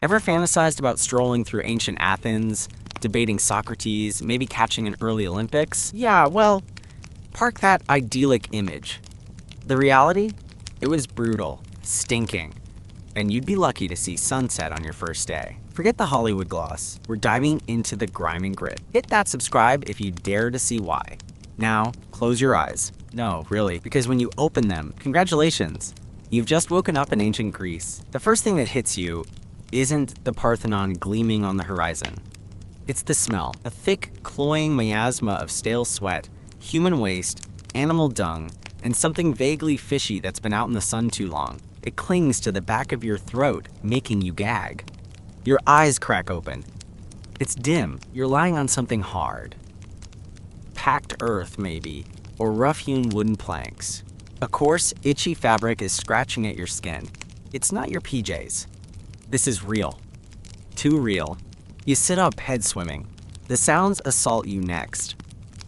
Ever fantasized about strolling through ancient Athens, debating Socrates, maybe catching an early Olympics? Yeah, well, park that idyllic image. The reality? It was brutal, stinking, and you'd be lucky to see sunset on your first day. Forget the Hollywood gloss. We're diving into the grime and grit. Hit that subscribe if you dare to see why. Now, close your eyes. No, really, because when you open them, congratulations. You've just woken up in ancient Greece. The first thing that hits you isn't the Parthenon gleaming on the horizon. It's the smell, a thick, cloying miasma of stale sweat, human waste, animal dung, and something vaguely fishy that's been out in the sun too long. It clings to the back of your throat, making you gag. Your eyes crack open. It's dim. You're lying on something hard. Packed earth, maybe, or rough-hewn wooden planks. A coarse, itchy fabric is scratching at your skin. It's not your PJs. This is real. Too real. You sit up, head swimming. The sounds assault you next.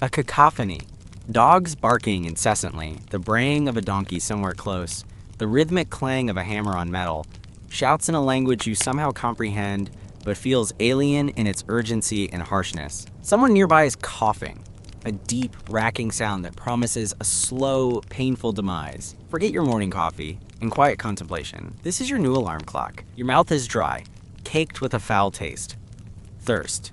A cacophony. Dogs barking incessantly, the braying of a donkey somewhere close, the rhythmic clang of a hammer on metal, shouts in a language you somehow comprehend, but feels alien in its urgency and harshness. Someone nearby is coughing, a deep, racking sound that promises a slow, painful demise. Forget your morning coffee. In quiet contemplation, this is your new alarm clock. Your mouth is dry, caked with a foul taste. Thirst.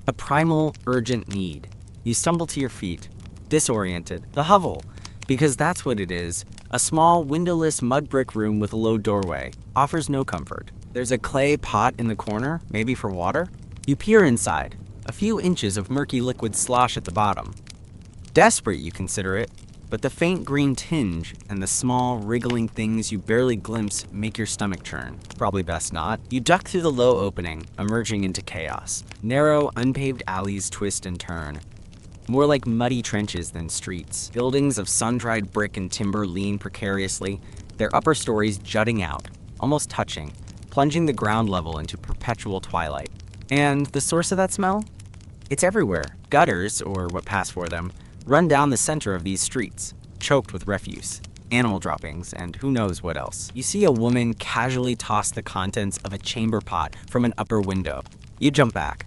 A primal, urgent need. You stumble to your feet, disoriented. The hovel, because that's what it is. A small, windowless mud brick room with a low doorway. Offers no comfort. There's a clay pot in the corner, maybe for water. You peer inside. A few inches of murky liquid slosh at the bottom. Desperate, you consider it. But the faint green tinge and the small, wriggling things you barely glimpse make your stomach churn. Probably best not. You duck through the low opening, emerging into chaos. Narrow, unpaved alleys twist and turn. More like muddy trenches than streets. Buildings of sun-dried brick and timber lean precariously, their upper stories jutting out, almost touching, plunging the ground level into perpetual twilight. And the source of that smell? It's everywhere. Gutters, or what pass for them, run down the center of these streets, choked with refuse, animal droppings, and who knows what else. You see a woman casually toss the contents of a chamber pot from an upper window. You jump back.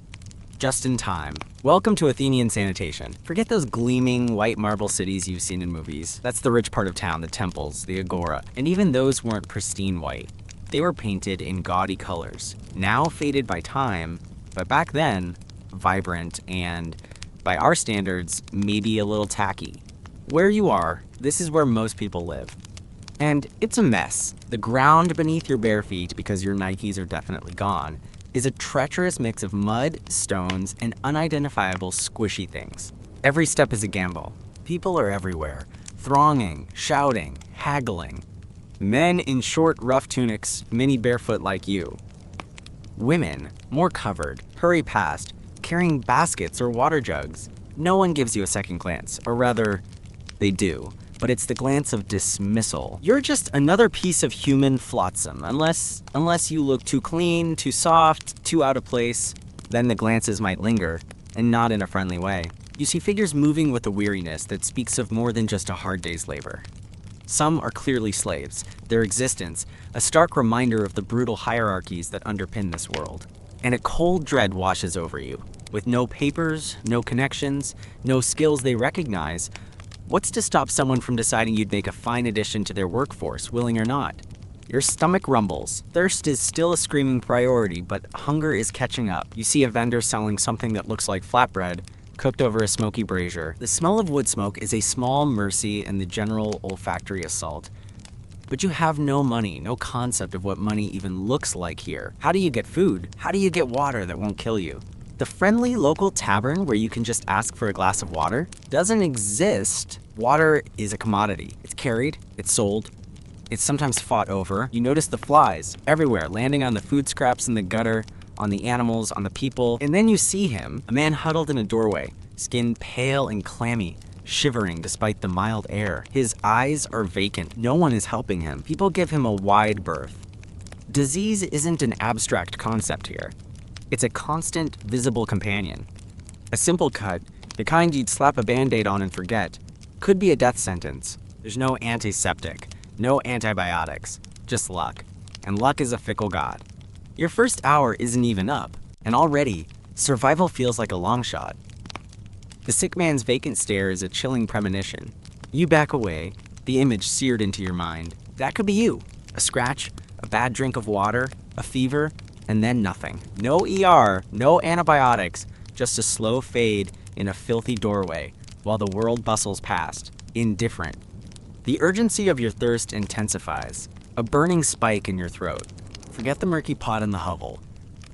Just in time. Welcome to Athenian sanitation. Forget those gleaming white marble cities you've seen in movies. That's the rich part of town, the temples, the agora. And even those weren't pristine white. They were painted in gaudy colors, now faded by time, but back then, vibrant and, by our standards, maybe a little tacky. Where you are, this is where most people live. And it's a mess. The ground beneath your bare feet, because your Nikes are definitely gone, is a treacherous mix of mud, stones, and unidentifiable squishy things. Every step is a gamble. People are everywhere, thronging, shouting, haggling. Men in short, rough tunics, many barefoot like you. Women, more covered, hurry past, carrying baskets or water jugs. No one gives you a second glance, or rather, they do, but it's the glance of dismissal. You're just another piece of human flotsam, unless you look too clean, too soft, too out of place. Then the glances might linger, and not in a friendly way. You see figures moving with a weariness that speaks of more than just a hard day's labor. Some are clearly slaves, their existence a stark reminder of the brutal hierarchies that underpin this world. And a cold dread washes over you. With no papers, no connections, no skills they recognize, what's to stop someone from deciding you'd make a fine addition to their workforce, willing or not? Your stomach rumbles. Thirst is still a screaming priority, but hunger is catching up. You see a vendor selling something that looks like flatbread, cooked over a smoky brazier. The smell of wood smoke is a small mercy in the general olfactory assault. But you have no money, no concept of what money even looks like here. How do you get food? How do you get water that won't kill you? The friendly local tavern where you can just ask for a glass of water doesn't exist. Water is a commodity. It's carried, it's sold, it's sometimes fought over. You notice the flies everywhere, landing on the food scraps in the gutter, on the animals, on the people. And then you see him, a man huddled in a doorway, skin pale and clammy, shivering despite the mild air. His eyes are vacant. No one is helping him. People give him a wide berth. Disease isn't an abstract concept here. It's a constant, visible companion. A simple cut, the kind you'd slap a Band-Aid on and forget, could be a death sentence. There's no antiseptic, no antibiotics, just luck. And luck is a fickle god. Your first hour isn't even up, and already, survival feels like a long shot. The sick man's vacant stare is a chilling premonition. You back away, the image seared into your mind. That could be you. A scratch, a bad drink of water, a fever, and then nothing. No ER, no antibiotics, just a slow fade in a filthy doorway while the world bustles past, indifferent. The urgency of your thirst intensifies, a burning spike in your throat. Forget the murky pot in the hovel.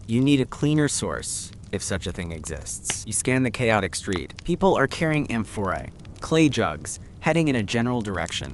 You need a cleaner source, if such a thing exists. You scan the chaotic street. People are carrying amphorae, clay jugs, heading in a general direction.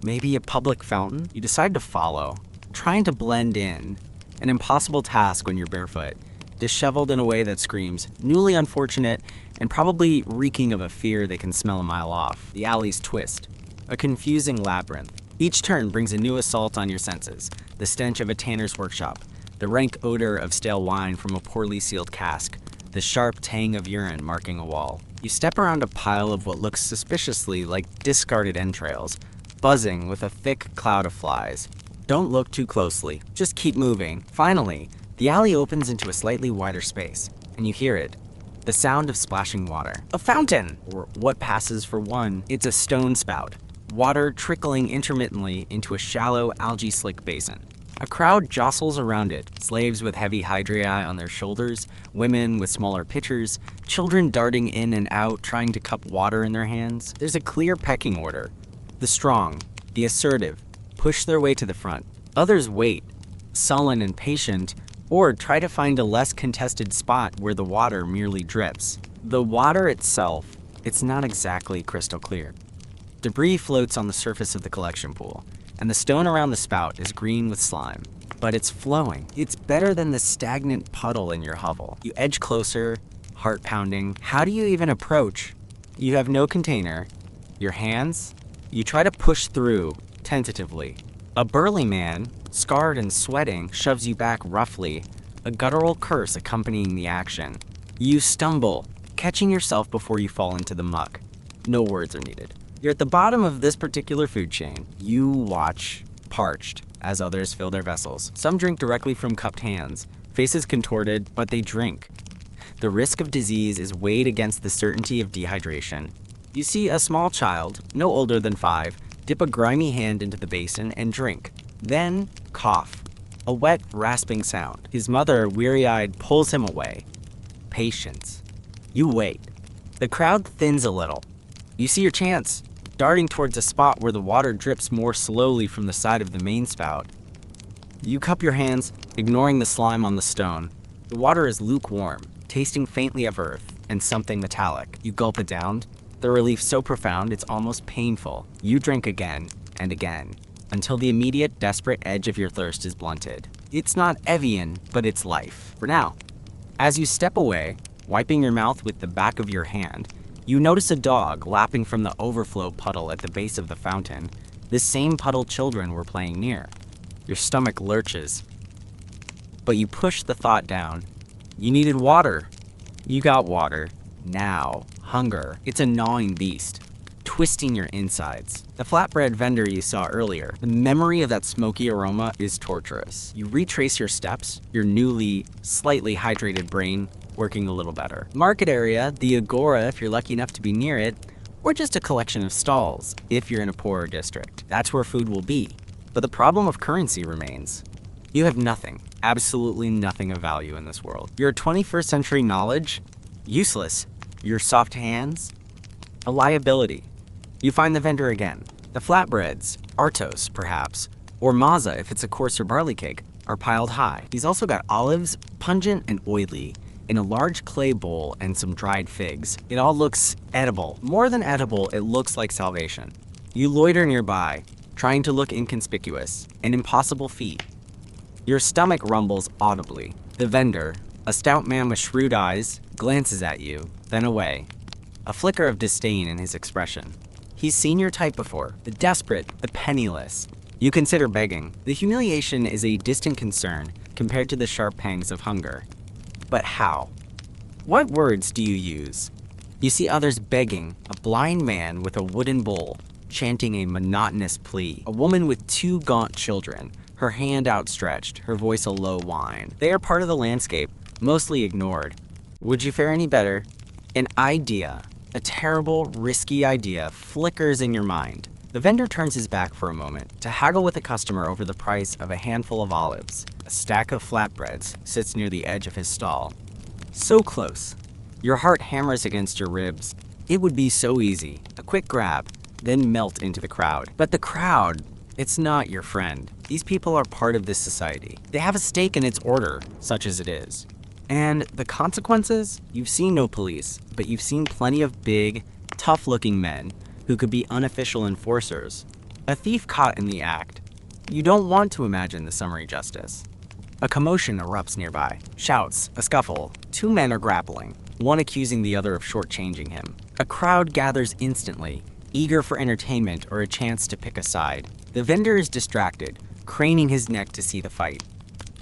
Maybe a public fountain? You decide to follow, trying to blend in. An impossible task when you're barefoot, disheveled in a way that screams newly unfortunate and probably reeking of a fear they can smell a mile off. The alleys twist, a confusing labyrinth. Each turn brings a new assault on your senses. The stench of a tanner's workshop, the rank odor of stale wine from a poorly sealed cask, the sharp tang of urine marking a wall. You step around a pile of what looks suspiciously like discarded entrails, buzzing with a thick cloud of flies. Don't look too closely, just keep moving. Finally, the alley opens into a slightly wider space, and you hear it. The sound of splashing water. A fountain! Or what passes for one. It's a stone spout. Water trickling intermittently into a shallow, algae-slick basin. A crowd jostles around it, slaves with heavy hydriae on their shoulders, women with smaller pitchers, children darting in and out trying to cup water in their hands. There's a clear pecking order. The strong, the assertive, push their way to the front. Others wait, sullen and patient, or try to find a less contested spot where the water merely drips. The water itself, it's not exactly crystal clear. Debris floats on the surface of the collection pool, and the stone around the spout is green with slime. But it's flowing. It's better than the stagnant puddle in your hovel. You edge closer, heart pounding. How do you even approach? You have no container. Your hands? You try to push through, tentatively. A burly man, scarred and sweating, shoves you back roughly, a guttural curse accompanying the action. You stumble, catching yourself before you fall into the muck. No words are needed. You're at the bottom of this particular food chain. You watch, parched, as others fill their vessels. Some drink directly from cupped hands, faces contorted, but they drink. The risk of disease is weighed against the certainty of dehydration. You see a small child, no older than 5, dip a grimy hand into the basin and drink. Then, cough. A wet, rasping sound. His mother, weary-eyed, pulls him away. Patience. You wait. The crowd thins a little. You see your chance, darting towards a spot where the water drips more slowly from the side of the main spout. You cup your hands, ignoring the slime on the stone. The water is lukewarm, tasting faintly of earth and something metallic. You gulp it down. The relief so profound it's almost painful. You drink again and again, until the immediate, desperate edge of your thirst is blunted. It's not Evian, but it's life. For now. As you step away, wiping your mouth with the back of your hand, you notice a dog lapping from the overflow puddle at the base of the fountain, the same puddle children were playing near. Your stomach lurches, but you push the thought down. You needed water. You got water. Now, hunger. It's a gnawing beast, twisting your insides. The flatbread vendor you saw earlier, the memory of that smoky aroma is torturous. You retrace your steps, your newly, slightly hydrated brain working a little better. Market area, the agora if you're lucky enough to be near it, or just a collection of stalls if you're in a poorer district. That's where food will be. But the problem of currency remains. You have nothing, absolutely nothing of value in this world. Your 21st century knowledge, useless. Your soft hands, a liability. You find the vendor again. The flatbreads, Artos perhaps, or maza if it's a coarser barley cake, are piled high. He's also got olives, pungent and oily, in a large clay bowl and some dried figs. It all looks edible. More than edible, it looks like salvation. You loiter nearby, trying to look inconspicuous, an impossible feat. Your stomach rumbles audibly. The vendor, a stout man with shrewd eyes, glances at you, then away. A flicker of disdain in his expression. He's seen your type before, the desperate, the penniless. You consider begging. The humiliation is a distant concern compared to the sharp pangs of hunger. But how? What words do you use? You see others begging, a blind man with a wooden bowl, chanting a monotonous plea. A woman with 2 gaunt children, her hand outstretched, her voice a low whine. They are part of the landscape, mostly ignored. Would you fare any better? An idea, a terrible, risky idea, flickers in your mind. The vendor turns his back for a moment to haggle with the customer over the price of a handful of olives. A stack of flatbreads sits near the edge of his stall. So close. Your heart hammers against your ribs. It would be so easy. A quick grab, then melt into the crowd. But the crowd, it's not your friend. These people are part of this society. They have a stake in its order, such as it is. And the consequences? You've seen no police, but you've seen plenty of big, tough-looking men who could be unofficial enforcers. A thief caught in the act. You don't want to imagine the summary justice. A commotion erupts nearby. Shouts, a scuffle. Two men are grappling, one accusing the other of shortchanging him. A crowd gathers instantly, eager for entertainment or a chance to pick a side. The vendor is distracted, craning his neck to see the fight.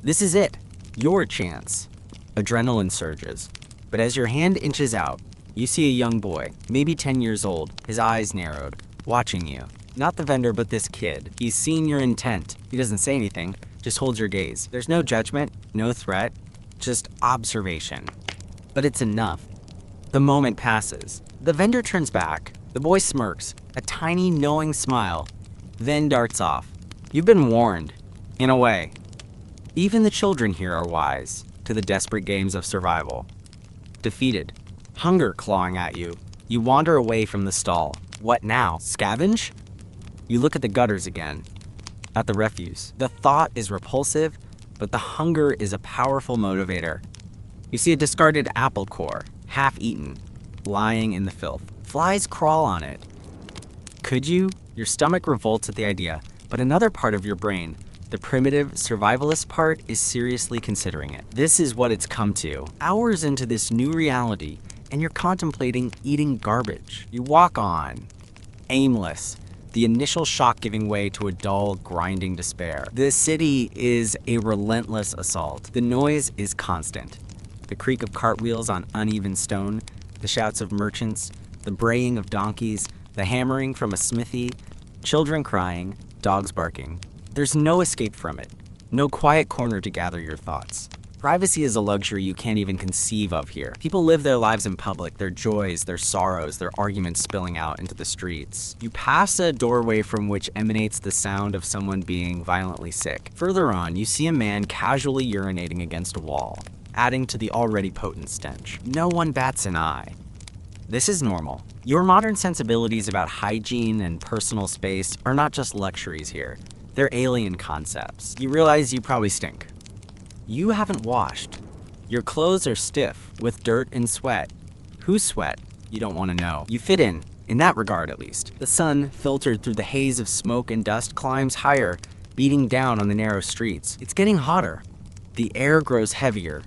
This is it, your chance. Adrenaline surges, but as your hand inches out, you see a young boy, maybe 10 years old, his eyes narrowed, watching you. Not the vendor, but this kid. He's seen your intent. He doesn't say anything, just holds your gaze. There's no judgment, no threat, just observation. But it's enough. The moment passes. The vendor turns back. The boy smirks, a tiny, knowing smile, then darts off. You've been warned, in a way. Even the children here are wise to the desperate games of survival. Defeated, hunger clawing at you, you wander away from the stall. What now? Scavenge? You look at the gutters again, at the refuse. The thought is repulsive, but the hunger is a powerful motivator. You see a discarded apple core, half-eaten, lying in the filth. Flies crawl on it. Could you? Your stomach revolts at the idea, but another part of your brain, the primitive, survivalist part, is seriously considering it. This is what it's come to. Hours into this new reality, and you're contemplating eating garbage. You walk on, aimless, the initial shock giving way to a dull, grinding despair. The city is a relentless assault. The noise is constant. The creak of cartwheels on uneven stone, the shouts of merchants, the braying of donkeys, the hammering from a smithy, children crying, dogs barking. There's no escape from it, no quiet corner to gather your thoughts. Privacy is a luxury you can't even conceive of here. People live their lives in public, their joys, their sorrows, their arguments spilling out into the streets. You pass a doorway from which emanates the sound of someone being violently sick. Further on, you see a man casually urinating against a wall, adding to the already potent stench. No one bats an eye. This is normal. Your modern sensibilities about hygiene and personal space are not just luxuries here. They're alien concepts. You realize you probably stink. You haven't washed. Your clothes are stiff, with dirt and sweat. Whose sweat? You don't want to know. You fit in that regard at least. The sun, filtered through the haze of smoke and dust, climbs higher, beating down on the narrow streets. It's getting hotter. The air grows heavier,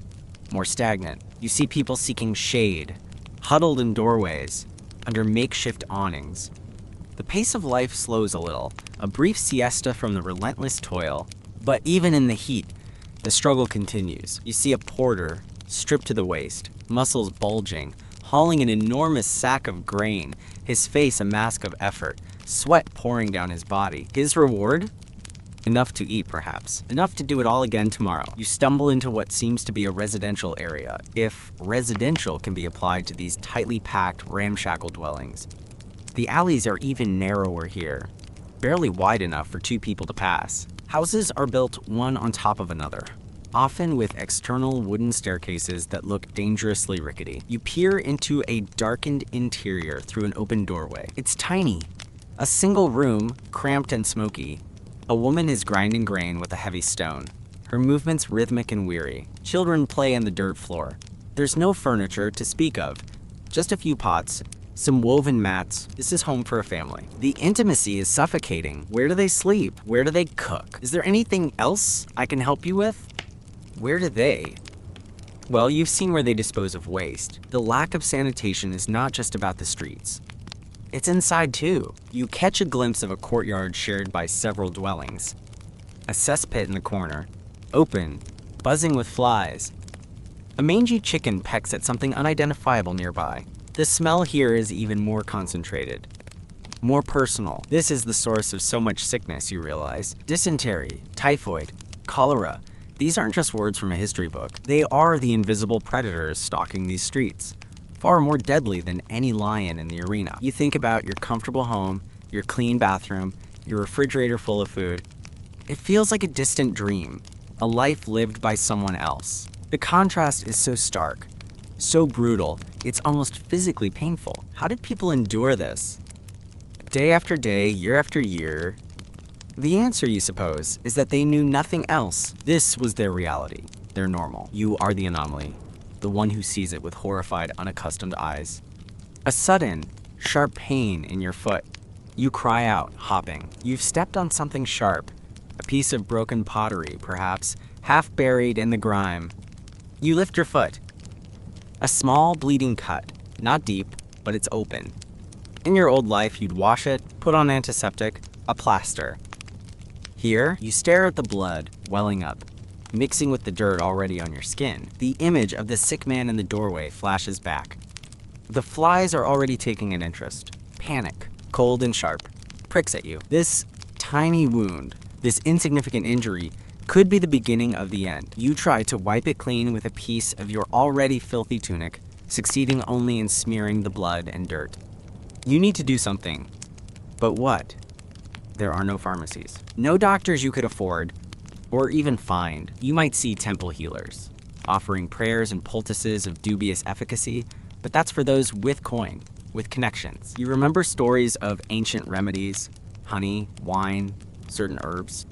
more stagnant. You see people seeking shade, huddled in doorways, under makeshift awnings. The pace of life slows a little, a brief siesta from the relentless toil. But even in the heat, the struggle continues. You see a porter, stripped to the waist, muscles bulging, hauling an enormous sack of grain, his face a mask of effort, sweat pouring down his body. His reward? Enough to eat, perhaps. Enough to do it all again tomorrow. You stumble into what seems to be a residential area, if residential can be applied to these tightly packed, ramshackle dwellings. The alleys are even narrower here, barely wide enough for two people to pass. Houses are built one on top of another, often with external wooden staircases that look dangerously rickety. You peer into a darkened interior through an open doorway. It's tiny, a single room, cramped and smoky. A woman is grinding grain with a heavy stone, her movements rhythmic and weary. Children play on the dirt floor. There's no furniture to speak of, just a few pots, some woven mats. This is home for a family. The intimacy is suffocating. Where do they sleep? Where do they cook? Is there anything else I can help you with? Where do they? Well, you've seen where they dispose of waste. The lack of sanitation is not just about the streets. It's inside too. You catch a glimpse of a courtyard shared by several dwellings. A cesspit in the corner, open, buzzing with flies. A mangy chicken pecks at something unidentifiable nearby. The smell here is even more concentrated. more personal. This is the source of so much sickness, you realize. Dysentery, typhoid, cholera. These aren't just words from a history book. They are the invisible predators stalking these streets, far more deadly than any lion in the arena. You think about your comfortable home, your clean bathroom, your refrigerator full of food. It feels like a distant dream, a life lived by someone else. The contrast is so stark, so brutal, it's almost physically painful. How did people endure this? Day after day, year after year. The answer, you suppose, is that they knew nothing else. This was their reality, their normal. You are the anomaly, the one who sees it with horrified, unaccustomed eyes. A sudden, sharp pain in your foot. You cry out, hopping. You've stepped on something sharp, a piece of broken pottery, perhaps, half buried in the grime. You lift your foot. A small bleeding cut, not deep, but it's open. In your old life, you'd wash it, put on antiseptic, a plaster. Here, you stare at the blood welling up, mixing with the dirt already on your skin. The image of the sick man in the doorway flashes back. The flies are already taking an interest. Panic, cold and sharp, pricks at you. This tiny wound, this insignificant injury, could be the beginning of the end. You try to wipe it clean with a piece of your already filthy tunic, succeeding only in smearing the blood and dirt. You need to do something. But what? There are no pharmacies. No doctors you could afford, or even find. You might see temple healers, offering prayers and poultices of dubious efficacy, but that's for those with coin, with connections. You remember stories of ancient remedies, honey, wine, certain herbs.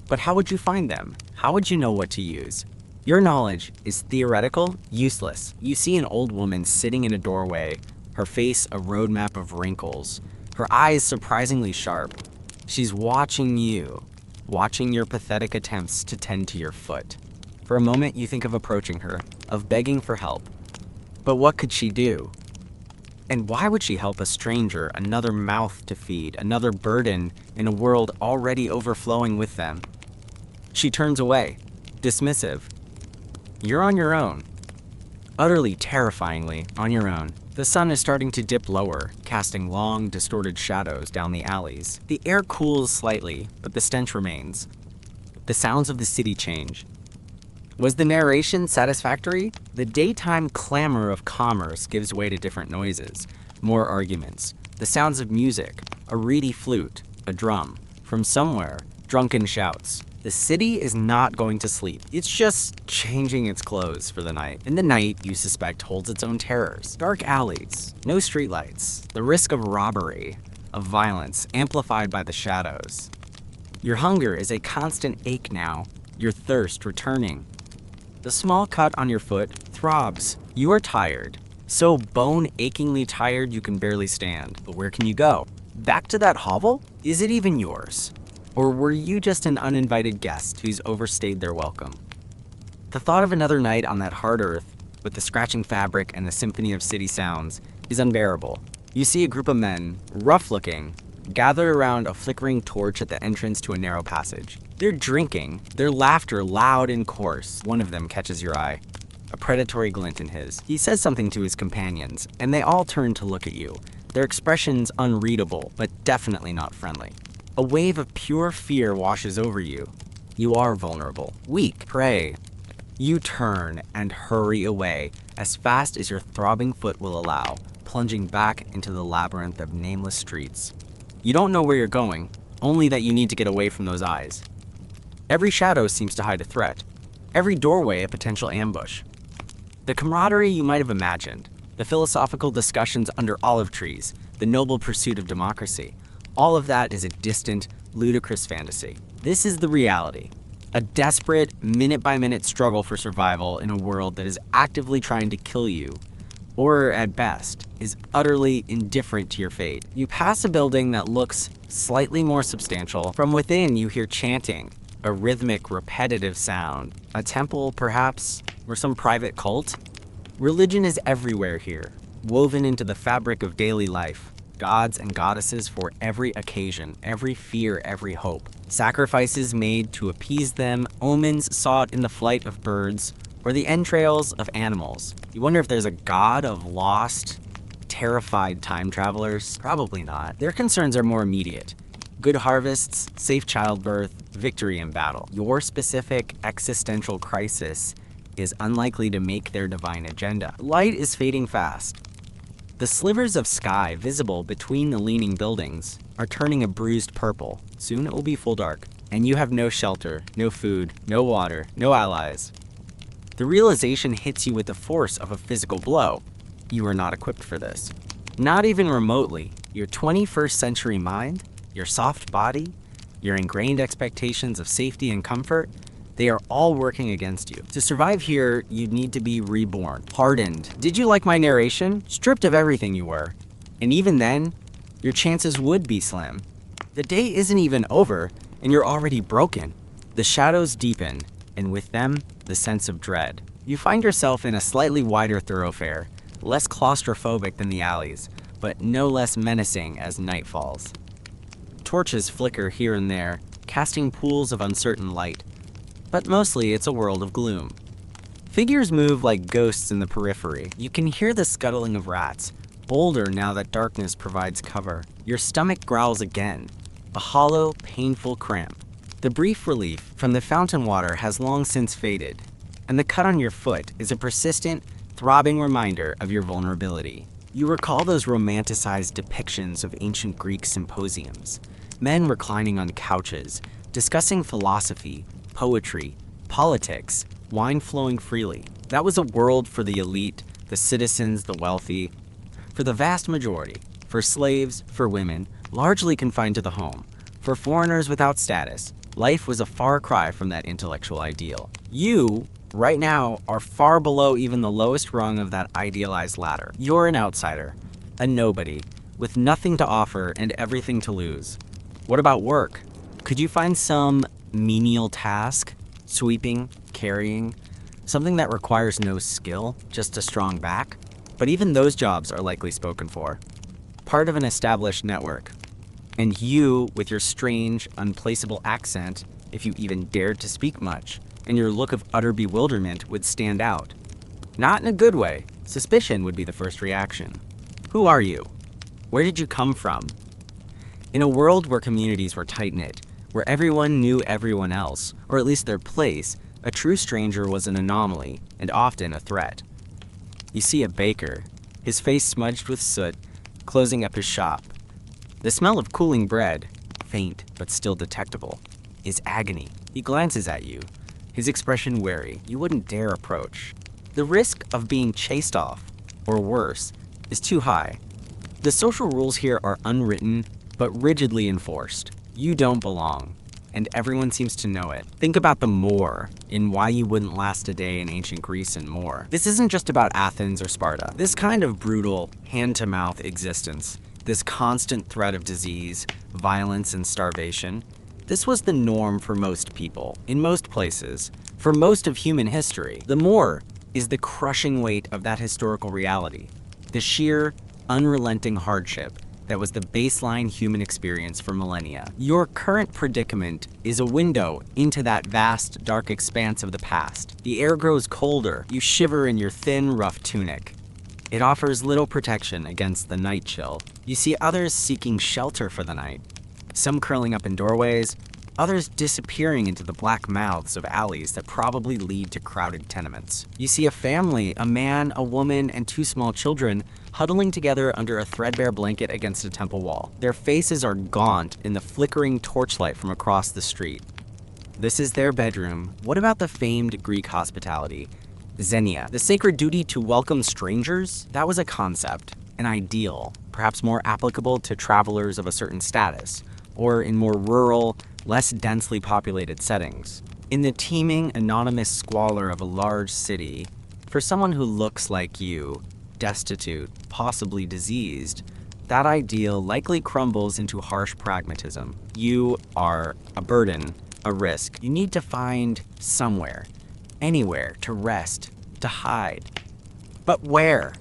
But how would you find them? How would you know what to use? Your knowledge is theoretical, useless. You see an old woman sitting in a doorway, her face a roadmap of wrinkles, her eyes surprisingly sharp. She's watching you, watching your pathetic attempts to tend to your foot. For a moment, you think of approaching her, of begging for help. But what could she do? And why would she help a stranger, another mouth to feed, another burden in a world already overflowing with them? She turns away, dismissive. You're on your own. Utterly, terrifyingly on your own. The sun is starting to dip lower, casting long, distorted shadows down the alleys. The air cools slightly, but the stench remains. The sounds of the city change. Was the narration satisfactory? The daytime clamor of commerce gives way to different noises, more arguments, the sounds of music, a reedy flute, a drum. From somewhere, drunken shouts. The city is not going to sleep. It's just changing its clothes for the night. And the night, you suspect, holds its own terrors. Dark alleys, no streetlights, the risk of robbery, of violence, amplified by the shadows. Your hunger is a constant ache now, your thirst returning. The small cut on your foot throbs. You are tired, so bone-achingly tired you can barely stand. But where can you go? Back to that hovel? Is it even yours? Or were you just an uninvited guest who's overstayed their welcome? The thought of another night on that hard earth, with the scratching fabric and the symphony of city sounds, is unbearable. You see a group of men, rough-looking, gathered around a flickering torch at the entrance to a narrow passage. They're drinking, their laughter loud and coarse. One of them catches your eye, a predatory glint in his. He says something to his companions, and they all turn to look at you. Their expressions unreadable, but definitely not friendly. A wave of pure fear washes over you. You are vulnerable, weak, prey. You turn and hurry away as fast as your throbbing foot will allow, plunging back into the labyrinth of nameless streets. You don't know where you're going, only that you need to get away from those eyes. Every shadow seems to hide a threat, every doorway a potential ambush. The camaraderie you might have imagined, the philosophical discussions under olive trees, the noble pursuit of democracy, all of that is a distant, ludicrous fantasy. This is the reality. A desperate, minute-by-minute struggle for survival in a world that is actively trying to kill you, or at best, is utterly indifferent to your fate. You pass a building that looks slightly more substantial. From within, you hear chanting, a rhythmic, repetitive sound. A temple, perhaps, or some private cult? Religion is everywhere here, woven into the fabric of daily life. Gods and goddesses for every occasion, every fear, every hope. Sacrifices made to appease them, omens sought in the flight of birds, or the entrails of animals. You wonder if there's a god of lost, terrified time travelers? Probably not. Their concerns are more immediate. Good harvests, safe childbirth, victory in battle. Your specific existential crisis is unlikely to make their divine agenda. Light is fading fast. The slivers of sky visible between the leaning buildings are turning a bruised purple. Soon it will be full dark, and you have no shelter, no food, no water, no allies. The realization hits you with the force of a physical blow. You are not equipped for this. Not even remotely. Your 21st century mind, your soft body, your ingrained expectations of safety and comfort, they are all working against you. To survive here, you'd need to be reborn, hardened. Did you like my narration? Stripped of everything you were. And even then, your chances would be slim. The day isn't even over, and you're already broken. The shadows deepen, and with them, the sense of dread. You find yourself in a slightly wider thoroughfare, less claustrophobic than the alleys, but no less menacing as night falls. Torches flicker here and there, casting pools of uncertain light. But mostly it's a world of gloom. Figures move like ghosts in the periphery. You can hear the scuttling of rats, bolder now that darkness provides cover. Your stomach growls again, a hollow, painful cramp. The brief relief from the fountain water has long since faded, and the cut on your foot is a persistent, throbbing reminder of your vulnerability. You recall those romanticized depictions of ancient Greek symposiums, men reclining on couches, discussing philosophy, poetry, politics, wine flowing freely. That was a world for the elite, the citizens, the wealthy. For the vast majority, for slaves, for women, largely confined to the home, for foreigners without status, life was a far cry from that intellectual ideal. You, right now, are far below even the lowest rung of that idealized ladder. You're an outsider, a nobody, with nothing to offer and everything to lose. What about work? Could you find some menial task, sweeping, carrying, something that requires no skill, just a strong back? But even those jobs are likely spoken for, part of an established network. And you, with your strange, unplaceable accent, if you even dared to speak much, and your look of utter bewilderment would stand out. Not in a good way. Suspicion would be the first reaction. Who are you? Where did you come from? In a world where communities were tight-knit, where everyone knew everyone else, or at least their place, a true stranger was an anomaly, and often a threat. You see a baker, his face smudged with soot, closing up his shop. The smell of cooling bread, faint but still detectable, is agony. He glances at you, his expression wary. You wouldn't dare approach. The risk of being chased off, or worse, is too high. The social rules here are unwritten, but rigidly enforced. You don't belong, and everyone seems to know it. Think about the more in Why You Wouldn't Last a Day in Ancient Greece and more. This isn't just about Athens or Sparta. This kind of brutal, hand-to-mouth existence, this constant threat of disease, violence, and starvation, this was the norm for most people, in most places, for most of human history. The more is the crushing weight of that historical reality, the sheer, unrelenting hardship that was the baseline human experience for millennia. Your current predicament is a window into that vast, dark expanse of the past. The air grows colder. You shiver in your thin, rough tunic. It offers little protection against the night chill. You see others seeking shelter for the night, some curling up in doorways, others disappearing into the black mouths of alleys that probably lead to crowded tenements. You see a family, a man, a woman, and two small children huddling together under a threadbare blanket against a temple wall. Their faces are gaunt in the flickering torchlight from across the street. This is their bedroom. What about the famed Greek hospitality? Xenia, the sacred duty to welcome strangers? That was a concept, an ideal, perhaps more applicable to travelers of a certain status, or in more rural, less densely populated settings. In the teeming, anonymous squalor of a large city, for someone who looks like you, destitute, possibly diseased, that ideal likely crumbles into harsh pragmatism. You are a burden, a risk. You need to find somewhere, anywhere to rest, to hide. But where?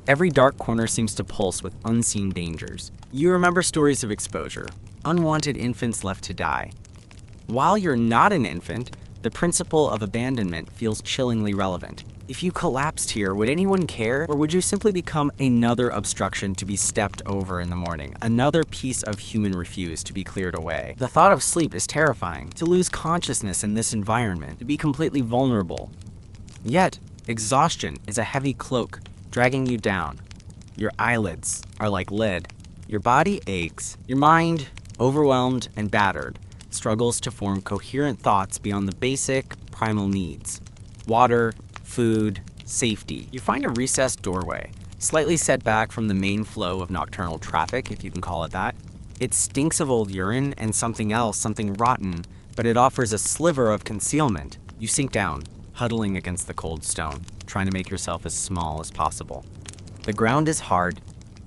Every dark corner seems to pulse with unseen dangers. You remember stories of exposure, unwanted infants left to die. While you're not an infant, The principle of abandonment feels chillingly relevant. If you collapsed here, would anyone care? Or would you simply become another obstruction to be stepped over in the morning? Another piece of human refuse to be cleared away? The thought of sleep is terrifying. To lose consciousness in this environment, to be completely vulnerable. Yet, exhaustion is a heavy cloak, dragging you down. Your eyelids are like lead. Your body aches. Your mind, overwhelmed and battered, struggles to form coherent thoughts beyond the basic, primal needs. Water, food, safety. You find a recessed doorway, slightly set back from the main flow of nocturnal traffic, if you can call it that. It stinks of old urine and something else, something rotten, but it offers a sliver of concealment. You sink down, huddling against the cold stone, trying to make yourself as small as possible. The ground is hard,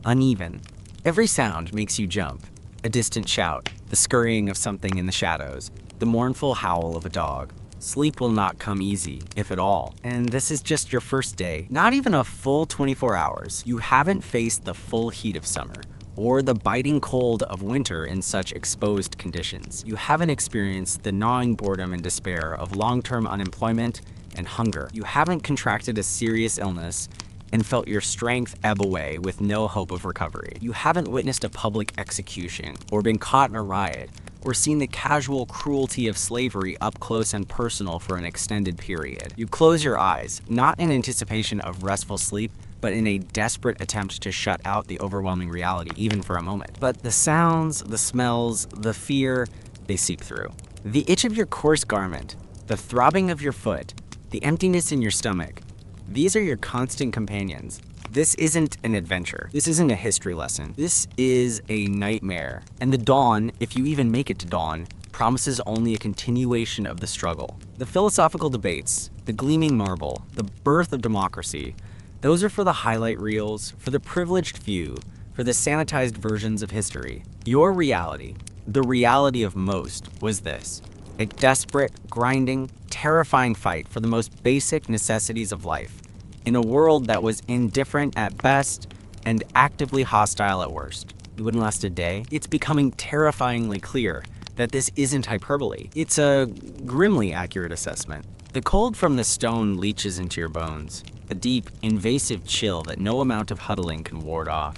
uneven. Every sound makes you jump. A distant shout, the scurrying of something in the shadows, the mournful howl of a dog. Sleep will not come easy, if at all. And this is just your first day, not even a full 24 hours. You haven't faced the full heat of summer, or the biting cold of winter in such exposed conditions. You haven't experienced the gnawing boredom and despair of long-term unemployment and hunger. You haven't contracted a serious illness and felt your strength ebb away with no hope of recovery. You haven't witnessed a public execution, or been caught in a riot, or seen the casual cruelty of slavery up close and personal for an extended period. You close your eyes, not in anticipation of restful sleep, but in a desperate attempt to shut out the overwhelming reality, even for a moment. But the sounds, the smells, the fear, they seep through. The itch of your coarse garment, the throbbing of your foot, the emptiness in your stomach, these are your constant companions. This isn't an adventure. This isn't a history lesson. This is a nightmare. And the dawn, if you even make it to dawn, promises only a continuation of the struggle. The philosophical debates, the gleaming marble, the birth of democracy, those are for the highlight reels, for the privileged few, for the sanitized versions of history. Your reality, the reality of most, was this: a desperate, grinding, terrifying fight for the most basic necessities of life, in a world that was indifferent at best and actively hostile at worst. It wouldn't last a day. It's becoming terrifyingly clear that this isn't hyperbole. It's a grimly accurate assessment. The cold from the stone leaches into your bones, a deep, invasive chill that no amount of huddling can ward off.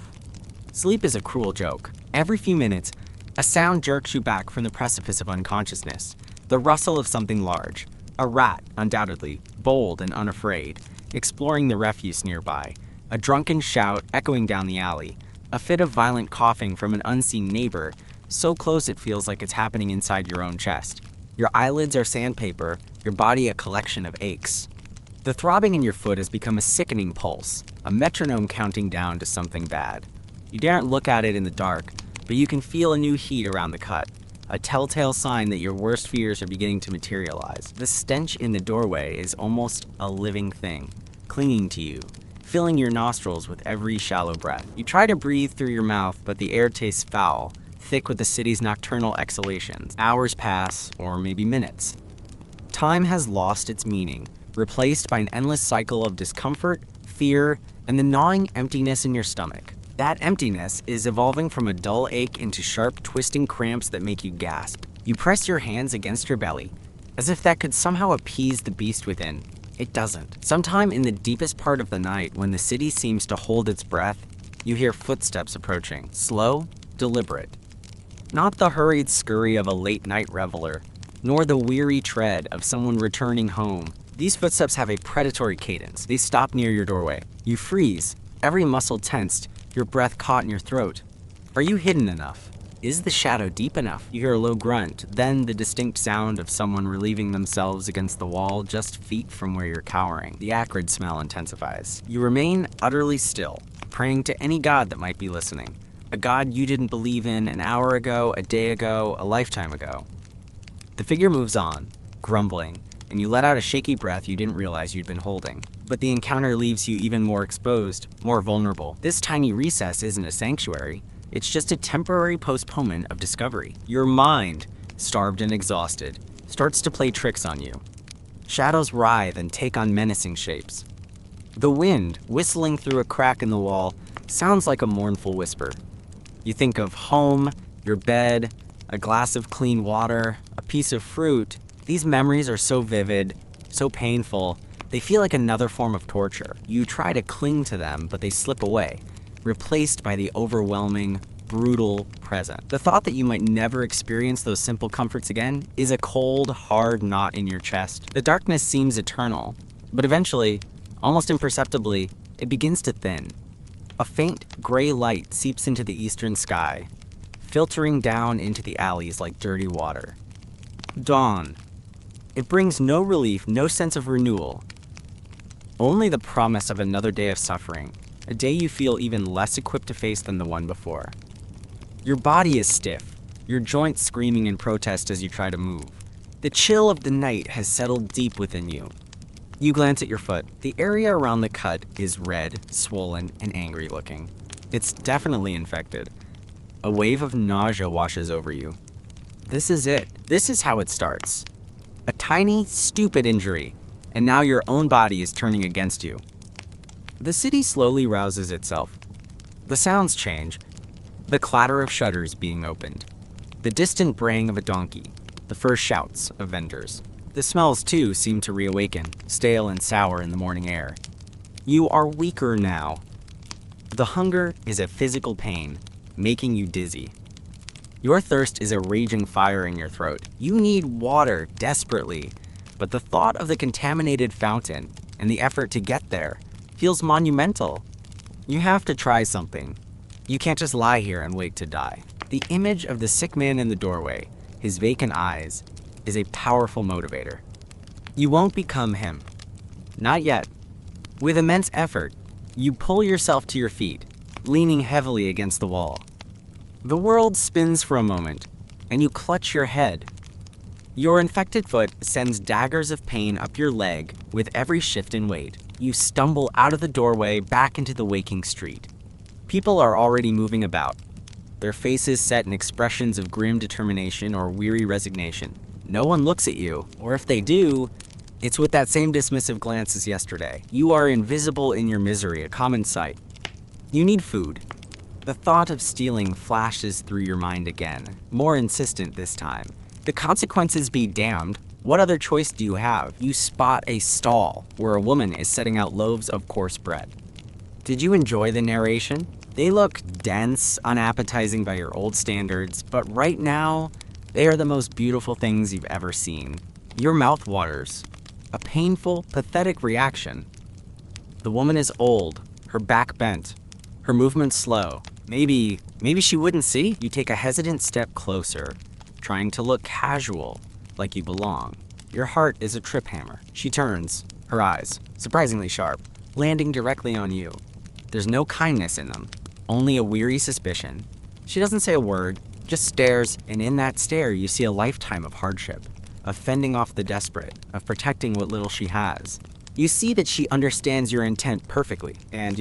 Sleep is a cruel joke. Every few minutes, a sound jerks you back from the precipice of unconsciousness. The rustle of something large. A rat, undoubtedly, bold and unafraid, exploring the refuse nearby. A drunken shout echoing down the alley. A fit of violent coughing from an unseen neighbor, so close it feels like it's happening inside your own chest. Your eyelids are sandpaper, your body a collection of aches. The throbbing in your foot has become a sickening pulse, a metronome counting down to something bad. You daren't look at it in the dark, but you can feel a new heat around the cut. A telltale sign that your worst fears are beginning to materialize. The stench in the doorway is almost a living thing, clinging to you, filling your nostrils with every shallow breath. You try to breathe through your mouth, but the air tastes foul, thick with the city's nocturnal exhalations. Hours pass, or maybe minutes. Time has lost its meaning, replaced by an endless cycle of discomfort, fear, and the gnawing emptiness in your stomach. That emptiness is evolving from a dull ache into sharp, twisting cramps that make you gasp. You press your hands against your belly, as if that could somehow appease the beast within. It doesn't. Sometime in the deepest part of the night, when the city seems to hold its breath, you hear footsteps approaching, slow, deliberate. Not the hurried scurry of a late-night reveler, nor the weary tread of someone returning home. These footsteps have a predatory cadence. They stop near your doorway. You freeze, every muscle tensed, your breath caught in your throat. Are you hidden enough? Is the shadow deep enough? You hear a low grunt, then the distinct sound of someone relieving themselves against the wall just feet from where you're cowering. The acrid smell intensifies. You remain utterly still, praying to any god that might be listening. A god you didn't believe in an hour ago, a day ago, a lifetime ago. The figure moves on, grumbling, and you let out a shaky breath you didn't realize you'd been holding. But the encounter leaves you even more exposed, more vulnerable. This tiny recess isn't a sanctuary. It's just a temporary postponement of discovery. Your mind, starved and exhausted, starts to play tricks on you. Shadows writhe and take on menacing shapes. The wind, whistling through a crack in the wall, sounds like a mournful whisper. You think of home, your bed, a glass of clean water, a piece of fruit, These memories are so vivid, so painful, they feel like another form of torture. You try to cling to them, but they slip away, replaced by the overwhelming, brutal present. The thought that you might never experience those simple comforts again is a cold, hard knot in your chest. The darkness seems eternal, but eventually, almost imperceptibly, it begins to thin. A faint gray light seeps into the eastern sky, filtering down into the alleys like dirty water. Dawn. It brings no relief, no sense of renewal, only the promise of another day of suffering, a day you feel even less equipped to face than the one before. Your body is stiff, your joints screaming in protest as you try to move. The chill of the night has settled deep within you. You glance at your foot. The area around the cut is red, swollen, and angry looking. It's definitely infected. A wave of nausea washes over you. This is it. This is how it starts. A tiny, stupid injury, and now your own body is turning against you. The city slowly rouses itself. The sounds change. The clatter of shutters being opened. The distant braying of a donkey. The first shouts of vendors. The smells, too, seem to reawaken, stale and sour in the morning air. You are weaker now. The hunger is a physical pain, making you dizzy. Your thirst is a raging fire in your throat. You need water desperately, but the thought of the contaminated fountain and the effort to get there feels monumental. You have to try something. You can't just lie here and wait to die. The image of the sick man in the doorway, his vacant eyes, is a powerful motivator. You won't become him. Not yet. With immense effort, you pull yourself to your feet, leaning heavily against the wall. The world spins for a moment, and you clutch your head. Your infected foot sends daggers of pain up your leg with every shift in weight. You stumble out of the doorway back into the waking street. People are already moving about, their faces set in expressions of grim determination or weary resignation. No one looks at you, or if they do, it's with that same dismissive glance as yesterday. You are invisible in your misery, a common sight. You need food. The thought of stealing flashes through your mind again, more insistent this time. The consequences be damned. What other choice do you have? You spot a stall where a woman is setting out loaves of coarse bread. Did you enjoy the narration? They look dense, unappetizing by your old standards, but right now, they are the most beautiful things you've ever seen. Your mouth waters. A painful, pathetic reaction. The woman is old, her back bent, her movements slow. Maybe she wouldn't see? You take a hesitant step closer, trying to look casual, like you belong. Your heart is a trip hammer. She turns, her eyes, surprisingly sharp, landing directly on you. There's no kindness in them, only a weary suspicion. She doesn't say a word, just stares, and in that stare you see a lifetime of hardship, of fending off the desperate, of protecting what little she has. You see that she understands your intent perfectly, and,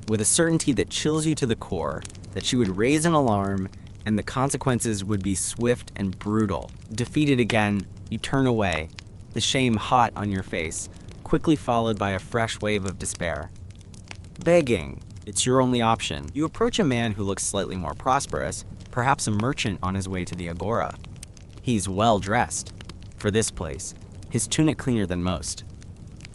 with a certainty that chills you to the core, that she would raise an alarm, and the consequences would be swift and brutal. Defeated again, you turn away, the shame hot on your face, quickly followed by a fresh wave of despair. Begging. It's your only option. You approach a man who looks slightly more prosperous, perhaps a merchant on his way to the agora. He's well dressed. For this place, his tunic cleaner than most.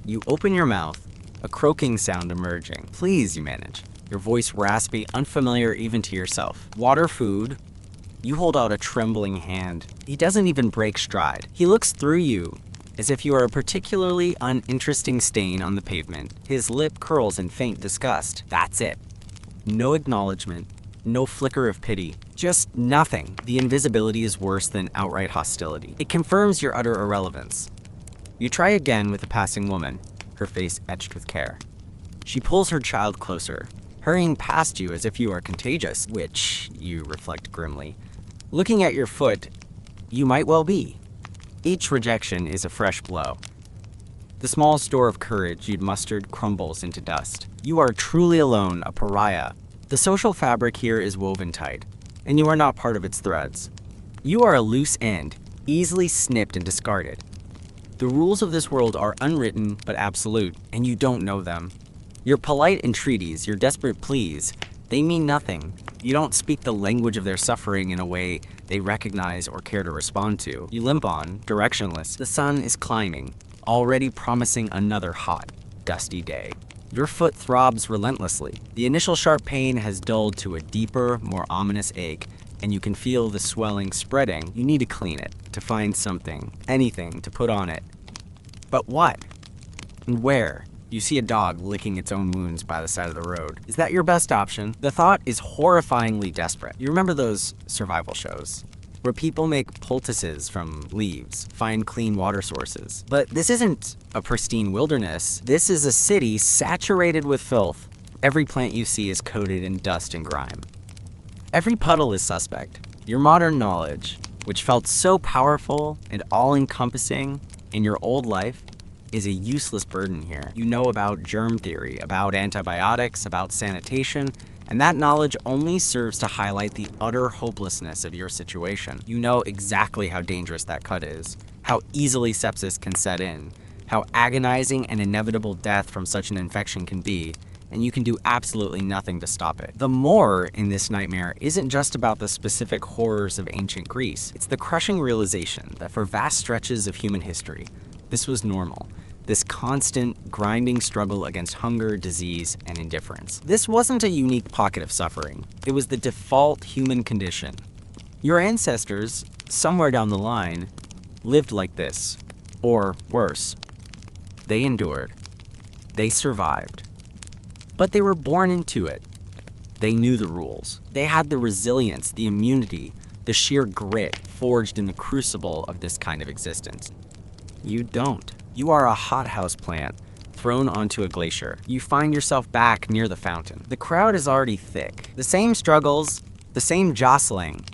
You open your mouth, a croaking sound emerging. Please, you manage. Your voice raspy, unfamiliar even to yourself. Water, food. You hold out a trembling hand. He doesn't even break stride. He looks through you, as if you are a particularly uninteresting stain on the pavement. His lip curls in faint disgust. That's it. No acknowledgement, no flicker of pity, just nothing. The invisibility is worse than outright hostility. It confirms your utter irrelevance. You try again with a passing woman, her face etched with care. She pulls her child closer, hurrying past you as if you are contagious, which you reflect grimly. Looking at your foot, you might well be. Each rejection is a fresh blow. The small store of courage you'd mustered crumbles into dust. You are truly alone, a pariah. The social fabric here is woven tight, and you are not part of its threads. You are a loose end, easily snipped and discarded. The rules of this world are unwritten but absolute, and you don't know them. Your polite entreaties, your desperate pleas, They mean nothing. You don't speak the language of their suffering in a way they recognize or care to respond to. You limp on, directionless. The sun is climbing, already promising another hot, dusty day. Your foot throbs relentlessly. The initial sharp pain has dulled to a deeper, more ominous ache, and you can feel the swelling spreading. You need to clean it, to find something, anything to put on it. But what? And where? You see a dog licking its own wounds by the side of the road. Is that your best option? The thought is horrifyingly desperate. You remember those survival shows where people make poultices from leaves, find clean water sources. But this isn't a pristine wilderness. This is a city saturated with filth. Every plant you see is coated in dust and grime. Every puddle is suspect. Your modern knowledge, which felt so powerful and all-encompassing in your old life, is a useless burden here. You know about germ theory, about antibiotics, about sanitation, and that knowledge only serves to highlight the utter hopelessness of your situation. You know exactly how dangerous that cut is, how easily sepsis can set in, how agonizing and inevitable death from such an infection can be, and you can do absolutely nothing to stop it. The more in this nightmare isn't just about the specific horrors of ancient Greece. It's the crushing realization that for vast stretches of human history, this was normal. This constant, grinding struggle against hunger, disease, and indifference. This wasn't a unique pocket of suffering. It was the default human condition. Your ancestors, somewhere down the line, lived like this. Or worse. They endured. They survived. But they were born into it. They knew the rules. They had the resilience, the immunity, the sheer grit forged in the crucible of this kind of existence. You don't. You are a hothouse plant thrown onto a glacier. You find yourself back near the fountain. The crowd is already thick. The same struggles, the same jostling.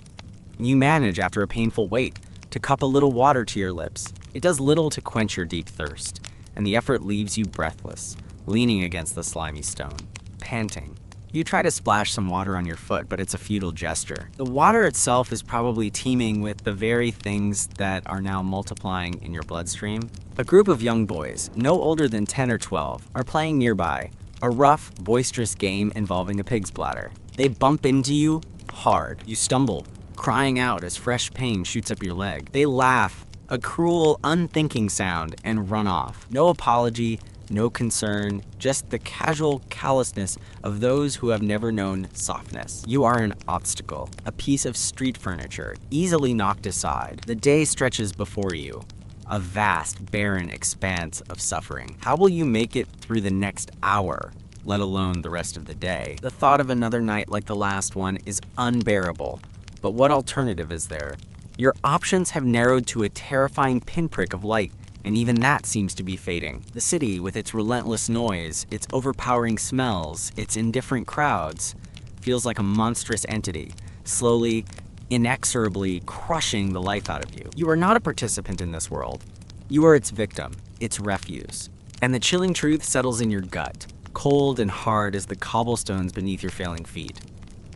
You manage, after a painful wait, to cup a little water to your lips. It does little to quench your deep thirst, and the effort leaves you breathless, leaning against the slimy stone, panting. You try to splash some water on your foot, but it's a futile gesture. The water itself is probably teeming with the very things that are now multiplying in your bloodstream. A group of young boys, no older than 10 or 12, are playing nearby, a rough, boisterous game involving a pig's bladder. They bump into you hard. You stumble, crying out as fresh pain shoots up your leg. They laugh, a cruel, unthinking sound, and run off. No apology, no concern, just the casual callousness of those who have never known softness. You are an obstacle, a piece of street furniture, easily knocked aside. The day stretches before you, a vast, barren expanse of suffering. How will you make it through the next hour, let alone the rest of the day? The thought of another night like the last one is unbearable, but what alternative is there? Your options have narrowed to a terrifying pinprick of light, and even that seems to be fading. The city, with its relentless noise, its overpowering smells, its indifferent crowds, feels like a monstrous entity, slowly, inexorably crushing the life out of you. You are not a participant in this world. You are its victim, its refuse. And the chilling truth settles in your gut, cold and hard as the cobblestones beneath your failing feet.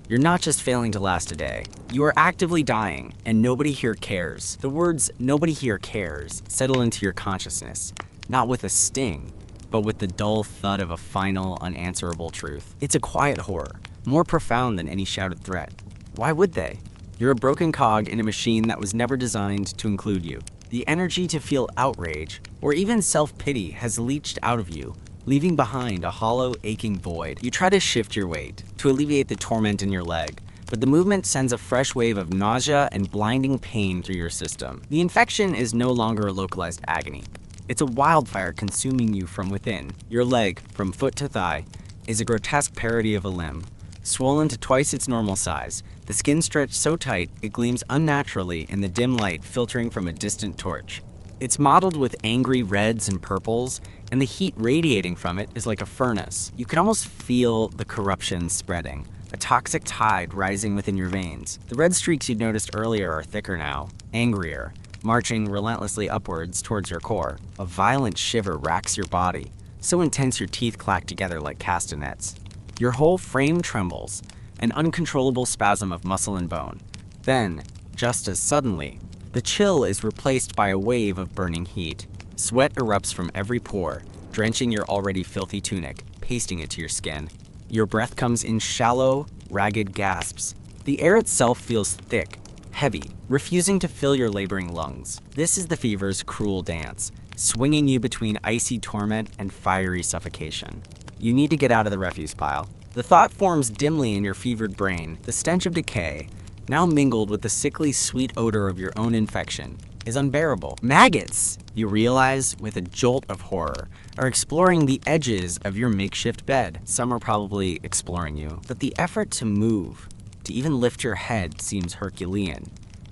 You're not just failing to last a day. You are actively dying, and nobody here cares. The words "nobody here cares" settle into your consciousness, not with a sting, but with the dull thud of a final, unanswerable truth. It's a quiet horror, more profound than any shouted threat. Why would they? You're a broken cog in a machine that was never designed to include you. The energy to feel outrage, or even self-pity, has leached out of you, leaving behind a hollow, aching void. You try to shift your weight to alleviate the torment in your leg, but the movement sends a fresh wave of nausea and blinding pain through your system. The infection is no longer a localized agony. It's a wildfire consuming you from within. Your leg, from foot to thigh, is a grotesque parody of a limb, swollen to twice its normal size, the skin stretched so tight it gleams unnaturally in the dim light filtering from a distant torch. It's mottled with angry reds and purples, and the heat radiating from it is like a furnace. You can almost feel the corruption spreading, a toxic tide rising within your veins. The red streaks you'd noticed earlier are thicker now, angrier, marching relentlessly upwards towards your core. A violent shiver racks your body, so intense your teeth clack together like castanets. Your whole frame trembles, an uncontrollable spasm of muscle and bone. Then, just as suddenly, the chill is replaced by a wave of burning heat. Sweat erupts from every pore, drenching your already filthy tunic, pasting it to your skin. Your breath comes in shallow, ragged gasps. The air itself feels thick, heavy, refusing to fill your laboring lungs. This is the fever's cruel dance, swinging you between icy torment and fiery suffocation. You need to get out of the refuse pile. The thought forms dimly in your fevered brain. The stench of decay, now mingled with the sickly sweet odor of your own infection, is unbearable. Maggots, you realize with a jolt of horror, are exploring the edges of your makeshift bed. Some are probably exploring you, but the effort to move, to even lift your head, seems Herculean,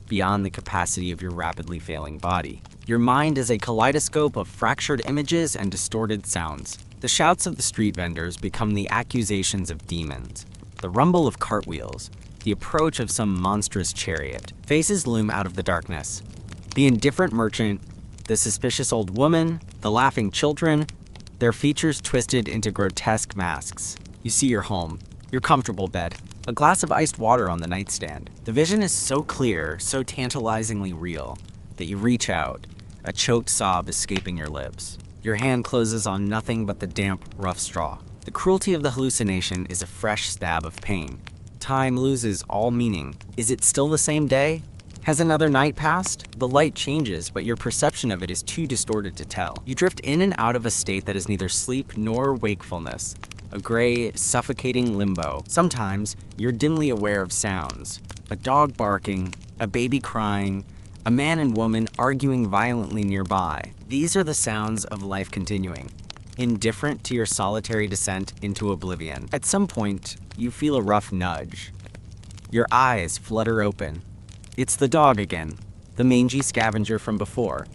beyond the capacity of your rapidly failing body. Your mind is a kaleidoscope of fractured images and distorted sounds. The shouts of the street vendors become the accusations of demons, the rumble of cartwheels, the approach of some monstrous chariot. Faces loom out of the darkness. The indifferent merchant, the suspicious old woman, the laughing children, their features twisted into grotesque masks. You see your home, your comfortable bed, a glass of iced water on the nightstand. The vision is so clear, so tantalizingly real, that you reach out, a choked sob escaping your lips. Your hand closes on nothing but the damp, rough straw. The cruelty of the hallucination is a fresh stab of pain. Time loses all meaning. Is it still the same day? Has another night passed? The light changes, but your perception of it is too distorted to tell. You drift in and out of a state that is neither sleep nor wakefulness, a gray, suffocating limbo. Sometimes, you're dimly aware of sounds. A dog barking, a baby crying, a man and woman arguing violently nearby. These are the sounds of life continuing, indifferent to your solitary descent into oblivion. At some point, you feel a rough nudge. Your eyes flutter open. It's the dog again, the mangy scavenger from before.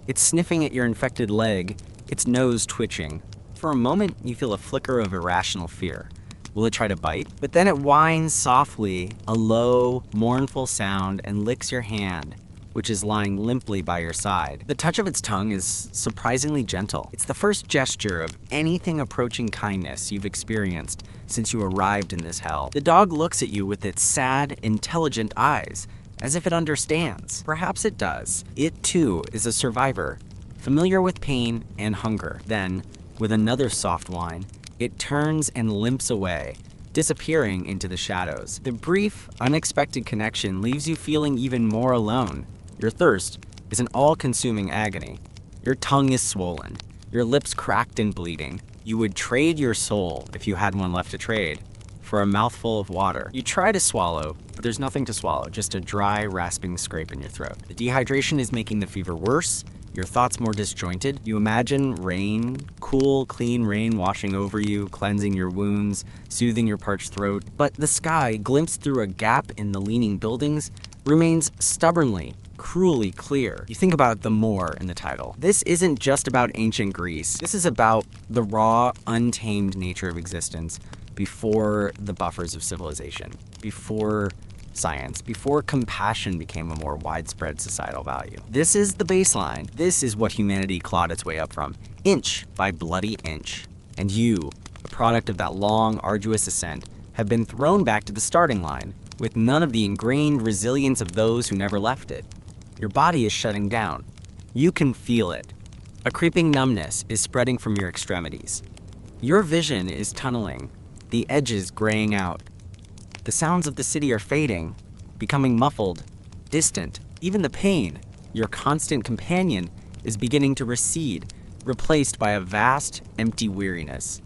It's sniffing at your infected leg, its nose twitching. For a moment, you feel a flicker of irrational fear. Will it try to bite? But then it whines softly, a low, mournful sound, and licks your hand, which is lying limply by your side. The touch of its tongue is surprisingly gentle. It's the first gesture of anything approaching kindness you've experienced since you arrived in this hell. The dog looks at you with its sad, intelligent eyes, as if it understands. Perhaps it does. It too is a survivor, familiar with pain and hunger. Then, with another soft whine, it turns and limps away, disappearing into the shadows. The brief, unexpected connection leaves you feeling even more alone. Your thirst is an all-consuming agony. Your tongue is swollen, your lips cracked and bleeding. You would trade your soul, if you had one left to trade, for a mouthful of water. You try to swallow, but there's nothing to swallow, just a dry, rasping scrape in your throat. The dehydration is making the fever worse, your thoughts more disjointed. You imagine rain, cool, clean rain washing over you, cleansing your wounds, soothing your parched throat. But the sky, glimpsed through a gap in the leaning buildings, remains stubbornly, cruelly clear. You think about the more in the title. This isn't just about ancient Greece. This is about the raw, untamed nature of existence before the buffers of civilization, before science, before compassion became a more widespread societal value. This is the baseline. This is what humanity clawed its way up from, inch by bloody inch. And you, a product of that long, arduous ascent, have been thrown back to the starting line, with none of the ingrained resilience of those who never left it. Your body is shutting down. You can feel it. A creeping numbness is spreading from your extremities. Your vision is tunneling, the edges graying out. The sounds of the city are fading, becoming muffled, distant. Even the pain, your constant companion, is beginning to recede, replaced by a vast, empty weariness.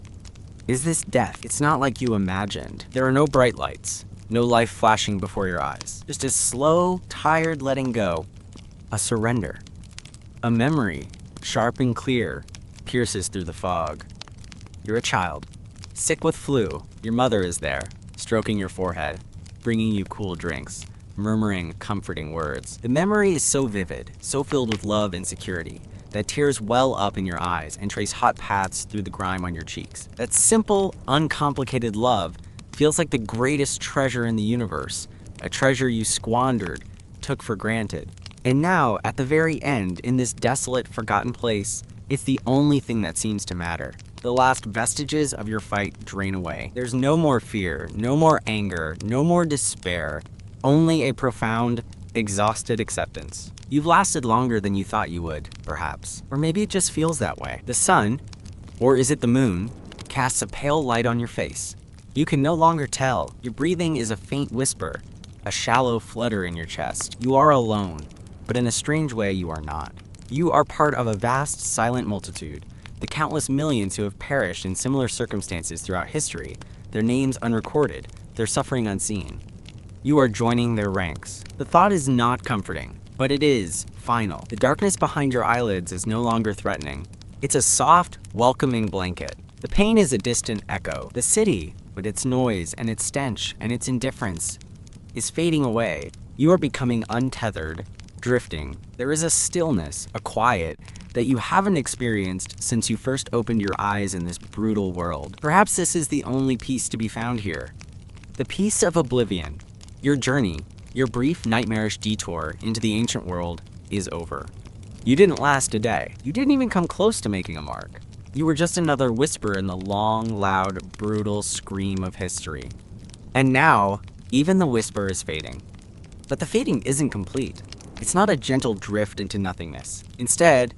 Is this death? It's not like you imagined. There are no bright lights, no life flashing before your eyes. Just a slow, tired letting go. A surrender. A memory, sharp and clear, pierces through the fog. You're a child, sick with flu. Your mother is there, stroking your forehead, bringing you cool drinks, murmuring comforting words. The memory is so vivid, so filled with love and security, that tears well up in your eyes and trace hot paths through the grime on your cheeks. That simple, uncomplicated love feels like the greatest treasure in the universe, a treasure you squandered, took for granted. And now, at the very end, in this desolate, forgotten place, it's the only thing that seems to matter. The last vestiges of your fight drain away. There's no more fear, no more anger, no more despair, only a profound, exhausted acceptance. You've lasted longer than you thought you would, perhaps. Or maybe it just feels that way. The sun, or is it the moon, casts a pale light on your face. You can no longer tell. Your breathing is a faint whisper, a shallow flutter in your chest. You are alone, but in a strange way you are not. You are part of a vast, silent multitude, the countless millions who have perished in similar circumstances throughout history, their names unrecorded, their suffering unseen. You are joining their ranks. The thought is not comforting, but it is final. The darkness behind your eyelids is no longer threatening. It's a soft, welcoming blanket. The pain is a distant echo. The city, with its noise and its stench and its indifference, is fading away. You are becoming untethered, drifting. There is a stillness, a quiet, that you haven't experienced since you first opened your eyes in this brutal world. Perhaps this is the only peace to be found here. The peace of oblivion. Your journey, your brief nightmarish detour into the ancient world is over. You didn't last a day. You didn't even come close to making a mark. You were just another whisper in the long, loud, brutal scream of history. And now, even the whisper is fading. But the fading isn't complete. It's not a gentle drift into nothingness. Instead,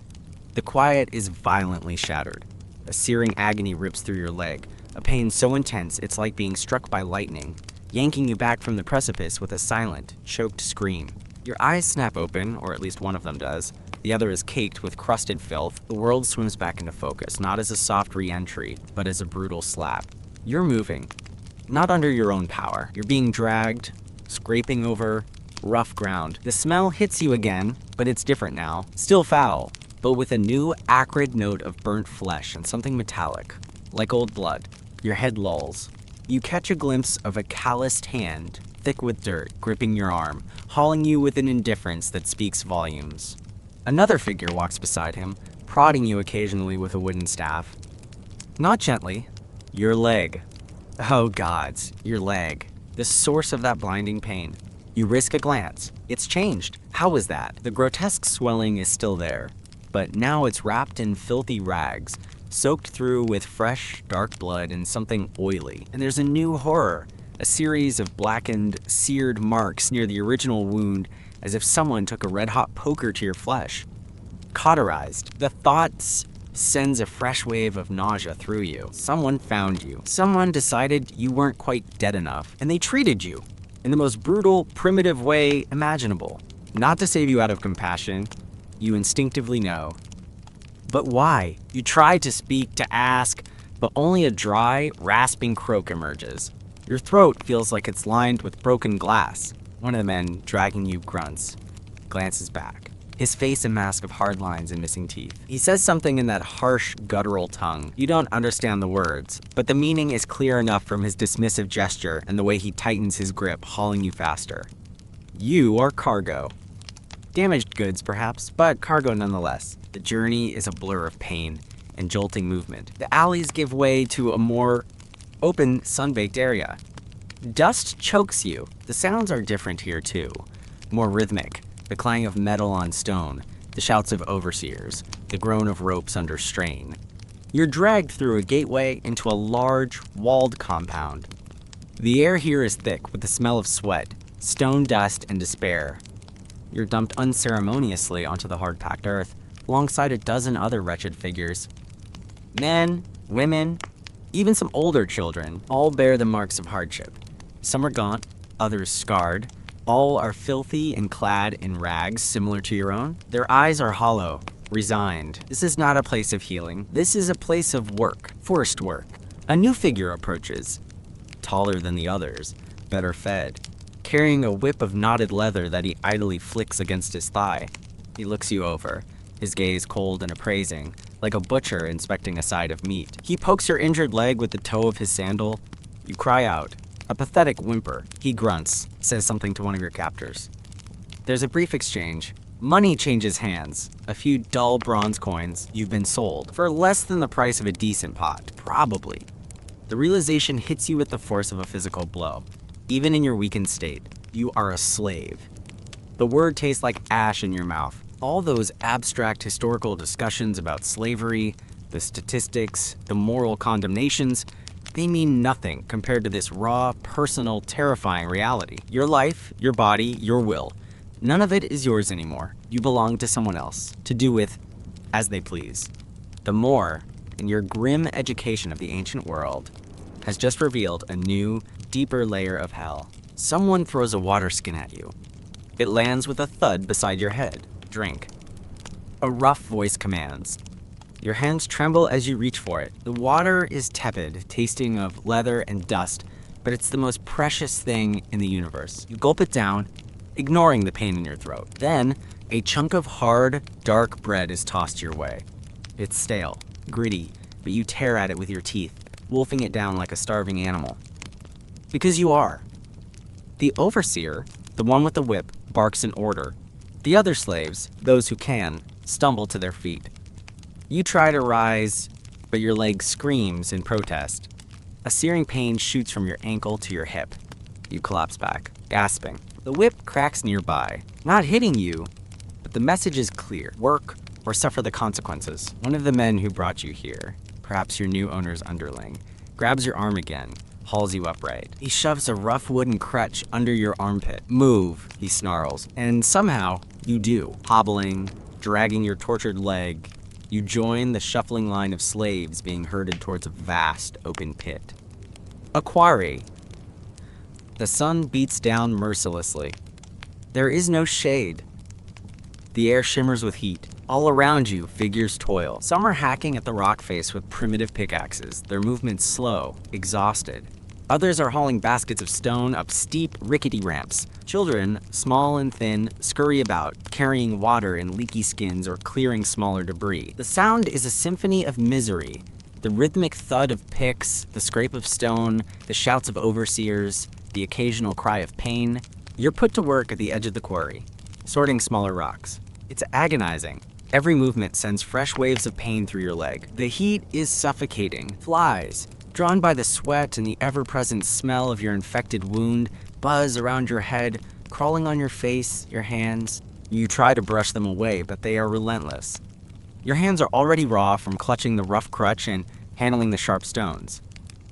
the quiet is violently shattered. A searing agony rips through your leg, a pain so intense it's like being struck by lightning, yanking you back from the precipice with a silent, choked scream. Your eyes snap open, or at least one of them does. The other is caked with crusted filth. The world swims back into focus, not as a soft re-entry, but as a brutal slap. You're moving, not under your own power. You're being dragged, scraping over rough ground. The smell hits you again, but it's different now. Still foul, but with a new, acrid note of burnt flesh and something metallic, like old blood. Your head lulls. You catch a glimpse of a calloused hand, thick with dirt, gripping your arm, hauling you with an indifference that speaks volumes. Another figure walks beside him, prodding you occasionally with a wooden staff. Not gently. Your leg. Oh gods, your leg. The source of that blinding pain. You risk a glance. It's changed. How was that? The grotesque swelling is still there, but now it's wrapped in filthy rags, soaked through with fresh, dark blood and something oily. And there's a new horror, a series of blackened, seared marks near the original wound, as if someone took a red-hot poker to your flesh. Cauterized. The thoughts sends a fresh wave of nausea through you. Someone found you. Someone decided you weren't quite dead enough, and they treated you in the most brutal, primitive way imaginable. Not to save you out of compassion, you instinctively know. But why? You try to speak, to ask, but only a dry, rasping croak emerges. Your throat feels like it's lined with broken glass. One of the men, dragging you, grunts, glances back. His face a mask of hard lines and missing teeth. He says something in that harsh, guttural tongue. You don't understand the words, but the meaning is clear enough from his dismissive gesture and the way he tightens his grip, hauling you faster. You are cargo. Damaged goods, perhaps, but cargo nonetheless. The journey is a blur of pain and jolting movement. The alleys give way to a more open, sun-baked area. Dust chokes you. The sounds are different here, too. More rhythmic. The clang of metal on stone, the shouts of overseers, the groan of ropes under strain. You're dragged through a gateway into a large, walled compound. The air here is thick with the smell of sweat, stone dust, and despair. You're dumped unceremoniously onto the hard-packed earth, alongside a dozen other wretched figures. Men, women, even some older children, all bear the marks of hardship. Some are gaunt, others scarred. All are filthy and clad in rags similar to your own. Their eyes are hollow, resigned. This is not a place of healing. This is a place of work, forced work. A new figure approaches, taller than the others, better fed, carrying a whip of knotted leather that he idly flicks against his thigh. He looks you over, his gaze cold and appraising, like a butcher inspecting a side of meat. He pokes your injured leg with the toe of his sandal. You cry out. A pathetic whimper. He grunts, says something to one of your captors. There's a brief exchange. Money changes hands. A few dull bronze coins. You've been sold. For less than the price of a decent pot. Probably. The realization hits you with the force of a physical blow. Even in your weakened state, you are a slave. The word tastes like ash in your mouth. All those abstract historical discussions about slavery, the statistics, the moral condemnations, they mean nothing compared to this raw, personal, terrifying reality. Your life, your body, your will. None of it is yours anymore. You belong to someone else, to do with as they please. The more, in your grim education of the ancient world, has just revealed a new, deeper layer of hell. Someone throws a water skin at you. It lands with a thud beside your head. Drink. A rough voice commands. Your hands tremble as you reach for it. The water is tepid, tasting of leather and dust, but it's the most precious thing in the universe. You gulp it down, ignoring the pain in your throat. Then, a chunk of hard, dark bread is tossed your way. It's stale, gritty, but you tear at it with your teeth, wolfing it down like a starving animal. Because you are. The overseer, the one with the whip, barks an order. The other slaves, those who can, stumble to their feet. You try to rise, but your leg screams in protest. A searing pain shoots from your ankle to your hip. You collapse back, gasping. The whip cracks nearby, not hitting you, but the message is clear. Work or suffer the consequences. One of the men who brought you here, perhaps your new owner's underling, grabs your arm again, hauls you upright. He shoves a rough wooden crutch under your armpit. Move, he snarls, and somehow you do. Hobbling, dragging your tortured leg, you join the shuffling line of slaves being herded towards a vast open pit. A quarry. The sun beats down mercilessly. There is no shade. The air shimmers with heat. All around you, figures toil. Some are hacking at the rock face with primitive pickaxes, their movements slow, exhausted. Others are hauling baskets of stone up steep, rickety ramps. Children, small and thin, scurry about, carrying water in leaky skins or clearing smaller debris. The sound is a symphony of misery. The rhythmic thud of picks, the scrape of stone, the shouts of overseers, the occasional cry of pain. You're put to work at the edge of the quarry, sorting smaller rocks. It's agonizing. Every movement sends fresh waves of pain through your leg. The heat is suffocating. Flies, drawn by the sweat and the ever-present smell of your infected wound, buzz around your head, crawling on your face, your hands. You try to brush them away, but they are relentless. Your hands are already raw from clutching the rough crutch and handling the sharp stones.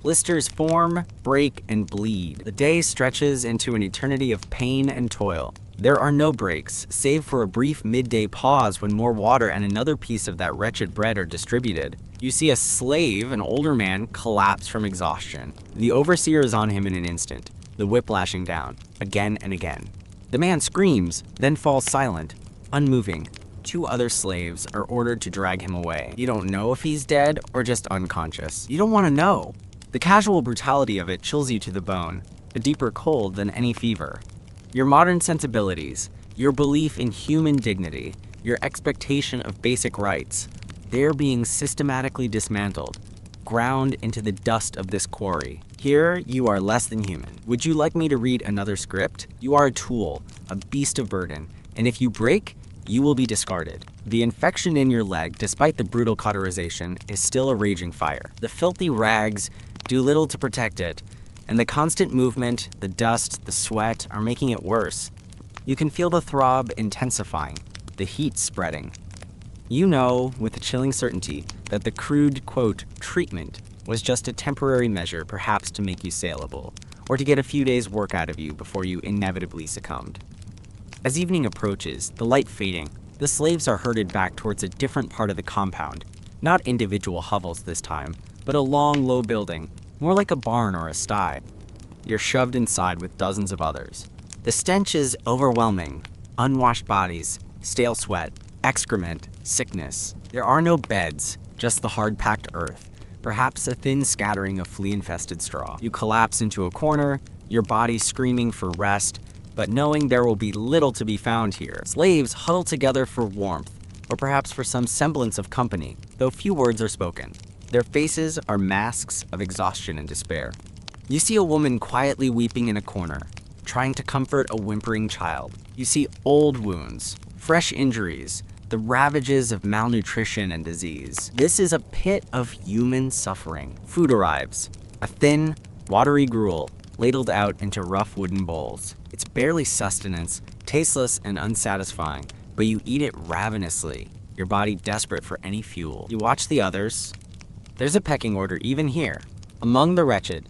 Blisters form, break, and bleed. The day stretches into an eternity of pain and toil. There are no breaks, save for a brief midday pause when more water and another piece of that wretched bread are distributed. You see a slave, an older man, collapse from exhaustion. The overseer is on him in an instant, the whip lashing down, again and again. The man screams, then falls silent, unmoving. Two other slaves are ordered to drag him away. You don't know if he's dead or just unconscious. You don't want to know. The casual brutality of it chills you to the bone, a deeper cold than any fever. Your modern sensibilities, your belief in human dignity, your expectation of basic rights, they're being systematically dismantled, ground into the dust of this quarry. Here, you are less than human. Would you like me to read another script? You are a tool, a beast of burden, and if you break, you will be discarded. The infection in your leg, despite the brutal cauterization, is still a raging fire. The filthy rags do little to protect it, and the constant movement, the dust, the sweat are making it worse. You can feel the throb intensifying, the heat spreading. You know, with a chilling certainty, that the crude, quote, treatment was just a temporary measure, perhaps to make you saleable, or to get a few days' work out of you before you inevitably succumbed. As evening approaches, the light fading, the slaves are herded back towards a different part of the compound. Not individual hovels this time, but a long, low building, more like a barn or a sty. You're shoved inside with dozens of others. The stench is overwhelming. Unwashed bodies, stale sweat, excrement, sickness. There are no beds, just the hard-packed earth, perhaps a thin scattering of flea-infested straw. You collapse into a corner, your body screaming for rest, but knowing there will be little to be found here. Slaves huddle together for warmth, or perhaps for some semblance of company, though few words are spoken. Their faces are masks of exhaustion and despair. You see a woman quietly weeping in a corner, trying to comfort a whimpering child. You see old wounds, fresh injuries, the ravages of malnutrition and disease. This is a pit of human suffering. Food arrives, a thin, watery gruel ladled out into rough wooden bowls. It's barely sustenance, tasteless and unsatisfying, but you eat it ravenously, your body desperate for any fuel. You watch the others. There's a pecking order even here. Among the wretched,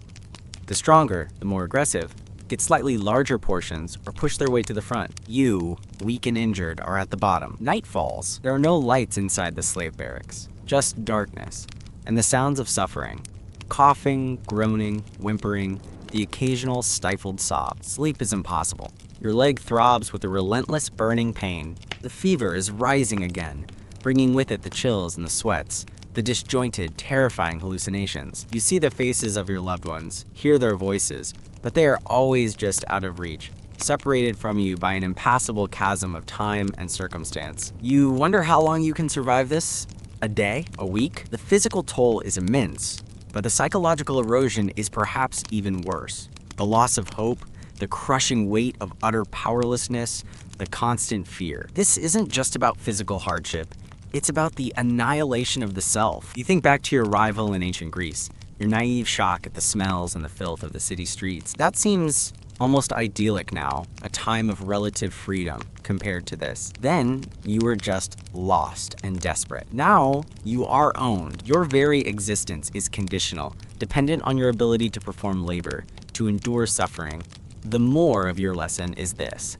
the stronger, the more aggressive, get slightly larger portions or push their way to the front. You, weak and injured, are at the bottom. Night falls. There are no lights inside the slave barracks, just darkness and the sounds of suffering. Coughing, groaning, whimpering, the occasional stifled sob. Sleep is impossible. Your leg throbs with a relentless burning pain. The fever is rising again, bringing with it the chills and the sweats, the disjointed, terrifying hallucinations. You see the faces of your loved ones, hear their voices, but they are always just out of reach, separated from you by an impassable chasm of time and circumstance. You wonder how long you can survive this? A day? A week? The physical toll is immense, but the psychological erosion is perhaps even worse. The loss of hope, the crushing weight of utter powerlessness, the constant fear. This isn't just about physical hardship. It's about the annihilation of the self. You think back to your arrival in ancient Greece, your naive shock at the smells and the filth of the city streets. That seems almost idyllic now, a time of relative freedom compared to this. Then you were just lost and desperate. Now you are owned. Your very existence is conditional, dependent on your ability to perform labor, to endure suffering. The more of your lesson is this: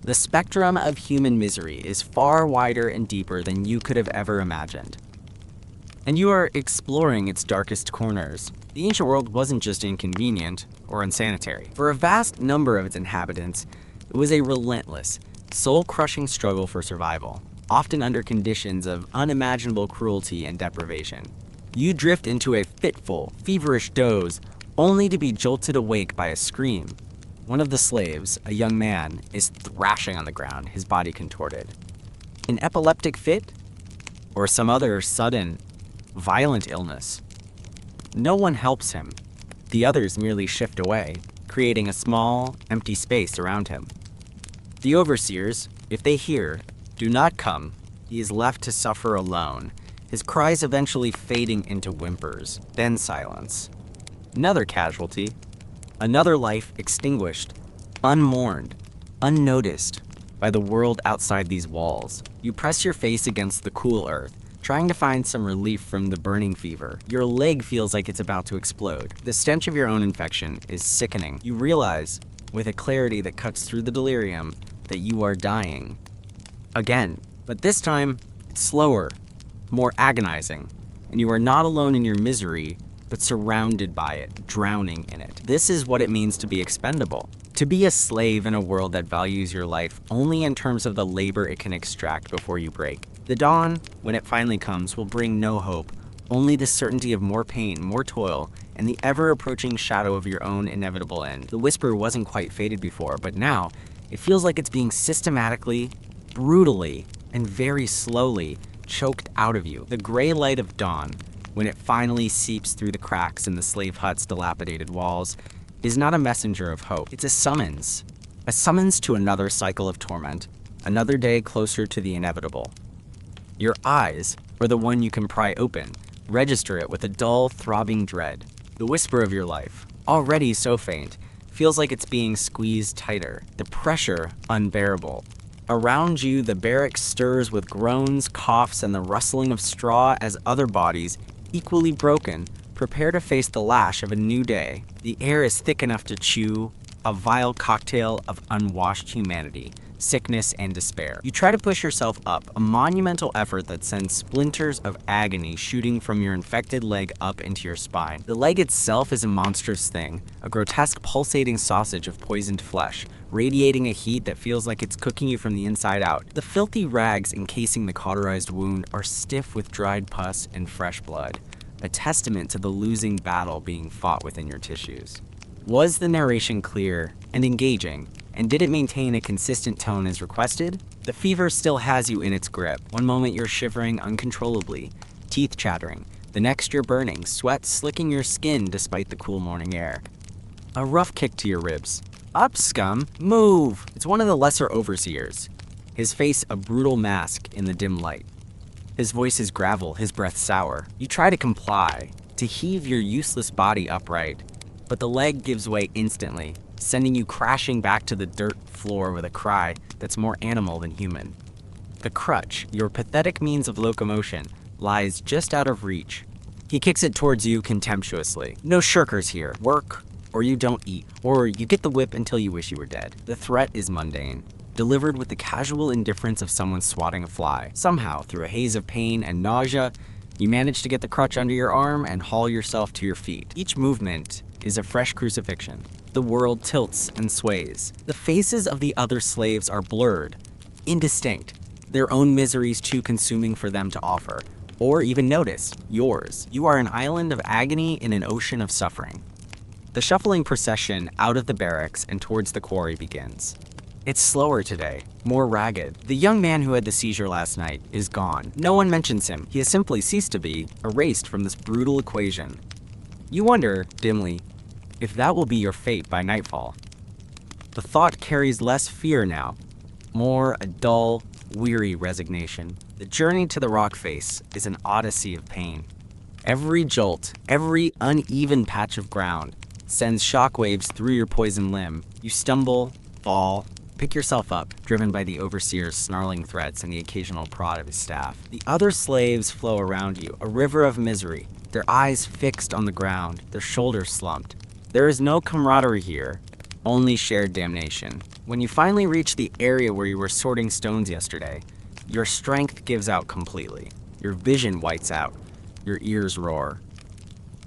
the spectrum of human misery is far wider and deeper than you could have ever imagined. And you are exploring its darkest corners. The ancient world wasn't just inconvenient or unsanitary. For a vast number of its inhabitants, it was a relentless, soul-crushing struggle for survival, often under conditions of unimaginable cruelty and deprivation. You drift into a fitful, feverish doze, only to be jolted awake by a scream. One of the slaves, a young man, is thrashing on the ground, his body contorted. An epileptic fit? Or some other sudden, violent illness? No one helps him. The others merely shift away, creating a small, empty space around him. The overseers, if they hear, do not come. He is left to suffer alone, his cries eventually fading into whimpers, then silence. Another casualty. Another life extinguished, unmourned, unnoticed by the world outside these walls. You press your face against the cool earth, trying to find some relief from the burning fever. Your leg feels like it's about to explode. The stench of your own infection is sickening. You realize, with a clarity that cuts through the delirium, that you are dying. Again, but this time, it's slower, more agonizing, and you are not alone in your misery, but surrounded by it, drowning in it. This is what it means to be expendable. To be a slave in a world that values your life only in terms of the labor it can extract before you break. The dawn, when it finally comes, will bring no hope, only the certainty of more pain, more toil, and the ever-approaching shadow of your own inevitable end. The whisper wasn't quite faded before, but now, it feels like it's being systematically, brutally, and very slowly choked out of you. The gray light of dawn, when it finally seeps through the cracks in the slave hut's dilapidated walls, is not a messenger of hope. It's a summons to another cycle of torment, another day closer to the inevitable. Your eyes, or the one you can pry open, register it with a dull, throbbing dread. The whisper of your life, already so faint, feels like it's being squeezed tighter, the pressure unbearable. Around you, the barracks stirs with groans, coughs, and the rustling of straw as other bodies, equally broken, prepare to face the lash of a new day. The air is thick enough to chew, a vile cocktail of unwashed humanity, sickness, and despair. You try to push yourself up, a monumental effort that sends splinters of agony shooting from your infected leg up into your spine. The leg itself is a monstrous thing, a grotesque pulsating sausage of poisoned flesh, radiating a heat that feels like it's cooking you from the inside out. The filthy rags encasing the cauterized wound are stiff with dried pus and fresh blood, a testament to the losing battle being fought within your tissues. Was the narration clear and engaging, and did it maintain a consistent tone as requested? The fever still has you in its grip. One moment you're shivering uncontrollably, teeth chattering. The next you're burning, sweat slicking your skin despite the cool morning air. A rough kick to your ribs. Up, scum! Move! It's one of the lesser overseers, his face a brutal mask in the dim light. His voice is gravel, his breath sour. You try to comply, to heave your useless body upright, but the leg gives way instantly, sending you crashing back to the dirt floor with a cry that's more animal than human. The crutch, your pathetic means of locomotion, lies just out of reach. He kicks it towards you contemptuously. No shirkers here. Work, or you don't eat, or you get the whip until you wish you were dead. The threat is mundane, delivered with the casual indifference of someone swatting a fly. Somehow, through a haze of pain and nausea, You manage to get the crutch under your arm and haul yourself to your feet. Each movement is a fresh crucifixion. The world tilts and sways. The faces of the other slaves are blurred, indistinct, their own miseries too consuming for them to offer, or even notice, yours. You are an island of agony in an ocean of suffering. The shuffling procession out of the barracks and towards the quarry begins. It's slower today, more ragged. The young man who had the seizure last night is gone. No one mentions him. He has simply ceased to be, erased from this brutal equation. You wonder, dimly, if that will be your fate by nightfall. The thought carries less fear now, more a dull, weary resignation. The journey to the rock face is an odyssey of pain. Every jolt, every uneven patch of ground sends shockwaves through your poisoned limb. You stumble, fall, pick yourself up, driven by the overseer's snarling threats and the occasional prod of his staff. The other slaves flow around you, a river of misery, their eyes fixed on the ground, their shoulders slumped. There is no camaraderie here, only shared damnation. When you finally reach the area where you were sorting stones yesterday, your strength gives out completely. Your vision whites out. Your ears roar.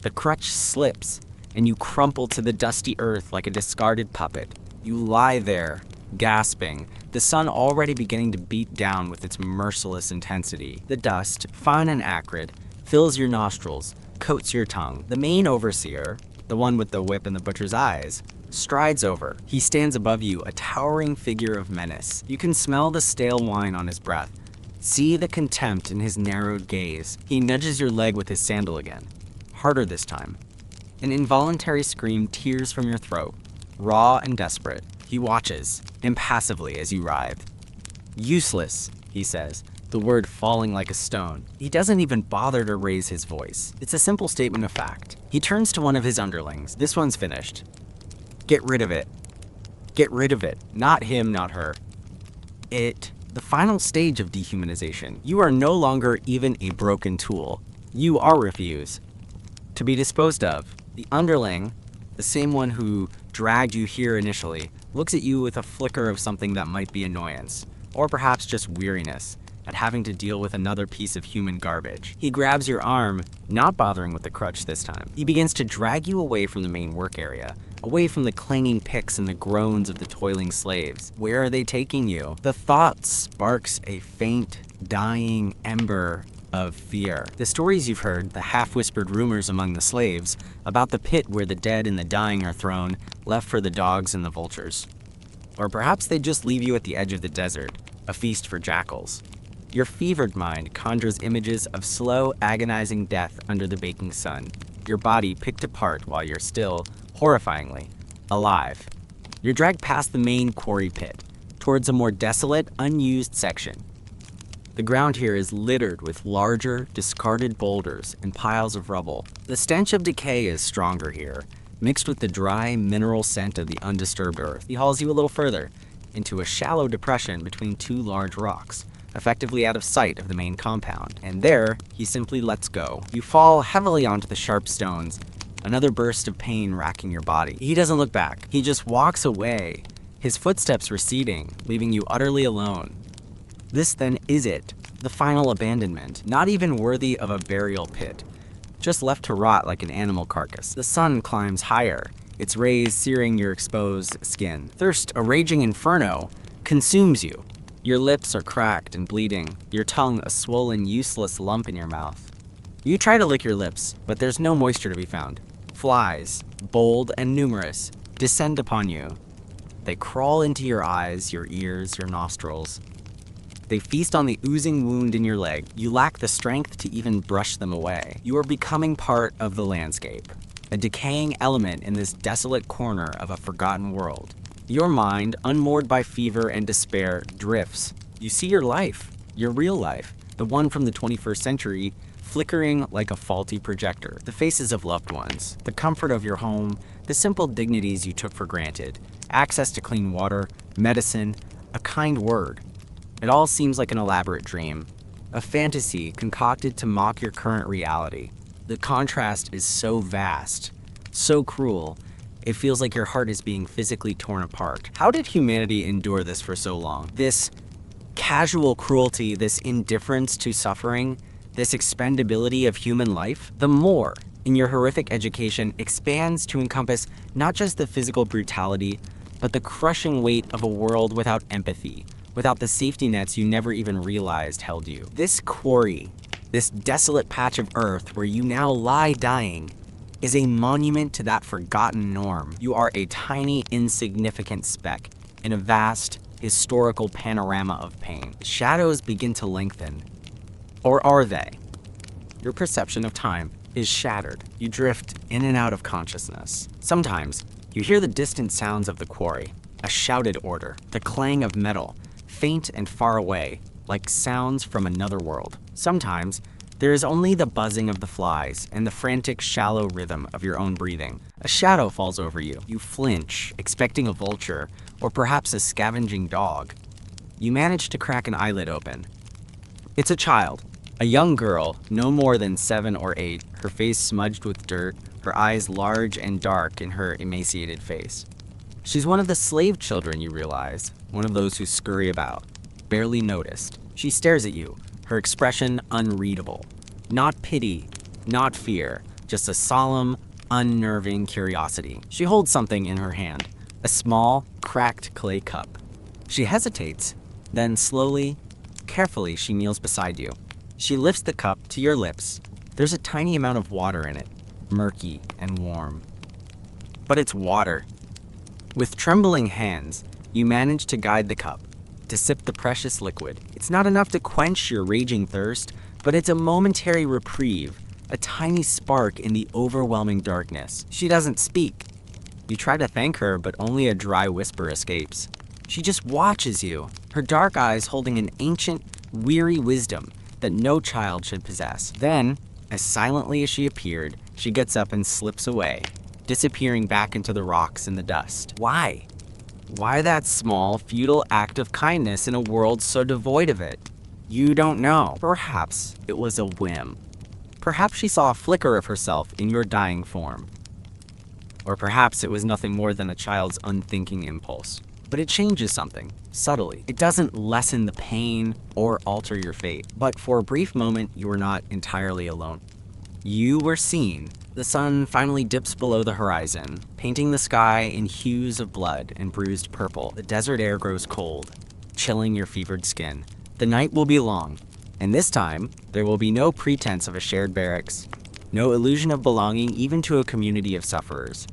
The crutch slips, and you crumple to the dusty earth like a discarded puppet. You lie there, gasping, the sun already beginning to beat down with its merciless intensity. The dust, fine and acrid, fills your nostrils, coats your tongue. The main overseer, the one with the whip and the butcher's eyes, strides over. He stands above you, a towering figure of menace. You can smell the stale wine on his breath. See the contempt in his narrowed gaze. He nudges your leg with his sandal again. Harder this time. An involuntary scream tears from your throat. Raw and desperate, he watches, impassively, as you writhe. Useless, he says, the word falling like a stone. He doesn't even bother to raise his voice. It's a simple statement of fact. He turns to one of his underlings. This one's finished. Get rid of it. Get rid of it. Not him, not her. It. The final stage of dehumanization. You are no longer even a broken tool. You are refuse. To be disposed of. The underling, the same one who dragged you here initially, looks at you with a flicker of something that might be annoyance, or perhaps just weariness, at having to deal with another piece of human garbage. He grabs your arm, not bothering with the crutch this time. He begins to drag you away from the main work area, away from the clanging picks and the groans of the toiling slaves. Where are they taking you? The thought sparks a faint, dying ember of fear. The stories you've heard, the half-whispered rumors among the slaves, about the pit where the dead and the dying are thrown, left for the dogs and the vultures. Or perhaps they just leave you at the edge of the desert, a feast for jackals. Your fevered mind conjures images of slow, agonizing death under the baking sun, your body picked apart while you're still, horrifyingly, alive. You're dragged past the main quarry pit, towards a more desolate, unused section. The ground here is littered with larger, discarded boulders and piles of rubble. The stench of decay is stronger here, mixed with the dry, mineral scent of the undisturbed earth. He hauls you a little further, into a shallow depression between two large rocks, effectively out of sight of the main compound. And there, he simply lets go. You fall heavily onto the sharp stones, another burst of pain racking your body. He doesn't look back. He just walks away, his footsteps receding, leaving you utterly alone. This then is it, the final abandonment, not even worthy of a burial pit, just left to rot like an animal carcass. The sun climbs higher, its rays searing your exposed skin. Thirst, a raging inferno, consumes you. Your lips are cracked and bleeding, your tongue a swollen, useless lump in your mouth. You try to lick your lips, but there's no moisture to be found. Flies, bold and numerous, descend upon you. They crawl into your eyes, your ears, your nostrils. They feast on the oozing wound in your leg. You lack the strength to even brush them away. You are becoming part of the landscape, a decaying element in this desolate corner of a forgotten world. Your mind, unmoored by fever and despair, drifts. You see your life, your real life, the one from the 21st century, flickering like a faulty projector. The faces of loved ones, the comfort of your home, the simple dignities you took for granted, access to clean water, medicine, a kind word. It all seems like an elaborate dream, a fantasy concocted to mock your current reality. The contrast is so vast, so cruel, it feels like your heart is being physically torn apart. How did humanity endure this for so long? This casual cruelty, this indifference to suffering, this expendability of human life, the more in your horrific education expands to encompass not just the physical brutality, but the crushing weight of a world without empathy, without the safety nets you never even realized held you. This quarry, this desolate patch of earth where you now lie dying, is a monument to that forgotten norm. You are a tiny, insignificant speck in a vast, historical panorama of pain. The shadows begin to lengthen. Or are they? Your perception of time is shattered. You drift in and out of consciousness. Sometimes, you hear the distant sounds of the quarry, a shouted order, the clang of metal, faint and far away, like sounds from another world. Sometimes, there is only the buzzing of the flies and the frantic, shallow rhythm of your own breathing. A shadow falls over you. You flinch, expecting a vulture, or perhaps a scavenging dog. You manage to crack an eyelid open. It's a child, a young girl, no more than 7 or 8, her face smudged with dirt, her eyes large and dark in her emaciated face. She's one of the slave children, you realize, one of those who scurry about, barely noticed. She stares at you, her expression unreadable. Not pity, not fear, just a solemn, unnerving curiosity. She holds something in her hand, a small, cracked clay cup. She hesitates, then slowly, carefully, she kneels beside you. She lifts the cup to your lips. There's a tiny amount of water in it, murky and warm. But it's water. With trembling hands, you manage to guide the cup, to sip the precious liquid. It's not enough to quench your raging thirst, but it's a momentary reprieve, a tiny spark in the overwhelming darkness. She doesn't speak. You try to thank her, but only a dry whisper escapes. She just watches you, her dark eyes holding an ancient, weary wisdom that no child should possess. Then, as silently as she appeared, she gets up and slips away, disappearing back into the rocks and the dust. Why? Why that small, futile act of kindness in a world so devoid of it? You don't know. Perhaps it was a whim. Perhaps she saw a flicker of herself in your dying form. Or perhaps it was nothing more than a child's unthinking impulse. But it changes something, subtly. It doesn't lessen the pain or alter your fate. But for a brief moment, you were not entirely alone. You were seen. The sun finally dips below the horizon, painting the sky in hues of blood and bruised purple. The desert air grows cold, chilling your fevered skin. The night will be long, and this time, there will be no pretense of a shared barracks, no illusion of belonging even to a community of sufferers.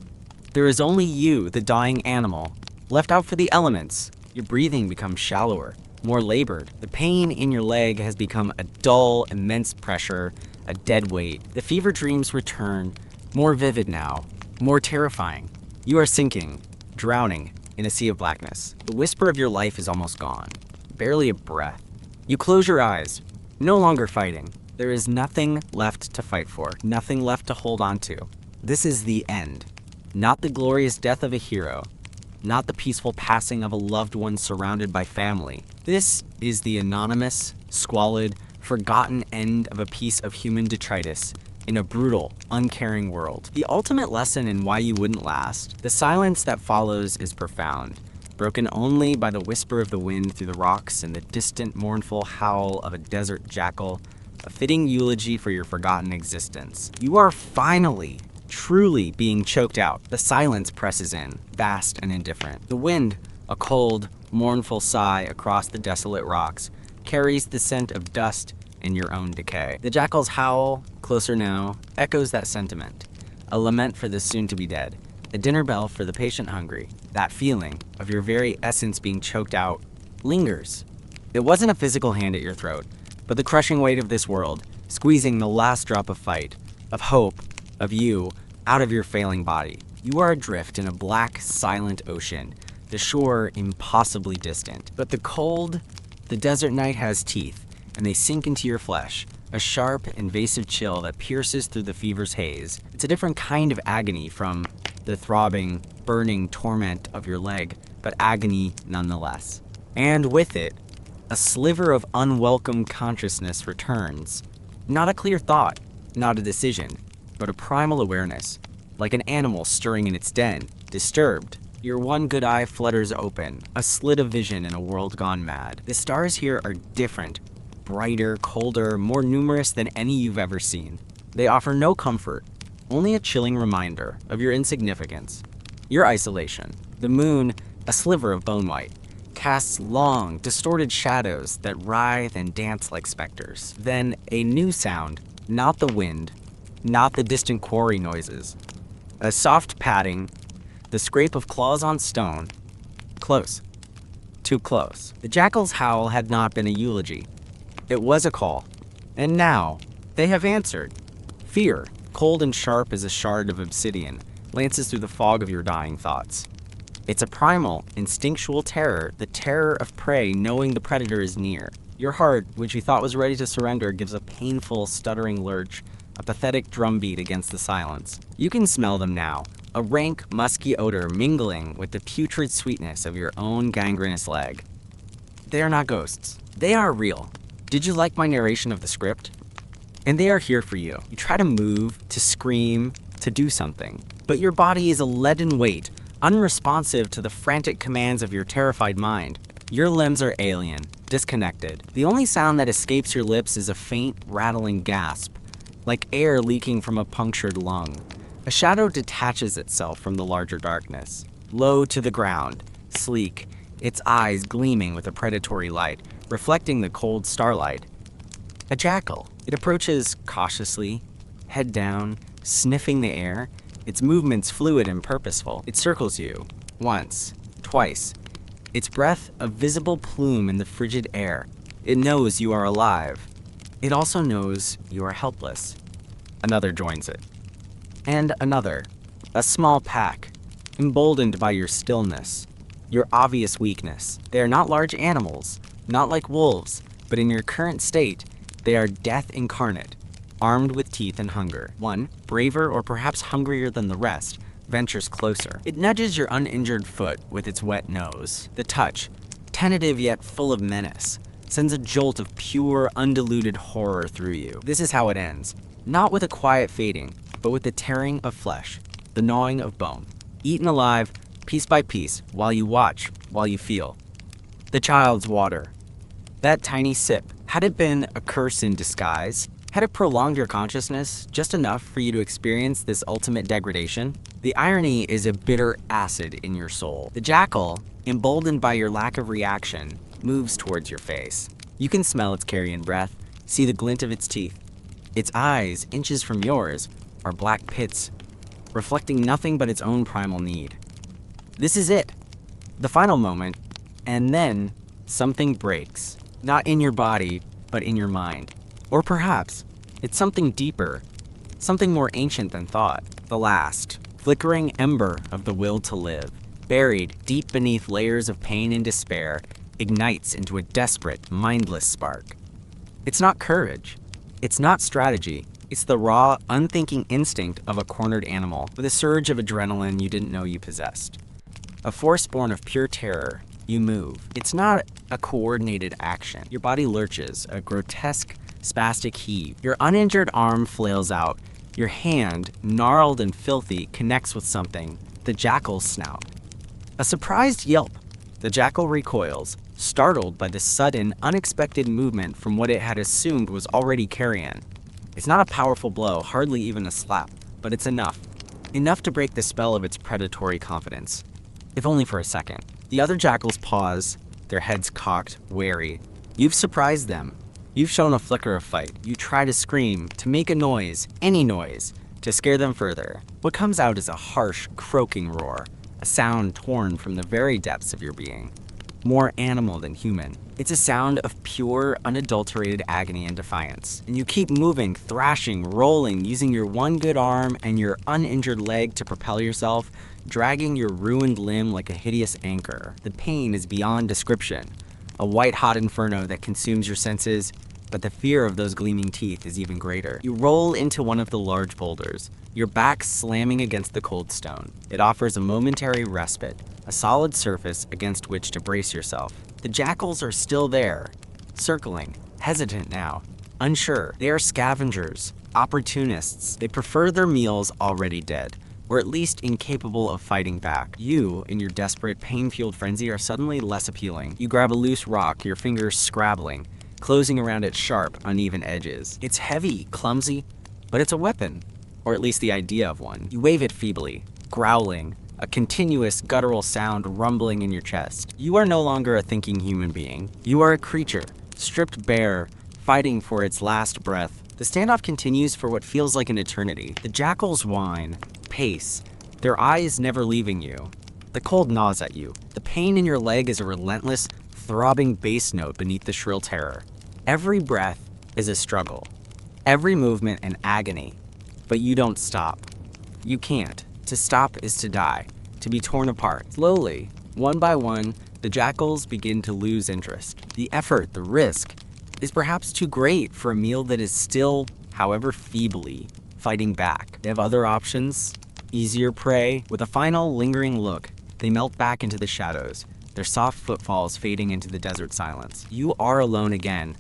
There is only you, the dying animal, left out for the elements. Your breathing becomes shallower, more labored. The pain in your leg has become a dull, immense pressure, a dead weight. The fever dreams return, more vivid now, more terrifying. You are sinking, drowning in a sea of blackness. The whisper of your life is almost gone, barely a breath. You close your eyes, no longer fighting. There is nothing left to fight for, nothing left to hold on to. This is the end, not the glorious death of a hero, not the peaceful passing of a loved one surrounded by family. This is the anonymous, squalid, forgotten end of a piece of human detritus in a brutal, uncaring world. The ultimate lesson in why you wouldn't last, the silence that follows is profound, broken only by the whisper of the wind through the rocks and the distant, mournful howl of a desert jackal, a fitting eulogy for your forgotten existence. You are finally, truly being choked out. The silence presses in, vast and indifferent. The wind, a cold, mournful sigh across the desolate rocks, carries the scent of dust and your own decay. The jackal's howl, closer now, echoes that sentiment, a lament for the soon-to-be dead, a dinner bell for the patient hungry. That feeling of your very essence being choked out lingers. It wasn't a physical hand at your throat, but the crushing weight of this world, squeezing the last drop of fight, of hope, of you, out of your failing body. You are adrift in a black, silent ocean, the shore impossibly distant. But the cold, the desert night has teeth, and they sink into your flesh, a sharp, invasive chill that pierces through the fever's haze. It's a different kind of agony from the throbbing, burning torment of your leg, but agony nonetheless. And with it, a sliver of unwelcome consciousness returns. Not a clear thought, not a decision, but a primal awareness, like an animal stirring in its den, disturbed. Your one good eye flutters open, a slit of vision in a world gone mad. The stars here are different, brighter, colder, more numerous than any you've ever seen. They offer no comfort, only a chilling reminder of your insignificance, your isolation. The moon, a sliver of bone white, casts long, distorted shadows that writhe and dance like specters. Then a new sound, not the wind, not the distant quarry noises. A soft padding, the scrape of claws on stone. Close. Too close. The jackal's howl had not been a eulogy. It was a call. And now, they have answered. Fear, cold and sharp as a shard of obsidian, lances through the fog of your dying thoughts. It's a primal, instinctual terror, the terror of prey knowing the predator is near. Your heart, which you thought was ready to surrender, gives a painful, stuttering lurch, a pathetic drumbeat against the silence. You can smell them now, a rank, musky odor mingling with the putrid sweetness of your own gangrenous leg. They are not ghosts. They are real. Did you like my narration of the script? And they are here for you. You try to move, to scream, to do something, but your body is a leaden weight, unresponsive to the frantic commands of your terrified mind. Your limbs are alien, disconnected. The only sound that escapes your lips is a faint, rattling gasp, like air leaking from a punctured lung. A shadow detaches itself from the larger darkness, low to the ground, sleek, its eyes gleaming with a predatory light, reflecting the cold starlight. A jackal. It approaches cautiously, head down, sniffing the air, its movements fluid and purposeful. It circles you, once, twice, its breath a visible plume in the frigid air. It knows you are alive. It also knows you are helpless. Another joins it. And another, a small pack, emboldened by your stillness, your obvious weakness. They are not large animals, not like wolves, but in your current state, they are death incarnate, armed with teeth and hunger. One, braver or perhaps hungrier than the rest, ventures closer. It nudges your uninjured foot with its wet nose. The touch, tentative yet full of menace, sends a jolt of pure, undiluted horror through you. This is how it ends, not with a quiet fading, but with the tearing of flesh, the gnawing of bone, eaten alive, piece by piece, while you watch, while you feel. The child's water. That tiny sip, had it been a curse in disguise? Had it prolonged your consciousness just enough for you to experience this ultimate degradation? The irony is a bitter acid in your soul. The jackal, emboldened by your lack of reaction, moves towards your face. You can smell its carrion breath, see the glint of its teeth. Its eyes, inches from yours, are black pits, reflecting nothing but its own primal need. This is it, the final moment, and then something breaks. Not in your body, but in your mind. Or perhaps it's something deeper, something more ancient than thought. The last, flickering ember of the will to live, buried deep beneath layers of pain and despair, ignites into a desperate, mindless spark. It's not courage. It's not strategy. It's the raw, unthinking instinct of a cornered animal with a surge of adrenaline you didn't know you possessed. A force born of pure terror. You move. It's not a coordinated action. Your body lurches, a grotesque, spastic heave. Your uninjured arm flails out. Your hand, gnarled and filthy, connects with something, the jackal's snout. A surprised yelp. The jackal recoils, startled by the sudden, unexpected movement from what it had assumed was already carrion. It's not a powerful blow, hardly even a slap, but it's enough. Enough to break the spell of its predatory confidence. If only for a second. The other jackals pause, their heads cocked, wary. You've surprised them. You've shown a flicker of fight. You try to scream, to make a noise, any noise, to scare them further. What comes out is a harsh, croaking roar, a sound torn from the very depths of your being. More animal than human. It's a sound of pure, unadulterated agony and defiance. And you keep moving, thrashing, rolling, using your one good arm and your uninjured leg to propel yourself, dragging your ruined limb like a hideous anchor. The pain is beyond description. A white-hot inferno that consumes your senses, but the fear of those gleaming teeth is even greater. You roll into one of the large boulders, your back slamming against the cold stone. It offers a momentary respite, a solid surface against which to brace yourself. The jackals are still there, circling, hesitant now, unsure. They are scavengers, opportunists. They prefer their meals already dead, or at least incapable of fighting back. You, in your desperate, pain-fueled frenzy, are suddenly less appealing. You grab a loose rock, your fingers scrabbling, closing around its sharp, uneven edges. It's heavy, clumsy, but it's a weapon, or at least the idea of one. You wave it feebly, growling, a continuous guttural sound rumbling in your chest. You are no longer a thinking human being. You are a creature, stripped bare, fighting for its last breath. The standoff continues for what feels like an eternity. The jackals whine, pace, their eyes never leaving you. The cold gnaws at you. The pain in your leg is a relentless, throbbing bass note beneath the shrill terror. Every breath is a struggle. Every movement an agony. But you don't stop. You can't. To stop is to die, to be torn apart. Slowly, one by one, the jackals begin to lose interest. The effort, the risk, is perhaps too great for a meal that is still, however feebly, fighting back. They have other options, easier prey. With a final, lingering look, they melt back into the shadows, their soft footfalls fading into the desert silence. You are alone again.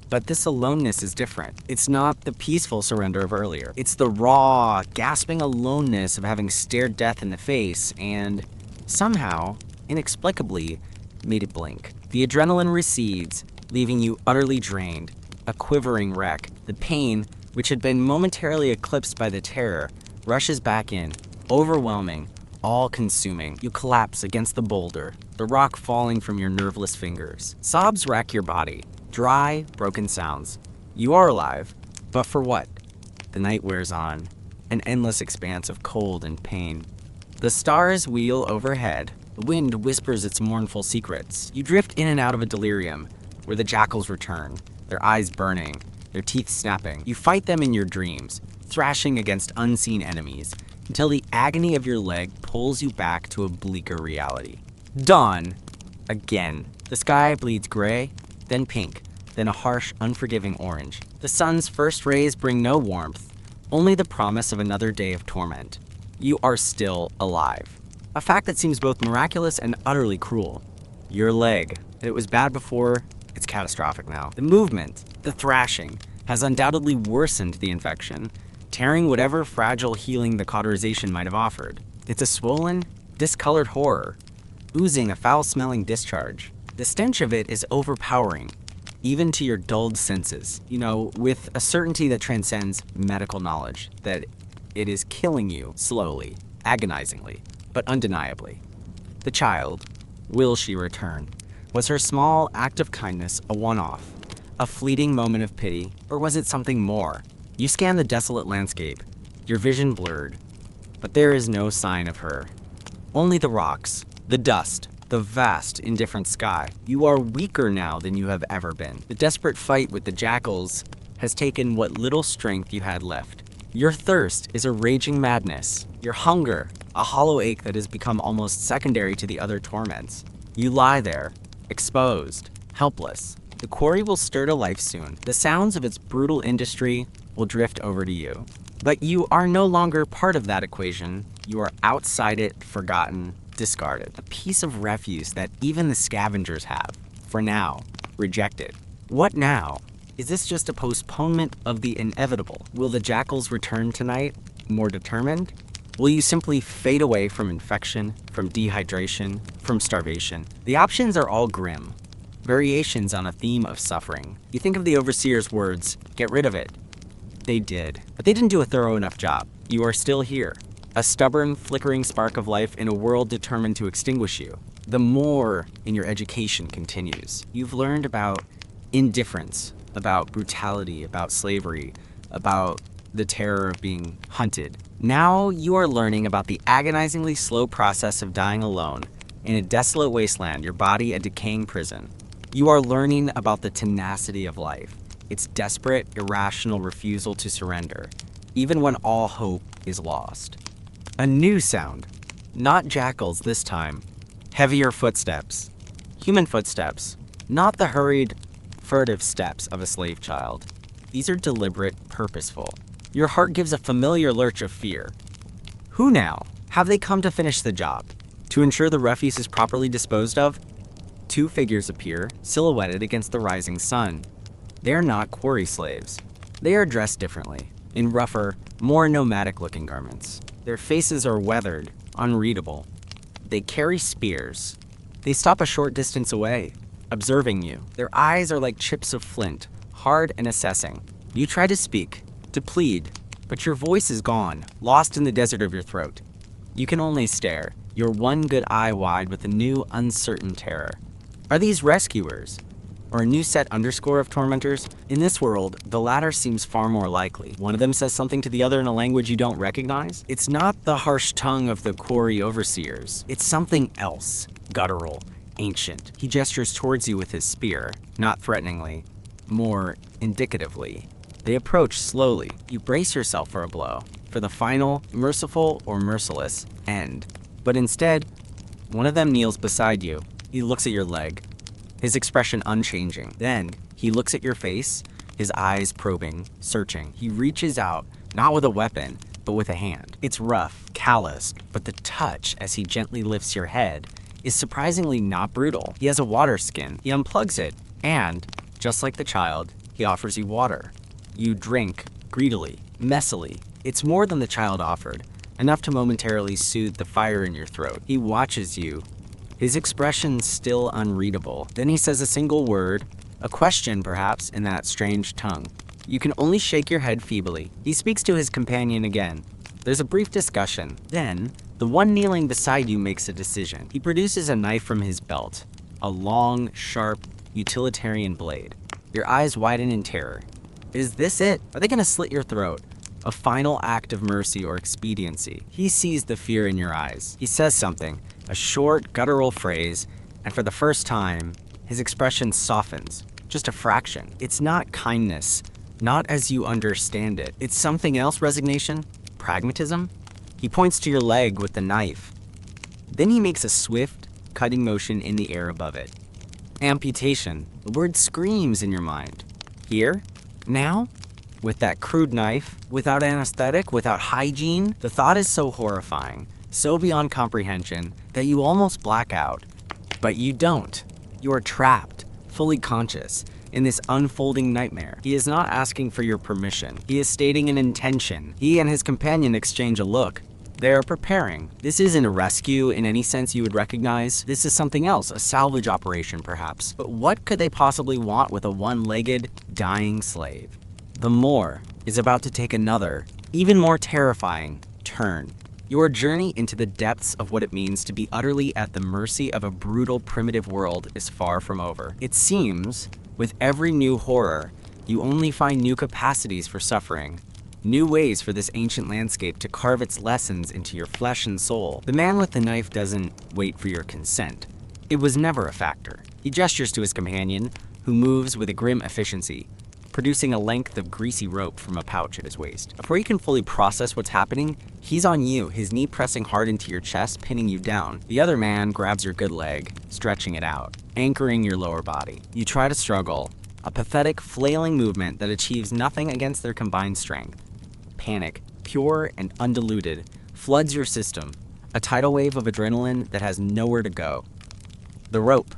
But this aloneness is different. It's not the peaceful surrender of earlier. It's the raw, gasping aloneness of having stared death in the face and, somehow, inexplicably, made it blink. The adrenaline recedes, leaving you utterly drained, a quivering wreck. The pain, which had been momentarily eclipsed by the terror, rushes back in, overwhelming, all-consuming. You collapse against the boulder, the rock falling from your nerveless fingers. Sobs rack your body. Dry, broken sounds. You are alive, but for what? The night wears on, an endless expanse of cold and pain. The stars wheel overhead. The wind whispers its mournful secrets. You drift in and out of a delirium, where the jackals return, their eyes burning, their teeth snapping. You fight them in your dreams, thrashing against unseen enemies, until the agony of your leg pulls you back to a bleaker reality. Dawn! Again. The sky bleeds gray, then pink, then a harsh, unforgiving orange. The sun's first rays bring no warmth, only the promise of another day of torment. You are still alive. A fact that seems both miraculous and utterly cruel. Your leg. It was bad before, it's catastrophic now. The movement, the thrashing, has undoubtedly worsened the infection, tearing whatever fragile healing the cauterization might have offered. It's a swollen, discolored horror, oozing a foul-smelling discharge. The stench of it is overpowering, even to your dulled senses. With a certainty that transcends medical knowledge, that it is killing you slowly, agonizingly, but undeniably. The child, will she return? Was her small act of kindness a one-off, a fleeting moment of pity, or was it something more? You scan the desolate landscape, your vision blurred, but there is no sign of her. Only the rocks, the dust, the vast, indifferent sky. You are weaker now than you have ever been. The desperate fight with the jackals has taken what little strength you had left. Your thirst is a raging madness. Your hunger, a hollow ache that has become almost secondary to the other torments. You lie there, exposed, helpless. The quarry will stir to life soon. The sounds of its brutal industry will drift over to you. But you are no longer part of that equation. You are outside it, forgotten, discarded. A piece of refuse that even the scavengers have, for now, rejected. What now? Is this just a postponement of the inevitable? Will the jackals return tonight, more determined? Will you simply fade away from infection, from dehydration, from starvation? The options are all grim, variations on a theme of suffering. You think of the overseer's words, get rid of it. They did, but they didn't do a thorough enough job. You are still here, a stubborn, flickering spark of life in a world determined to extinguish you. The more in your education continues. You've learned about indifference, about brutality, about slavery, about the terror of being hunted. Now you are learning about the agonizingly slow process of dying alone in a desolate wasteland, your body a decaying prison. You are learning about the tenacity of life, its desperate, irrational refusal to surrender, even when all hope is lost. A new sound. Not jackals this time. Heavier footsteps. Human footsteps. Not the hurried, furtive steps of a slave child. These are deliberate, purposeful. Your heart gives a familiar lurch of fear. Who now? Have they come to finish the job? To ensure the refuse is properly disposed of? Two figures appear, silhouetted against the rising sun. They are not quarry slaves. They are dressed differently, in rougher, more nomadic-looking garments. Their faces are weathered, unreadable. They carry spears. They stop a short distance away, observing you. Their eyes are like chips of flint, hard and assessing. You try to speak, to plead, but your voice is gone, lost in the desert of your throat. You can only stare, your one good eye wide with a new, uncertain terror. Are these rescuers? Or a new set underscore of tormentors? In this world, the latter seems far more likely. One of them says something to the other in a language you don't recognize. It's not the harsh tongue of the quarry overseers. It's something else, guttural, ancient. He gestures towards you with his spear, not threateningly, more indicatively. They approach slowly. You brace yourself for a blow, for the final, merciful or merciless, end. But instead, one of them kneels beside you. He looks at your leg, his expression unchanging. Then, he looks at your face, his eyes probing, searching. He reaches out, not with a weapon, but with a hand. It's rough, calloused, but the touch as he gently lifts your head is surprisingly not brutal. He has a water skin. He unplugs it, and, just like the child, he offers you water. You drink, greedily, messily. It's more than the child offered, enough to momentarily soothe the fire in your throat. He watches you, his expression still unreadable. Then he says a single word, a question perhaps, in that strange tongue. You can only shake your head feebly. He speaks to his companion again. There's a brief discussion. Then, the one kneeling beside you makes a decision. He produces a knife from his belt, a long, sharp, utilitarian blade. Your eyes widen in terror. Is this it? Are they going to slit your throat? A final act of mercy or expediency. He sees the fear in your eyes. He says something, a short, guttural phrase, and for the first time, his expression softens, just a fraction. It's not kindness, not as you understand it. It's something else, resignation, pragmatism. He points to your leg with the knife. Then he makes a swift, cutting motion in the air above it. Amputation. The word screams in your mind. Here? Now? With that crude knife, without anesthetic, without hygiene, the thought is so horrifying, so beyond comprehension, that you almost black out. But you don't. You are trapped, fully conscious, in this unfolding nightmare. He is not asking for your permission. He is stating an intention. He and his companion exchange a look. They are preparing. This isn't a rescue in any sense you would recognize. This is something else, a salvage operation perhaps. But what could they possibly want with a one-legged, dying slave? The Moor is about to take another, even more terrifying, turn. Your journey into the depths of what it means to be utterly at the mercy of a brutal, primitive world is far from over. It seems, with every new horror, you only find new capacities for suffering, new ways for this ancient landscape to carve its lessons into your flesh and soul. The man with the knife doesn't wait for your consent. It was never a factor. He gestures to his companion, who moves with a grim efficiency, producing a length of greasy rope from a pouch at his waist. Before you can fully process what's happening, he's on you, his knee pressing hard into your chest, pinning you down. The other man grabs your good leg, stretching it out, anchoring your lower body. You try to struggle, a pathetic, flailing movement that achieves nothing against their combined strength. Panic, pure and undiluted, floods your system, a tidal wave of adrenaline that has nowhere to go. The rope.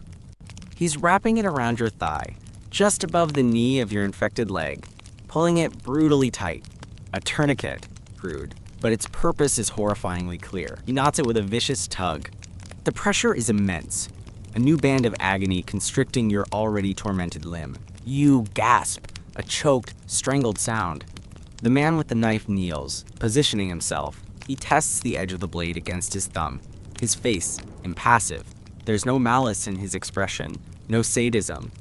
He's wrapping it around your thigh, just above the knee of your infected leg, pulling it brutally tight. A tourniquet, crude, but its purpose is horrifyingly clear. He knots it with a vicious tug. The pressure is immense, a new band of agony constricting your already tormented limb. You gasp, a choked, strangled sound. The man with the knife kneels, positioning himself. He tests the edge of the blade against his thumb, his face impassive. There's no malice in his expression, no sadism.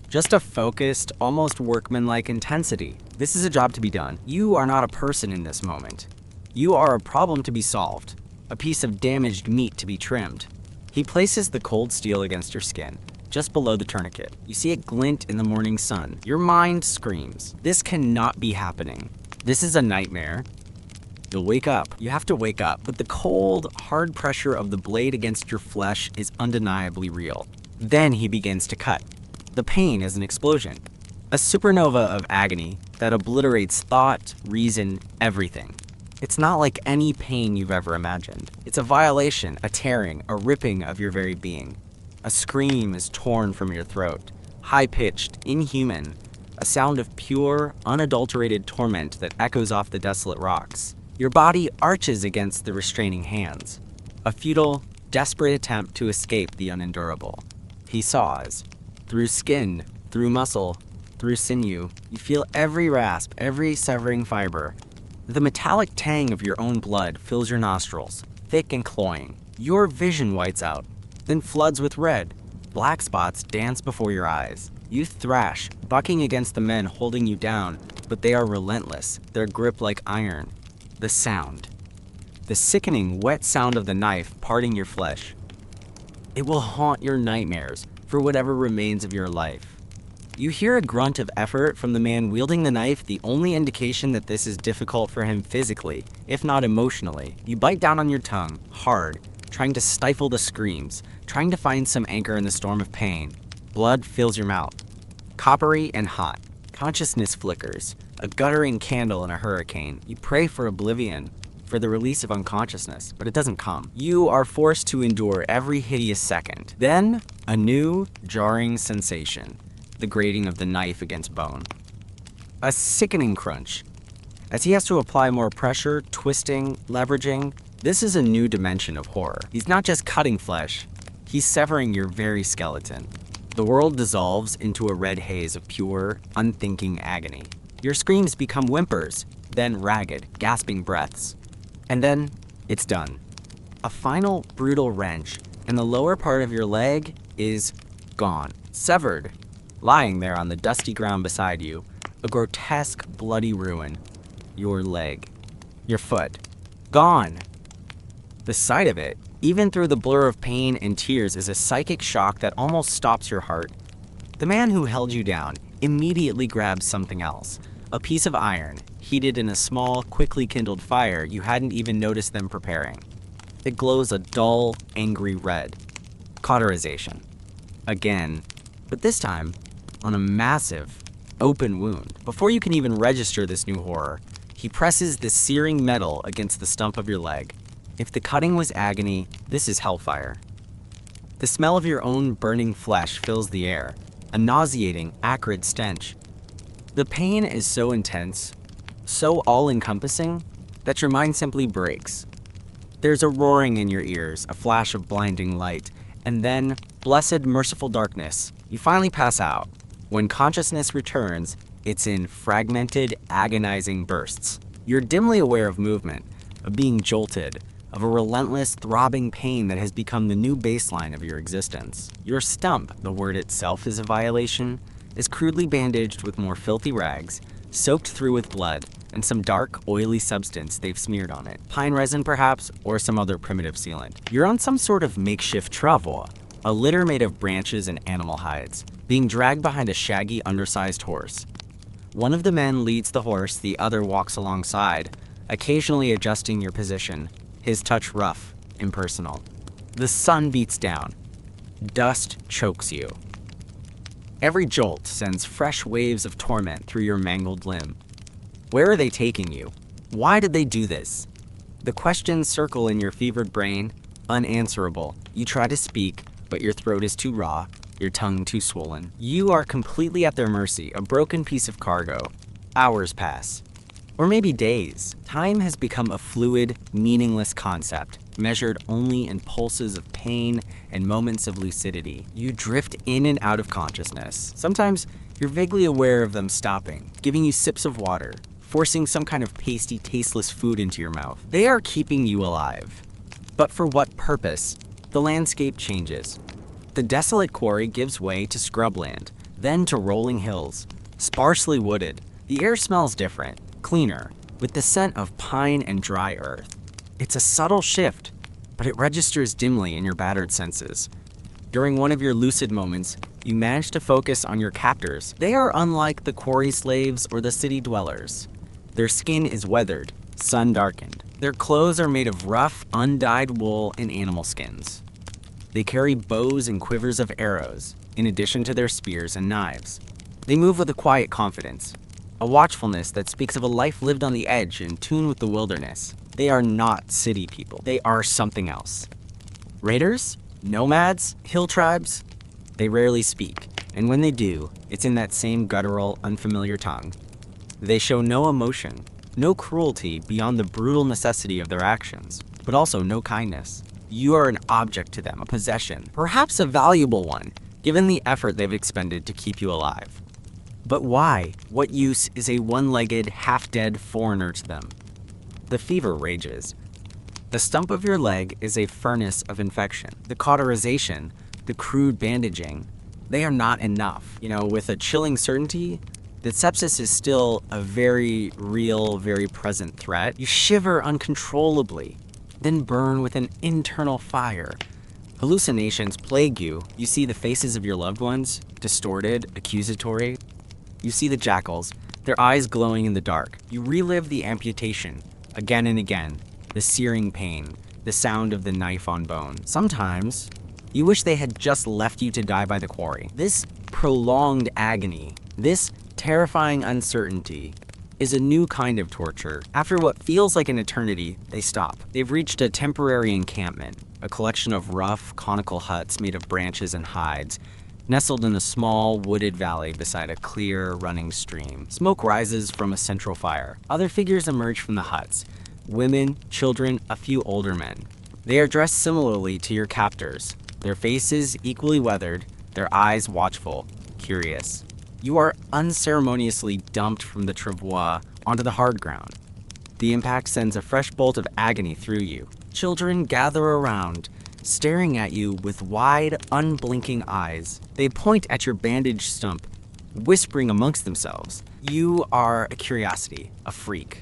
Just a focused, almost workmanlike intensity. This is a job to be done. You are not a person in this moment. You are a problem to be solved, a piece of damaged meat to be trimmed. He places the cold steel against your skin, just below the tourniquet. You see it glint in the morning sun. Your mind screams, this cannot be happening. This is a nightmare. You'll wake up. You have to wake up. But the cold, hard pressure of the blade against your flesh is undeniably real. Then he begins to cut. The pain is an explosion, a supernova of agony that obliterates thought, reason, everything. It's not like any pain you've ever imagined. It's a violation, a tearing, a ripping of your very being. A scream is torn from your throat, high-pitched, inhuman, a sound of pure, unadulterated torment that echoes off the desolate rocks. Your body arches against the restraining hands, a futile, desperate attempt to escape the unendurable. He saws. through skin, through muscle, through sinew. You feel every rasp, every severing fiber. The metallic tang of your own blood fills your nostrils, thick and cloying. Your vision whites out, then floods with red. Black spots dance before your eyes. You thrash, bucking against the men holding you down, but they are relentless, their grip like iron. The sound. The sickening, wet sound of the knife parting your flesh. It will haunt your nightmares for whatever remains of your life. You hear a grunt of effort from the man wielding the knife, the only indication that this is difficult for him physically, if not emotionally. You bite down on your tongue, hard, trying to stifle the screams, trying to find some anchor in the storm of pain. Blood fills your mouth, coppery and hot. Consciousness flickers, a guttering candle in a hurricane. You pray for oblivion, for the release of unconsciousness, but it doesn't come. You are forced to endure every hideous second. Then, a new, jarring sensation. The grating of the knife against bone. A sickening crunch. As he has to apply more pressure, twisting, leveraging, this is a new dimension of horror. He's not just cutting flesh, he's severing your very skeleton. The world dissolves into a red haze of pure, unthinking agony. Your screams become whimpers, then ragged, gasping breaths. And then, it's done. A final, brutal wrench, and the lower part of your leg is gone, severed. Lying there on the dusty ground beside you, a grotesque, bloody ruin. Your leg. Your foot. Gone. The sight of it, even through the blur of pain and tears, is a psychic shock that almost stops your heart. The man who held you down immediately grabs something else. A piece of iron, heated in a small, quickly kindled fire you hadn't even noticed them preparing. It glows a dull, angry red. Cauterization. Again. But this time, on a massive, open wound. Before you can even register this new horror, he presses the searing metal against the stump of your leg. If the cutting was agony, this is hellfire. The smell of your own burning flesh fills the air, a nauseating, acrid stench. The pain is so intense, so all-encompassing, that your mind simply breaks. There's a roaring in your ears, a flash of blinding light, and then, blessed, merciful darkness. You finally pass out. When consciousness returns, it's in fragmented, agonizing bursts. You're dimly aware of movement, of being jolted, of a relentless, throbbing pain that has become the new baseline of your existence. Your stump, the word itself is a violation, is crudely bandaged with more filthy rags, soaked through with blood, and some dark, oily substance they've smeared on it. Pine resin, perhaps, or some other primitive sealant. You're on some sort of makeshift travois, a litter made of branches and animal hides, being dragged behind a shaggy, undersized horse. One of the men leads the horse, the other walks alongside, occasionally adjusting your position, his touch rough, impersonal. The sun beats down. Dust chokes you. Every jolt sends fresh waves of torment through your mangled limb. Where are they taking you? Why did they do this? The questions circle in your fevered brain, unanswerable. You try to speak, but your throat is too raw, your tongue too swollen. You are completely at their mercy, a broken piece of cargo. Hours pass. Or maybe days. Time has become a fluid, meaningless concept, measured only in pulses of pain and moments of lucidity. You drift in and out of consciousness. Sometimes you're vaguely aware of them stopping, giving you sips of water, forcing some kind of pasty, tasteless food into your mouth. They are keeping you alive. But for what purpose? The landscape changes. The desolate quarry gives way to scrubland, then to rolling hills, sparsely wooded. The air smells different, cleaner, with the scent of pine and dry earth. It's a subtle shift, but it registers dimly in your battered senses. During one of your lucid moments, you manage to focus on your captors. They are unlike the quarry slaves or the city dwellers. Their skin is weathered, sun-darkened. Their clothes are made of rough, undyed wool and animal skins. They carry bows and quivers of arrows, in addition to their spears and knives. They move with a quiet confidence, a watchfulness that speaks of a life lived on the edge in tune with the wilderness. They are not city people. They are something else. Raiders? Nomads? Hill tribes? They rarely speak, and when they do, it's in that same guttural, unfamiliar tongue. They show no emotion, no cruelty beyond the brutal necessity of their actions, but also no kindness. You are an object to them, a possession, perhaps a valuable one, given the effort they've expended to keep you alive. But why? What use is a one-legged, half-dead foreigner to them? The fever rages. The stump of your leg is a furnace of infection. The cauterization, the crude bandaging, they are not enough. With a chilling certainty that sepsis is still a very real, very present threat, you shiver uncontrollably, then burn with an internal fire. Hallucinations plague you. You see the faces of your loved ones, distorted, accusatory. You see the jackals, their eyes glowing in the dark. You relive the amputation again and again, the searing pain, the sound of the knife on bone. Sometimes, you wish they had just left you to die by the quarry. This prolonged agony, this terrifying uncertainty, is a new kind of torture. After what feels like an eternity, they stop. They've reached a temporary encampment, a collection of rough, conical huts made of branches and hides, nestled in a small, wooded valley beside a clear, running stream. Smoke rises from a central fire. Other figures emerge from the huts. Women, children, a few older men. They are dressed similarly to your captors, their faces equally weathered, their eyes watchful, curious. You are unceremoniously dumped from the travois onto the hard ground. The impact sends a fresh bolt of agony through you. Children gather around, staring at you with wide, unblinking eyes. They point at your bandaged stump, whispering amongst themselves. You are a curiosity, a freak.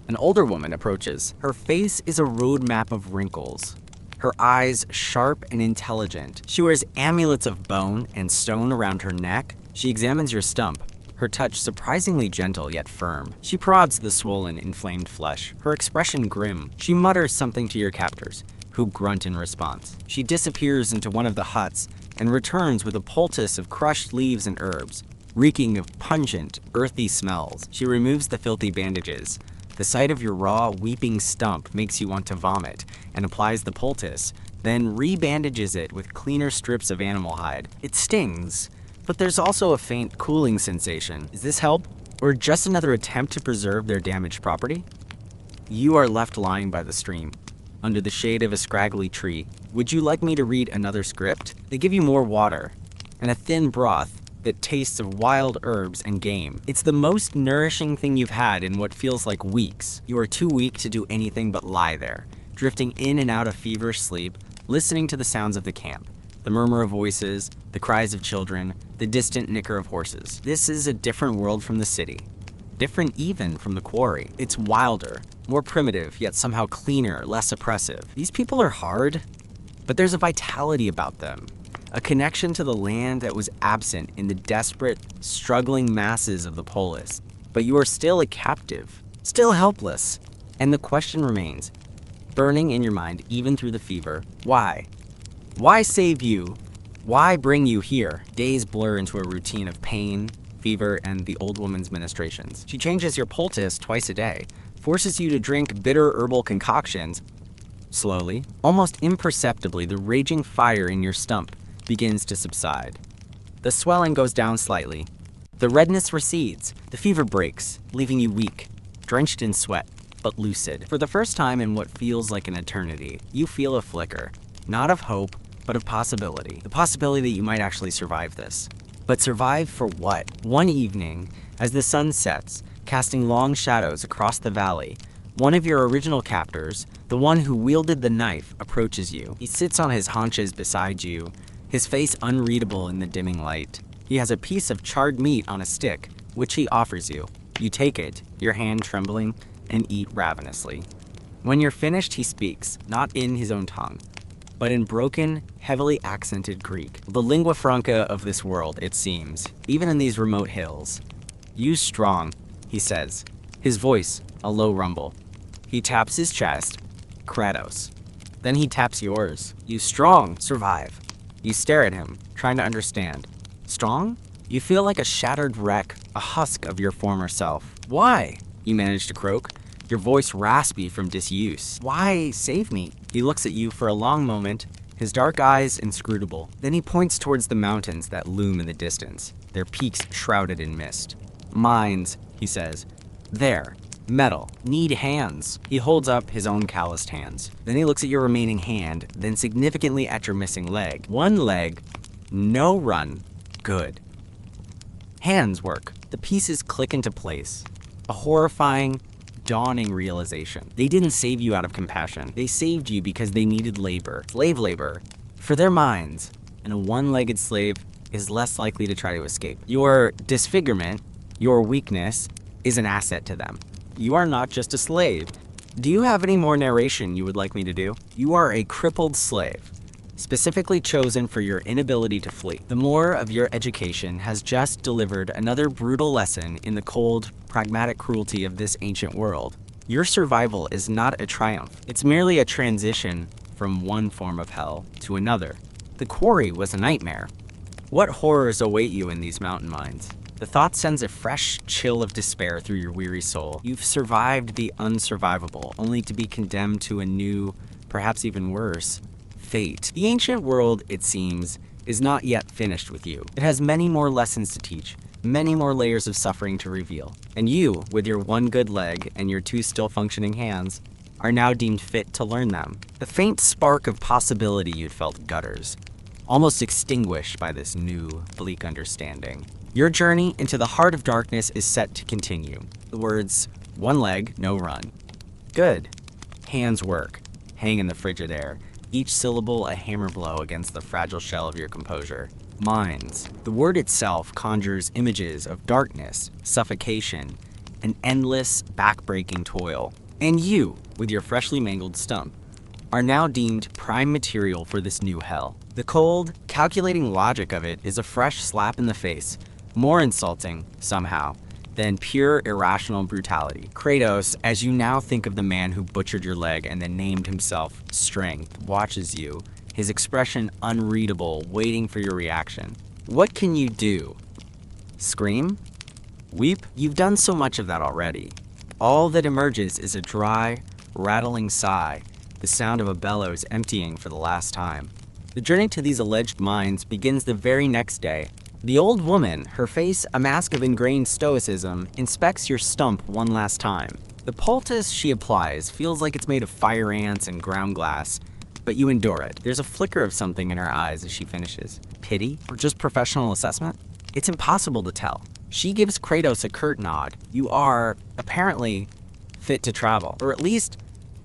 An older woman approaches. Her face is a roadmap of wrinkles. Her eyes sharp and intelligent. She wears amulets of bone and stone around her neck. She examines your stump, her touch surprisingly gentle yet firm. She prods the swollen, inflamed flesh, her expression grim. She mutters something to your captors, who grunt in response. She disappears into one of the huts and returns with a poultice of crushed leaves and herbs, reeking of pungent, earthy smells. She removes the filthy bandages. The sight of your raw, weeping stump makes you want to vomit, and applies the poultice, then re-bandages it with cleaner strips of animal hide. It stings, but there's also a faint cooling sensation. Is this help? Or just another attempt to preserve their damaged property? You are left lying by the stream, under the shade of a scraggly tree. Would you like me to read another script? They give you more water, and a thin broth that tastes of wild herbs and game. It's the most nourishing thing you've had in what feels like weeks. You are too weak to do anything but lie there, drifting in and out of feverish sleep, listening to the sounds of the camp, the murmur of voices, the cries of children, the distant nicker of horses. This is a different world from the city. Different even from the quarry. It's wilder, more primitive, yet somehow cleaner, less oppressive. These people are hard, but there's a vitality about them. A connection to the land that was absent in the desperate, struggling masses of the polis. But you are still a captive, still helpless. And the question remains, burning in your mind even through the fever, why? Why save you? Why bring you here? Days blur into a routine of pain, fever, and the old woman's ministrations. She changes your poultice twice a day, forces you to drink bitter herbal concoctions. Slowly, almost imperceptibly, the raging fire in your stump begins to subside. The swelling goes down slightly. The redness recedes. The fever breaks, leaving you weak, drenched in sweat, but lucid. For the first time in what feels like an eternity, you feel a flicker, not of hope, but of possibility. The possibility that you might actually survive this. But survive for what? One evening, as the sun sets, casting long shadows across the valley, one of your original captors, the one who wielded the knife, approaches you. He sits on his haunches beside you, his face unreadable in the dimming light. He has a piece of charred meat on a stick, which he offers you. You take it, your hand trembling, and eat ravenously. When you're finished, he speaks, not in his own tongue, but in broken, heavily accented Greek, the lingua franca of this world, it seems, even in these remote hills. "You strong," he says, his voice a low rumble. He taps his chest, Kratos. Then he taps yours. "You strong, survive." You stare at him, trying to understand. Strong? You feel like a shattered wreck, a husk of your former self. "Why?" you manage to croak, your voice raspy from disuse. "Why save me?" He looks at you for a long moment, his dark eyes inscrutable. Then he points towards the mountains that loom in the distance, their peaks shrouded in mist. "Mines," he says. "There. Metal. Need hands." He holds up his own calloused hands. Then he looks at your remaining hand, then significantly at your missing leg. One leg, no run. Good. Hands work. The pieces click into place. A horrifying, dawning realization. They didn't save you out of compassion. They saved you because they needed labor. Slave labor. For their minds. And a one-legged slave is less likely to try to escape. Your disfigurement, your weakness, is an asset to them. You are not just a slave. Do you have any more narration you would like me to do? You are a crippled slave, specifically chosen for your inability to flee. The more of your education has just delivered another brutal lesson in the cold, pragmatic cruelty of this ancient world. Your survival is not a triumph. It's merely a transition from one form of hell to another. The quarry was a nightmare. What horrors await you in these mountain mines? The thought sends a fresh chill of despair through your weary soul. You've survived the unsurvivable, only to be condemned to a new, perhaps even worse, fate. The ancient world, it seems, is not yet finished with you. It has many more lessons to teach, many more layers of suffering to reveal. And you, with your one good leg and your two still functioning hands, are now deemed fit to learn them. The faint spark of possibility you'd felt gutters, almost extinguished by this new, bleak understanding. Your journey into the heart of darkness is set to continue. The words, one leg, no run. Good. Hands work. Hang in the frigid air. Each syllable a hammer blow against the fragile shell of your composure. Minds. The word itself conjures images of darkness, suffocation, an endless, back-breaking toil. And you, with your freshly mangled stump, are now deemed prime material for this new hell. The cold, calculating logic of it is a fresh slap in the face, more insulting, somehow, than pure irrational brutality. Kratos, as you now think of the man who butchered your leg and then named himself Strength, watches you, his expression unreadable, waiting for your reaction. What can you do? Scream? Weep? You've done so much of that already. All that emerges is a dry, rattling sigh, the sound of a bellows emptying for the last time. The journey to these alleged mines begins the very next day. The old woman, her face a mask of ingrained stoicism, inspects your stump one last time. The poultice she applies feels like it's made of fire ants and ground glass, but you endure it. There's a flicker of something in her eyes as she finishes. Pity? Or just professional assessment? It's impossible to tell. She gives Kratos a curt nod. You are, apparently, fit to travel, or at least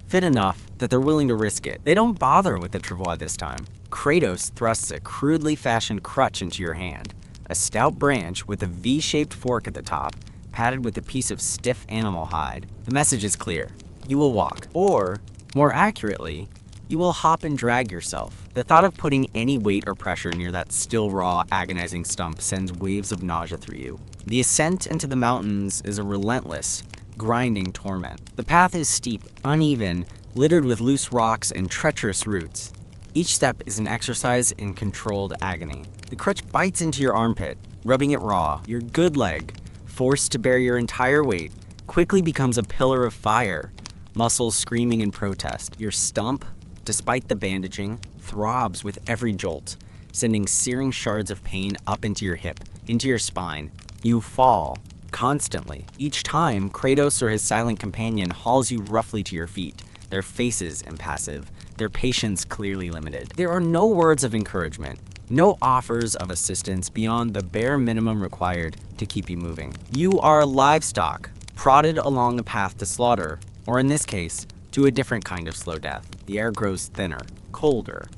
fit enough that they're willing to risk it. They don't bother with the travois this time. Kratos thrusts a crudely fashioned crutch into your hand. A stout branch with a V-shaped fork at the top, padded with a piece of stiff animal hide. The message is clear. You will walk. Or, more accurately, you will hop and drag yourself. The thought of putting any weight or pressure near that still raw, agonizing stump sends waves of nausea through you. The ascent into the mountains is a relentless, grinding torment. The path is steep, uneven, littered with loose rocks and treacherous roots. Each step is an exercise in controlled agony. The crutch bites into your armpit, rubbing it raw. Your good leg, forced to bear your entire weight, quickly becomes a pillar of fire, muscles screaming in protest. Your stump, despite the bandaging, throbs with every jolt, sending searing shards of pain up into your hip, into your spine. You fall, constantly. Each time, Kratos or his silent companion hauls you roughly to your feet, their faces impassive, their patience clearly limited. There are no words of encouragement, no offers of assistance beyond the bare minimum required to keep you moving. You are livestock, prodded along the path to slaughter, or in this case, to a different kind of slow death. The air grows thinner, colder.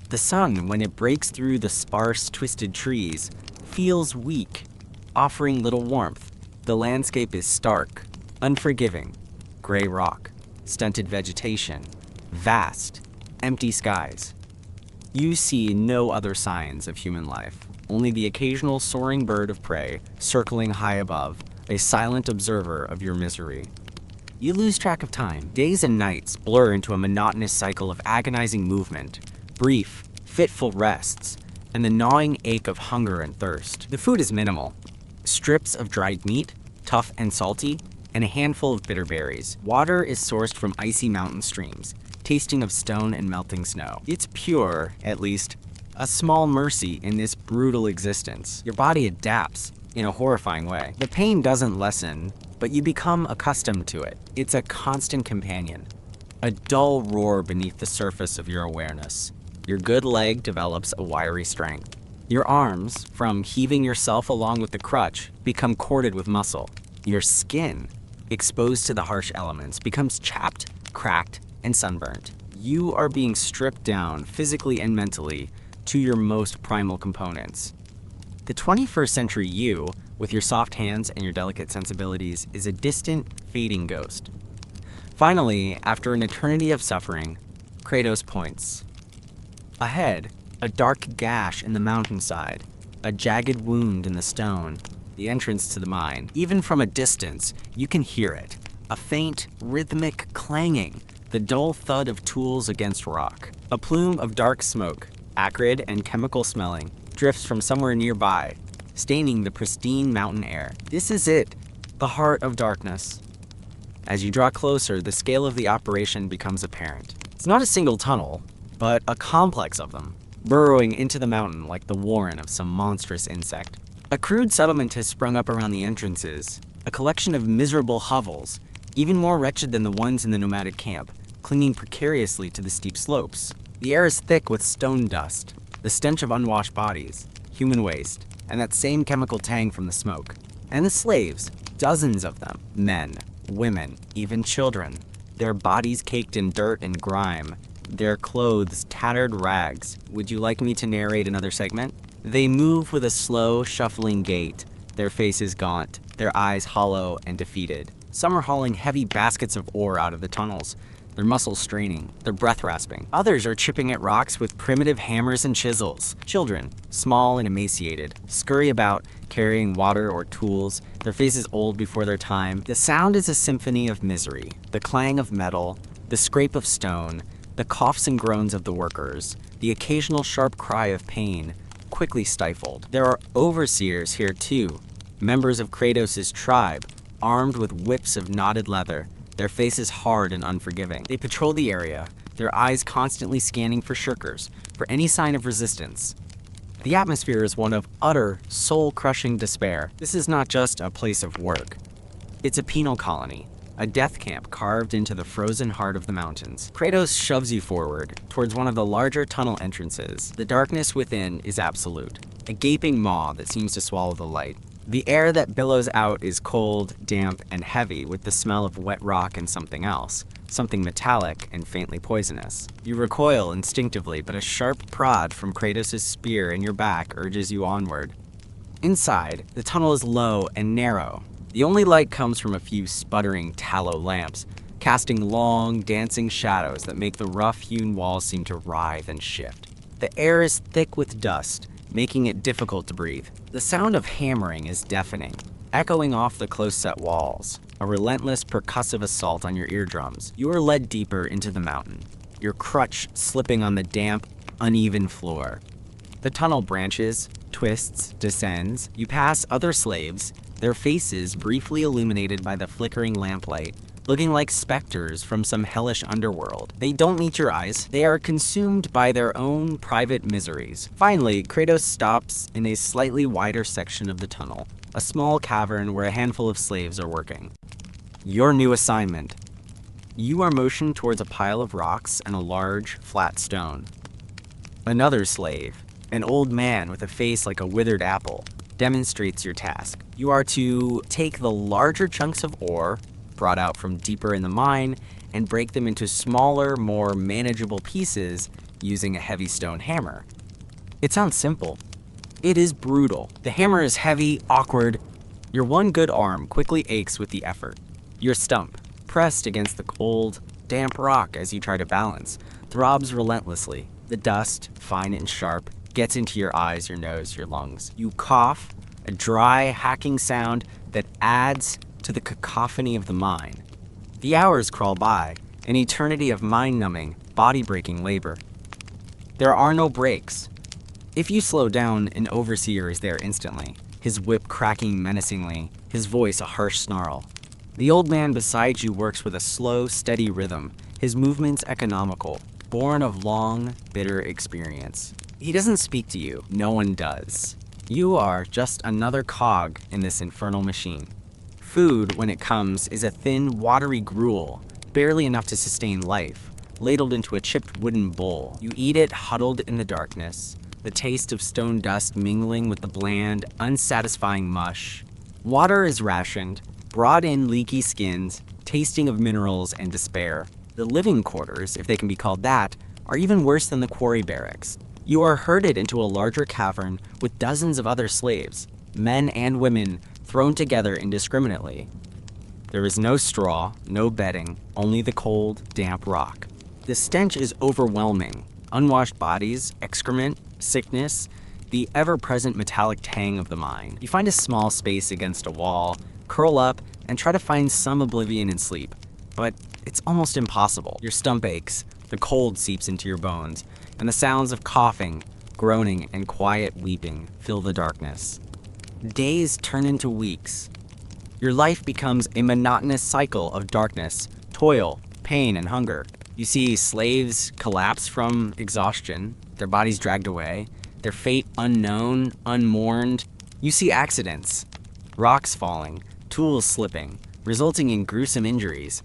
The sun, when it breaks through the sparse, twisted trees, feels weak, offering little warmth. The landscape is stark, unforgiving, gray rock, stunted vegetation, vast, empty skies. You see no other signs of human life, only the occasional soaring bird of prey circling high above, a silent observer of your misery. You lose track of time. Days and nights blur into a monotonous cycle of agonizing movement, brief, fitful rests, and the gnawing ache of hunger and thirst. The food is minimal. Strips of dried meat, tough and salty, and a handful of bitter berries. Water is sourced from icy mountain streams, tasting of stone and melting snow. It's pure, at least, a small mercy in this brutal existence. Your body adapts in a horrifying way. The pain doesn't lessen, but you become accustomed to it. It's a constant companion, a dull roar beneath the surface of your awareness. Your good leg develops a wiry strength. Your arms, from heaving yourself along with the crutch, become corded with muscle. Your skin, exposed to the harsh elements, becomes chapped, cracked, and sunburnt. You are being stripped down physically and mentally to your most primal components. The 21st century you, with your soft hands and your delicate sensibilities, is a distant, fading ghost. Finally, after an eternity of suffering, Kratos points. Ahead, a dark gash in the mountainside, a jagged wound in the stone, the entrance to the mine. Even from a distance, you can hear it, a faint, rhythmic clanging, the dull thud of tools against rock. A plume of dark smoke, acrid and chemical smelling, drifts from somewhere nearby, staining the pristine mountain air. This is it, the heart of darkness. As you draw closer, the scale of the operation becomes apparent. It's not a single tunnel, but a complex of them, burrowing into the mountain like the warren of some monstrous insect. A crude settlement has sprung up around the entrances, a collection of miserable hovels, even more wretched than the ones in the nomadic camp, clinging precariously to the steep slopes. The air is thick with stone dust, the stench of unwashed bodies, human waste, and that same chemical tang from the smoke. And the slaves, dozens of them, men, women, even children, their bodies caked in dirt and grime, their clothes tattered rags. Would you like me to narrate another segment? They move with a slow, shuffling gait, their faces gaunt, their eyes hollow and defeated. Some are hauling heavy baskets of ore out of the tunnels, their muscles straining, their breath rasping. Others are chipping at rocks with primitive hammers and chisels. Children, small and emaciated, scurry about, carrying water or tools, their faces old before their time. The sound is a symphony of misery, the clang of metal, the scrape of stone, the coughs and groans of the workers, the occasional sharp cry of pain, quickly stifled. There are overseers here too, members of Kratos' tribe, armed with whips of knotted leather, their faces hard and unforgiving. They patrol the area, their eyes constantly scanning for shirkers, for any sign of resistance. The atmosphere is one of utter, soul-crushing despair. This is not just a place of work. It's a penal colony, a death camp carved into the frozen heart of the mountains. Kratos shoves you forward, towards one of the larger tunnel entrances. The darkness within is absolute, a gaping maw that seems to swallow the light. The air that billows out is cold, damp, and heavy with the smell of wet rock and something else, something metallic and faintly poisonous. You recoil instinctively, but a sharp prod from Kratos' spear in your back urges you onward. Inside, the tunnel is low and narrow. The only light comes from a few sputtering tallow lamps, casting long, dancing shadows that make the rough-hewn walls seem to writhe and shift. The air is thick with dust, making it difficult to breathe. The sound of hammering is deafening, echoing off the close-set walls, a relentless percussive assault on your eardrums. You are led deeper into the mountain, your crutch slipping on the damp, uneven floor. The tunnel branches, twists, descends. You pass other slaves, their faces briefly illuminated by the flickering lamplight, looking like specters from some hellish underworld. They don't meet your eyes. They are consumed by their own private miseries. Finally, Kratos stops in a slightly wider section of the tunnel, a small cavern where a handful of slaves are working. Your new assignment. You are motioned towards a pile of rocks and a large, flat stone. Another slave, an old man with a face like a withered apple, demonstrates your task. You are to take the larger chunks of ore brought out from deeper in the mine and break them into smaller, more manageable pieces using a heavy stone hammer. It sounds simple. It is brutal. The hammer is heavy, awkward. Your one good arm quickly aches with the effort. Your stump, pressed against the cold, damp rock as you try to balance, throbs relentlessly. The dust, fine and sharp, gets into your eyes, your nose, your lungs. You cough, a dry, hacking sound that adds to the cacophony of the mine. The hours crawl by, an eternity of mind-numbing, body-breaking labor. There are no breaks. If you slow down, an overseer is there instantly, his whip cracking menacingly, his voice a harsh snarl. The old man beside you works with a slow, steady rhythm, his movements economical, born of long, bitter experience. He doesn't speak to you. No one does. You are just another cog in this infernal machine. Food, when it comes, is a thin, watery gruel, barely enough to sustain life, ladled into a chipped wooden bowl. You eat it huddled in the darkness, the taste of stone dust mingling with the bland, unsatisfying mush. Water is rationed, brought in leaky skins, tasting of minerals and despair. The living quarters, if they can be called that, are even worse than the quarry barracks. You are herded into a larger cavern with dozens of other slaves, men and women, thrown together indiscriminately. There is no straw, no bedding, only the cold, damp rock. The stench is overwhelming. Unwashed bodies, excrement, sickness, the ever-present metallic tang of the mine. You find a small space against a wall, curl up, and try to find some oblivion in sleep. But it's almost impossible. Your stump aches, the cold seeps into your bones, and the sounds of coughing, groaning, and quiet weeping fill the darkness. Days turn into weeks. Your life becomes a monotonous cycle of darkness, toil, pain, and hunger. You see slaves collapse from exhaustion, their bodies dragged away, their fate unknown, unmourned. You see accidents, rocks falling, tools slipping, resulting in gruesome injuries.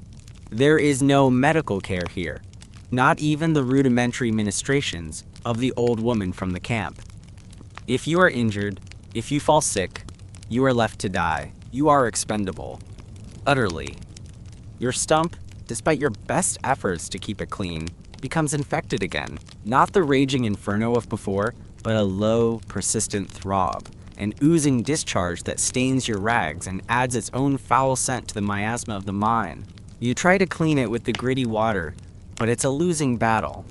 There is no medical care here, not even the rudimentary ministrations of the old woman from the camp. If you are injured, if you fall sick, you are left to die. You are expendable. Utterly. Your stump, despite your best efforts to keep it clean, becomes infected again. Not the raging inferno of before, but a low, persistent throb, an oozing discharge that stains your rags and adds its own foul scent to the miasma of the mine. You try to clean it with the gritty water, but it's a losing battle.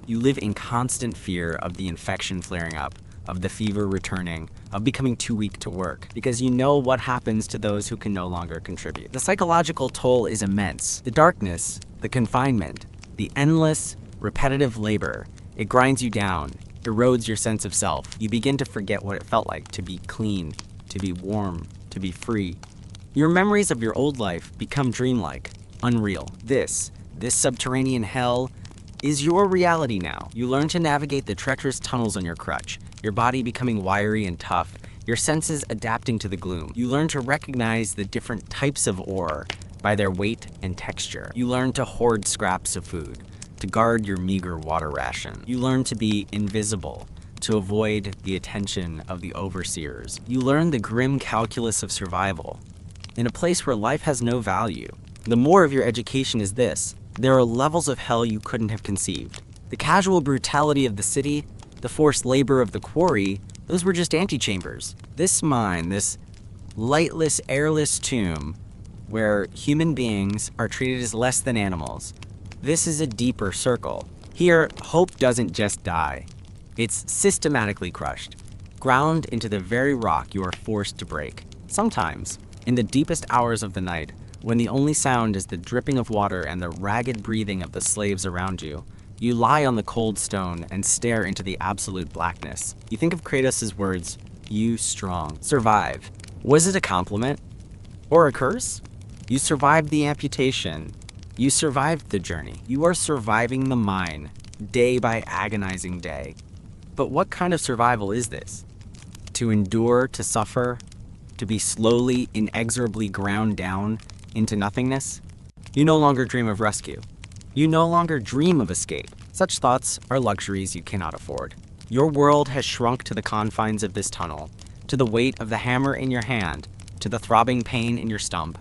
You live in constant fear of the infection flaring up, of the fever returning, of becoming too weak to work, because you know what happens to those who can no longer contribute. The psychological toll is immense. The darkness, the confinement, the endless, repetitive labor, it grinds you down, erodes your sense of self. You begin to forget what it felt like to be clean, to be warm, to be free. Your memories of your old life become dreamlike, unreal. This subterranean hell is your reality now. You learn to navigate the treacherous tunnels on your crutch, your body becoming wiry and tough, your senses adapting to the gloom. You learn to recognize the different types of ore by their weight and texture. You learn to hoard scraps of food, to guard your meager water ration. You learn to be invisible, to avoid the attention of the overseers. You learn the grim calculus of survival in a place where life has no value. The more of your education is this: there are levels of hell you couldn't have conceived. The casual brutality of the city, the forced labor of the quarry, those were just antechambers. This mine, this lightless, airless tomb, where human beings are treated as less than animals, this is a deeper circle. Here, hope doesn't just die. It's systematically crushed, ground into the very rock you are forced to break. Sometimes, in the deepest hours of the night, when the only sound is the dripping of water and the ragged breathing of the slaves around you, you lie on the cold stone and stare into the absolute blackness. You think of Kratos' words, "You strong, survive." Was it a compliment? Or a curse? You survived the amputation. You survived the journey. You are surviving the mine, day by agonizing day. But what kind of survival is this? To endure, to suffer, to be slowly, inexorably ground down into nothingness? You no longer dream of rescue. You no longer dream of escape. Such thoughts are luxuries you cannot afford. Your world has shrunk to the confines of this tunnel, to the weight of the hammer in your hand, to the throbbing pain in your stump.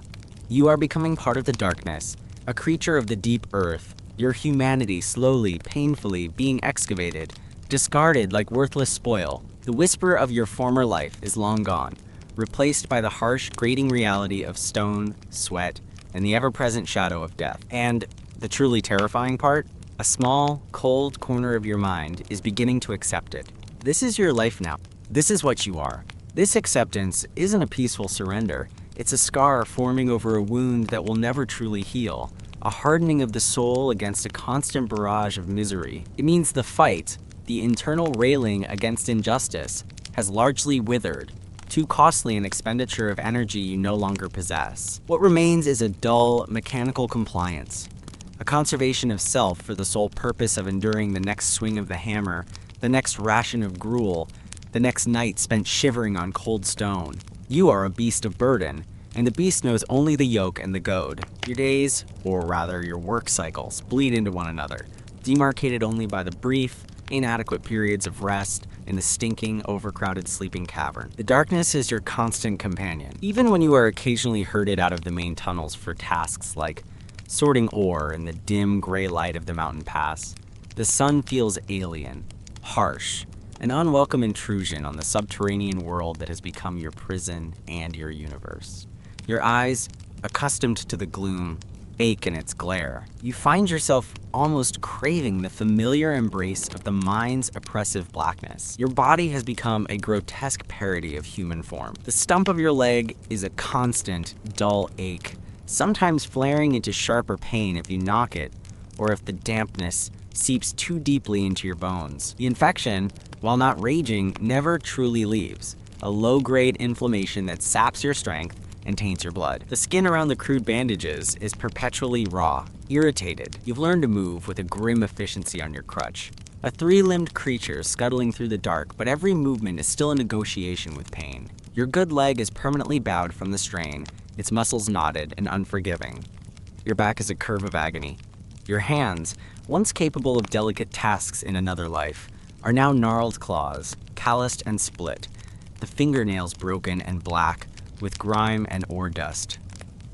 You are becoming part of the darkness, a creature of the deep earth, your humanity slowly, painfully being excavated, discarded like worthless spoil. The whisper of your former life is long gone, replaced by the harsh, grating reality of stone, sweat, and the ever-present shadow of death. And the truly terrifying part? A small, cold corner of your mind is beginning to accept it. This is your life now. This is what you are. This acceptance isn't a peaceful surrender. It's a scar forming over a wound that will never truly heal, a hardening of the soul against a constant barrage of misery. It means the fight, the internal railing against injustice, has largely withered, too costly an expenditure of energy you no longer possess. What remains is a dull, mechanical compliance, a conservation of self for the sole purpose of enduring the next swing of the hammer, the next ration of gruel, the next night spent shivering on cold stone. You are a beast of burden, and the beast knows only the yoke and the goad. Your days, or rather your work cycles, bleed into one another, demarcated only by the brief, inadequate periods of rest in the stinking, overcrowded sleeping cavern. The darkness is your constant companion, even when you are occasionally herded out of the main tunnels for tasks like sorting ore in the dim gray light of the mountain pass. The sun feels alien, harsh, an unwelcome intrusion on the subterranean world that has become your prison and your universe. Your eyes, accustomed to the gloom, ache in its glare. You find yourself almost craving the familiar embrace of the mind's oppressive blackness. Your body has become a grotesque parody of human form. The stump of your leg is a constant, dull ache, sometimes flaring into sharper pain if you knock it, or if the dampness seeps too deeply into your bones. The infection, while not raging, never truly leaves, a low-grade inflammation that saps your strength and taints your blood. The skin around the crude bandages is perpetually raw, irritated. You've learned to move with a grim efficiency on your crutch. A three-limbed creature scuttling through the dark, but every movement is still a negotiation with pain. Your good leg is permanently bowed from the strain, its muscles knotted and unforgiving. Your back is a curve of agony. Your hands, once capable of delicate tasks in another life, are now gnarled claws, calloused and split, the fingernails broken and black with grime and ore dust.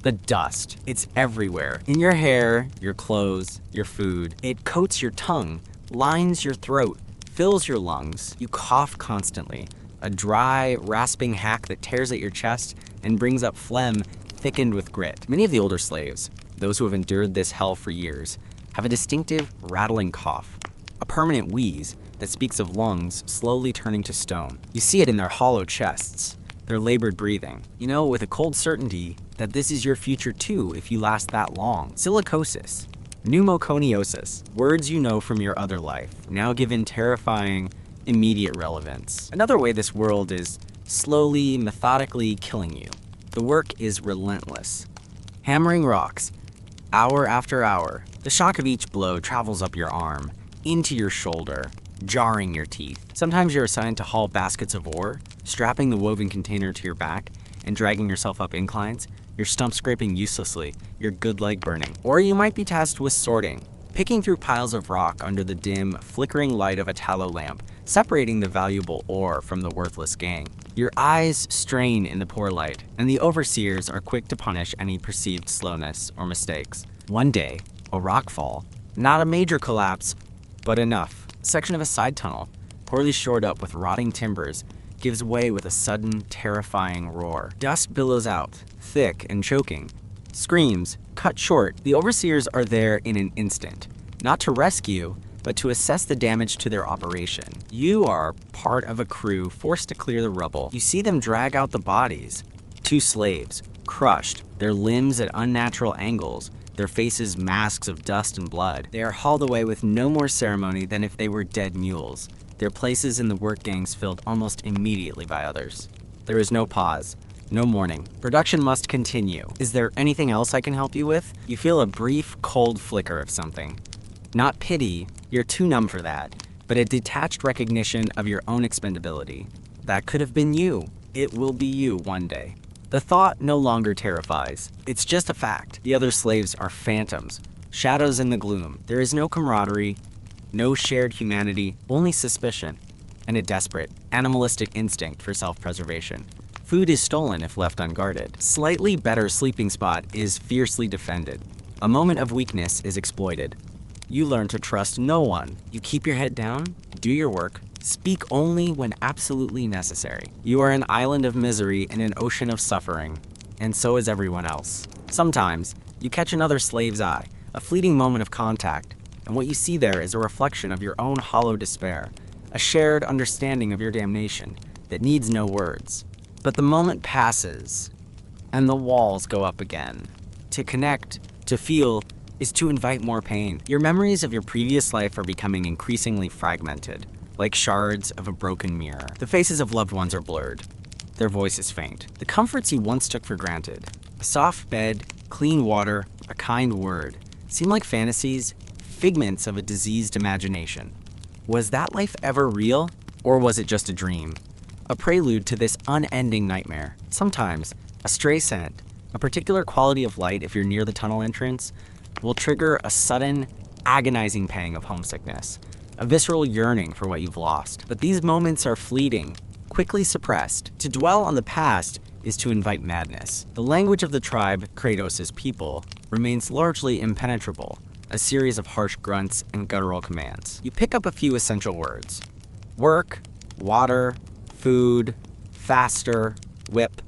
The dust, it's everywhere. In your hair, your clothes, your food. It coats your tongue, lines your throat, fills your lungs. You cough constantly, a dry, rasping hack that tears at your chest and brings up phlegm thickened with grit. Many of the older slaves, those who have endured this hell for years, have a distinctive rattling cough, a permanent wheeze that speaks of lungs slowly turning to stone. You see it in their hollow chests, their labored breathing. You know with a cold certainty that this is your future too if you last that long. Silicosis, pneumoconiosis, words you know from your other life, now given terrifying, immediate relevance. Another way this world is slowly, methodically killing you. The work is relentless. Hammering rocks, hour after hour. The shock of each blow travels up your arm, into your shoulder, jarring your teeth. Sometimes you're assigned to haul baskets of ore, strapping the woven container to your back and dragging yourself up inclines, your stump scraping uselessly, your good leg burning. Or you might be tasked with sorting, picking through piles of rock under the dim, flickering light of a tallow lamp, separating the valuable ore from the worthless gang. Your eyes strain in the poor light, and the overseers are quick to punish any perceived slowness or mistakes. One day, a rock fall, not a major collapse, but enough. A section of a side tunnel, poorly shored up with rotting timbers, gives way with a sudden, terrifying roar. Dust billows out, thick and choking. Screams, cut short. The overseers are there in an instant, not to rescue, but to assess the damage to their operation. You are part of a crew forced to clear the rubble. You see them drag out the bodies. Two slaves, crushed, their limbs at unnatural angles, their faces masks of dust and blood. They are hauled away with no more ceremony than if they were dead mules, their places in the work gangs filled almost immediately by others. There is no pause, no mourning. Production must continue. Is there anything else I can help you with? You feel a brief, cold flicker of something. Not pity, you're too numb for that, but a detached recognition of your own expendability. That could have been you. It will be you one day. The thought no longer terrifies. It's just a fact. The other slaves are phantoms, shadows in the gloom. There is no camaraderie, no shared humanity, only suspicion, and a desperate, animalistic instinct for self-preservation. Food is stolen if left unguarded. Slightly better sleeping spot is fiercely defended. A moment of weakness is exploited. You learn to trust no one. You keep your head down, do your work, speak only when absolutely necessary. You are an island of misery in an ocean of suffering, and so is everyone else. Sometimes, you catch another slave's eye, a fleeting moment of contact, and what you see there is a reflection of your own hollow despair, a shared understanding of your damnation that needs no words. But the moment passes, and the walls go up again. To connect, to feel, is to invite more pain. Your memories of your previous life are becoming increasingly fragmented, like shards of a broken mirror. The faces of loved ones are blurred. Their voices faint. The comforts you once took for granted, a soft bed, clean water, a kind word, seem like fantasies, figments of a diseased imagination. Was that life ever real, or was it just a dream? A prelude to this unending nightmare. Sometimes, a stray scent, a particular quality of light if you're near the tunnel entrance, will trigger a sudden, agonizing pang of homesickness. a visceral yearning for what you've lost. But these moments are fleeting, quickly suppressed. To dwell on the past is to invite madness. The language of the tribe, Kratos' people, remains largely impenetrable, a series of harsh grunts and guttural commands. You pick up a few essential words: work, water, food, faster, whip,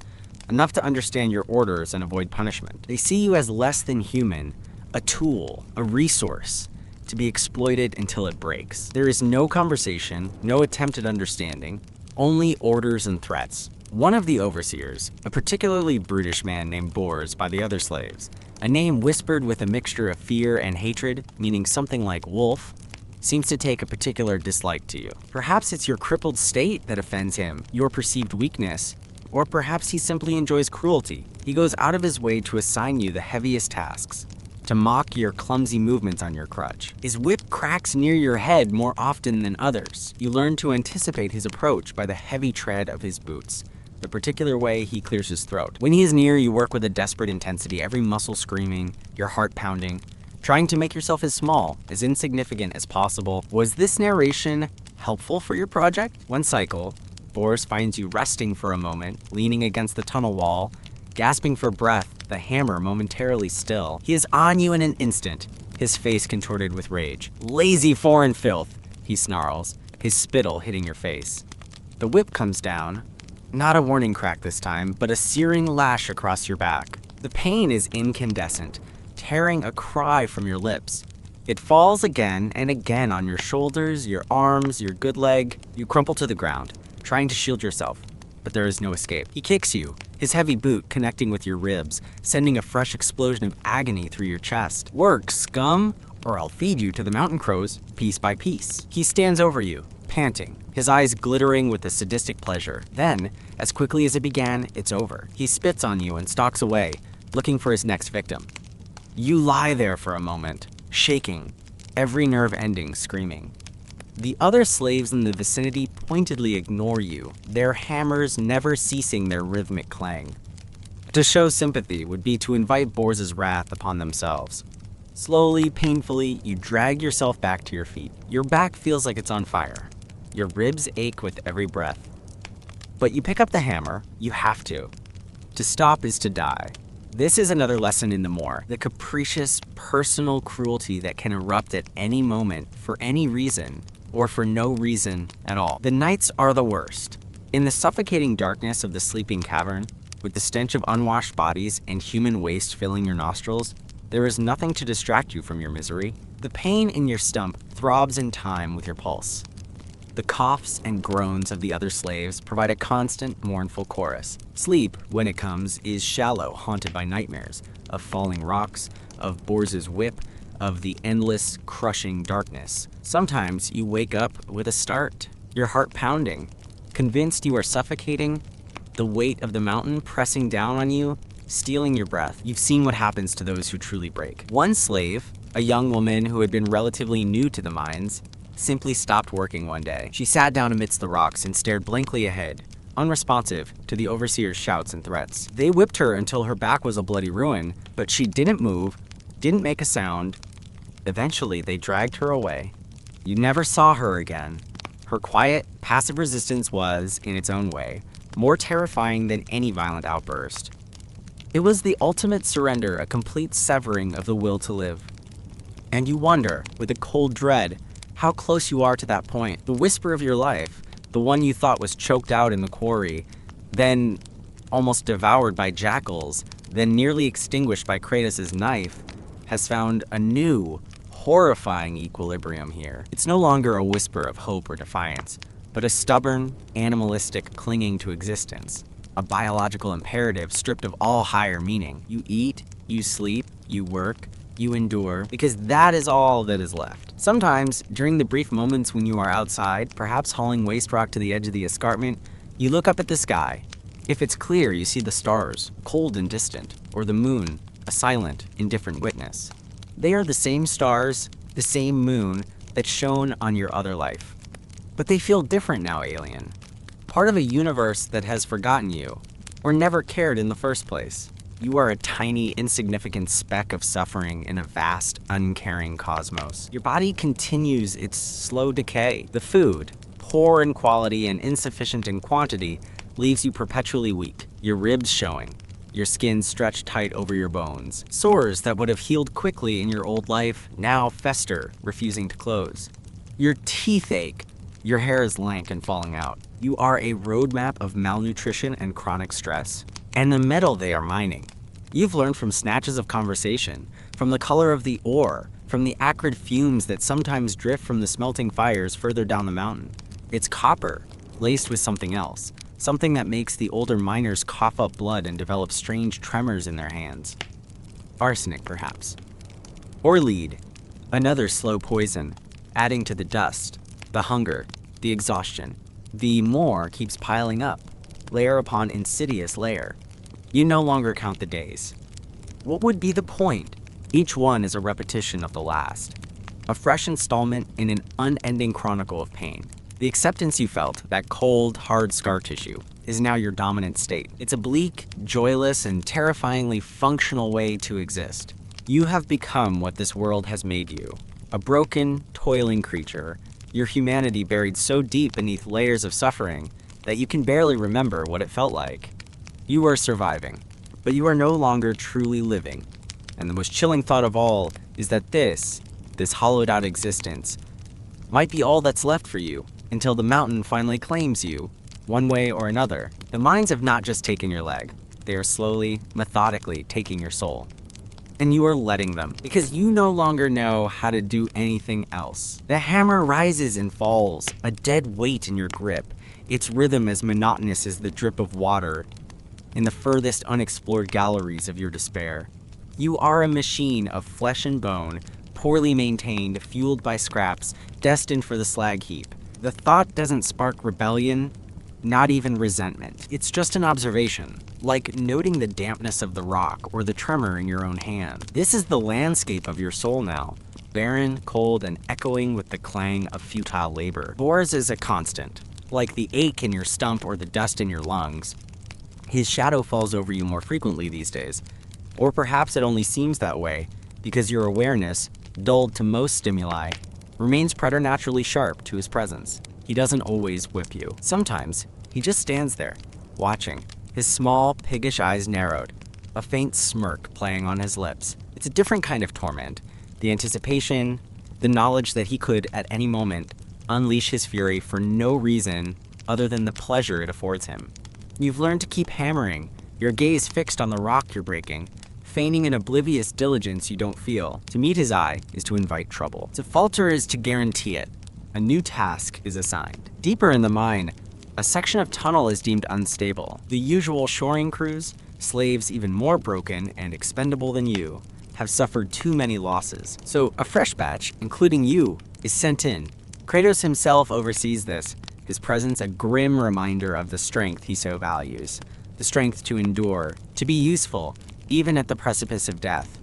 enough to understand your orders and avoid punishment. They see you as less than human, a tool, a resource, to be exploited until it breaks. There is no conversation, no attempt at understanding, only orders and threats. One of the overseers, a particularly brutish man named Bors by the other slaves, a name whispered with a mixture of fear and hatred, meaning something like wolf, seems to take a particular dislike to you. Perhaps it's your crippled state that offends him, your perceived weakness, or perhaps he simply enjoys cruelty. He goes out of his way to assign you the heaviest tasks, to mock your clumsy movements on your crutch. His whip cracks near your head more often than others. You learn to anticipate his approach by the heavy tread of his boots, the particular way he clears his throat. When he is near, you work with a desperate intensity, every muscle screaming, your heart pounding, trying to make yourself as small, as insignificant as possible. Was this narration helpful for your project? One cycle, Boris finds you resting for a moment, leaning against the tunnel wall, gasping for breath, the hammer momentarily still. He is on you in an instant, his face contorted with rage. Lazy foreign filth, he snarls, his spittle hitting your face. The whip comes down, not a warning crack this time, but a searing lash across your back. The pain is incandescent, tearing a cry from your lips. It falls again and again on your shoulders, your arms, your good leg. You crumple to the ground, trying to shield yourself, but there is no escape. He kicks you, his heavy boot connecting with your ribs, sending a fresh explosion of agony through your chest. Work, scum, or I'll feed you to the mountain crows, piece by piece. He stands over you, panting, his eyes glittering with a sadistic pleasure. Then, as quickly as it began, it's over. He spits on you and stalks away, looking for his next victim. You lie there for a moment, shaking, every nerve ending screaming. The other slaves in the vicinity pointedly ignore you, their hammers never ceasing their rhythmic clang. To show sympathy would be to invite Bors's wrath upon themselves. Slowly, painfully, you drag yourself back to your feet. Your back feels like it's on fire. Your ribs ache with every breath. But you pick up the hammer, you have to. To stop is to die. This is another lesson in the more, the capricious, personal cruelty that can erupt at any moment, for any reason, or for no reason at all. The nights are the worst. In the suffocating darkness of the sleeping cavern, with the stench of unwashed bodies and human waste filling your nostrils, there is nothing to distract you from your misery. The pain in your stump throbs in time with your pulse. The coughs and groans of the other slaves provide a constant, mournful chorus. Sleep, when it comes, is shallow, haunted by nightmares of falling rocks, of Bors's whip, of the endless, crushing darkness. Sometimes you wake up with a start, your heart pounding, convinced you are suffocating, the weight of the mountain pressing down on you, stealing your breath. You've seen what happens to those who truly break. One slave, a young woman who had been relatively new to the mines, simply stopped working one day. She sat down amidst the rocks and stared blankly ahead, unresponsive to the overseer's shouts and threats. They whipped her until her back was a bloody ruin, but she didn't move, didn't make a sound. Eventually, they dragged her away. You never saw her again. Her quiet, passive resistance was, in its own way, more terrifying than any violent outburst. It was the ultimate surrender, a complete severing of the will to live. And you wonder, with a cold dread, how close you are to that point. The whisper of your life, the one you thought was choked out in the quarry, then almost devoured by jackals, then nearly extinguished by Kratos' knife, has found a new, horrifying equilibrium here. It's no longer a whisper of hope or defiance, but a stubborn, animalistic clinging to existence, a biological imperative stripped of all higher meaning. You eat, you sleep, you work, you endure, because that is all that is left. Sometimes, during the brief moments when you are outside, perhaps hauling waste rock to the edge of the escarpment, you look up at the sky. If it's clear, you see the stars, cold and distant, or the moon, a silent, indifferent witness. They are the same stars, the same moon that shone on your other life. But they feel different now, alien. Part of a universe that has forgotten you, or never cared in the first place. You are a tiny, insignificant speck of suffering in a vast, uncaring cosmos. Your body continues its slow decay. The food, poor in quality and insufficient in quantity, leaves you perpetually weak, your ribs showing, your skin stretched tight over your bones. Sores that would have healed quickly in your old life now fester, refusing to close. Your teeth ache. Your hair is lank and falling out. You are a roadmap of malnutrition and chronic stress. And the metal they are mining. You've learned from snatches of conversation, from the color of the ore, from the acrid fumes that sometimes drift from the smelting fires further down the mountain. It's copper, laced with something else, something that makes the older miners cough up blood and develop strange tremors in their hands. Arsenic, perhaps. Or lead, another slow poison, adding to the dust, the hunger, the exhaustion. The more keeps piling up, layer upon insidious layer. You no longer count the days. What would be the point? Each one is a repetition of the last. A fresh installment in an unending chronicle of pain. The acceptance you felt, that cold, hard scar tissue, is now your dominant state. It's a bleak, joyless, and terrifyingly functional way to exist. You have become what this world has made you. A broken, toiling creature, your humanity buried so deep beneath layers of suffering that you can barely remember what it felt like. You are surviving, but you are no longer truly living. And the most chilling thought of all is that this hollowed out existence, might be all that's left for you until the mountain finally claims you, one way or another. The mines have not just taken your leg, they are slowly, methodically taking your soul. And you are letting them, because you no longer know how to do anything else. The hammer rises and falls, a dead weight in your grip, its rhythm as monotonous as the drip of water in the furthest unexplored galleries of your despair. You are a machine of flesh and bone, poorly maintained, fueled by scraps, destined for the slag heap. The thought doesn't spark rebellion, not even resentment. It's just an observation, like noting the dampness of the rock or the tremor in your own hand. This is the landscape of your soul now, barren, cold, and echoing with the clang of futile labor. Yours is a constant, like the ache in your stump or the dust in your lungs. His shadow falls over you more frequently these days, or perhaps it only seems that way because your awareness, dulled to most stimuli, remains preternaturally sharp to his presence. He doesn't always whip you. Sometimes, he just stands there, watching, his small, piggish eyes narrowed, a faint smirk playing on his lips. It's a different kind of torment. The anticipation, the knowledge that he could, at any moment, unleash his fury for no reason other than the pleasure it affords him. You've learned to keep hammering, your gaze fixed on the rock you're breaking, feigning an oblivious diligence you don't feel. To meet his eye is to invite trouble. To falter is to guarantee it. A new task is assigned. Deeper in the mine, a section of tunnel is deemed unstable. The usual shoring crews, slaves even more broken and expendable than you, have suffered too many losses. So a fresh batch, including you, is sent in. Kratos himself oversees this, his presence a grim reminder of the strength he so values. The strength to endure, to be useful, even at the precipice of death.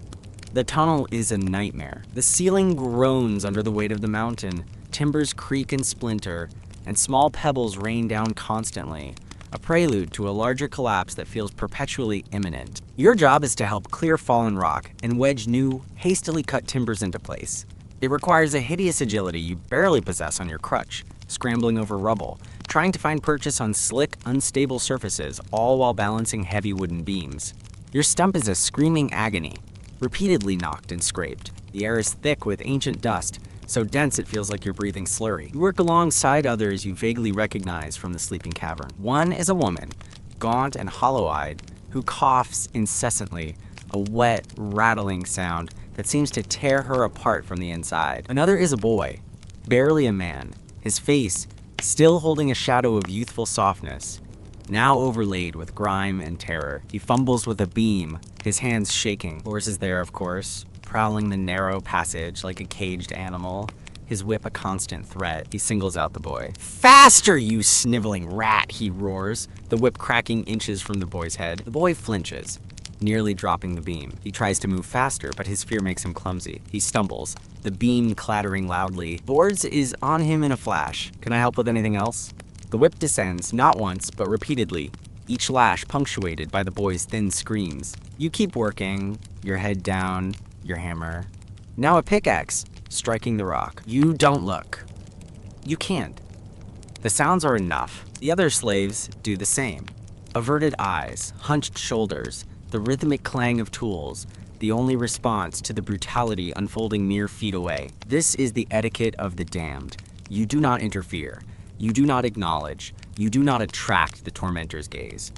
The tunnel is a nightmare. The ceiling groans under the weight of the mountain, timbers creak and splinter, and small pebbles rain down constantly, a prelude to a larger collapse that feels perpetually imminent. Your job is to help clear fallen rock and wedge new, hastily cut timbers into place. It requires a hideous agility you barely possess on your crutch, scrambling over rubble, trying to find purchase on slick, unstable surfaces, all while balancing heavy wooden beams. Your stump is a screaming agony, repeatedly knocked and scraped. The air is thick with ancient dust, so dense it feels like you're breathing slurry. You work alongside others you vaguely recognize from the sleeping cavern. One is a woman, gaunt and hollow-eyed, who coughs incessantly, a wet, rattling sound that seems to tear her apart from the inside. Another is a boy, barely a man, his face still holding a shadow of youthful softness, now overlaid with grime and terror. He fumbles with a beam, his hands shaking. Horse is there, of course, prowling the narrow passage like a caged animal, his whip a constant threat. He singles out the boy. "Faster, you sniveling rat!" he roars, the whip cracking inches from the boy's head. The boy flinches, nearly dropping the beam. He tries to move faster, but his fear makes him clumsy. He stumbles, the beam clattering loudly. Boards is on him in a flash. "Can I help with anything else?" The whip descends, not once, but repeatedly, each lash punctuated by the boy's thin screams. You keep working, your head down, your hammer. Now a pickaxe, striking the rock. You don't look. You can't. The sounds are enough. The other slaves do the same. Averted eyes, hunched shoulders, the rhythmic clang of tools, the only response to the brutality unfolding mere feet away. This is the etiquette of the damned. You do not interfere. You do not acknowledge. You do not attract the tormentor's gaze.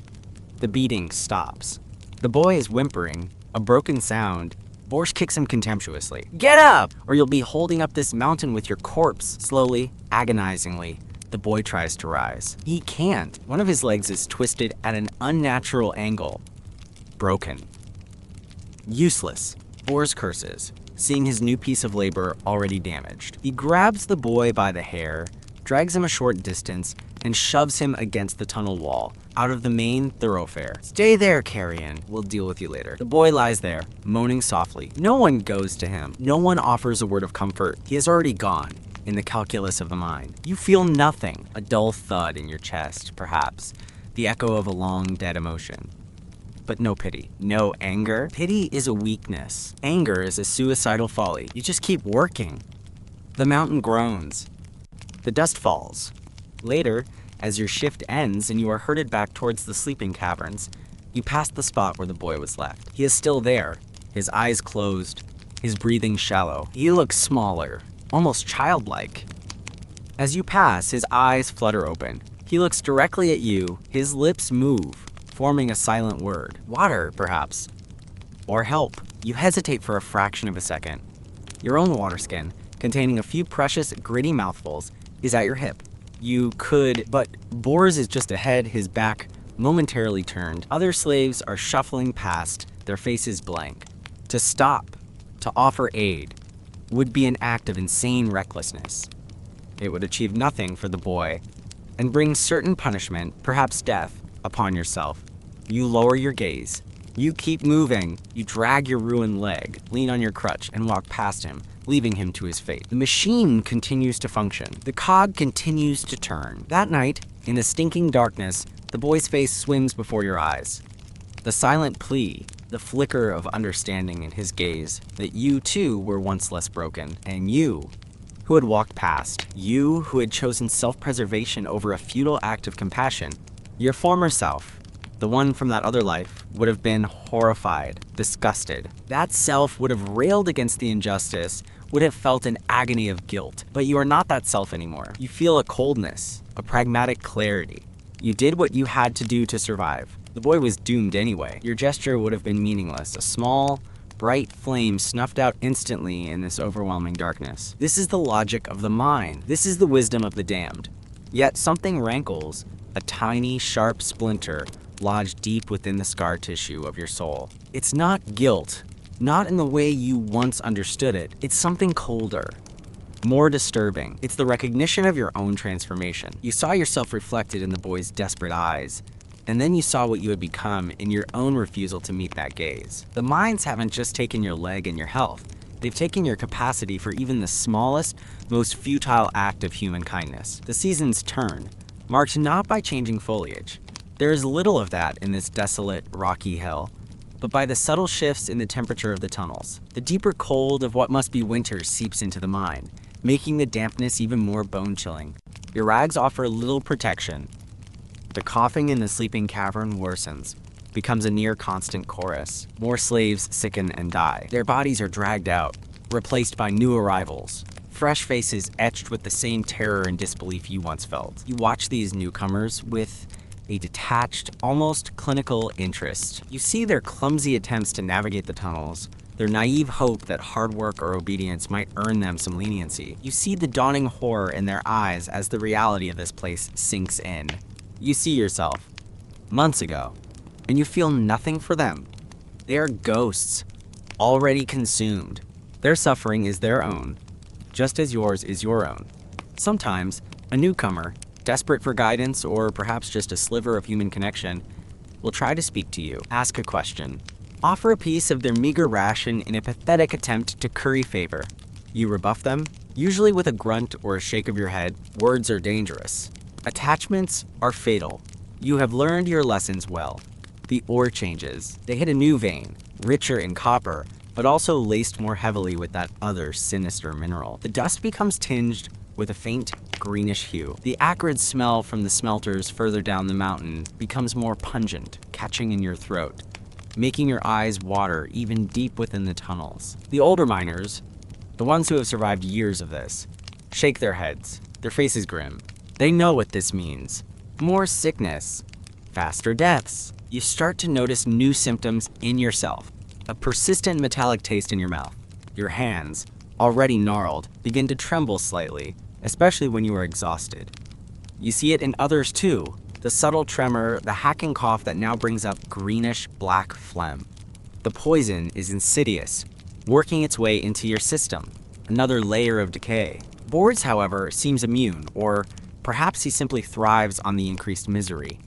The beating stops. The boy is whimpering, a broken sound. Borsch kicks him contemptuously. Get up! Or you'll be holding up this mountain with your corpse. Slowly, agonizingly, the boy tries to rise. He can't. One of his legs is twisted at an unnatural angle. Broken. Useless. Borsch curses, seeing his new piece of labor already damaged. He grabs the boy by the hair, drags him a short distance, and shoves him against the tunnel wall, out of the main thoroughfare. Stay there, Carrion. We'll deal with you later. The boy lies there, moaning softly. No one goes to him. No one offers a word of comfort. He has already gone, in the calculus of the mind. You feel nothing. A dull thud in your chest, perhaps. The echo of a long, dead emotion. But no pity. No anger. Pity is a weakness. Anger is a suicidal folly. You just keep working. The mountain groans. The dust falls. Later, as your shift ends and you are herded back towards the sleeping caverns, you pass the spot where the boy was left. He is still there, his eyes closed, his breathing shallow. He looks smaller, almost childlike. As you pass, his eyes flutter open. He looks directly at you, his lips move, forming a silent word. Water, perhaps. Or help. You hesitate for a fraction of a second. Your own water skin, containing a few precious, gritty mouthfuls, is at your hip. You could, but Borsch is just ahead, his back momentarily turned. Other slaves are shuffling past, their faces blank. To stop, to offer aid, would be an act of insane recklessness. It would achieve nothing for the boy, and bring certain punishment, perhaps death, upon yourself. You lower your gaze. You keep moving. You drag your ruined leg, lean on your crutch, and walk past him, leaving him to his fate. The machine continues to function. The cog continues to turn. That night, in the stinking darkness, the boy's face swims before your eyes. The silent plea, the flicker of understanding in his gaze, that you too were once less broken, and you, who had walked past, you who had chosen self-preservation over a futile act of compassion, your former self, the one from that other life, would have been horrified, disgusted. That self would have railed against the injustice, would have felt an agony of guilt. But you are not that self anymore. You feel a coldness, a pragmatic clarity. You did what you had to do to survive. The boy was doomed anyway. Your gesture would have been meaningless, a small, bright flame snuffed out instantly in this overwhelming darkness. This is the logic of the mind. This is the wisdom of the damned. Yet something rankles, a tiny, sharp splinter, lodged deep within the scar tissue of your soul. It's not guilt, not in the way you once understood it. It's something colder, more disturbing. It's the recognition of your own transformation. You saw yourself reflected in the boy's desperate eyes, and then you saw what you had become in your own refusal to meet that gaze. The mines haven't just taken your leg and your health. They've taken your capacity for even the smallest, most futile act of human kindness. The seasons turn, marked not by changing foliage. There is little of that in this desolate, rocky hill, but by the subtle shifts in the temperature of the tunnels. The deeper cold of what must be winter seeps into the mine, making the dampness even more bone-chilling. Your rags offer little protection. The coughing in the sleeping cavern worsens, becomes a near-constant chorus. More slaves sicken and die. Their bodies are dragged out, replaced by new arrivals. Fresh faces etched with the same terror and disbelief you once felt. You watch these newcomers with a detached, almost clinical interest. You see their clumsy attempts to navigate the tunnels, their naive hope that hard work or obedience might earn them some leniency. You see the dawning horror in their eyes as the reality of this place sinks in. You see yourself, months ago, and you feel nothing for them. They are ghosts, already consumed. Their suffering is their own, just as yours is your own. Sometimes, a newcomer, desperate for guidance or perhaps just a sliver of human connection, will try to speak to you, ask a question, offer a piece of their meager ration in a pathetic attempt to curry favor. You rebuff them, usually with a grunt or a shake of your head. Words are dangerous. Attachments are fatal. You have learned your lessons well. The ore changes. They hit a new vein, richer in copper, but also laced more heavily with that other sinister mineral. The dust becomes tinged with a faint greenish hue. The acrid smell from the smelters further down the mountain becomes more pungent, catching in your throat, making your eyes water even deep within the tunnels. The older miners, the ones who have survived years of this, shake their heads, their faces grim. They know what this means. More sickness, faster deaths. You start to notice new symptoms in yourself. A persistent metallic taste in your mouth. Your hands, already gnarled, begin to tremble slightly, especially when you are exhausted. You see it in others too. The subtle tremor, the hacking cough that now brings up greenish black phlegm. The poison is insidious, working its way into your system. Another layer of decay. Boards, however, seems immune, or perhaps he simply thrives on the increased misery.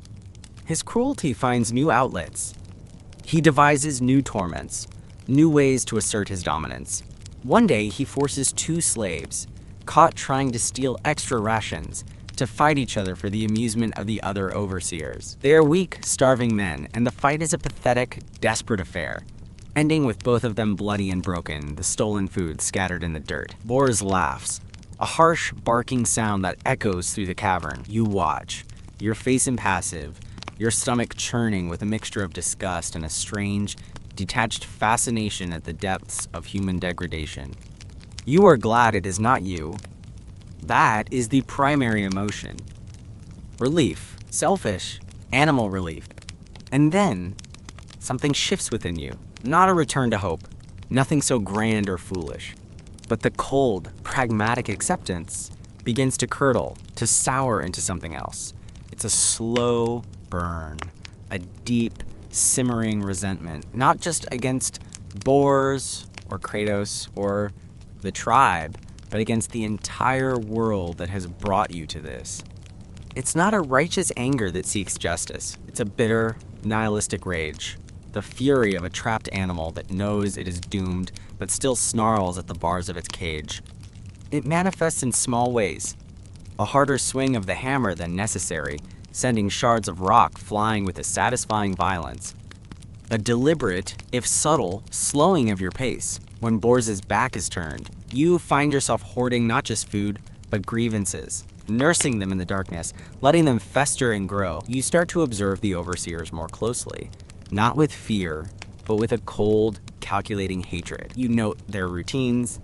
His cruelty finds new outlets. He devises new torments, new ways to assert his dominance. One day, he forces two slaves, caught trying to steal extra rations, to fight each other for the amusement of the other overseers. They are weak, starving men, and the fight is a pathetic, desperate affair, ending with both of them bloody and broken, the stolen food scattered in the dirt. Boris laughs, a harsh, barking sound that echoes through the cavern. You watch, your face impassive, your stomach churning with a mixture of disgust and a strange, detached fascination at the depths of human degradation. You are glad it is not you. That is the primary emotion. Relief, selfish, animal relief. And then, something shifts within you. Not a return to hope, nothing so grand or foolish. But the cold, pragmatic acceptance begins to curdle, to sour into something else. It's a slow burn, a deep, simmering resentment, not just against Boars or Kratos or the tribe, but against the entire world that has brought you to this. It's not a righteous anger that seeks justice. It's a bitter, nihilistic rage, the fury of a trapped animal that knows it is doomed but still snarls at the bars of its cage. It manifests in small ways. A harder swing of the hammer than necessary, sending shards of rock flying with a satisfying violence. A deliberate, if subtle, slowing of your pace. When Bors's back is turned, you find yourself hoarding not just food, but grievances, nursing them in the darkness, letting them fester and grow. You start to observe the overseers more closely, not with fear, but with a cold, calculating hatred. You note their routines,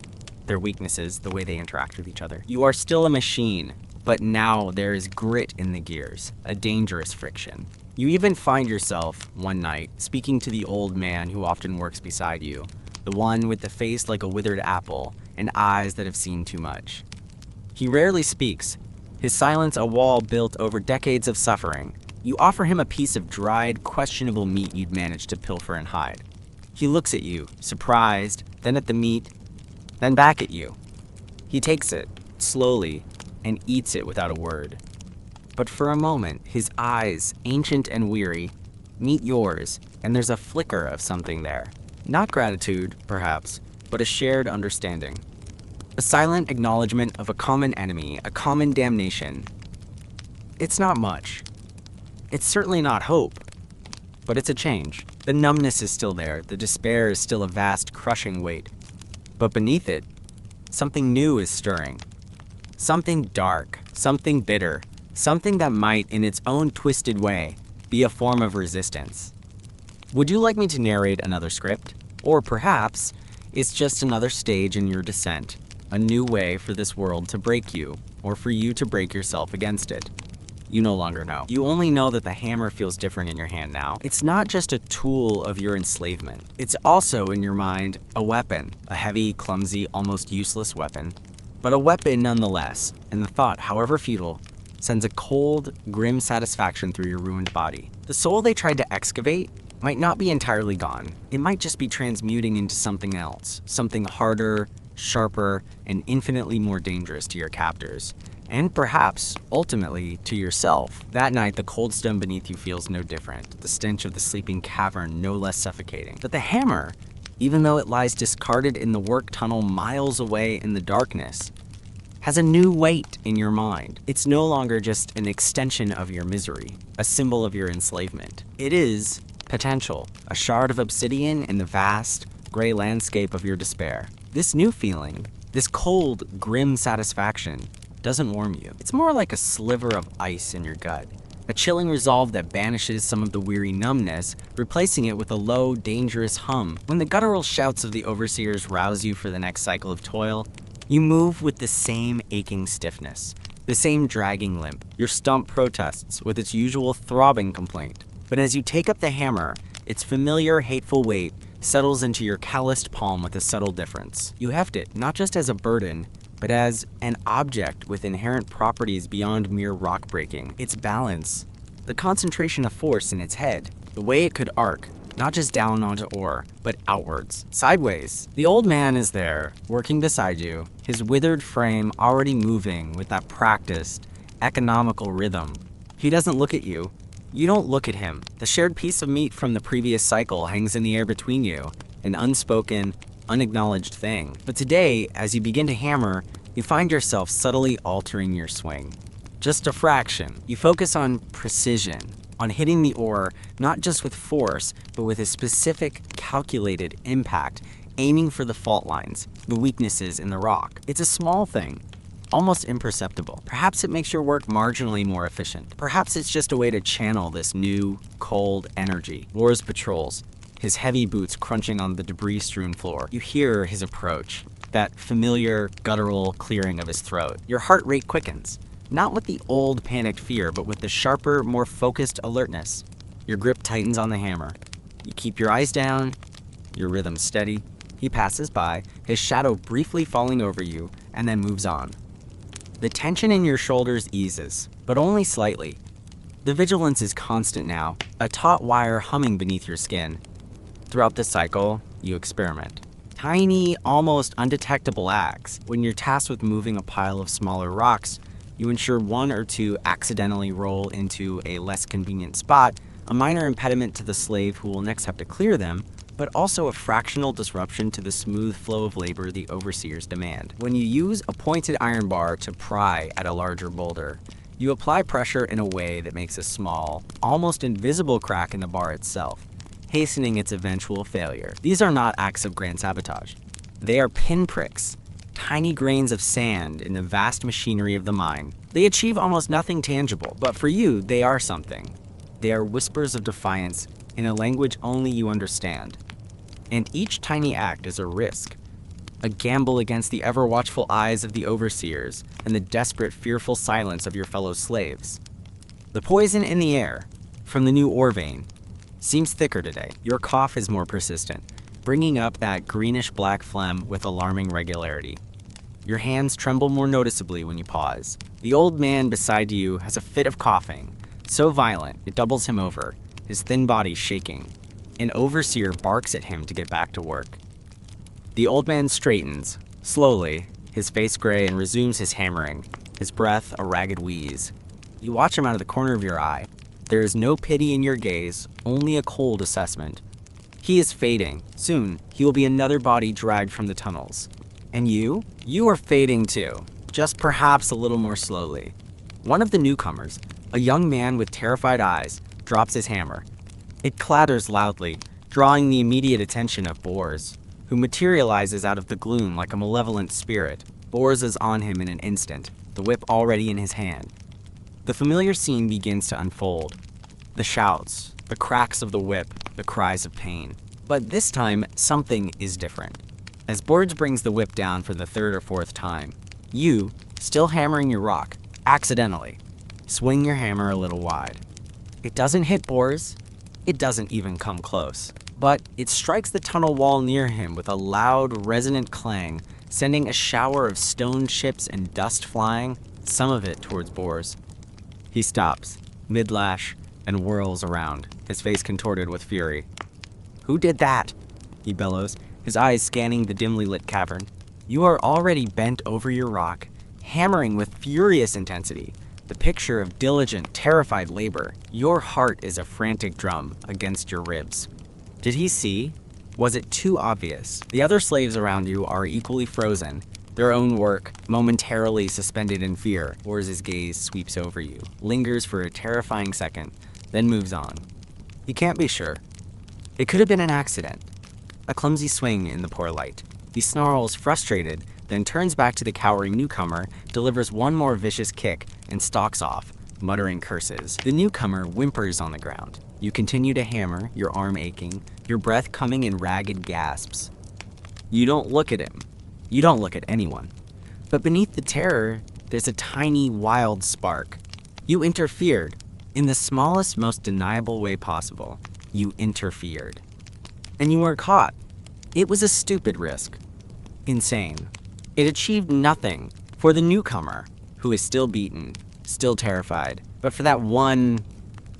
their weaknesses, the way they interact with each other. You are still a machine, but now there is grit in the gears, a dangerous friction. You even find yourself, one night, speaking to the old man who often works beside you, the one with the face like a withered apple and eyes that have seen too much. He rarely speaks, his silence a wall built over decades of suffering. You offer him a piece of dried, questionable meat you'd managed to pilfer and hide. He looks at you, surprised, then at the meat, then back at you. He takes it, slowly, and eats it without a word. But for a moment, his eyes, ancient and weary, meet yours, and there's a flicker of something there. Not gratitude, perhaps, but a shared understanding. A silent acknowledgement of a common enemy, a common damnation. It's not much. It's certainly not hope, but it's a change. The numbness is still there, the despair is still a vast, crushing weight. But beneath it, something new is stirring. Something dark, something bitter, something that might, in its own twisted way, be a form of resistance. Would you like me to narrate another script? Or perhaps, it's just another stage in your descent, a new way for this world to break you, or for you to break yourself against it. You no longer know. You only know that the hammer feels different in your hand now. It's not just a tool of your enslavement. It's also, in your mind, a weapon, a heavy, clumsy, almost useless weapon, but a weapon nonetheless, and the thought, however futile, sends a cold, grim satisfaction through your ruined body. The soul they tried to excavate might not be entirely gone. It might just be transmuting into something else, something harder, sharper, and infinitely more dangerous to your captors. And perhaps, ultimately, to yourself. That night, the cold stone beneath you feels no different, the stench of the sleeping cavern no less suffocating. But the hammer, even though it lies discarded in the work tunnel miles away in the darkness, has a new weight in your mind. It's no longer just an extension of your misery, a symbol of your enslavement. It is potential, a shard of obsidian in the vast, gray landscape of your despair. This new feeling, this cold, grim satisfaction, doesn't warm you. It's more like a sliver of ice in your gut, a chilling resolve that banishes some of the weary numbness, replacing it with a low, dangerous hum. When the guttural shouts of the overseers rouse you for the next cycle of toil, you move with the same aching stiffness, the same dragging limp. Your stump protests with its usual throbbing complaint. But as you take up the hammer, its familiar, hateful weight settles into your calloused palm with a subtle difference. You heft it not just as a burden, but as an object with inherent properties beyond mere rock breaking. Its balance, the concentration of force in its head, the way it could arc, not just down onto ore, but outwards, sideways. The old man is there, working beside you, his withered frame already moving with that practiced, economical rhythm. He doesn't look at you. You don't look at him. The shared piece of meat from the previous cycle hangs in the air between you, an unspoken, unacknowledged thing. But today, as you begin to hammer, you find yourself subtly altering your swing. Just a fraction. You focus on precision, on hitting the ore not just with force, but with a specific, calculated impact, aiming for the fault lines, the weaknesses in the rock. It's a small thing, almost imperceptible. Perhaps it makes your work marginally more efficient. Perhaps it's just a way to channel this new, cold energy. Lors patrols, his heavy boots crunching on the debris-strewn floor. You hear his approach, that familiar, guttural clearing of his throat. Your heart rate quickens, not with the old panicked fear, but with the sharper, more focused alertness. Your grip tightens on the hammer. You keep your eyes down, your rhythm steady. He passes by, his shadow briefly falling over you, and then moves on. The tension in your shoulders eases, but only slightly. The vigilance is constant now, a taut wire humming beneath your skin. Throughout the cycle, you experiment. Tiny, almost undetectable acts. When you're tasked with moving a pile of smaller rocks, you ensure one or two accidentally roll into a less convenient spot, a minor impediment to the slave who will next have to clear them, but also a fractional disruption to the smooth flow of labor the overseers demand. When you use a pointed iron bar to pry at a larger boulder, you apply pressure in a way that makes a small, almost invisible crack in the bar itself, hastening its eventual failure. These are not acts of grand sabotage. They are pinpricks, tiny grains of sand in the vast machinery of the mine. They achieve almost nothing tangible, but for you, they are something. They are whispers of defiance in a language only you understand. And each tiny act is a risk, a gamble against the ever-watchful eyes of the overseers and the desperate, fearful silence of your fellow slaves. The poison in the air, from the new ore vein, seems thicker today. Your cough is more persistent, bringing up that greenish-black phlegm with alarming regularity. Your hands tremble more noticeably when you pause. The old man beside you has a fit of coughing, so violent it doubles him over, his thin body shaking. An overseer barks at him to get back to work. The old man straightens, slowly, his face gray, and resumes his hammering, his breath a ragged wheeze. You watch him out of the corner of your eye. There is no pity in your gaze, only a cold assessment. He is fading. Soon, he will be another body dragged from the tunnels. And you? You are fading too, just perhaps a little more slowly. One of the newcomers, a young man with terrified eyes, drops his hammer. It clatters loudly, drawing the immediate attention of Bors, who materializes out of the gloom like a malevolent spirit. Bors is on him in an instant, the whip already in his hand. The familiar scene begins to unfold. The shouts, the cracks of the whip, the cries of pain. But this time, something is different. As Bors brings the whip down for the third or fourth time, you, still hammering your rock, accidentally, swing your hammer a little wide. It doesn't hit Bors. It doesn't even come close. But it strikes the tunnel wall near him with a loud, resonant clang, sending a shower of stone chips and dust flying, some of it towards Bors. He stops, mid-lash, and whirls around, his face contorted with fury. "Who did that?" he bellows, his eyes scanning the dimly lit cavern. You are already bent over your rock, hammering with furious intensity, the picture of diligent, terrified labor. Your heart is a frantic drum against your ribs. Did he see? Was it too obvious? The other slaves around you are equally frozen, their own work momentarily suspended in fear. Bors's gaze sweeps over you, lingers for a terrifying second, then moves on. You can't be sure. It could have been an accident. A clumsy swing in the poor light. He snarls, frustrated, then turns back to the cowering newcomer, delivers one more vicious kick, and stalks off, muttering curses. The newcomer whimpers on the ground. You continue to hammer, your arm aching, your breath coming in ragged gasps. You don't look at him. You don't look at anyone. But beneath the terror, there's a tiny, wild spark. You interfered. In the smallest, most deniable way possible, you interfered. And you were caught. It was a stupid risk. Insane. It achieved nothing for the newcomer, who is still beaten, still terrified. But for that one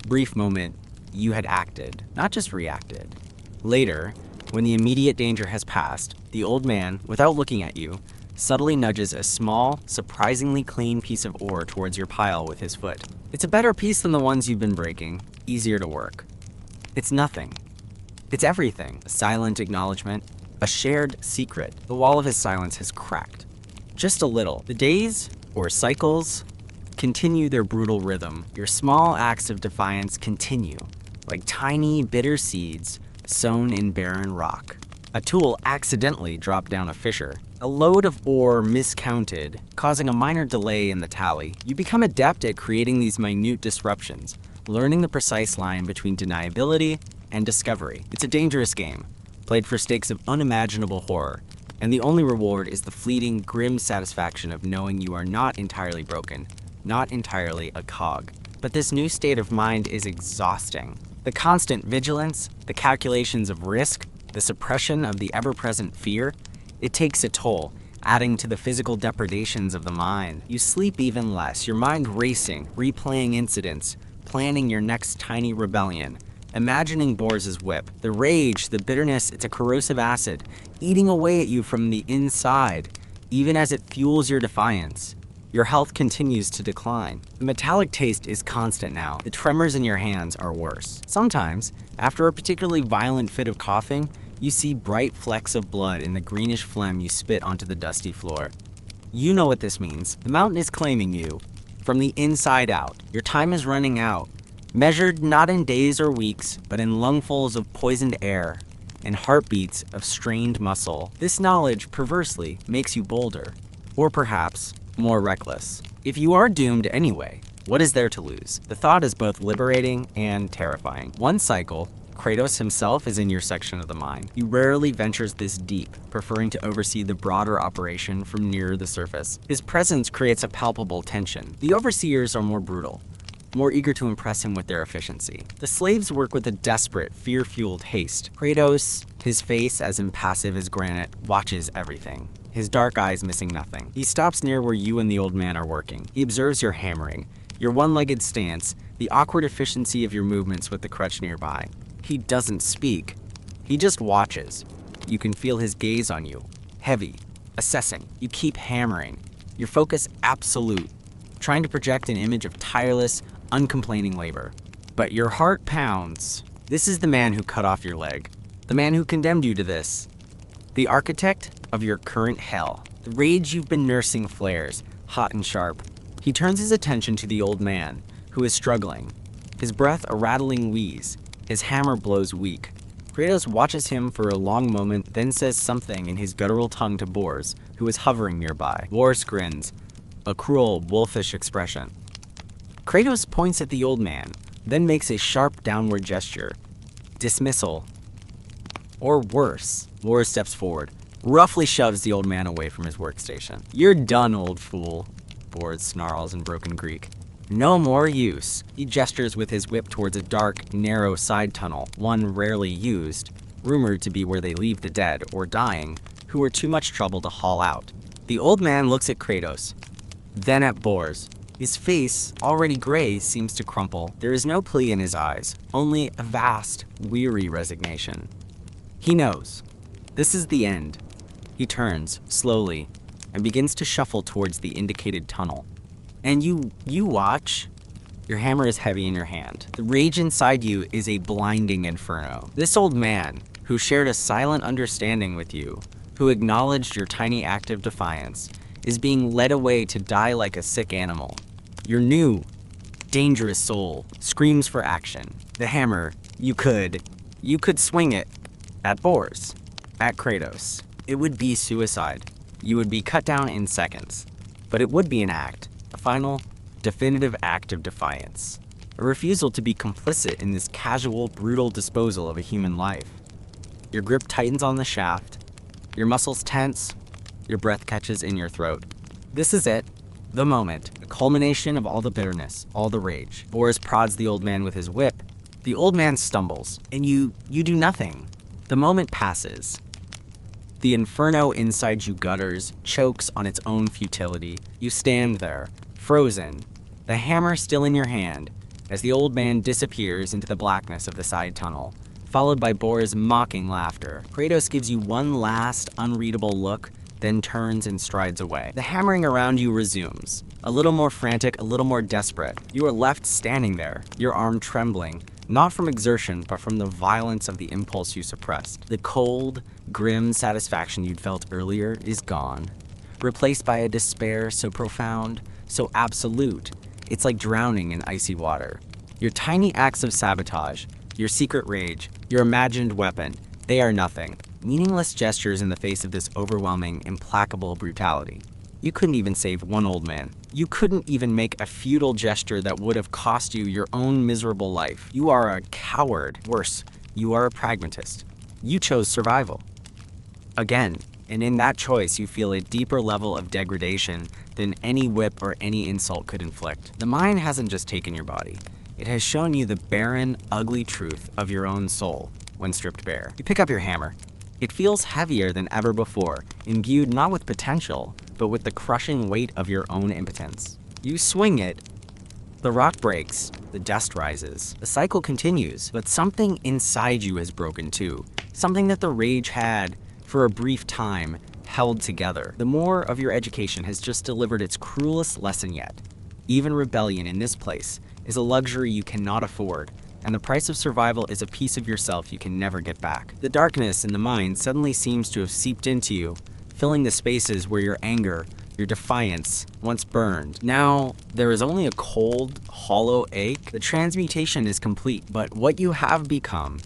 brief moment, you had acted, not just reacted. Later, when the immediate danger has passed, the old man, without looking at you, subtly nudges a small, surprisingly clean piece of ore towards your pile with his foot. It's a better piece than the ones you've been breaking, easier to work. It's nothing. It's everything. A silent acknowledgement, a shared secret. The wall of his silence has cracked. Just a little. The days, or cycles, continue their brutal rhythm. Your small acts of defiance continue, like tiny, bitter seeds sown in barren rock. A tool accidentally dropped down a fissure. A load of ore miscounted, causing a minor delay in the tally. You become adept at creating these minute disruptions, learning the precise line between deniability and discovery. It's a dangerous game, played for stakes of unimaginable horror, and the only reward is the fleeting, grim satisfaction of knowing you are not entirely broken, not entirely a cog. But this new state of mind is exhausting. The constant vigilance, the calculations of risk, the suppression of the ever-present fear, it takes a toll, adding to the physical depredations of the mind. You sleep even less, your mind racing, replaying incidents, planning your next tiny rebellion, imagining Bors's whip. The rage, the bitterness, it's a corrosive acid, eating away at you from the inside, even as it fuels your defiance. Your health continues to decline. The metallic taste is constant now. The tremors in your hands are worse. Sometimes, after a particularly violent fit of coughing, you see bright flecks of blood in the greenish phlegm you spit onto the dusty floor. You know what this means. The mountain is claiming you, from the inside out. Your time is running out, measured not in days or weeks, but in lungfuls of poisoned air and heartbeats of strained muscle. This knowledge, perversely, makes you bolder, or perhaps more reckless. If you are doomed anyway, what is there to lose? The thought is both liberating and terrifying. One cycle, Kratos himself is in your section of the mine. He rarely ventures this deep, preferring to oversee the broader operation from nearer the surface. His presence creates a palpable tension. The overseers are more brutal, more eager to impress him with their efficiency. The slaves work with a desperate, fear-fueled haste. Kratos, his face as impassive as granite, watches everything, his dark eyes missing nothing. He stops near where you and the old man are working. He observes your hammering, your one-legged stance, the awkward efficiency of your movements with the crutch nearby. He doesn't speak. He just watches. You can feel his gaze on you, heavy, assessing. You keep hammering, your focus absolute, trying to project an image of tireless, uncomplaining labor. But your heart pounds. This is the man who cut off your leg, the man who condemned you to this, the architect of your current hell. The rage you've been nursing flares, hot and sharp. He turns his attention to the old man, who is struggling, his breath a rattling wheeze. His hammer blows weak. Kratos watches him for a long moment, then says something in his guttural tongue to Bors, who is hovering nearby. Bors grins, a cruel, wolfish expression. Kratos points at the old man, then makes a sharp downward gesture. Dismissal. Or worse. Bors steps forward, roughly shoves the old man away from his workstation. "You're done, old fool," Bors snarls in broken Greek. "No more use." He gestures with his whip towards a dark, narrow side tunnel, one rarely used, rumored to be where they leave the dead or dying, who are too much trouble to haul out. The old man looks at Kratos, then at Bors. His face, already gray, seems to crumple. There is no plea in his eyes, only a vast, weary resignation. He knows. This is the end. He turns, slowly, and begins to shuffle towards the indicated tunnel. And you watch. Your hammer is heavy in your hand. The rage inside you is a blinding inferno. This old man, who shared a silent understanding with you, who acknowledged your tiny act of defiance, is being led away to die like a sick animal. Your new, dangerous soul screams for action. The hammer, you could swing it at Boris, at Kratos. It would be suicide. You would be cut down in seconds. But it would be an act, a final, definitive act of defiance. A refusal to be complicit in this casual, brutal disposal of a human life. Your grip tightens on the shaft, your muscles tense, your breath catches in your throat. This is it, the moment, the culmination of all the bitterness, all the rage. Boris prods the old man with his whip. The old man stumbles, and you do nothing. The moment passes. The inferno inside you gutters, chokes on its own futility. You stand there, frozen, the hammer still in your hand, as the old man disappears into the blackness of the side tunnel, followed by Boris' mocking laughter. Kratos gives you one last, unreadable look, then turns and strides away. The hammering around you resumes, a little more frantic, a little more desperate. You are left standing there, your arm trembling, not from exertion, but from the violence of the impulse you suppressed. The cold, grim satisfaction you'd felt earlier is gone, replaced by a despair so profound, so absolute, it's like drowning in icy water. Your tiny acts of sabotage, your secret rage, your imagined weapon, they are nothing. Meaningless gestures in the face of this overwhelming, implacable brutality. You couldn't even save one old man. You couldn't even make a futile gesture that would have cost you your own miserable life. You are a coward. Worse, you are a pragmatist. You chose survival. Again, and in that choice you feel a deeper level of degradation than any whip or any insult could inflict. The mind hasn't just taken your body. It has shown you the barren, ugly truth of your own soul when stripped bare. You pick up your hammer. It feels heavier than ever before, imbued not with potential, but with the crushing weight of your own impotence. You swing it. The rock breaks, the dust rises. The cycle continues, but something inside you has broken too. Something that the rage had, for a brief time, held together. The more of your education has just delivered its cruelest lesson yet. Even rebellion in this place is a luxury you cannot afford, and the price of survival is a piece of yourself you can never get back. The darkness in the mind suddenly seems to have seeped into you, filling the spaces where your anger, your defiance, once burned. Now, there is only a cold, hollow ache. The transmutation is complete, but what you have become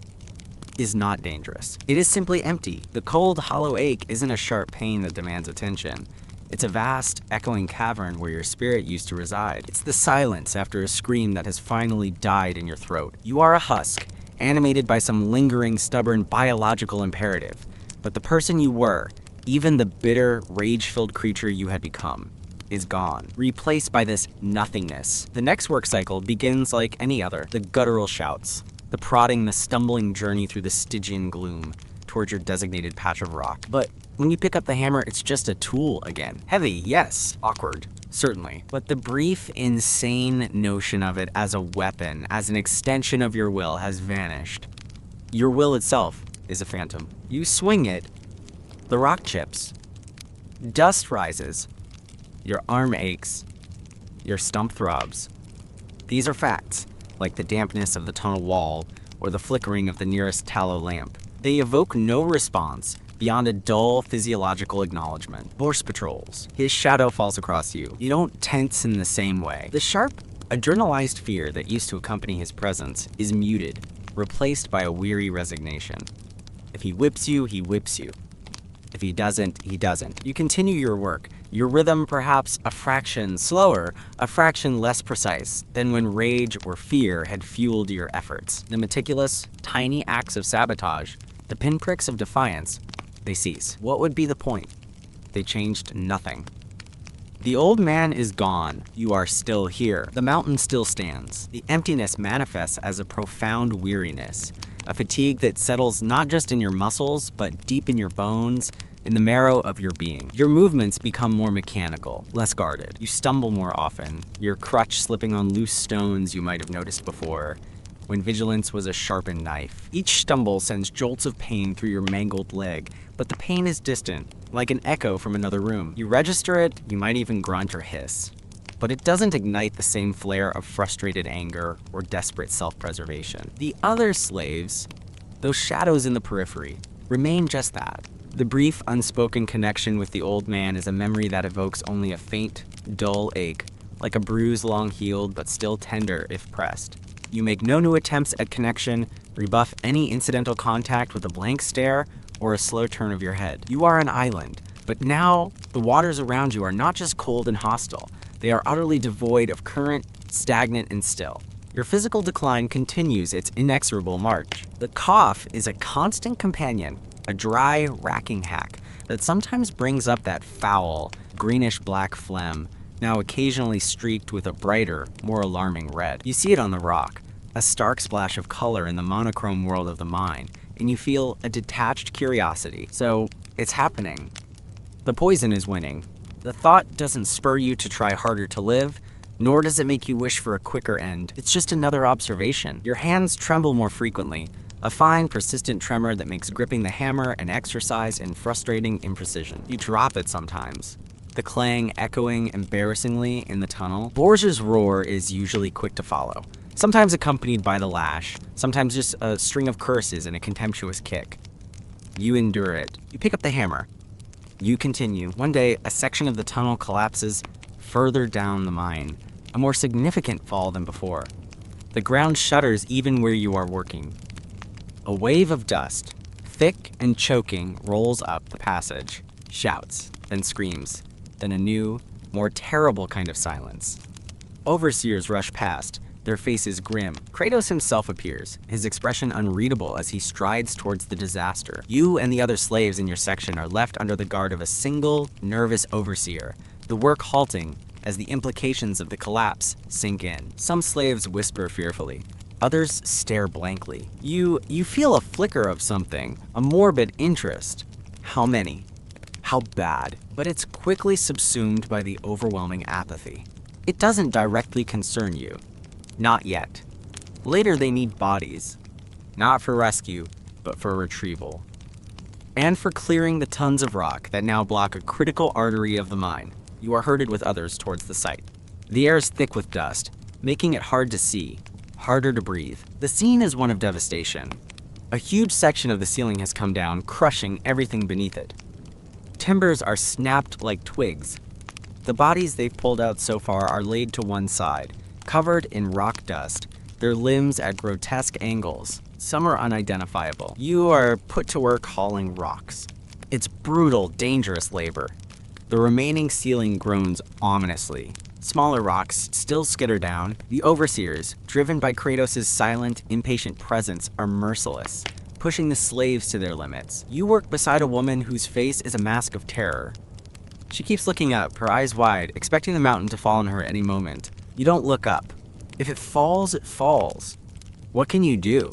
is not dangerous. It is simply empty. The cold, hollow ache isn't a sharp pain that demands attention. It's a vast, echoing cavern where your spirit used to reside. It's the silence after a scream that has finally died in your throat. You are a husk, animated by some lingering, stubborn, biological imperative. But the person you were, even the bitter, rage-filled creature you had become, is gone, replaced by this nothingness. The next work cycle begins like any other. The guttural shouts, the prodding, the stumbling journey through the Stygian gloom towards your designated patch of rock. But when you pick up the hammer, it's just a tool again. Heavy, yes. Awkward, certainly. But the brief, insane notion of it as a weapon, as an extension of your will, has vanished. Your will itself is a phantom. You swing it, the rock chips. Dust rises. Your arm aches. Your stump throbs. These are facts, like the dampness of the tunnel wall or the flickering of the nearest tallow lamp. They evoke no response beyond a dull physiological acknowledgement. Boris patrols. His shadow falls across you. You don't tense in the same way. The sharp, adrenalized fear that used to accompany his presence is muted, replaced by a weary resignation. If he whips you, he whips you. If he doesn't, he doesn't. You continue your work, your rhythm perhaps a fraction slower, a fraction less precise than when rage or fear had fueled your efforts. The meticulous, tiny acts of sabotage, the pinpricks of defiance, they cease. What would be the point? They changed nothing. The old man is gone. You are still here. The mountain still stands. The emptiness manifests as a profound weariness, a fatigue that settles not just in your muscles, but deep in your bones, in the marrow of your being. Your movements become more mechanical, less guarded. You stumble more often, your crutch slipping on loose stones you might have noticed before, when vigilance was a sharpened knife. Each stumble sends jolts of pain through your mangled leg, but the pain is distant, like an echo from another room. You register it, you might even grunt or hiss, but it doesn't ignite the same flare of frustrated anger or desperate self-preservation. The other slaves, those shadows in the periphery, remain just that, The brief, unspoken connection with the old man is a memory that evokes only a faint, dull ache, like a bruise long healed but still tender if pressed. You make no new attempts at connection, rebuff any incidental contact with a blank stare or a slow turn of your head. You are an island, but now the waters around you are not just cold and hostile. They are utterly devoid of current, stagnant and still. Your physical decline continues its inexorable march. The cough is a constant companion, a dry, racking hack that sometimes brings up that foul, greenish-black phlegm, now occasionally streaked with a brighter, more alarming red. You see it on the rock, a stark splash of color in the monochrome world of the mine, and you feel a detached curiosity. So, it's happening. The poison is winning. The thought doesn't spur you to try harder to live, nor does it make you wish for a quicker end. It's just another observation. Your hands tremble more frequently, a fine, persistent tremor that makes gripping the hammer an exercise in frustrating imprecision. You drop it sometimes, the clang echoing embarrassingly in the tunnel. Borges' roar is usually quick to follow, sometimes accompanied by the lash, sometimes just a string of curses and a contemptuous kick. You endure it. You pick up the hammer. You continue. One day, a section of the tunnel collapses further down the mine, a more significant fall than before. The ground shudders even where you are working. A wave of dust, thick and choking, rolls up the passage, shouts, then screams, then a new, more terrible kind of silence. Overseers rush past, their faces grim. Kratos himself appears, his expression unreadable as he strides towards the disaster. You and the other slaves in your section are left under the guard of a single, nervous overseer, the work halting as the implications of the collapse sink in. Some slaves whisper fearfully. Others stare blankly. You feel a flicker of something, a morbid interest. How many? How bad? But it's quickly subsumed by the overwhelming apathy. It doesn't directly concern you. Not yet. Later they need bodies. Not for rescue, but for retrieval. And for clearing the tons of rock that now block a critical artery of the mine. You are herded with others towards the site. The air is thick with dust, making it hard to see, harder to breathe. The scene is one of devastation. A huge section of the ceiling has come down, crushing everything beneath it. Timbers are snapped like twigs. The bodies they've pulled out so far are laid to one side, covered in rock dust, their limbs at grotesque angles. Some are unidentifiable. You are put to work hauling rocks. It's brutal, dangerous labor. The remaining ceiling groans ominously. Smaller rocks still skitter down. The overseers, driven by Kratos' silent, impatient presence, are merciless, pushing the slaves to their limits. You work beside a woman whose face is a mask of terror. She keeps looking up, her eyes wide, expecting the mountain to fall on her any moment. You don't look up. If it falls, it falls. What can you do?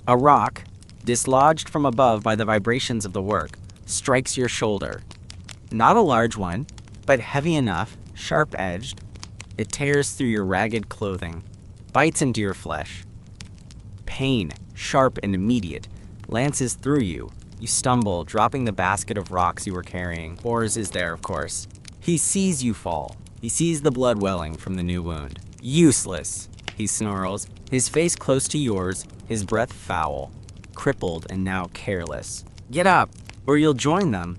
A rock, dislodged from above by the vibrations of the work, strikes your shoulder. Not a large one, but heavy enough, sharp-edged. It tears through your ragged clothing, bites into your flesh. Pain, sharp and immediate, lances through you. You stumble, dropping the basket of rocks you were carrying. Bors is there, of course. He sees you fall. He sees the blood welling from the new wound. Useless, he snarls, his face close to yours, his breath foul, crippled and now careless. Get up, or you'll join them.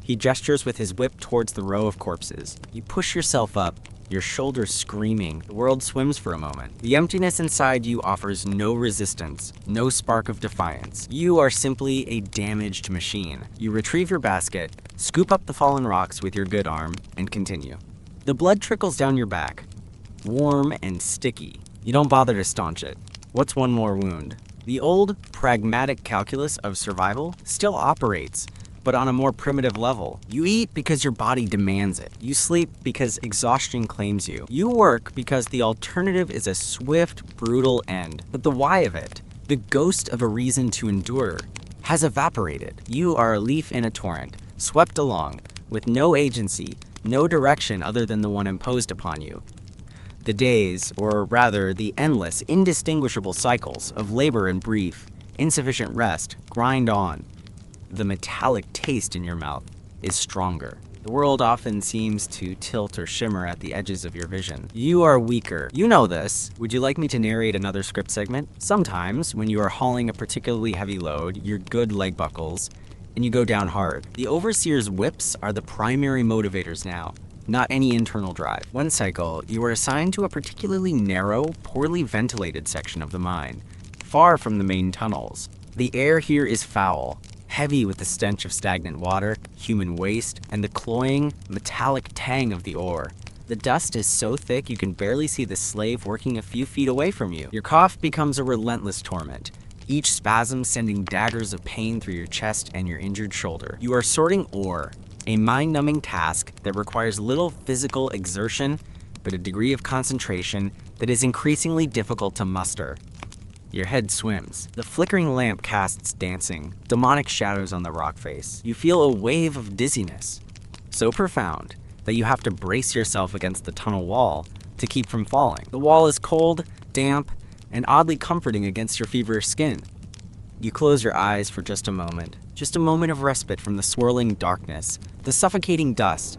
He gestures with his whip towards the row of corpses. You push yourself up, your shoulders screaming. The world swims for a moment. The emptiness inside you offers no resistance, no spark of defiance. You are simply a damaged machine. You retrieve your basket, scoop up the fallen rocks with your good arm, and continue. The blood trickles down your back, warm and sticky. You don't bother to staunch it. What's one more wound? The old, pragmatic calculus of survival still operates, but on a more primitive level. You eat because your body demands it. You sleep because exhaustion claims you. You work because the alternative is a swift, brutal end. But the why of it, the ghost of a reason to endure, has evaporated. You are a leaf in a torrent, swept along, with no agency, no direction other than the one imposed upon you. The days, or rather the endless, indistinguishable cycles of labor and brief, insufficient rest, grind on. The metallic taste in your mouth is stronger. The world often seems to tilt or shimmer at the edges of your vision. You are weaker. You know this. Would you like me to narrate another script segment? Sometimes, when you are hauling a particularly heavy load, your good leg buckles, and you go down hard. The overseer's whips are the primary motivators now, not any internal drive. One cycle, you are assigned to a particularly narrow, poorly ventilated section of the mine, far from the main tunnels. The air here is foul, heavy with the stench of stagnant water, human waste, and the cloying, metallic tang of the ore. The dust is so thick you can barely see the slave working a few feet away from you. Your cough becomes a relentless torment, each spasm sending daggers of pain through your chest and your injured shoulder. You are sorting ore, a mind-numbing task that requires little physical exertion, but a degree of concentration that is increasingly difficult to muster. Your head swims. The flickering lamp casts dancing, demonic shadows on the rock face. You feel a wave of dizziness, so profound that you have to brace yourself against the tunnel wall to keep from falling. The wall is cold, damp, and oddly comforting against your feverish skin. You close your eyes for just a moment of respite from the swirling darkness, the suffocating dust.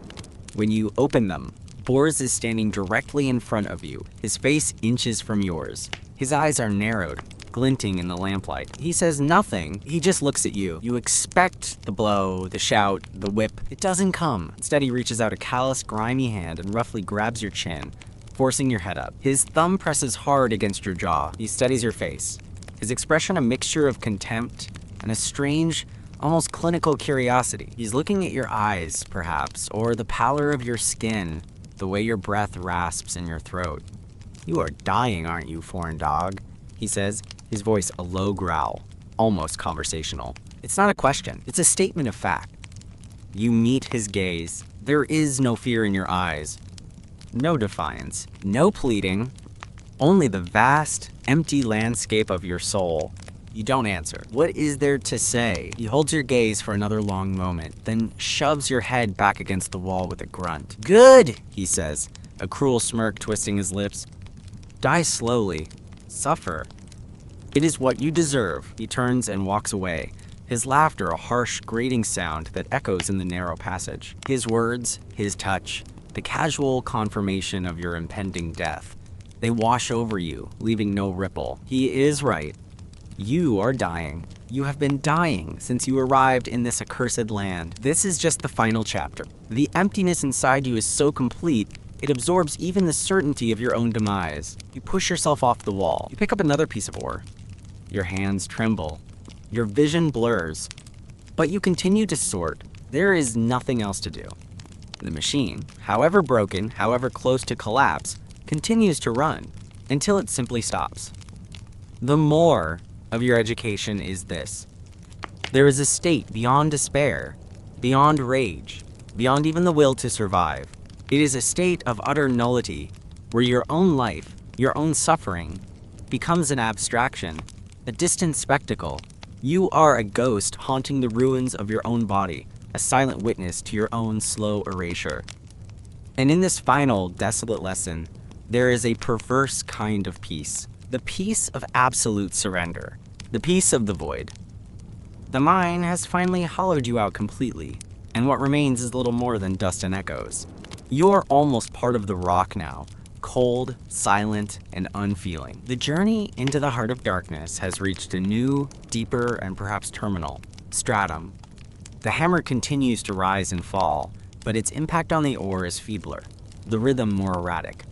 When you open them, Bors is standing directly in front of you, his face inches from yours. His eyes are narrowed, glinting in the lamplight. He says nothing, he just looks at you. You expect the blow, the shout, the whip. It doesn't come. Instead, he reaches out a callous, grimy hand and roughly grabs your chin, forcing your head up. His thumb presses hard against your jaw. He studies your face, his expression a mixture of contempt and a strange, almost clinical curiosity. He's looking at your eyes, perhaps, or the pallor of your skin, the way your breath rasps in your throat. "You are dying, aren't you, foreign dog?" he says, his voice a low growl, almost conversational. It's not a question, it's a statement of fact. You meet his gaze. There is no fear in your eyes, no defiance, no pleading, only the vast, empty landscape of your soul. You don't answer. What is there to say? He holds your gaze for another long moment, then shoves your head back against the wall with a grunt. "Good," he says, a cruel smirk twisting his lips. "Die slowly. Suffer. It is what you deserve." He turns and walks away, his laughter a harsh, grating sound that echoes in the narrow passage. His words, his touch, the casual confirmation of your impending death. They wash over you, leaving no ripple. He is right. You are dying. You have been dying since you arrived in this accursed land. This is just the final chapter. The emptiness inside you is so complete, it absorbs even the certainty of your own demise. You push yourself off the wall. You pick up another piece of ore. Your hands tremble. Your vision blurs. But you continue to sort. There is nothing else to do. The machine, however broken, however close to collapse, continues to run until it simply stops. The more of your education is this: there is a state beyond despair, beyond rage, beyond even the will to survive. It is a state of utter nullity, where your own life, your own suffering, becomes an abstraction, a distant spectacle. You are a ghost haunting the ruins of your own body, a silent witness to your own slow erasure. And in this final, desolate lesson, there is a perverse kind of peace. The peace of absolute surrender. The peace of the void. The mine has finally hollowed you out completely, and what remains is little more than dust and echoes. You're almost part of the rock now, cold, silent, and unfeeling. The journey into the heart of darkness has reached a new, deeper, and perhaps terminal stratum. The hammer continues to rise and fall, but its impact on the ore is feebler, the rhythm more erratic.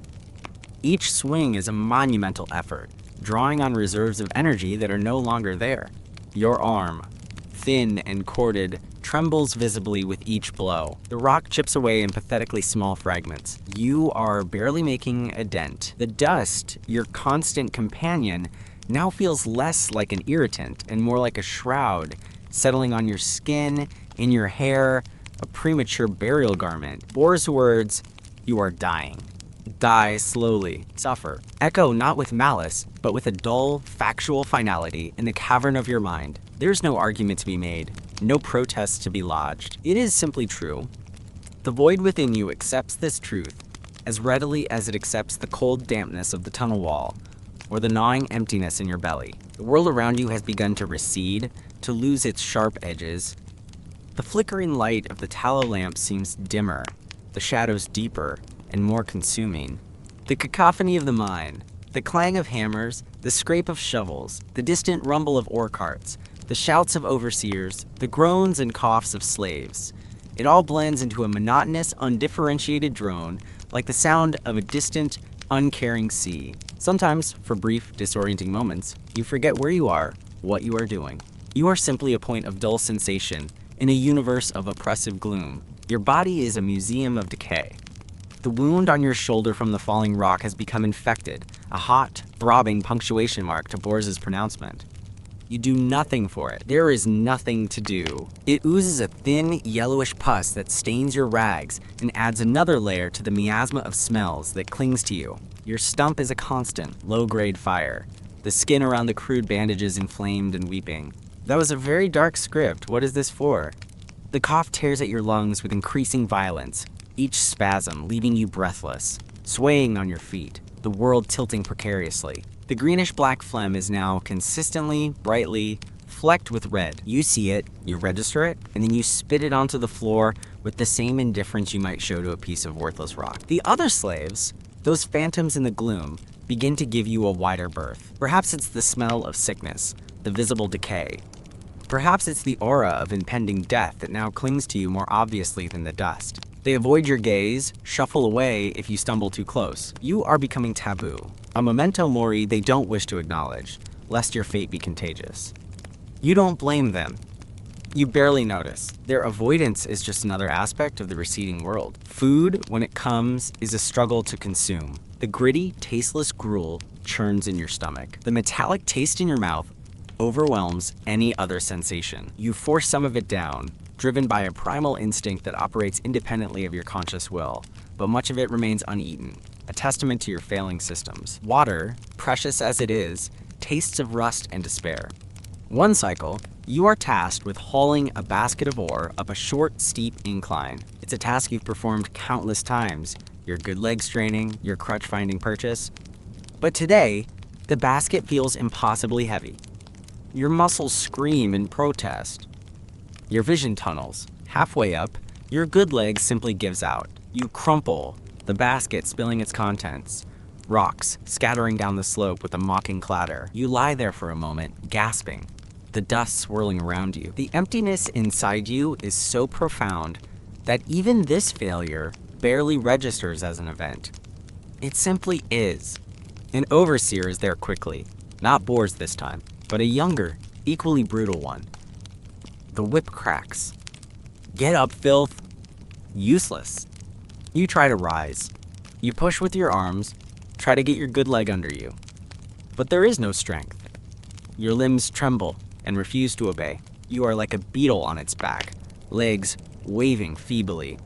Each swing is a monumental effort, drawing on reserves of energy that are no longer there. Your arm, thin and corded, trembles visibly with each blow. The rock chips away in pathetically small fragments. You are barely making a dent. The dust, your constant companion, now feels less like an irritant and more like a shroud, settling on your skin, in your hair, a premature burial garment. Bohr's words, "You are dying. Die slowly. Suffer." Echo not with malice, but with a dull, factual finality in the cavern of your mind. There's no argument to be made, no protest to be lodged. It is simply true. The void within you accepts this truth as readily as it accepts the cold dampness of the tunnel wall or the gnawing emptiness in your belly. The world around you has begun to recede, to lose its sharp edges. The flickering light of the tallow lamp seems dimmer, the shadows deeper and more consuming. The cacophony of the mine, the clang of hammers, the scrape of shovels, the distant rumble of ore carts, The shouts of overseers, the groans and coughs of slaves. It all blends into a monotonous, undifferentiated drone, like the sound of a distant, uncaring sea. Sometimes, for brief, disorienting moments, you forget where you are, what you are doing. You are simply a point of dull sensation in a universe of oppressive gloom. Your body is a museum of decay. The wound on your shoulder from the falling rock has become infected, a hot, throbbing punctuation mark to Bors's pronouncement. You do nothing for it. There is nothing to do. It oozes a thin, yellowish pus that stains your rags and adds another layer to the miasma of smells that clings to you. Your stump is a constant, low-grade fire. The skin around the crude bandages inflamed and weeping. That was a very dark script. What is this for? The cough tears at your lungs with increasing violence, each spasm leaving you breathless, swaying on your feet, the world tilting precariously. The greenish-black phlegm is now consistently, brightly, flecked with red. You see it, you register it, and then you spit it onto the floor with the same indifference you might show to a piece of worthless rock. The other slaves, those phantoms in the gloom, begin to give you a wider berth. Perhaps it's the smell of sickness, the visible decay. Perhaps it's the aura of impending death that now clings to you more obviously than the dust. They avoid your gaze, shuffle away if you stumble too close. You are becoming taboo, a memento mori they don't wish to acknowledge, lest your fate be contagious. You don't blame them. You barely notice. Their avoidance is just another aspect of the receding world. Food, when it comes, is a struggle to consume. The gritty, tasteless gruel churns in your stomach. The metallic taste in your mouth overwhelms any other sensation. You force some of it down, driven by a primal instinct that operates independently of your conscious will, but much of it remains uneaten, a testament to your failing systems. Water, precious as it is, tastes of rust and despair. One cycle, you are tasked with hauling a basket of ore up a short, steep incline. It's a task you've performed countless times, your good leg straining, your crutch finding purchase. But today, the basket feels impossibly heavy. Your muscles scream in protest. Your vision tunnels. Halfway up, your good leg simply gives out. You crumple, the basket spilling its contents. Rocks scattering down the slope with a mocking clatter. You lie there for a moment, gasping, the dust swirling around you. The emptiness inside you is so profound that even this failure barely registers as an event. It simply is. An overseer is there quickly, not Bors this time, but a younger, equally brutal one. The whip cracks. Get up, filth. Useless. You try to rise. You push with your arms, try to get your good leg under you. But there is no strength. Your limbs tremble and refuse to obey. You are like a beetle on its back, legs waving feebly.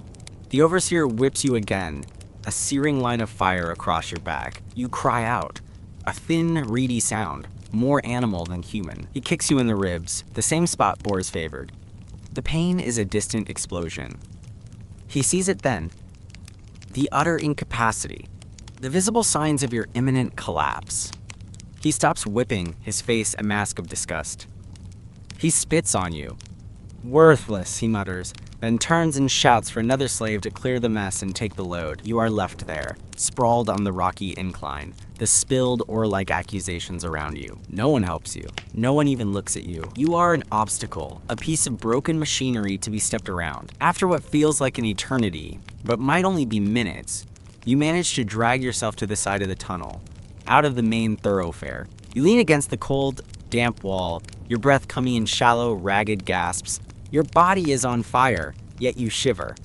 The overseer whips you again, a searing line of fire across your back. You cry out, a thin, reedy sound, more animal than human. He kicks you in the ribs, the same spot Bors favored. The pain is a distant explosion. He sees it then. The utter incapacity, the visible signs of your imminent collapse. He stops whipping, his face a mask of disgust. He spits on you. Worthless, he mutters, then turns and shouts for another slave to clear the mess and take the load. You are left there, sprawled on the rocky incline, the spilled ore-like accusations around you. No one helps you. No one even looks at you. You are an obstacle, a piece of broken machinery to be stepped around. After what feels like an eternity, but might only be minutes, you manage to drag yourself to the side of the tunnel, out of the main thoroughfare. You lean against the cold, damp wall, your breath coming in shallow, ragged gasps. Your body is on fire, yet you shiver.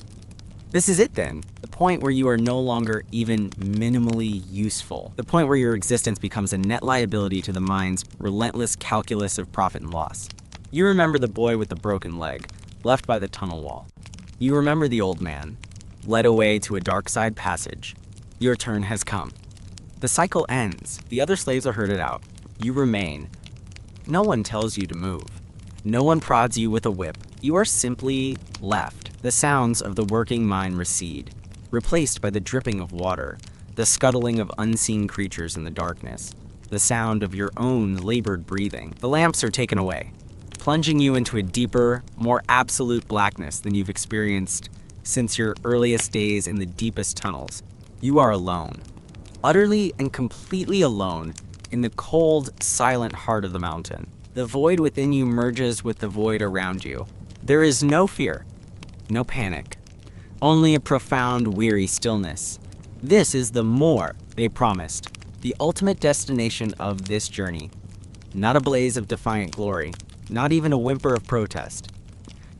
This is it then, the point where you are no longer even minimally useful, the point where your existence becomes a net liability to the mind's relentless calculus of profit and loss. You remember the boy with the broken leg, left by the tunnel wall. You remember the old man, led away to a dark side passage. Your turn has come. The cycle ends. The other slaves are herded out. You remain. No one tells you to move. No one prods you with a whip. You are simply left. The sounds of the working mine recede, replaced by the dripping of water, the scuttling of unseen creatures in the darkness, the sound of your own labored breathing. The lamps are taken away, plunging you into a deeper, more absolute blackness than you've experienced since your earliest days in the deepest tunnels. You are alone, utterly and completely alone in the cold, silent heart of the mountain. The void within you merges with the void around you. There is no fear, no panic, only a profound, weary stillness. This is the more they promised, the ultimate destination of this journey. Not a blaze of defiant glory, not even a whimper of protest.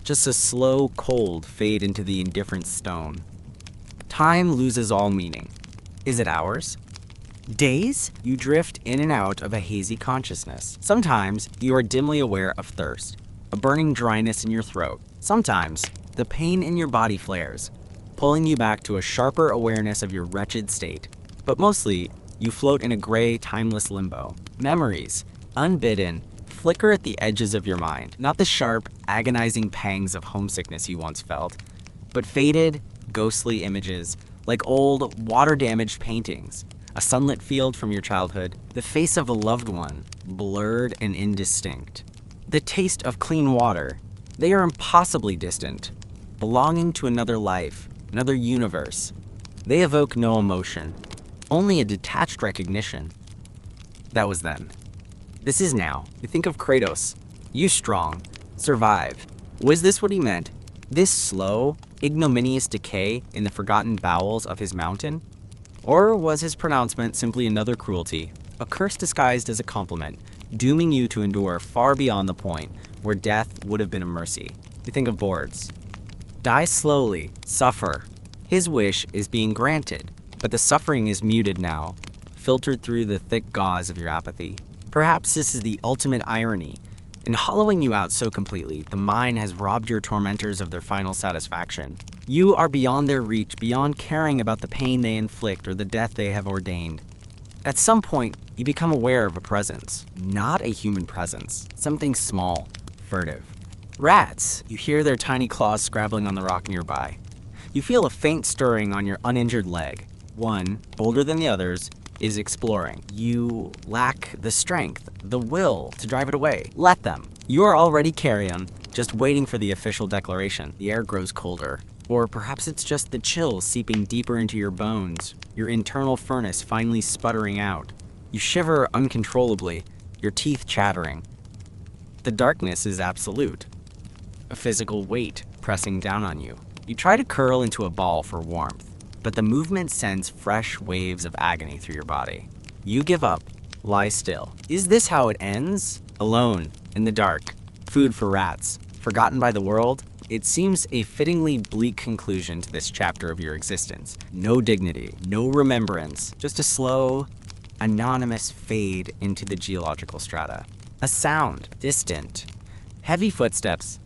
Just a slow, cold fade into the indifferent stone. Time loses all meaning. Is it hours? Days? You drift in and out of a hazy consciousness. Sometimes you are dimly aware of thirst, a burning dryness in your throat. Sometimes the pain in your body flares, pulling you back to a sharper awareness of your wretched state. But mostly, you float in a gray, timeless limbo. Memories, unbidden, flicker at the edges of your mind. Not the sharp, agonizing pangs of homesickness you once felt, but faded, ghostly images, like old, water-damaged paintings. A sunlit field from your childhood, the face of a loved one, blurred and indistinct. The taste of clean water. They are impossibly distant, belonging to another life, another universe. They evoke no emotion, only a detached recognition. That was then. This is now. You think of Kratos. You strong. Survive. Was this what he meant? This slow, ignominious decay in the forgotten bowels of his mountain? Or was his pronouncement simply another cruelty, a curse disguised as a compliment, dooming you to endure far beyond the point where death would have been a mercy? You think of boards. Die slowly, suffer. His wish is being granted, but the suffering is muted now, filtered through the thick gauze of your apathy. Perhaps this is the ultimate irony. In hollowing you out so completely, the mind has robbed your tormentors of their final satisfaction. You are beyond their reach, beyond caring about the pain they inflict or the death they have ordained. At some point, you become aware of a presence. Not a human presence. Something small, furtive. Rats. You hear their tiny claws scrabbling on the rock nearby. You feel a faint stirring on your uninjured leg. One, bolder than the others, is exploring. You lack the strength, the will to drive it away. Let them. You are already carrion, just waiting for the official declaration. The air grows colder. Or perhaps it's just the chill seeping deeper into your bones, your internal furnace finally sputtering out. You shiver uncontrollably, your teeth chattering. The darkness is absolute. A physical weight pressing down on you. You try to curl into a ball for warmth, but the movement sends fresh waves of agony through your body. You give up, lie still. Is this how it ends? Alone, in the dark, food for rats, forgotten by the world? It seems a fittingly bleak conclusion to this chapter of your existence. No dignity, no remembrance, just a slow, anonymous fade into the geological strata. A sound, distant, heavy footsteps,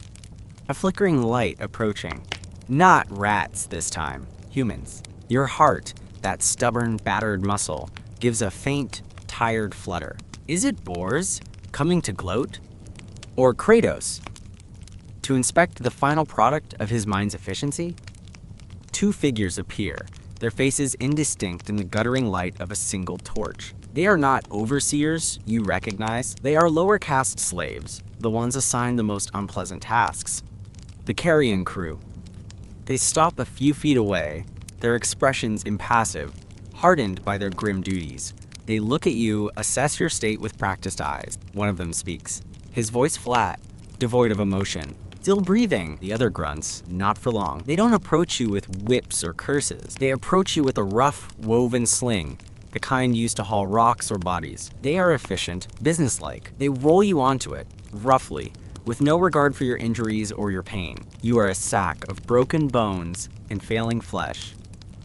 a flickering light approaching. Not rats this time. Humans. Your heart, that stubborn, battered muscle, gives a faint, tired flutter. Is it boars coming to gloat? Or Kratos to inspect the final product of his mind's efficiency? Two figures appear, their faces indistinct in the guttering light of a single torch. They are not overseers you recognize. They are lower caste slaves, the ones assigned the most unpleasant tasks. The carrion crew. They stop a few feet away, their expressions impassive, hardened by their grim duties. They look at you, assess your state with practiced eyes. One of them speaks, his voice flat, devoid of emotion. Still breathing, the other grunts, not for long. They don't approach you with whips or curses. They approach you with a rough, woven sling, the kind used to haul rocks or bodies. They are efficient, businesslike. They roll you onto it, roughly, with no regard for your injuries or your pain. You are a sack of broken bones and failing flesh.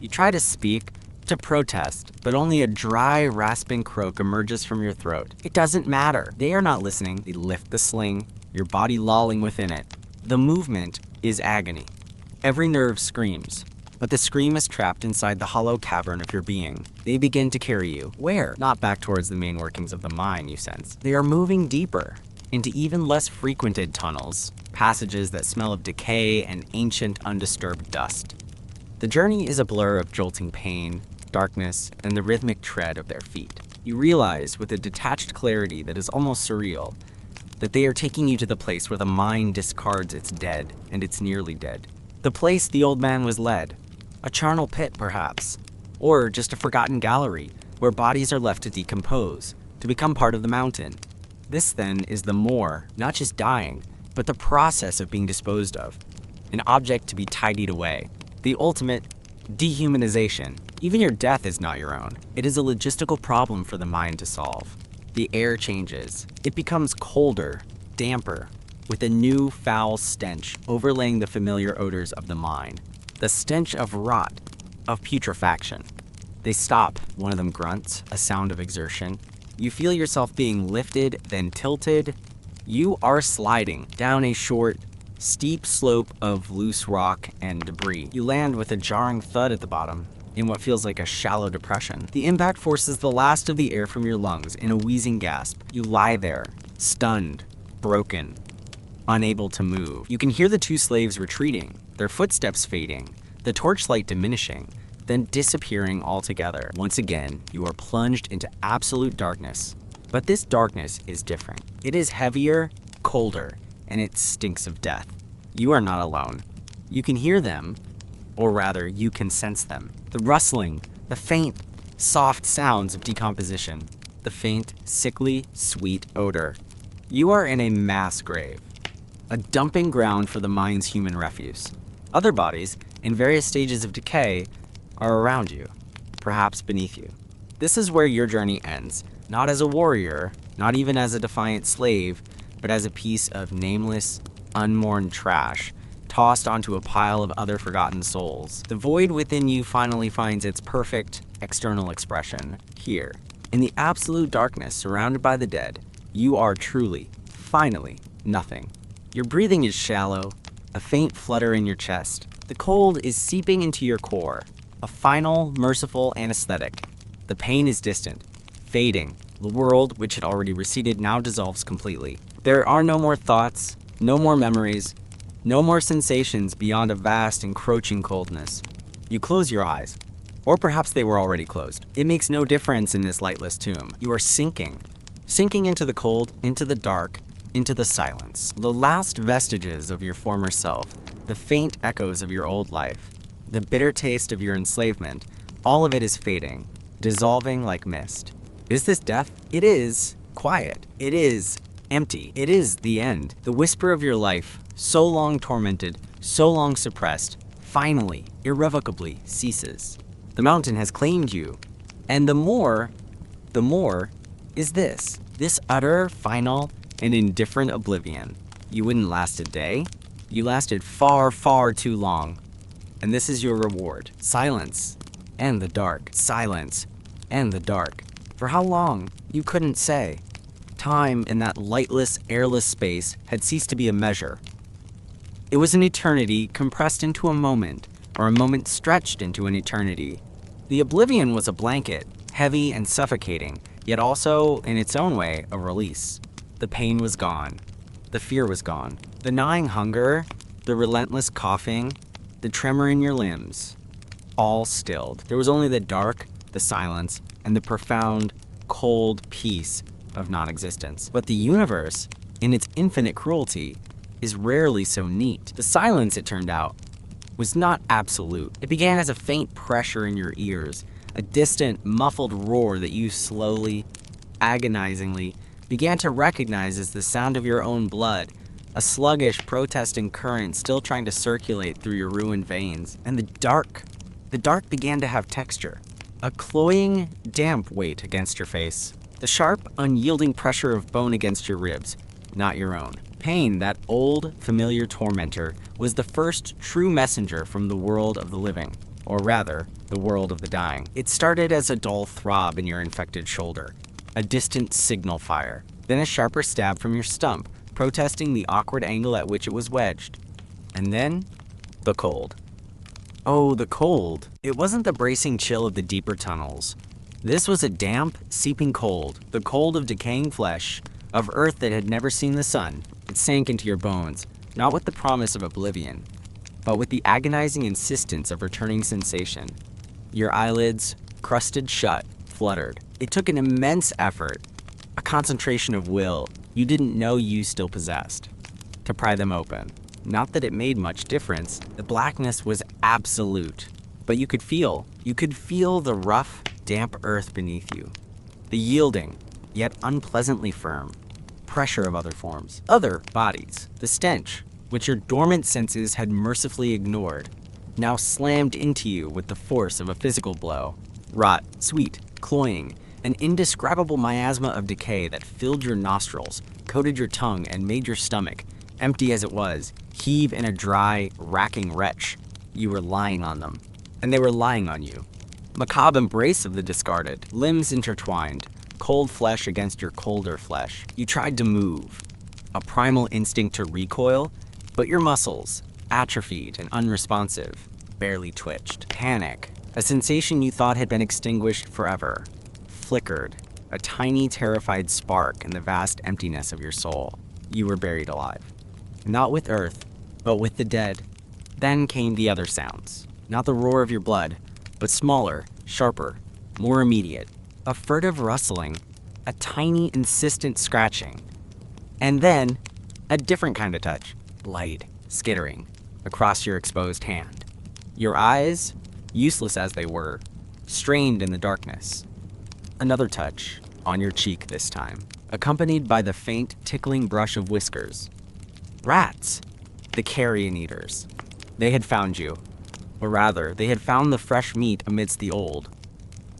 You try to speak, to protest, but only a dry, rasping croak emerges from your throat. It doesn't matter. They are not listening. They lift the sling, your body lolling within it. The movement is agony. Every nerve screams, but the scream is trapped inside the hollow cavern of your being. They begin to carry you. Where? Not back towards the main workings of the mine, you sense. They are moving deeper, into even less frequented tunnels, passages that smell of decay and ancient, undisturbed dust. The journey is a blur of jolting pain, darkness, and the rhythmic tread of their feet. You realize, with a detached clarity that is almost surreal, that they are taking you to the place where the mind discards its dead and its nearly dead. The place the old man was led. A charnel pit, perhaps. Or just a forgotten gallery where bodies are left to decompose, to become part of the mountain. This, then, is the more, not just dying, but the process of being disposed of. An object to be tidied away. The ultimate dehumanization. Even your death is not your own. It is a logistical problem for the mind to solve. The air changes. It becomes colder, damper, with a new foul stench overlaying the familiar odors of the mine. The stench of rot, of putrefaction. They stop. One of them grunts, a sound of exertion. You feel yourself being lifted, then tilted. You are sliding down a short, steep slope of loose rock and debris. You land with a jarring thud at the bottom, in what feels like a shallow depression. The impact forces the last of the air from your lungs in a wheezing gasp. You lie there, stunned, broken, unable to move. You can hear the two slaves retreating, their footsteps fading, the torchlight diminishing, then disappearing altogether. Once again, you are plunged into absolute darkness. But this darkness is different. It is heavier, colder, and it stinks of death. You are not alone. You can hear them, or rather, you can sense them. The rustling, the faint, soft sounds of decomposition, the faint, sickly, sweet odor. You are in a mass grave, a dumping ground for the mind's human refuse. Other bodies, in various stages of decay, are around you, perhaps beneath you. This is where your journey ends, not as a warrior, not even as a defiant slave, but as a piece of nameless, unmourned trash, tossed onto a pile of other forgotten souls. The void within you finally finds its perfect external expression here. In the absolute darkness, surrounded by the dead, you are truly, finally, nothing. Your breathing is shallow, a faint flutter in your chest. The cold is seeping into your core, a final, merciful anesthetic. The pain is distant, fading. The world, which had already receded, now dissolves completely. There are no more thoughts, no more memories, no more sensations beyond a vast, encroaching coldness. You close your eyes, or perhaps they were already closed. It makes no difference in this lightless tomb. You are sinking into the cold, into the dark, into the silence. The last vestiges of your former self, the faint echoes of your old life, the bitter taste of your enslavement, all of it is fading, dissolving like mist. Is this death? It is quiet. It is empty. It is the end. The whisper of your life, so long tormented, so long suppressed, finally, irrevocably ceases. The mountain has claimed you. And the more is this utter, final, and indifferent oblivion. You wouldn't last a day. You lasted far, far too long. And this is your reward. Silence and the dark. Silence and the dark. For how long? You couldn't say. Time in that lightless, airless space had ceased to be a measure. It was an eternity compressed into a moment, or a moment stretched into an eternity. The oblivion was a blanket, heavy and suffocating, yet also, in its own way, a release. The pain was gone. The fear was gone. The gnawing hunger, the relentless coughing, the tremor in your limbs, all stilled. There was only the dark, the silence, and the profound, cold peace of non-existence. But the universe, in its infinite cruelty, is rarely so neat. The silence, it turned out, was not absolute. It began as a faint pressure in your ears, a distant, muffled roar that you slowly, agonizingly, began to recognize as the sound of your own blood, a sluggish, protesting current still trying to circulate through your ruined veins. And the dark began to have texture, a cloying, damp weight against your face, the sharp, unyielding pressure of bone against your ribs, not your own. Pain, that old, familiar tormentor, was the first true messenger from the world of the living, or rather, the world of the dying. It started as a dull throb in your infected shoulder, a distant signal fire, then a sharper stab from your stump, protesting the awkward angle at which it was wedged. And then, the cold. Oh, the cold. It wasn't the bracing chill of the deeper tunnels. This was a damp, seeping cold, the cold of decaying flesh, of earth that had never seen the sun. It sank into your bones, not with the promise of oblivion, but with the agonizing insistence of returning sensation. Your eyelids, crusted shut, fluttered. It took an immense effort, a concentration of will you didn't know you still possessed, to pry them open. Not that it made much difference. The blackness was absolute, but you could feel the rough, damp earth beneath you, the yielding, yet unpleasantly firm, pressure of other forms, other bodies, the stench, which your dormant senses had mercifully ignored, now slammed into you with the force of a physical blow. Rot, sweet, cloying, an indescribable miasma of decay that filled your nostrils, coated your tongue, and made your stomach, empty as it was, heave in a dry, racking retch. You were lying on them, and they were lying on you. Macabre embrace of the discarded, limbs intertwined, cold flesh against your colder flesh. You tried to move, a primal instinct to recoil, but your muscles, atrophied and unresponsive, barely twitched. Panic, a sensation you thought had been extinguished forever, flickered, a tiny, terrified spark in the vast emptiness of your soul. You were buried alive. Not with earth, but with the dead. Then came the other sounds. Not the roar of your blood, but smaller, sharper, more immediate. A furtive rustling, a tiny, insistent scratching. And then, a different kind of touch. Light, skittering, across your exposed hand. Your eyes, useless as they were, strained in the darkness. Another touch, on your cheek this time, accompanied by the faint, tickling brush of whiskers. Rats, the carrion eaters. They had found you. Or rather, they had found the fresh meat amidst the old.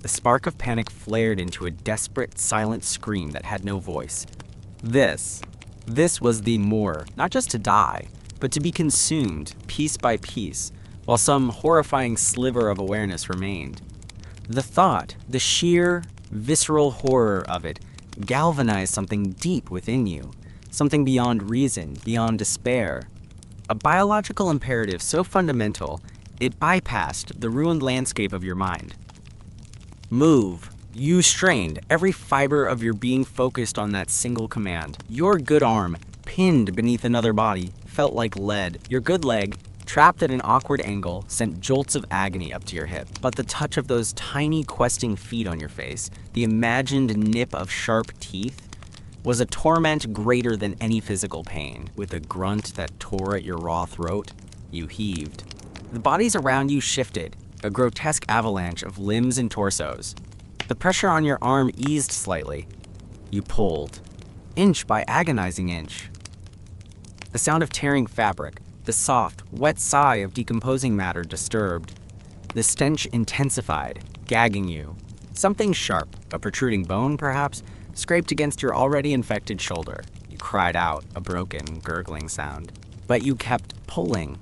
The spark of panic flared into a desperate, silent scream that had no voice. This was the more, not just to die, but to be consumed, piece by piece, while some horrifying sliver of awareness remained. The thought, the sheer, visceral horror of it, galvanized something deep within you, something beyond reason, beyond despair. A biological imperative so fundamental, it bypassed the ruined landscape of your mind. Move. You strained, every fiber of your being focused on that single command. Your good arm, pinned beneath another body, felt like lead. Your good leg, trapped at an awkward angle, sent jolts of agony up to your hip. But the touch of those tiny questing feet on your face, the imagined nip of sharp teeth, was a torment greater than any physical pain. With a grunt that tore at your raw throat, you heaved. The bodies around you shifted, a grotesque avalanche of limbs and torsos. The pressure on your arm eased slightly. You pulled, inch by agonizing inch. The sound of tearing fabric, the soft, wet sigh of decomposing matter disturbed. The stench intensified, gagging you. Something sharp, a protruding bone perhaps, scraped against your already infected shoulder. You cried out, a broken, gurgling sound. But you kept pulling.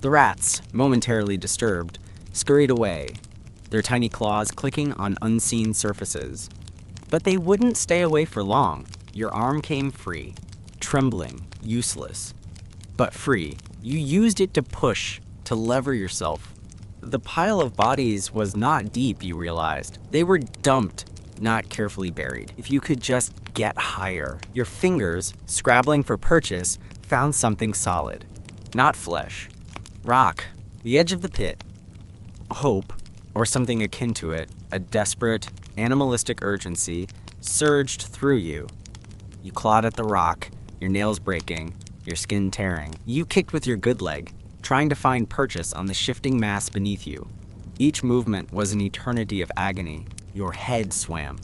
The rats, momentarily disturbed, scurried away, their tiny claws clicking on unseen surfaces. But they wouldn't stay away for long. Your arm came free, trembling, useless, but free. You used it to push, to lever yourself. The pile of bodies was not deep, you realized. They were dumped, not carefully buried. If you could just get higher. Your fingers, scrabbling for purchase, found something solid. Not flesh. Rock, the edge of the pit. Hope, or something akin to it, a desperate, animalistic urgency, surged through you. You clawed at the rock, your nails breaking, your skin tearing. You kicked with your good leg, trying to find purchase on the shifting mass beneath you. Each movement was an eternity of agony. Your head swam.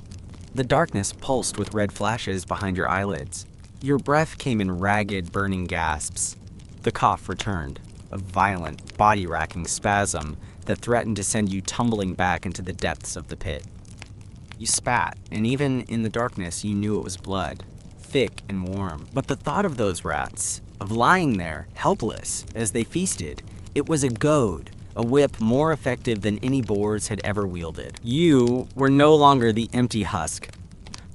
The darkness pulsed with red flashes behind your eyelids. Your breath came in ragged, burning gasps. The cough returned, a violent, body-racking spasm that threatened to send you tumbling back into the depths of the pit. You spat, and even in the darkness you knew it was blood, thick and warm. But the thought of those rats, of lying there, helpless, as they feasted, it was a goad, a whip more effective than any boars had ever wielded. You were no longer the empty husk.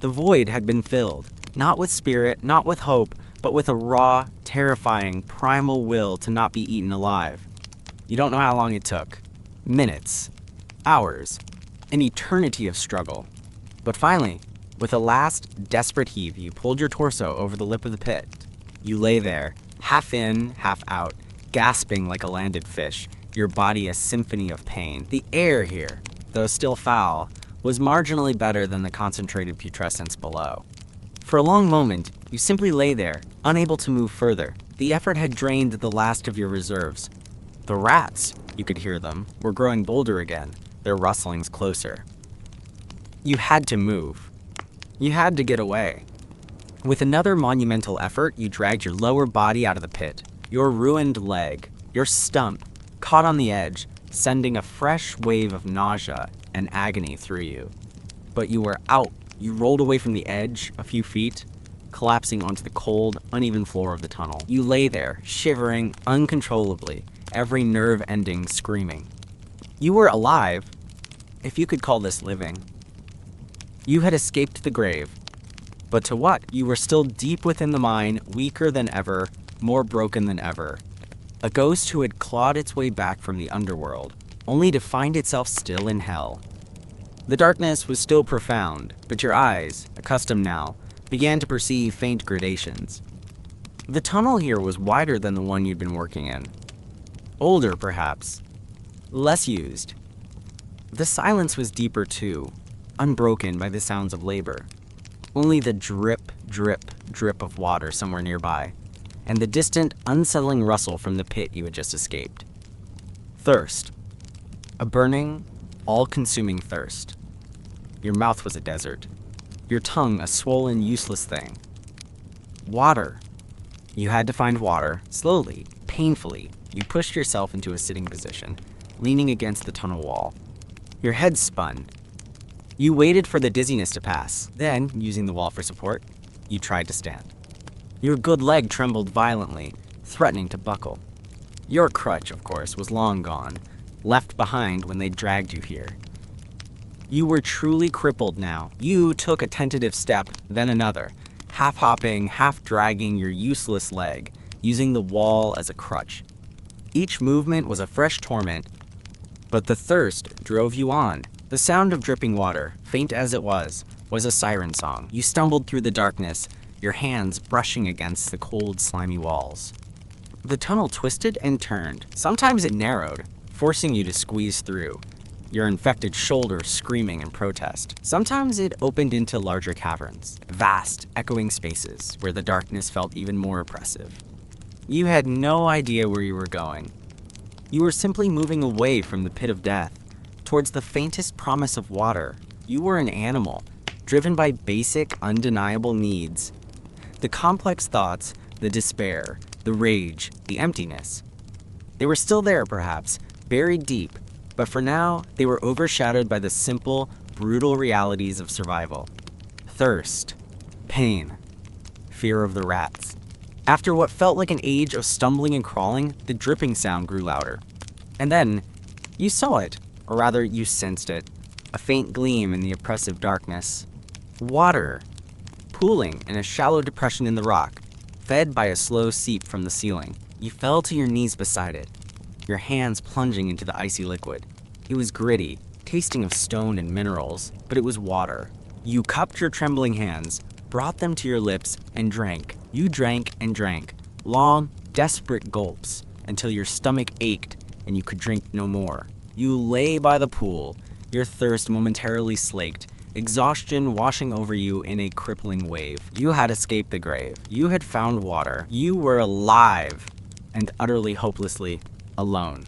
The void had been filled, not with spirit, not with hope, but with a raw, terrifying, primal will to not be eaten alive. You don't know how long it took. Minutes, hours, an eternity of struggle. But finally, with a last desperate heave, you pulled your torso over the lip of the pit. You lay there, half in, half out, gasping like a landed fish, your body a symphony of pain. The air here, though still foul, was marginally better than the concentrated putrescence below. For a long moment, you simply lay there, unable to move further. The effort had drained the last of your reserves. The rats, you could hear them, were growing bolder again, their rustlings closer. You had to move. You had to get away. With another monumental effort, you dragged your lower body out of the pit. Your ruined leg, your stump, caught on the edge, sending a fresh wave of nausea and agony through you. But you were out. You rolled away from the edge a few feet, collapsing onto the cold, uneven floor of the tunnel. You lay there, shivering uncontrollably, every nerve ending screaming. You were alive, if you could call this living. You had escaped the grave. But to what? You were still deep within the mine, weaker than ever, more broken than ever. A ghost who had clawed its way back from the underworld, only to find itself still in hell. The darkness was still profound, but your eyes, accustomed now, began to perceive faint gradations. The tunnel here was wider than the one you'd been working in. Older, perhaps. Less used. The silence was deeper too, unbroken by the sounds of labor. Only the drip, drip, drip of water somewhere nearby, and the distant, unsettling rustle from the pit you had just escaped. Thirst. A burning, all-consuming thirst. Your mouth was a desert. Your tongue a swollen, useless thing. Water. You had to find water. Slowly, painfully, you pushed yourself into a sitting position, leaning against the tunnel wall. Your head spun. You waited for the dizziness to pass. Then, using the wall for support, you tried to stand. Your good leg trembled violently, threatening to buckle. Your crutch, of course, was long gone, left behind when they dragged you here. You were truly crippled now. You took a tentative step, then another, half-hopping, half-dragging your useless leg, using the wall as a crutch. Each movement was a fresh torment, but the thirst drove you on. The sound of dripping water, faint as it was a siren song. You stumbled through the darkness, your hands brushing against the cold, slimy walls. The tunnel twisted and turned. Sometimes it narrowed, forcing you to squeeze through, your infected shoulder screaming in protest. Sometimes it opened into larger caverns, vast, echoing spaces where the darkness felt even more oppressive. You had no idea where you were going. You were simply moving away from the pit of death, towards the faintest promise of water. You were an animal, driven by basic, undeniable needs. The complex thoughts, the despair, the rage, the emptiness. They were still there, perhaps, buried deep, but for now, they were overshadowed by the simple, brutal realities of survival. Thirst, pain, fear of the rats. After what felt like an age of stumbling and crawling, the dripping sound grew louder. And then, you saw it. Or rather, you sensed it, a faint gleam in the oppressive darkness. Water, pooling in a shallow depression in the rock, fed by a slow seep from the ceiling. You fell to your knees beside it, your hands plunging into the icy liquid. It was gritty, tasting of stone and minerals, but it was water. You cupped your trembling hands, brought them to your lips, and drank. You drank and drank, long, desperate gulps, until your stomach ached and you could drink no more. You lay by the pool, your thirst momentarily slaked, exhaustion washing over you in a crippling wave. You had escaped the grave. You had found water. You were alive and utterly hopelessly alone.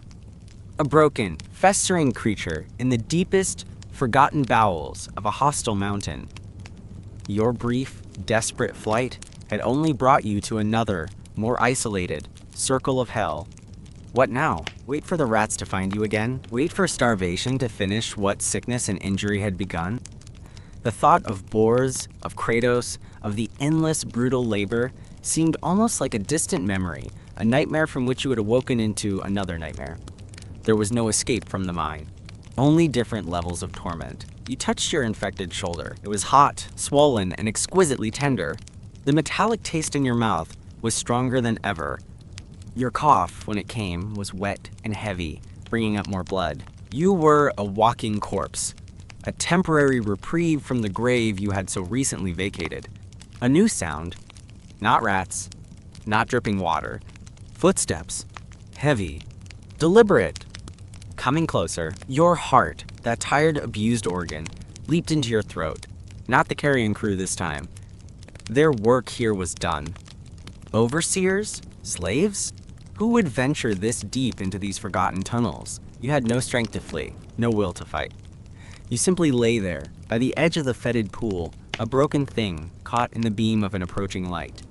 A broken, festering creature in the deepest, forgotten bowels of a hostile mountain. Your brief, desperate flight had only brought you to another, more isolated, circle of hell. What now? Wait for the rats to find you again? Wait for starvation to finish what sickness and injury had begun? The thought of boars, of Kratos, of the endless brutal labor seemed almost like a distant memory, a nightmare from which you had awoken into another nightmare. There was no escape from the mine, only different levels of torment. You touched your infected shoulder. It was hot, swollen, and exquisitely tender. The metallic taste in your mouth was stronger than ever. Your cough, when it came, was wet and heavy, bringing up more blood. You were a walking corpse, a temporary reprieve from the grave you had so recently vacated. A new sound, not rats, not dripping water, footsteps, heavy, deliberate, coming closer. Your heart, that tired, abused organ, leaped into your throat. Not the carrion crew this time. Their work here was done. Overseers? Slaves? Who would venture this deep into these forgotten tunnels? You had no strength to flee, no will to fight. You simply lay there, by the edge of the fetid pool, a broken thing caught in the beam of an approaching light.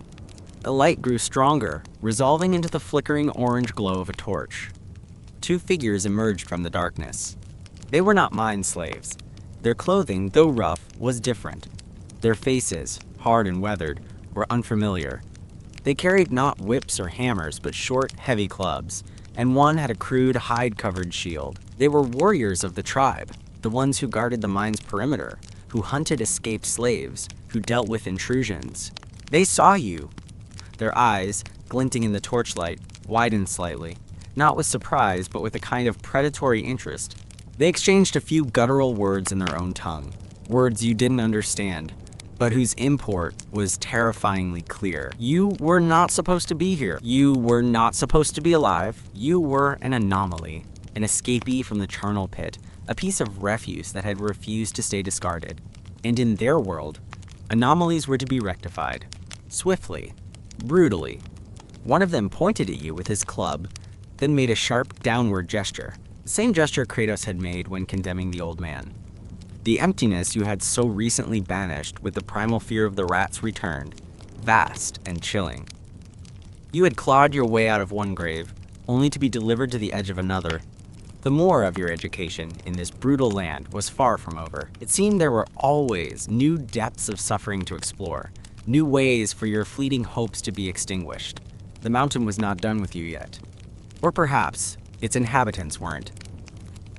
The light grew stronger, resolving into the flickering orange glow of a torch. Two figures emerged from the darkness. They were not mind slaves. Their clothing, though rough, was different. Their faces, hard and weathered, were unfamiliar. They carried not whips or hammers, but short, heavy clubs, and one had a crude, hide-covered shield. They were warriors of the tribe, the ones who guarded the mine's perimeter, who hunted escaped slaves, who dealt with intrusions. They saw you. Their eyes, glinting in the torchlight, widened slightly, not with surprise, but with a kind of predatory interest. They exchanged a few guttural words in their own tongue, words you didn't understand, but whose import was terrifyingly clear. You were not supposed to be here. You were not supposed to be alive. You were an anomaly, an escapee from the charnel pit, a piece of refuse that had refused to stay discarded. And in their world, anomalies were to be rectified. Swiftly, brutally. One of them pointed at you with his club, then made a sharp downward gesture, the same gesture Kratos had made when condemning the old man. The emptiness you had so recently banished with the primal fear of the rats returned, vast and chilling. You had clawed your way out of one grave, only to be delivered to the edge of another. The more of your education in this brutal land was far from over. It seemed there were always new depths of suffering to explore, new ways for your fleeting hopes to be extinguished. The mountain was not done with you yet. Or perhaps its inhabitants weren't.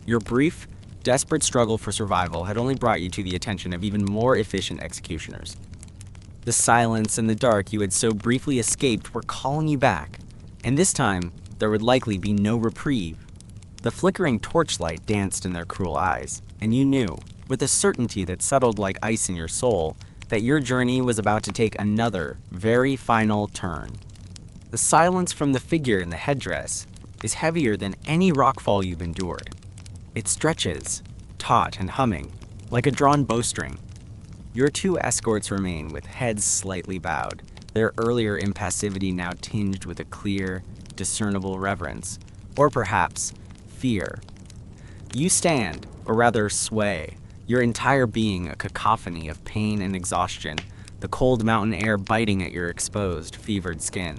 Your brief, desperate struggle for survival had only brought you to the attention of even more efficient executioners. The silence and the dark you had so briefly escaped were calling you back, and this time there would likely be no reprieve. The flickering torchlight danced in their cruel eyes, and you knew, with a certainty that settled like ice in your soul, that your journey was about to take another, very final turn. The silence from the figure in the headdress is heavier than any rockfall you've endured. It stretches, taut and humming, like a drawn bowstring. Your two escorts remain with heads slightly bowed, their earlier impassivity now tinged with a clear, discernible reverence, or perhaps fear. You stand, or rather sway, your entire being a cacophony of pain and exhaustion, the cold mountain air biting at your exposed, fevered skin.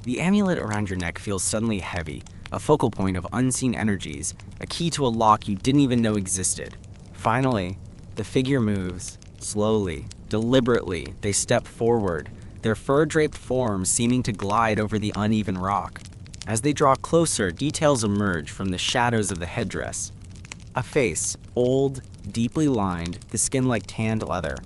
The amulet around your neck feels suddenly heavy, a focal point of unseen energies, a key to a lock you didn't even know existed. Finally, the figure moves. Slowly, deliberately, they step forward, their fur-draped forms seeming to glide over the uneven rock. As they draw closer, details emerge from the shadows of the headdress. A face, old, deeply lined, the skin like tanned leather.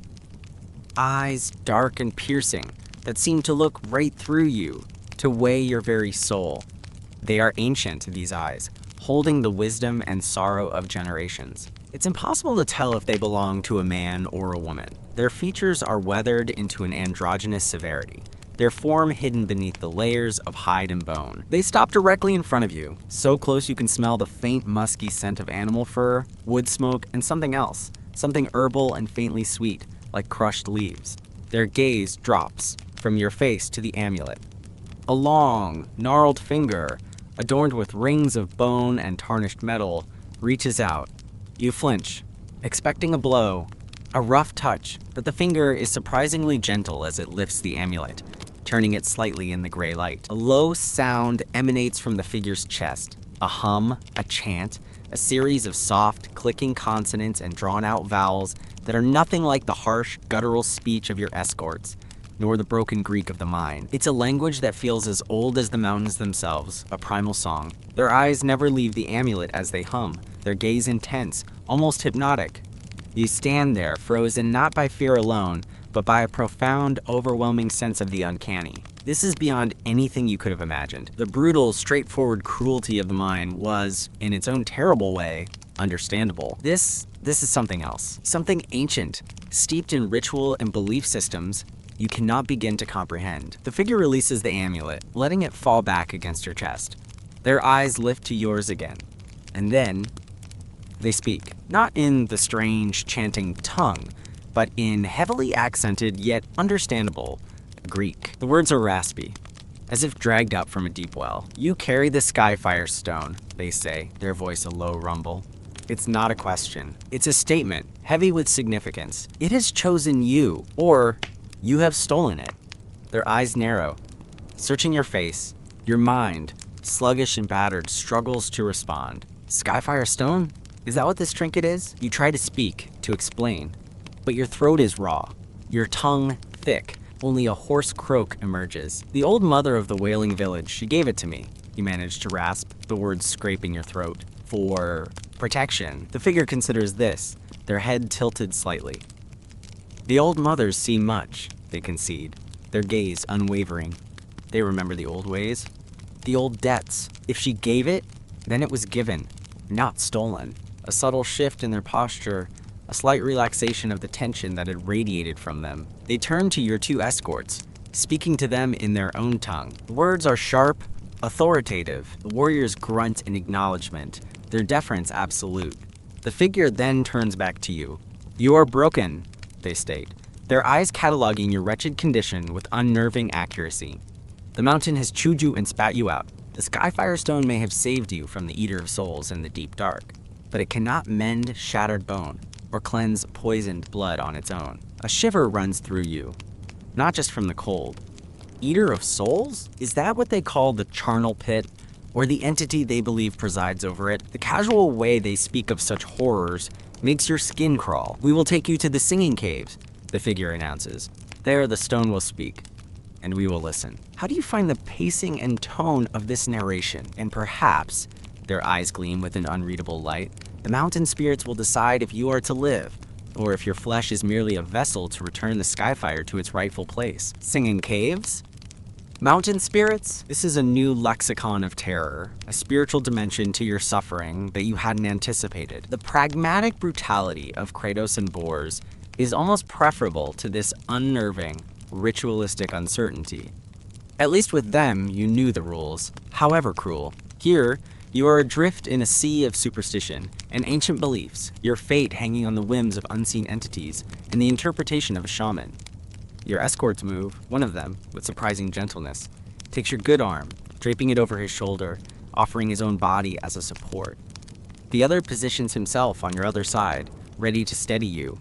Eyes, dark and piercing, that seem to look right through you, to weigh your very soul. They are ancient, these eyes, holding the wisdom and sorrow of generations. It's impossible to tell if they belong to a man or a woman. Their features are weathered into an androgynous severity, their form hidden beneath the layers of hide and bone. They stop directly in front of you, so close you can smell the faint musky scent of animal fur, wood smoke, and something else, something herbal and faintly sweet, like crushed leaves. Their gaze drops from your face to the amulet. A long, gnarled finger, adorned with rings of bone and tarnished metal, reaches out. You flinch, expecting a blow, a rough touch, but the finger is surprisingly gentle as it lifts the amulet, turning it slightly in the gray light. A low sound emanates from the figure's chest, a hum, a chant, a series of soft, clicking consonants and drawn-out vowels that are nothing like the harsh, guttural speech of your escorts, nor the broken Greek of the mine. It's a language that feels as old as the mountains themselves, a primal song. Their eyes never leave the amulet as they hum, their gaze intense, almost hypnotic. You stand there, frozen not by fear alone, but by a profound, overwhelming sense of the uncanny. This is beyond anything you could have imagined. The brutal, straightforward cruelty of the mine was, in its own terrible way, understandable. This is something else. Something ancient, steeped in ritual and belief systems you cannot begin to comprehend. The figure releases the amulet, letting it fall back against your chest. Their eyes lift to yours again, and then they speak, not in the strange, chanting tongue, but in heavily accented yet understandable Greek. The words are raspy, as if dragged up from a deep well. "You carry the Skyfire stone," they say, their voice a low rumble. It's not a question. It's a statement, heavy with significance. It has chosen you, or you have stolen it. Their eyes narrow, searching your face. Your mind, sluggish and battered, struggles to respond. Skyfire stone? Is that what this trinket is? You try to speak, to explain, but your throat is raw, your tongue thick. Only a hoarse croak emerges. The old mother of the wailing village, she gave it to me. You manage to rasp, the words scraping your throat. For protection. The figure considers this, their head tilted slightly. The old mothers see much, they concede, their gaze unwavering. They remember the old ways, the old debts. If she gave it, then it was given, not stolen. A subtle shift in their posture, a slight relaxation of the tension that had radiated from them. They turn to your two escorts, speaking to them in their own tongue. The words are sharp, authoritative. The warriors grunt in acknowledgement, their deference absolute. The figure then turns back to you. You are broken, they state, their eyes cataloging your wretched condition with unnerving accuracy. The mountain has chewed you and spat you out. The Skyfire Stone may have saved you from the Eater of Souls in the deep dark, but it cannot mend shattered bone or cleanse poisoned blood on its own. A shiver runs through you, not just from the cold. Eater of Souls? Is that what they call the charnel pit, or the entity they believe presides over it? The casual way they speak of such horrors makes your skin crawl. We will take you to the singing caves, the figure announces. There the stone will speak, and we will listen. How do you find the pacing and tone of this narration? And perhaps, their eyes gleam with an unreadable light, the mountain spirits will decide if you are to live, or if your flesh is merely a vessel to return the Skyfire to its rightful place. Singing caves? Mountain spirits? This is a new lexicon of terror, a spiritual dimension to your suffering that you hadn't anticipated. The pragmatic brutality of Kratos and Bors is almost preferable to this unnerving, ritualistic uncertainty. At least with them, you knew the rules, however cruel. Here, you are adrift in a sea of superstition and ancient beliefs, your fate hanging on the whims of unseen entities and the interpretation of a shaman. Your escorts move, one of them, with surprising gentleness, takes your good arm, draping it over his shoulder, offering his own body as a support. The other positions himself on your other side, ready to steady you.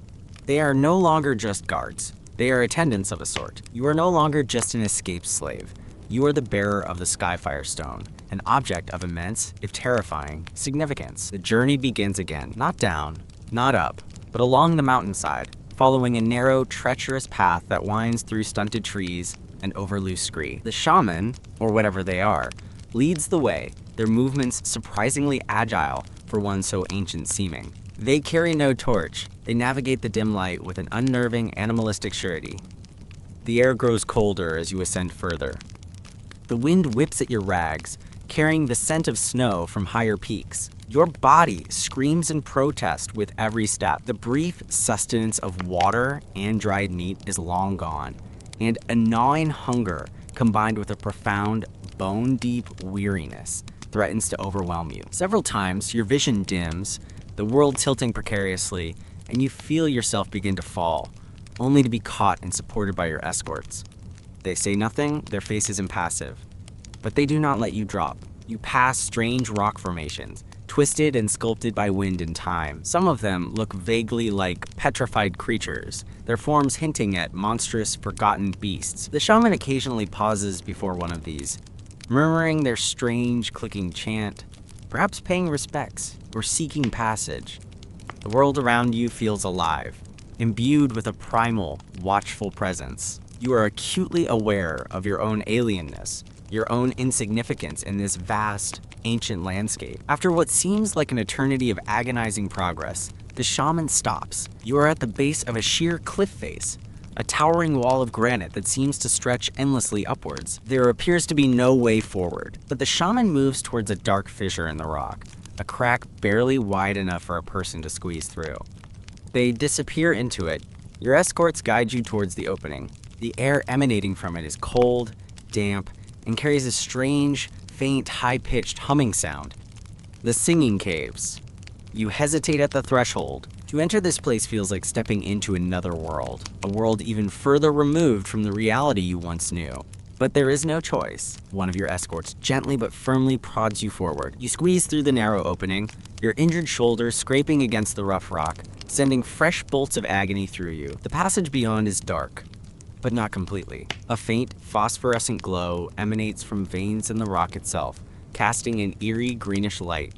They are no longer just guards. They are attendants of a sort. You are no longer just an escaped slave. You are the bearer of the Skyfire Stone, an object of immense, if terrifying, significance. The journey begins again, not down, not up, but along the mountainside, following a narrow, treacherous path that winds through stunted trees and over loose scree. The shaman, or whatever they are, leads the way, their movements surprisingly agile for one so ancient seeming. They carry no torch. They navigate the dim light with an unnerving, animalistic surety. The air grows colder as you ascend further. The wind whips at your rags, carrying the scent of snow from higher peaks. Your body screams in protest with every step. The brief sustenance of water and dried meat is long gone, and a gnawing hunger combined with a profound, bone-deep weariness threatens to overwhelm you. Several times, your vision dims, the world tilting precariously, and you feel yourself begin to fall, only to be caught and supported by your escorts. They say nothing, their faces impassive, but they do not let you drop. You pass strange rock formations, twisted and sculpted by wind and time. Some of them look vaguely like petrified creatures, their forms hinting at monstrous, forgotten beasts. The shaman occasionally pauses before one of these, murmuring their strange, clicking chant, perhaps paying respects or seeking passage. The world around you feels alive, imbued with a primal, watchful presence. You are acutely aware of your own alienness, your own insignificance in this vast, ancient landscape. After what seems like an eternity of agonizing progress, the shaman stops. You are at the base of a sheer cliff face, a towering wall of granite that seems to stretch endlessly upwards. There appears to be no way forward, but the shaman moves towards a dark fissure in the rock, a crack barely wide enough for a person to squeeze through. They disappear into it. Your escorts guide you towards the opening. The air emanating from it is cold, damp, and carries a strange, faint, high-pitched humming sound. The singing caves. You hesitate at the threshold. To enter this place feels like stepping into another world, a world even further removed from the reality you once knew. But there is no choice. One of your escorts gently but firmly prods you forward. You squeeze through the narrow opening, your injured shoulder scraping against the rough rock, sending fresh bolts of agony through you. The passage beyond is dark, but not completely. A faint, phosphorescent glow emanates from veins in the rock itself, casting an eerie greenish light.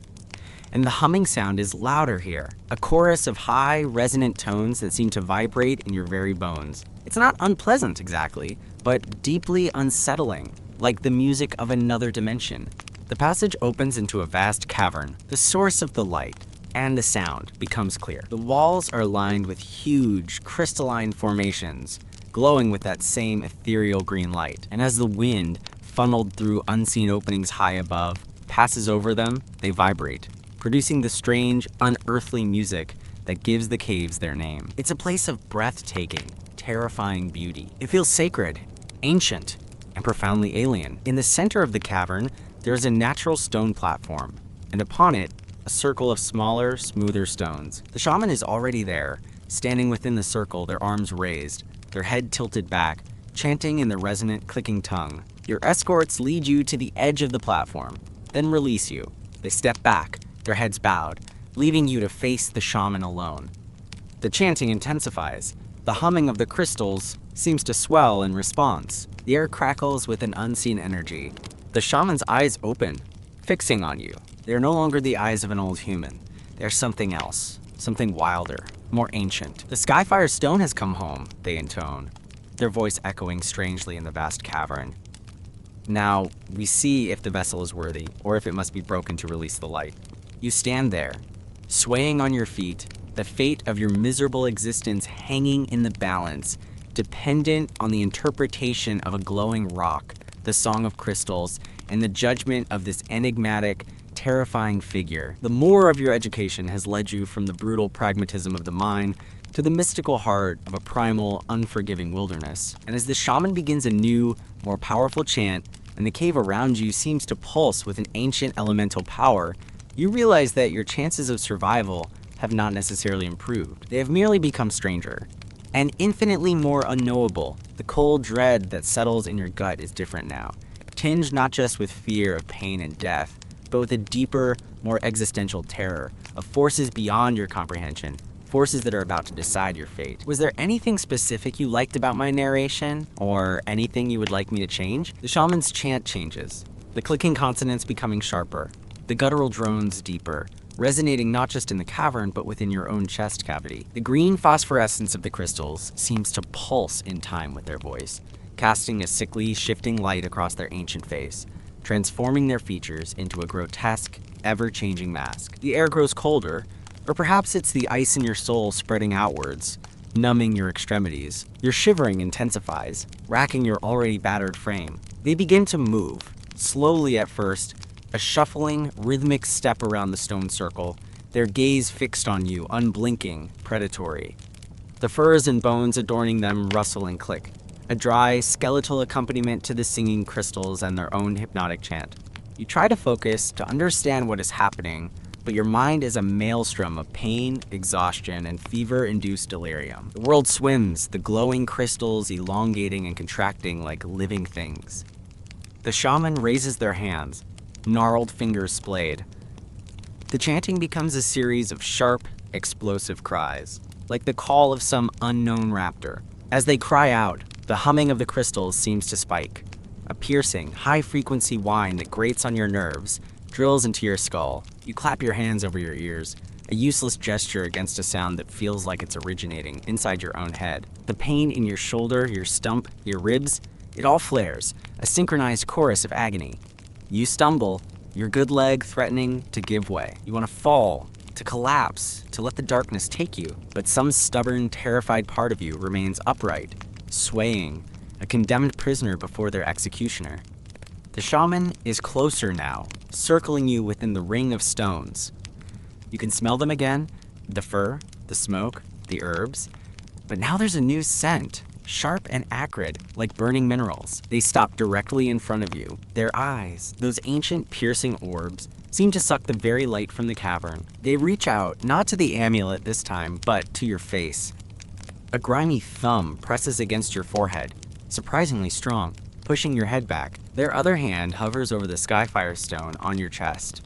And the humming sound is louder here, a chorus of high, resonant tones that seem to vibrate in your very bones. It's not unpleasant exactly, but deeply unsettling, like the music of another dimension. The passage opens into a vast cavern. The source of the light and the sound becomes clear. The walls are lined with huge, crystalline formations, glowing with that same ethereal green light. And as the wind, funneled through unseen openings high above, passes over them, they vibrate, producing the strange, unearthly music that gives the caves their name. It's a place of breathtaking, terrifying beauty. It feels sacred, ancient, and profoundly alien. In the center of the cavern, there's a natural stone platform, and upon it, a circle of smaller, smoother stones. The shaman is already there, standing within the circle, their arms raised, their head tilted back, chanting in the resonant, clicking tongue. Your escorts lead you to the edge of the platform, then release you. They step back, their heads bowed, leaving you to face the shaman alone. The chanting intensifies. The humming of the crystals seems to swell in response. The air crackles with an unseen energy. The shaman's eyes open, fixing on you. They are no longer the eyes of an old human. They are something else, something wilder, more ancient. The Skyfire stone has come home, they intone, their voice echoing strangely in the vast cavern. Now, we see if the vessel is worthy, or if it must be broken to release the light. You stand there, swaying on your feet, the fate of your miserable existence hanging in the balance, dependent on the interpretation of a glowing rock, the song of crystals, and the judgment of this enigmatic, terrifying figure. The more of your education has led you from the brutal pragmatism of the mine to the mystical heart of a primal, unforgiving wilderness. And as the shaman begins a new, more powerful chant, and the cave around you seems to pulse with an ancient elemental power, you realize that your chances of survival have not necessarily improved. They have merely become stranger, and infinitely more unknowable. The cold dread that settles in your gut is different now, tinged not just with fear of pain and death, but with a deeper, more existential terror of forces beyond your comprehension, forces that are about to decide your fate. Was there anything specific you liked about my narration, or anything you would like me to change? The shaman's chant changes, the clicking consonants becoming sharper, the guttural drones deeper, resonating not just in the cavern, but within your own chest cavity. The green phosphorescence of the crystals seems to pulse in time with their voice, casting a sickly, shifting light across their ancient face, transforming their features into a grotesque, ever-changing mask. The air grows colder, or perhaps it's the ice in your soul spreading outwards, numbing your extremities. Your shivering intensifies, racking your already battered frame. They begin to move, slowly at first, a shuffling, rhythmic step around the stone circle, their gaze fixed on you, unblinking, predatory. The furs and bones adorning them rustle and click, a dry, skeletal accompaniment to the singing crystals and their own hypnotic chant. You try to focus, to understand what is happening, but your mind is a maelstrom of pain, exhaustion, and fever-induced delirium. The world swims, the glowing crystals elongating and contracting like living things. The shaman raises their hands, gnarled fingers splayed. The chanting becomes a series of sharp, explosive cries, like the call of some unknown raptor. As they cry out, the humming of the crystals seems to spike. A piercing, high-frequency whine that grates on your nerves, drills into your skull. You clap your hands over your ears, a useless gesture against a sound that feels like it's originating inside your own head. The pain in your shoulder, your stump, your ribs, it all flares, a synchronized chorus of agony. You stumble, your good leg threatening to give way. You want to fall, to collapse, to let the darkness take you. But some stubborn, terrified part of you remains upright, swaying, a condemned prisoner before their executioner. The shaman is closer now, circling you within the ring of stones. You can smell them again, the fur, the smoke, the herbs. But now there's a new scent, sharp and acrid, like burning minerals. They stop directly in front of you. Their eyes, those ancient piercing orbs, seem to suck the very light from the cavern. They reach out, not to the amulet this time, but to your face. A grimy thumb presses against your forehead, surprisingly strong, pushing your head back. Their other hand hovers over the Skyfire stone on your chest.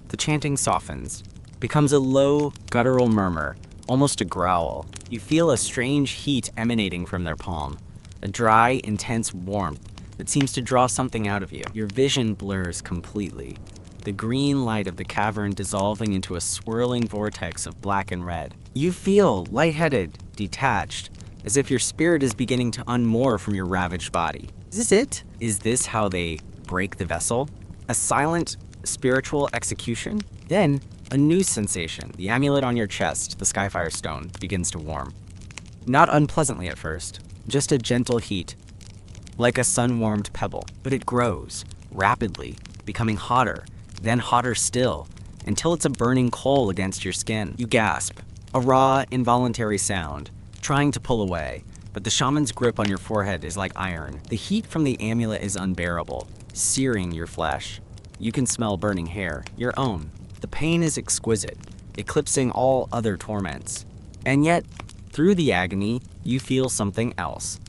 The chanting softens, becomes a low, guttural murmur, almost a growl. You feel a strange heat emanating from their palm, a dry, intense warmth that seems to draw something out of you. Your vision blurs completely, the green light of the cavern dissolving into a swirling vortex of black and red. You feel lightheaded, detached, as if your spirit is beginning to unmoor from your ravaged body. Is this it? Is this how they break the vessel? A silent, spiritual execution? Then, a new sensation. The amulet on your chest, the Skyfire stone, begins to warm. Not unpleasantly at first, just a gentle heat, like a sun-warmed pebble. But it grows, rapidly, becoming hotter, then hotter still, until it's a burning coal against your skin. You gasp, a raw, involuntary sound, trying to pull away, but the shaman's grip on your forehead is like iron. The heat from the amulet is unbearable, searing your flesh. You can smell burning hair, your own. The pain is exquisite, eclipsing all other torments. And yet, through the agony, you feel something else.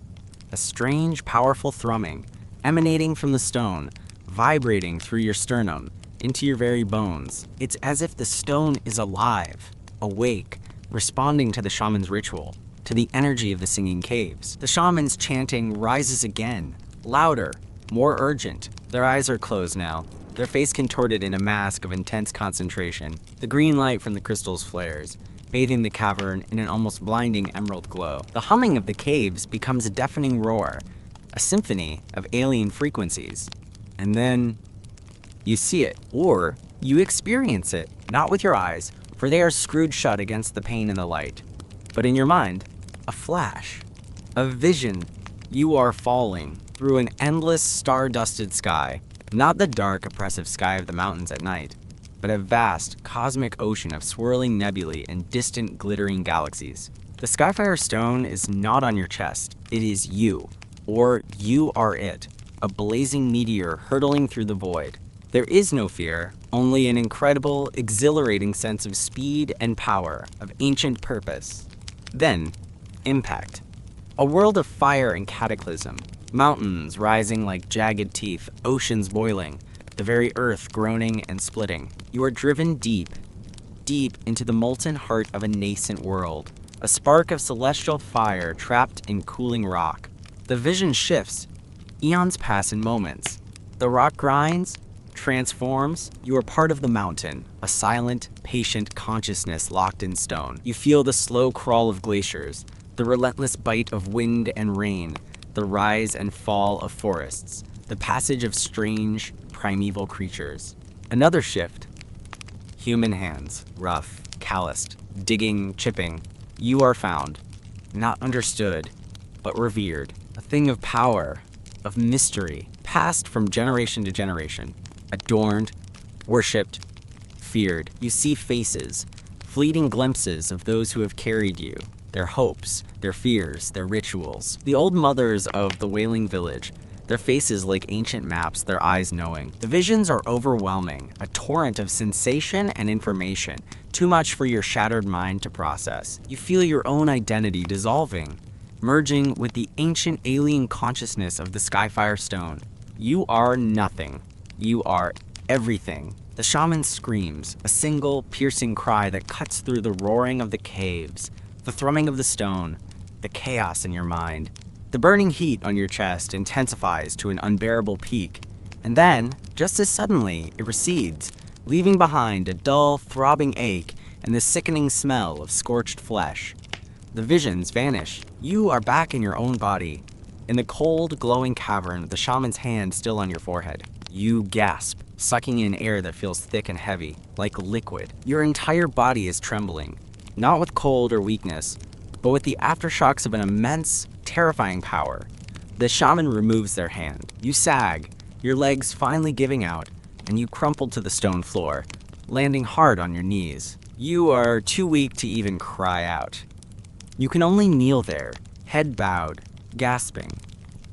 A strange, powerful thrumming, emanating from the stone, vibrating through your sternum, into your very bones. It's as if the stone is alive, awake, responding to the shaman's ritual, to the energy of the singing caves. The shaman's chanting rises again, louder, more urgent. Their eyes are closed now, their face contorted in a mask of intense concentration. The green light from the crystals flares, bathing the cavern in an almost blinding emerald glow. The humming of the caves becomes a deafening roar, a symphony of alien frequencies. And then you see it, or you experience it, not with your eyes, for they are screwed shut against the pain and the light, but in your mind, a flash, a vision. You are falling through an endless star-dusted sky, not the dark, oppressive sky of the mountains at night, but a vast, cosmic ocean of swirling nebulae and distant, glittering galaxies. The Skyfire stone is not on your chest. It is you, or you are it, a blazing meteor hurtling through the void. There is no fear, only an incredible, exhilarating sense of speed and power, of ancient purpose. Then, impact. A world of fire and cataclysm, mountains rising like jagged teeth, oceans boiling, the very earth groaning and splitting. You are driven deep, deep into the molten heart of a nascent world, a spark of celestial fire trapped in cooling rock. The vision shifts. Eons pass in moments. The rock grinds, transforms. You are part of the mountain, a silent, patient consciousness locked in stone. You feel the slow crawl of glaciers, the relentless bite of wind and rain, the rise and fall of forests, the passage of strange, primeval creatures. Another shift. Human hands, rough, calloused, digging, chipping. You are found, not understood, but revered, a thing of power, of mystery, passed from generation to generation, adorned, worshipped, feared. You see faces, fleeting glimpses of those who have carried you, their hopes, their fears, their rituals. The old mothers of the Wailing Village, their faces like ancient maps, their eyes knowing. The visions are overwhelming, a torrent of sensation and information, too much for your shattered mind to process. You feel your own identity dissolving, merging with the ancient alien consciousness of the Skyfire stone. You are nothing. You are everything. The shaman screams, a single, piercing cry that cuts through the roaring of the caves, the thrumming of the stone, the chaos in your mind. The burning heat on your chest intensifies to an unbearable peak, and then, just as suddenly, it recedes, leaving behind a dull, throbbing ache and the sickening smell of scorched flesh. The visions vanish. You are back in your own body, in the cold, glowing cavern, the shaman's hand still on your forehead. You gasp, sucking in air that feels thick and heavy, like liquid. Your entire body is trembling, not with cold or weakness, but with the aftershocks of an immense, terrifying power. The shaman removes their hand. You sag, your legs finally giving out, and you crumple to the stone floor, landing hard on your knees. You are too weak to even cry out. You can only kneel there, head bowed, gasping.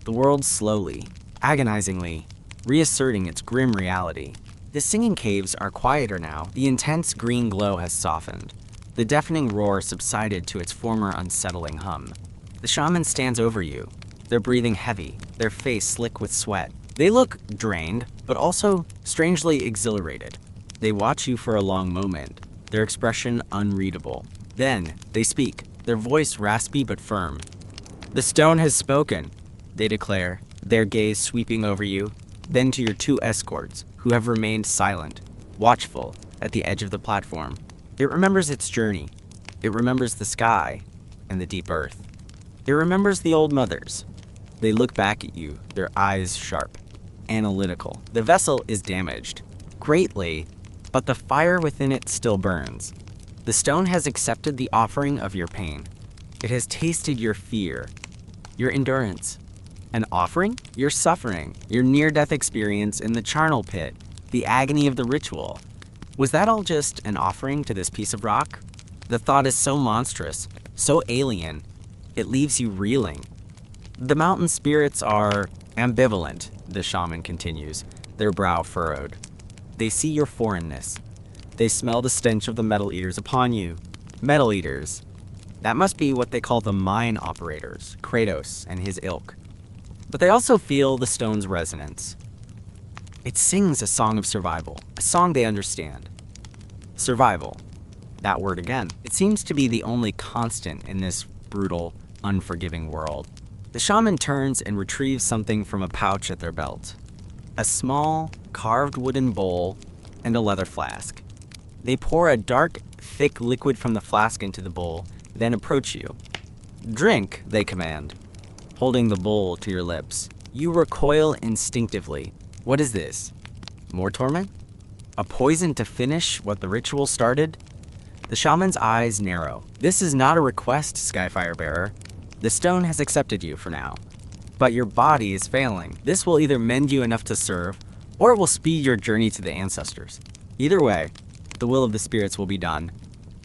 The world slowly, agonizingly, reasserting its grim reality. The singing caves are quieter now. The intense green glow has softened. The deafening roar subsided to its former unsettling hum. The shaman stands over you. They're breathing heavy, their face slick with sweat. They look drained, but also strangely exhilarated. They watch you for a long moment, their expression unreadable. Then they speak, their voice raspy but firm. "The stone has spoken," they declare, their gaze sweeping over you, then to your two escorts, who have remained silent, watchful, at the edge of the platform. It remembers its journey. It remembers the sky and the deep earth. It remembers the old mothers. They look back at you, their eyes sharp, analytical. The vessel is damaged, greatly, but the fire within it still burns. The stone has accepted the offering of your pain. It has tasted your fear, your endurance. An offering? Your suffering, your near-death experience in the charnel pit, the agony of the ritual. Was that all just an offering to this piece of rock? The thought is so monstrous, so alien, it leaves you reeling. The mountain spirits are ambivalent, the shaman continues, their brow furrowed. They see your foreignness. They smell the stench of the metal eaters upon you. Metal eaters. That must be what they call the mine operators, Kratos and his ilk. But they also feel the stone's resonance. It sings a song of survival, a song they understand. Survival. That word again. It seems to be the only constant in this brutal, unforgiving world. The shaman turns and retrieves something from a pouch at their belt. A small, carved wooden bowl and a leather flask. They pour a dark, thick liquid from the flask into the bowl, then approach you. "Drink," they command, holding the bowl to your lips. You recoil instinctively. What is this? More torment? A poison to finish what the ritual started? The shaman's eyes narrow. This is not a request, Skyfire Bearer. The stone has accepted you for now. But your body is failing. This will either mend you enough to serve, or it will speed your journey to the ancestors. Either way, the will of the spirits will be done.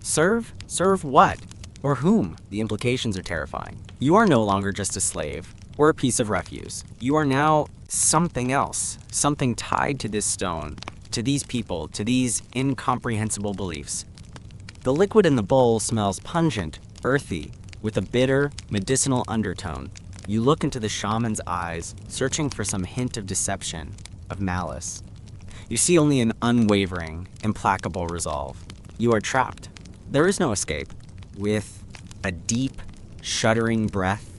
Serve? Serve what? Or whom? The implications are terrifying. You are no longer just a slave, or a piece of refuse. You are now something else, something tied to this stone, to these people, to these incomprehensible beliefs. The liquid in the bowl smells pungent, earthy, with a bitter, medicinal undertone. You look into the shaman's eyes, searching for some hint of deception, of malice. You see only an unwavering, implacable resolve. You are trapped. There is no escape. With a deep, shuddering breath,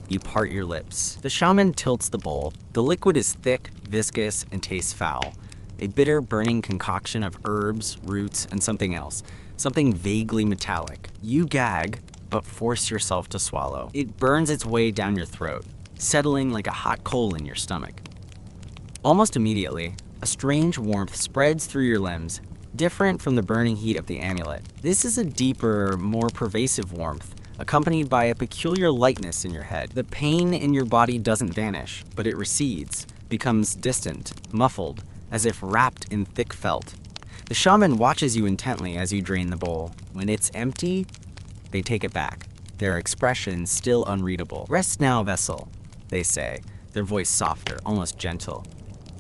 you part your lips. The shaman tilts the bowl. The liquid is thick, viscous, and tastes foul. A bitter, burning concoction of herbs, roots, and something else. Something vaguely metallic. You gag, but force yourself to swallow. It burns its way down your throat, settling like a hot coal in your stomach. Almost immediately, a strange warmth spreads through your limbs, different from the burning heat of the amulet. This is a deeper, more pervasive warmth, accompanied by a peculiar lightness in your head. The pain in your body doesn't vanish, but it recedes, becomes distant, muffled, as if wrapped in thick felt. The shaman watches you intently as you drain the bowl. When it's empty, they take it back, their expression still unreadable. "Rest now, vessel," they say, their voice softer, almost gentle.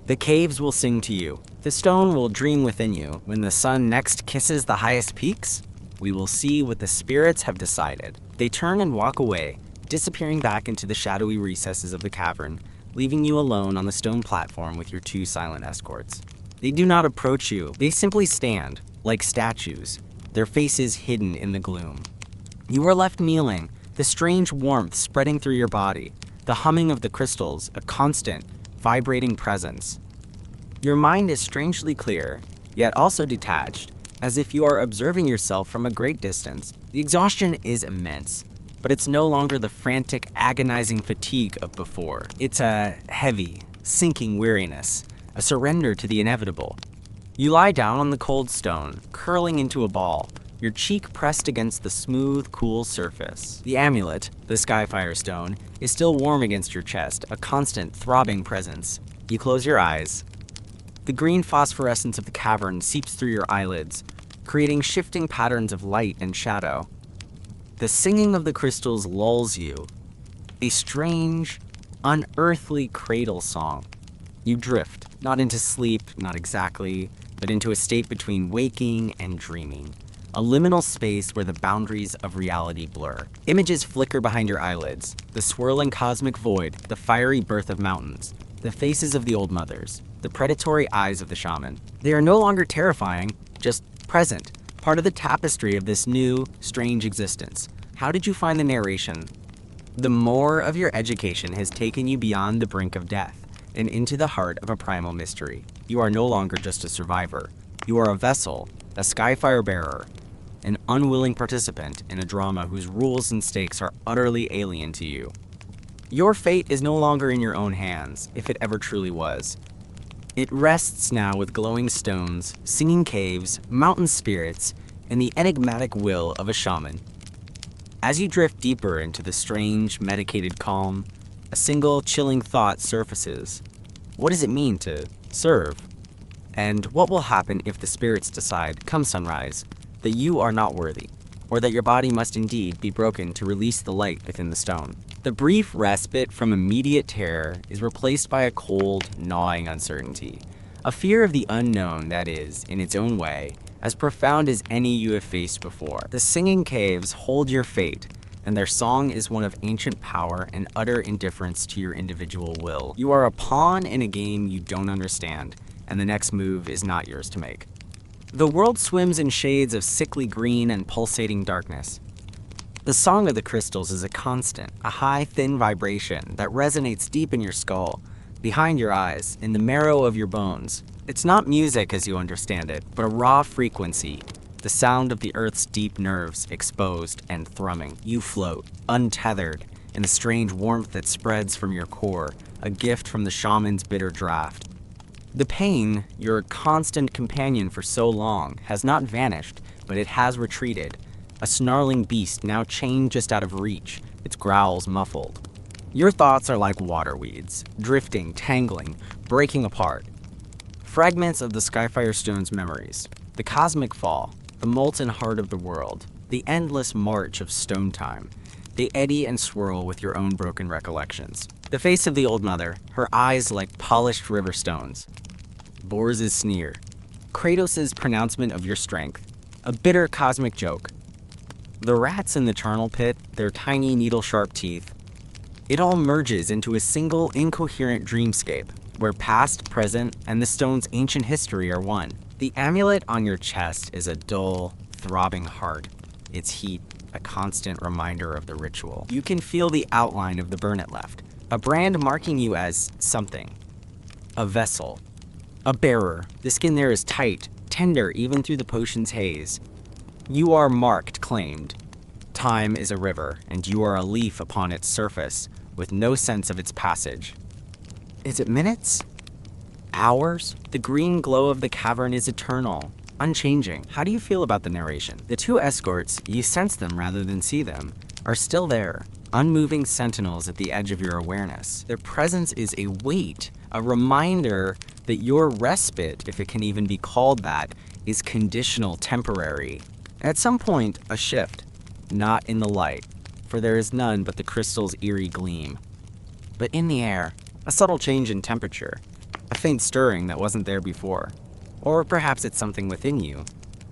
"The caves will sing to you. The stone will dream within you. When the sun next kisses the highest peaks, we will see what the spirits have decided." They turn and walk away, disappearing back into the shadowy recesses of the cavern, leaving you alone on the stone platform with your two silent escorts. They do not approach you. They simply stand, like statues, their faces hidden in the gloom. You are left kneeling, the strange warmth spreading through your body, the humming of the crystals, a constant, vibrating presence. Your mind is strangely clear, yet also detached, as if you are observing yourself from a great distance. The exhaustion is immense, but it's no longer the frantic, agonizing fatigue of before. It's a heavy, sinking weariness, a surrender to the inevitable. You lie down on the cold stone, curling into a ball, your cheek pressed against the smooth, cool surface. The amulet, the Skyfire stone, is still warm against your chest, a constant, throbbing presence. You close your eyes. The green phosphorescence of the cavern seeps through your eyelids, creating shifting patterns of light and shadow. The singing of the crystals lulls you, a strange, unearthly cradle song. You drift, not into sleep, not exactly, but into a state between waking and dreaming. A liminal space where the boundaries of reality blur. Images flicker behind your eyelids, the swirling cosmic void, the fiery birth of mountains, the faces of the old mothers, the predatory eyes of the shaman. They are no longer terrifying, just present, part of the tapestry of this new, strange existence. How did you find the narration? The more of your education has taken you beyond the brink of death and into the heart of a primal mystery. You are no longer just a survivor. You are a vessel, a skyfire bearer, an unwilling participant in a drama whose rules and stakes are utterly alien to you. Your fate is no longer in your own hands, if it ever truly was. It rests now with glowing stones, singing caves, mountain spirits, and the enigmatic will of a shaman. As you drift deeper into the strange, medicated calm, a single chilling thought surfaces. What does it mean to serve? And what will happen if the spirits decide, come sunrise, that you are not worthy, or that your body must indeed be broken to release the light within the stone? The brief respite from immediate terror is replaced by a cold, gnawing uncertainty, a fear of the unknown that is, in its own way, as profound as any you have faced before. The singing caves hold your fate, and their song is one of ancient power and utter indifference to your individual will. You are a pawn in a game you don't understand, and the next move is not yours to make. The world swims in shades of sickly green and pulsating darkness. The song of the crystals is a constant, a high, thin vibration that resonates deep in your skull, behind your eyes, in the marrow of your bones. It's not music as you understand it, but a raw frequency, the sound of the earth's deep nerves exposed and thrumming. You float, untethered, in the strange warmth that spreads from your core, a gift from the shaman's bitter draft. The pain, your constant companion for so long, has not vanished, but it has retreated. A snarling beast now chained just out of reach, its growls muffled. Your thoughts are like water weeds, drifting, tangling, breaking apart. Fragments of the Skyfire Stone's memories, the cosmic fall, the molten heart of the world, the endless march of stone time. They eddy and swirl with your own broken recollections. The face of the old mother, her eyes like polished river stones. Bors' sneer, Kratos' pronouncement of your strength, a bitter cosmic joke. The rats in the charnel pit, their tiny needle-sharp teeth. It all merges into a single incoherent dreamscape, where past, present, and the stone's ancient history are one. The amulet on your chest is a dull, throbbing heart, its heat a constant reminder of the ritual. You can feel the outline of the burn it left, a brand marking you as something. A vessel. A bearer. The skin there is tight, tender even through the potion's haze. You are marked, claimed. Time is a river, and you are a leaf upon its surface, with no sense of its passage. Is it minutes? Hours? The green glow of the cavern is eternal, unchanging. How do you feel about the narration? The two escorts, you sense them rather than see them, are still there, unmoving sentinels at the edge of your awareness. Their presence is a weight, a reminder that your respite, if it can even be called that, is conditional, temporary. At some point, a shift, not in the light, for there is none but the crystal's eerie gleam, but in the air, a subtle change in temperature, a faint stirring that wasn't there before. Or perhaps it's something within you,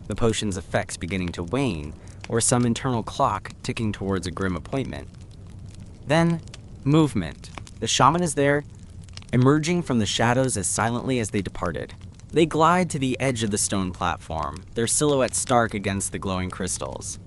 the potion's effects beginning to wane, or some internal clock ticking towards a grim appointment. Then, movement. The shaman is there, emerging from the shadows as silently as they departed. They glide to the edge of the stone platform, their silhouette stark against the glowing crystals.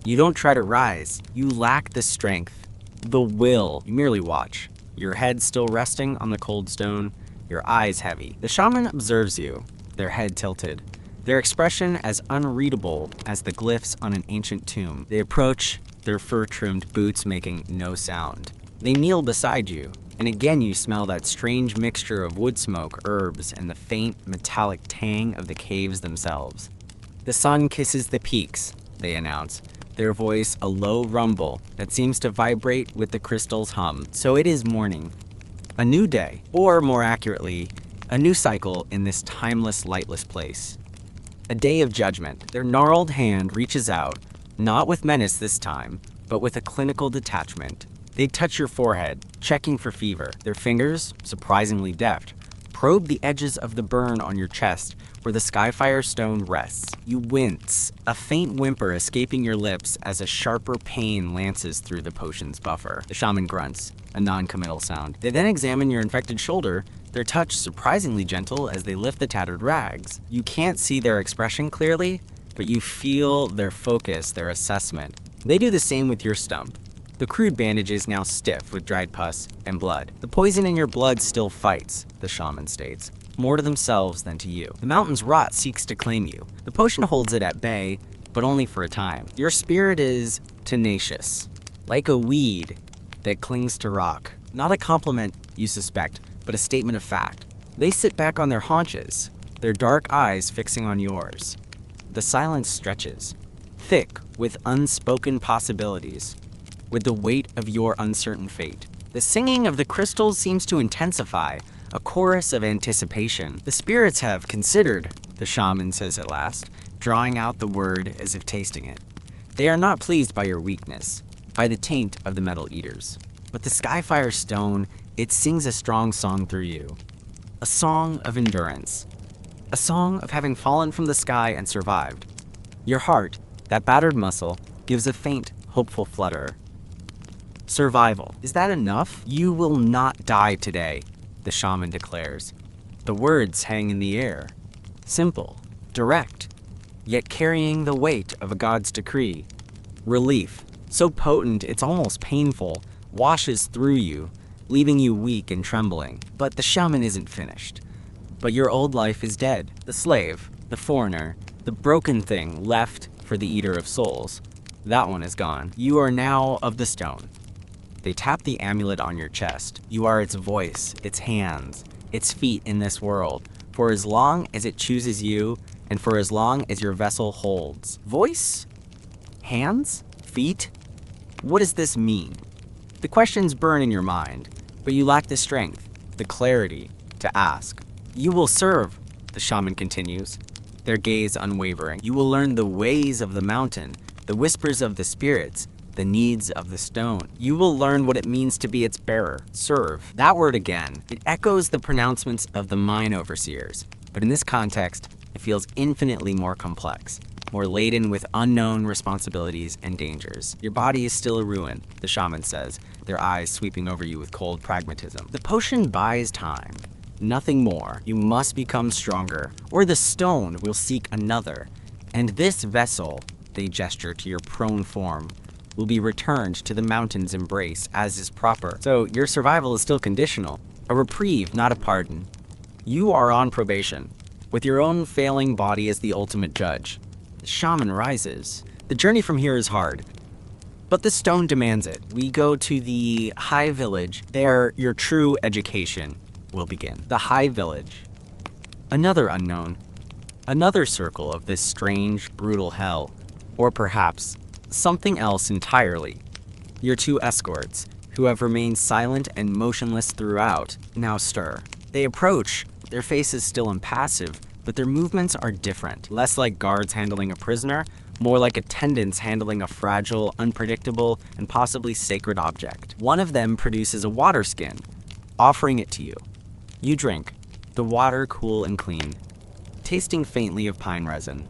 You don't try to rise. You lack the strength, the will. You merely watch, your head still resting on the cold stone, your eyes heavy. The shaman observes you, their head tilted, their expression as unreadable as the glyphs on an ancient tomb. They approach, their fur-trimmed boots making no sound. They kneel beside you, and again you smell that strange mixture of wood smoke, herbs, and the faint, metallic tang of the caves themselves. The sun kisses the peaks, they announce, their voice a low rumble that seems to vibrate with the crystal's hum. So it is morning. A new day, or more accurately, a new cycle in this timeless, lightless place. A day of judgment. Their gnarled hand reaches out, not with menace this time, but with a clinical detachment. They touch your forehead, checking for fever. Their fingers, surprisingly deft, probe the edges of the burn on your chest where the Skyfire Stone rests. You wince, a faint whimper escaping your lips as a sharper pain lances through the potion's buffer. The shaman grunts, a non-committal sound. They then examine your infected shoulder, their touch surprisingly gentle as they lift the tattered rags. You can't see their expression clearly, but you feel their focus, their assessment. They do the same with your stump. The crude bandage is now stiff with dried pus and blood. The poison in your blood still fights, the shaman states, more to themselves than to you. The mountain's rot seeks to claim you. The potion holds it at bay, but only for a time. Your spirit is tenacious, like a weed that clings to rock. Not a compliment, you suspect, but a statement of fact. They sit back on their haunches, their dark eyes fixing on yours. The silence stretches, thick with unspoken possibilities, with the weight of your uncertain fate. The singing of the crystals seems to intensify, a chorus of anticipation. The spirits have considered, the shaman says at last, drawing out the word as if tasting it. They are not pleased by your weakness, by the taint of the metal eaters. But the Skyfire stone, it sings a strong song through you. A song of endurance. A song of having fallen from the sky and survived. Your heart, that battered muscle, gives a faint, hopeful flutter. Survival. Is that enough? You will not die today, the shaman declares. The words hang in the air. Simple, direct, yet carrying the weight of a god's decree. Relief, so potent it's almost painful, washes through you, leaving you weak and trembling. But the shaman isn't finished. But your old life is dead. The slave, the foreigner, the broken thing left for the eater of souls. That one is gone. You are now of the stone. They tap the amulet on your chest. You are its voice, its hands, its feet in this world, for as long as it chooses you, and for as long as your vessel holds. Voice? Hands? Feet? What does this mean? The questions burn in your mind, but you lack the strength, the clarity, to ask. You will serve, the shaman continues, their gaze unwavering. You will learn the ways of the mountain, the whispers of the spirits, the needs of the stone. You will learn what it means to be its bearer. Serve. That word again, it echoes the pronouncements of the mine overseers, but in this context, it feels infinitely more complex, more laden with unknown responsibilities and dangers. Your body is still a ruin, the shaman says, their eyes sweeping over you with cold pragmatism. The potion buys time. Nothing more. You must become stronger, or the stone will seek another. And this vessel, they gesture to your prone form, will be returned to the mountain's embrace as is proper. So your survival is still conditional. A reprieve, not a pardon. You are on probation, with your own failing body as the ultimate judge. The shaman rises. The journey from here is hard, but the stone demands it. We go to the High Village. There, your true education will begin. The High Village. Another unknown. Another circle of this strange, brutal hell. Or perhaps something else entirely. Your two escorts, who have remained silent and motionless throughout, now stir. They approach, their faces still impassive, but their movements are different. Less like guards handling a prisoner, more like attendants handling a fragile, unpredictable, and possibly sacred object. One of them produces a water skin, offering it to you. You drink, the water cool and clean, tasting faintly of pine resin.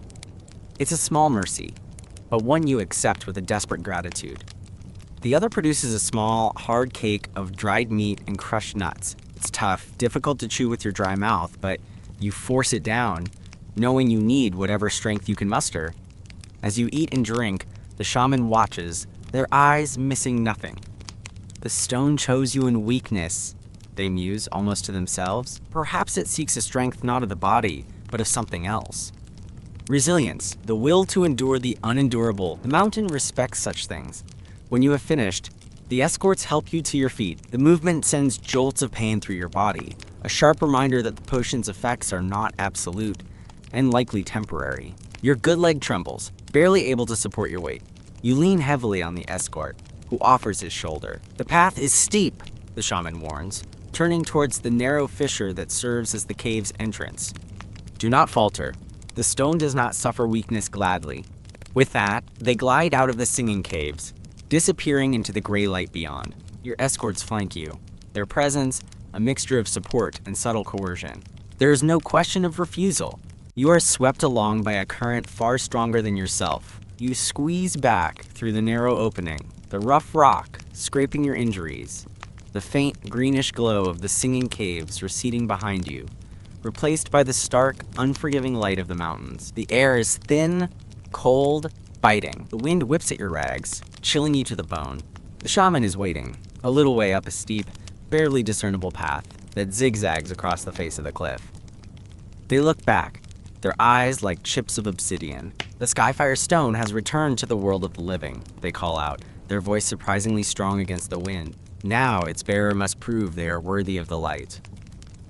It's a small mercy, but one you accept with a desperate gratitude. The other produces a small, hard cake of dried meat and crushed nuts. It's tough, difficult to chew with your dry mouth, but you force it down, knowing you need whatever strength you can muster. As you eat and drink, the shaman watches, their eyes missing nothing. The stone chose you in weakness, they muse, almost to themselves. Perhaps it seeks a strength not of the body, but of something else. Resilience, the will to endure the unendurable. The mountain respects such things. When you have finished, the escorts help you to your feet. The movement sends jolts of pain through your body, a sharp reminder that the potion's effects are not absolute and likely temporary. Your good leg trembles, barely able to support your weight. You lean heavily on the escort, who offers his shoulder. The path is steep, the shaman warns, turning towards the narrow fissure that serves as the cave's entrance. Do not falter. The stone does not suffer weakness gladly. With that, they glide out of the singing caves, disappearing into the gray light beyond. Your escorts flank you, their presence a mixture of support and subtle coercion. There is no question of refusal. You are swept along by a current far stronger than yourself. You squeeze back through the narrow opening, the rough rock scraping your injuries, the faint greenish glow of the singing caves receding behind you, replaced by the stark, unforgiving light of the mountains. The air is thin, Cold, biting. The wind whips at your rags, chilling you to the bone. The shaman is waiting, a little way up a steep, barely discernible path that zigzags across the face of the cliff. They look back, their eyes like chips of obsidian. The Skyfire stone has returned to the world of the living, they call out, their voice surprisingly strong against the wind. Now its bearer must prove they are worthy of the light.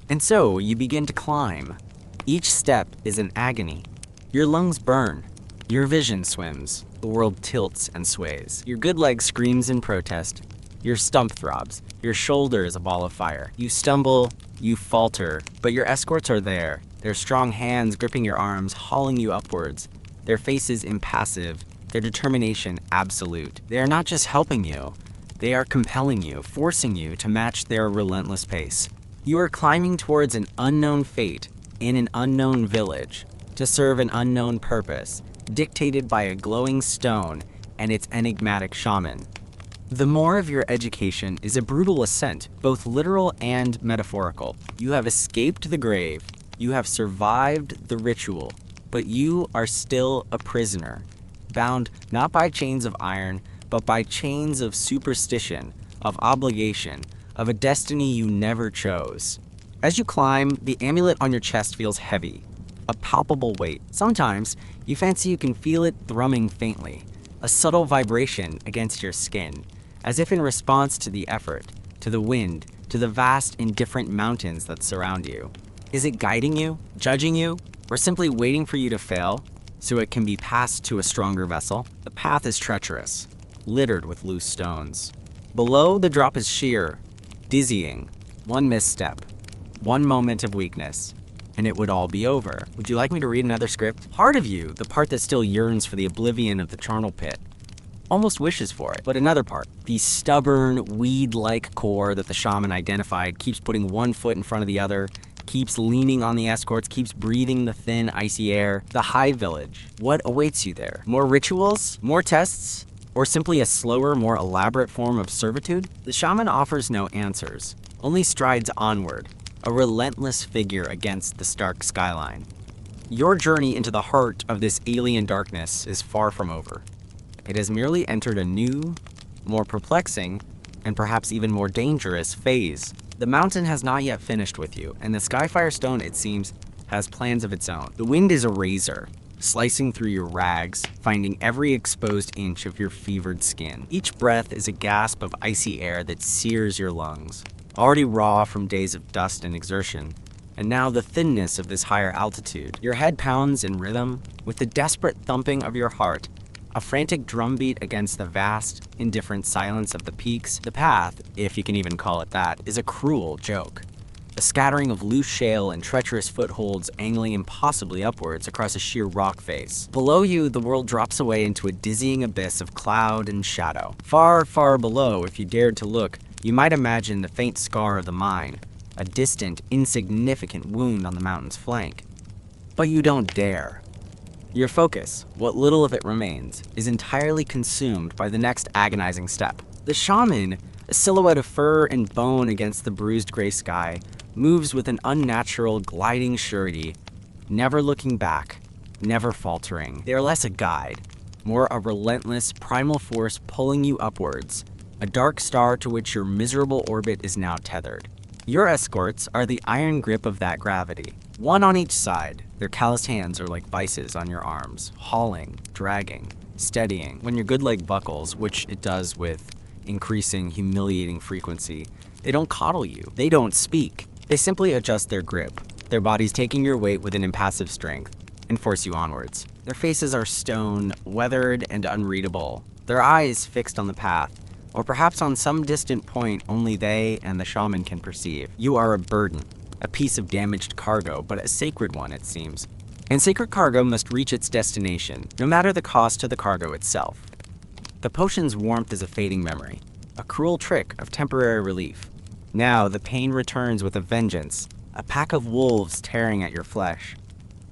And so you begin to climb. Each step is an agony. Your lungs burn. Your vision swims. The world tilts and sways. Your good leg screams in protest. Your stump throbs. Your shoulder is a ball of fire. You stumble, you falter, but your escorts are there, their strong hands gripping your arms, hauling you upwards. Their faces impassive, their determination absolute. They are not just helping you, they are compelling you, forcing you to match their relentless pace. You are climbing towards an unknown fate in an unknown village, to serve an unknown purpose, dictated by a glowing stone and its enigmatic shaman. The more of your education is a brutal ascent, both literal and metaphorical. You have escaped the grave, you have survived the ritual, but you are still a prisoner, bound not by chains of iron, but by chains of superstition, of obligation, of a destiny you never chose. As you climb, the amulet on your chest feels heavy, a palpable weight. Sometimes, you fancy you can feel it thrumming faintly, a subtle vibration against your skin, as if in response to the effort, to the wind, to the vast, indifferent mountains that surround you. Is it guiding you, judging you, or simply waiting for you to fail so it can be passed to a stronger vessel? The path is treacherous, littered with loose stones. Below, the drop is sheer, dizzying. One misstep, one moment of weakness, and it would all be over. Would you like me to read another script? Part of you, the part that still yearns for the oblivion of the charnel pit, almost wishes for it. But another part, the stubborn, weed-like core that the shaman identified, keeps putting one foot in front of the other, keeps leaning on the escorts, keeps breathing the thin, icy air. The High Village. What awaits you there? More rituals? More tests? Or simply a slower, more elaborate form of servitude? The shaman offers no answers, only strides onward, a relentless figure against the stark skyline. Your journey into the heart of this alien darkness is far from over. It has merely entered a new, more perplexing, and perhaps even more dangerous phase. The mountain has not yet finished with you, and the Skyfire Stone, it seems, has plans of its own. The wind is a razor, slicing through your rags, finding every exposed inch of your fevered skin. Each breath is a gasp of icy air that sears your lungs, already raw from days of dust and exertion, and now the thinness of this higher altitude. Your head pounds in rhythm with the desperate thumping of your heart, a frantic drumbeat against the vast, indifferent silence of the peaks. The path, if you can even call it that, is a cruel joke. A scattering of loose shale and treacherous footholds angling impossibly upwards across a sheer rock face. Below you, the world drops away into a dizzying abyss of cloud and shadow. Far, far below, if you dared to look, you might imagine the faint scar of the mine, a distant, insignificant wound on the mountain's flank. But you don't dare. Your focus, what little of it remains, is entirely consumed by the next agonizing step. The shaman, a silhouette of fur and bone against the bruised gray sky, moves with an unnatural, gliding surety, never looking back, never faltering. They are less a guide, more a relentless, primal force pulling you upwards, a dark star to which your miserable orbit is now tethered. Your escorts are the iron grip of that gravity, one on each side. Their calloused hands are like vices on your arms, hauling, dragging, steadying. When your good leg buckles, which it does with increasing, humiliating frequency, they don't coddle you. They don't speak. They simply adjust their grip, their bodies taking your weight with an impassive strength, and force you onwards. Their faces are stone, weathered, and unreadable, their eyes fixed on the path, or perhaps on some distant point only they and the shaman can perceive. You are a burden, a piece of damaged cargo, but a sacred one, it seems. And sacred cargo must reach its destination, no matter the cost to the cargo itself. The potion's warmth is a fading memory, a cruel trick of temporary relief. Now the pain returns with a vengeance, a pack of wolves tearing at your flesh.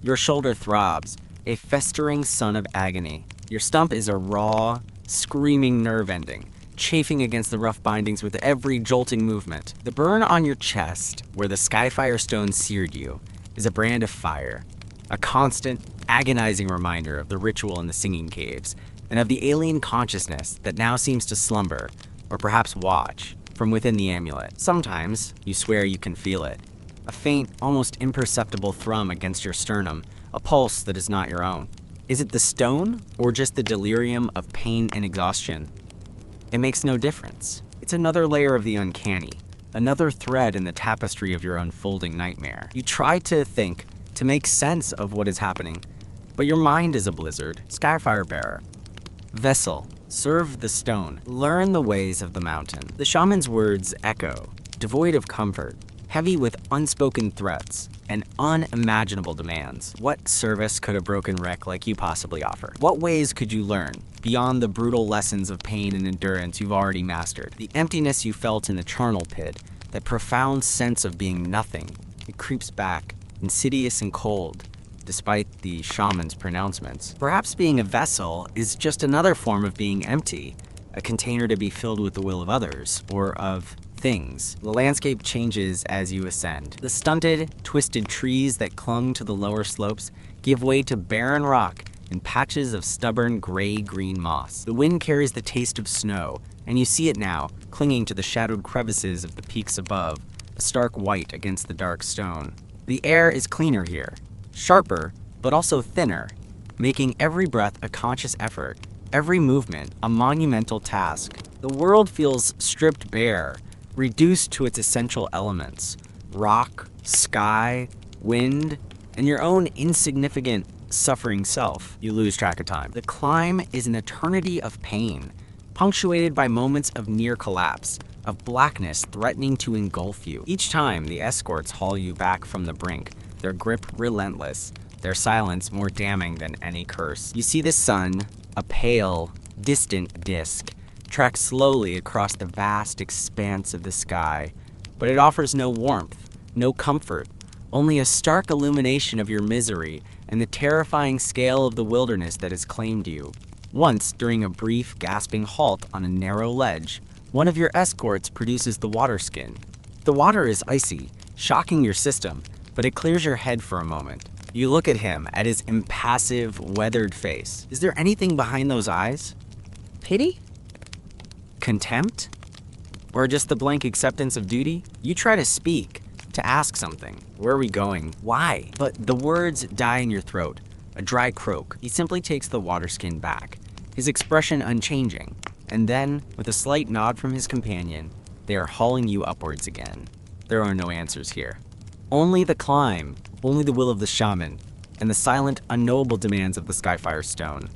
Your shoulder throbs, a festering sun of agony. Your stump is a raw, screaming nerve ending, chafing against the rough bindings with every jolting movement. The burn on your chest, where the Skyfire Stone seared you, is a brand of fire, a constant, agonizing reminder of the ritual in the singing caves, and of the alien consciousness that now seems to slumber, or perhaps watch, from within the amulet. Sometimes, you swear you can feel it. A faint, almost imperceptible thrum against your sternum, a pulse that is not your own. Is it the stone, or just the delirium of pain and exhaustion? It makes no difference. It's another layer of the uncanny, another thread in the tapestry of your unfolding nightmare. You try to think, to make sense of what is happening, but your mind is a blizzard. Skyfire bearer. Vessel, serve the stone, learn the ways of the mountain. The shaman's words echo, devoid of comfort, heavy with unspoken threats and unimaginable demands. What service could a broken wreck like you possibly offer? What ways could you learn, beyond the brutal lessons of pain and endurance you've already mastered? The emptiness you felt in the charnel pit, that profound sense of being nothing, it creeps back, insidious and cold, despite the shaman's pronouncements. Perhaps being a vessel is just another form of being empty, a container to be filled with the will of others, or of things. The landscape changes as you ascend. The stunted, twisted trees that clung to the lower slopes give way to barren rock and patches of stubborn gray-green moss. The wind carries the taste of snow, and you see it now, clinging to the shadowed crevices of the peaks above, a stark white against the dark stone. The air is cleaner here, sharper, but also thinner, making every breath a conscious effort, every movement a monumental task. The world feels stripped bare, reduced to its essential elements: rock, sky, wind, and your own insignificant, suffering self. You lose track of time. The climb is an eternity of pain, punctuated by moments of near collapse, of blackness threatening to engulf you. Each time, the escorts haul you back from the brink, their grip relentless, their silence more damning than any curse. You see the sun, a pale, distant disk, track slowly across the vast expanse of the sky, but it offers no warmth, no comfort, only a stark illumination of your misery and the terrifying scale of the wilderness that has claimed you. Once, during a brief, gasping halt on a narrow ledge, one of your escorts produces the water skin. The water is icy, shocking your system, but it clears your head for a moment. You look at him, at his impassive, weathered face. Is there anything behind those eyes? Pity? Contempt? Or just the blank acceptance of duty? You try to speak, to ask something. Where are we going? Why? But the words die in your throat, a dry croak. He simply takes the water skin back, his expression unchanging, and then, with a slight nod from his companion, they are hauling you upwards again. There are no answers here. Only the climb, only the will of the shaman, and the silent, unknowable demands of the Skyfire stone.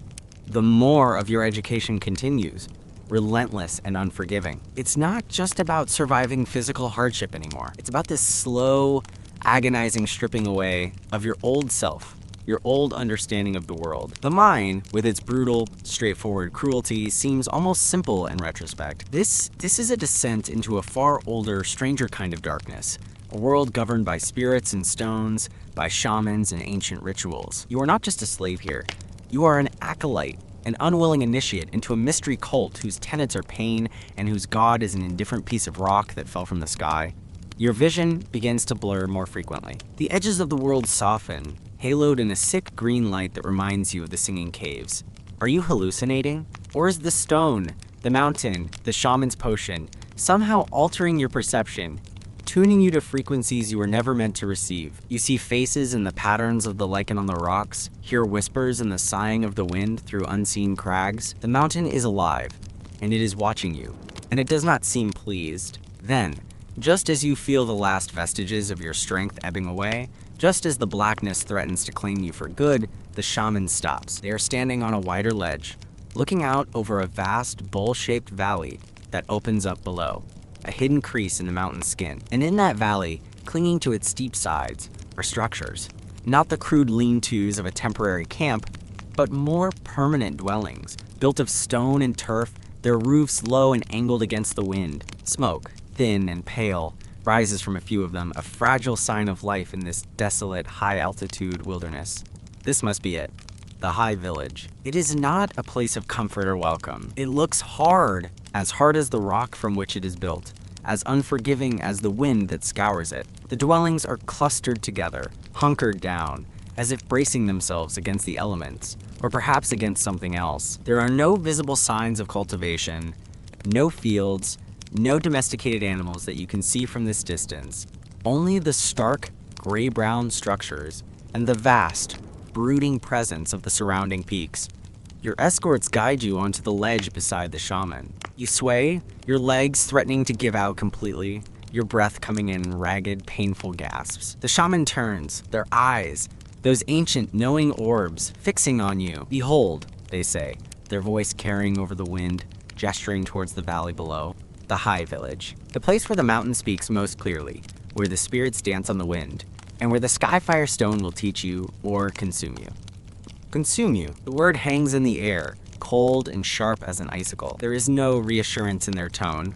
The more of your education continues, relentless and unforgiving. It's not just about surviving physical hardship anymore. It's about this slow, agonizing stripping away of your old self, your old understanding of the world. The mine, with its brutal, straightforward cruelty, seems almost simple in retrospect. This is a descent into a far older, stranger kind of darkness, a world governed by spirits and stones, by shamans and ancient rituals. You are not just a slave here. You are an acolyte, an unwilling initiate into a mystery cult whose tenets are pain and whose god is an indifferent piece of rock that fell from the sky. Your vision begins to blur more frequently. The edges of the world soften, haloed in a sick green light that reminds you of the singing caves. Are you hallucinating? Or is the stone, the mountain, the shaman's potion somehow altering your perception, tuning you to frequencies you were never meant to receive? You see faces in the patterns of the lichen on the rocks, hear whispers in the sighing of the wind through unseen crags. The mountain is alive, and it is watching you, and it does not seem pleased. Then, just as you feel the last vestiges of your strength ebbing away, just as the blackness threatens to claim you for good, the shaman stops. They are standing on a wider ledge, looking out over a vast, bowl-shaped valley that opens up below, a hidden crease in the mountain's skin. And in that valley, clinging to its steep sides, are structures. Not the crude lean-tos of a temporary camp, but more permanent dwellings, built of stone and turf, their roofs low and angled against the wind. Smoke, thin and pale, rises from a few of them, a fragile sign of life in this desolate, high-altitude wilderness. This must be it, the High Village. It is not a place of comfort or welcome. It looks hard as the rock from which it is built, as unforgiving as the wind that scours it. The dwellings are clustered together, hunkered down, as if bracing themselves against the elements, or perhaps against something else. There are no visible signs of cultivation, no fields, no domesticated animals that you can see from this distance, only the stark, gray-brown structures and the vast, brooding presence of the surrounding peaks. Your escorts guide you onto the ledge beside the shaman. You sway, your legs threatening to give out completely, your breath coming in ragged, painful gasps. The shaman turns, their eyes, those ancient, knowing orbs, fixing on you. Behold, they say, their voice carrying over the wind, gesturing towards the valley below. The High Village, the place where the mountain speaks most clearly, where the spirits dance on the wind, and where the Skyfire Stone will teach you or consume you. Consume you. The word hangs in the air, cold and sharp as an icicle. There is no reassurance in their tone,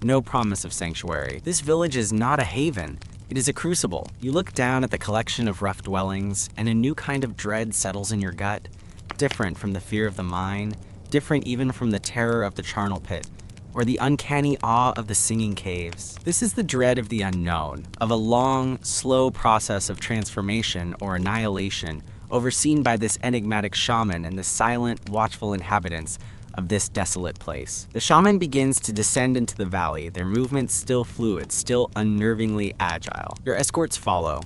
no promise of sanctuary. This village is not a haven. It is a crucible. You look down at the collection of rough dwellings, and a new kind of dread settles in your gut, different from the fear of the mine, different even from the terror of the charnel pit, or the uncanny awe of the singing caves. This is the dread of the unknown, of a long, slow process of transformation or annihilation overseen by this enigmatic shaman and the silent, watchful inhabitants of this desolate place. The shaman begins to descend into the valley, their movements still fluid, still unnervingly agile. Your escorts follow,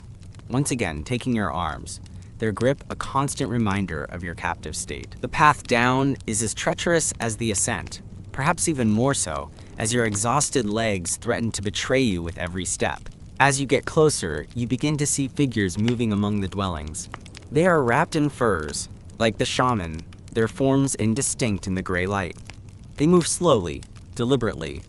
once again taking your arms, their grip a constant reminder of your captive state. The path down is as treacherous as the ascent, perhaps even more so, as your exhausted legs threaten to betray you with every step. As you get closer, you begin to see figures moving among the dwellings. They are wrapped in furs, like the shaman, their forms indistinct in the gray light. They move slowly, deliberately,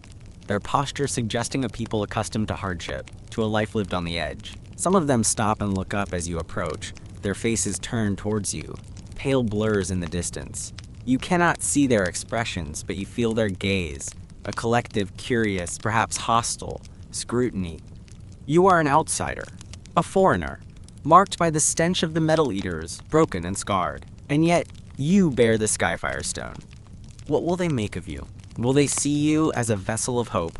their posture suggesting a people accustomed to hardship, to a life lived on the edge. Some of them stop and look up as you approach, their faces turned towards you, pale blurs in the distance. You cannot see their expressions, but you feel their gaze, a collective, curious, perhaps hostile, scrutiny. You are an outsider, a foreigner, marked by the stench of the metal eaters, broken and scarred. And yet, you bear the Skyfire Stone. What will they make of you? Will they see you as a vessel of hope,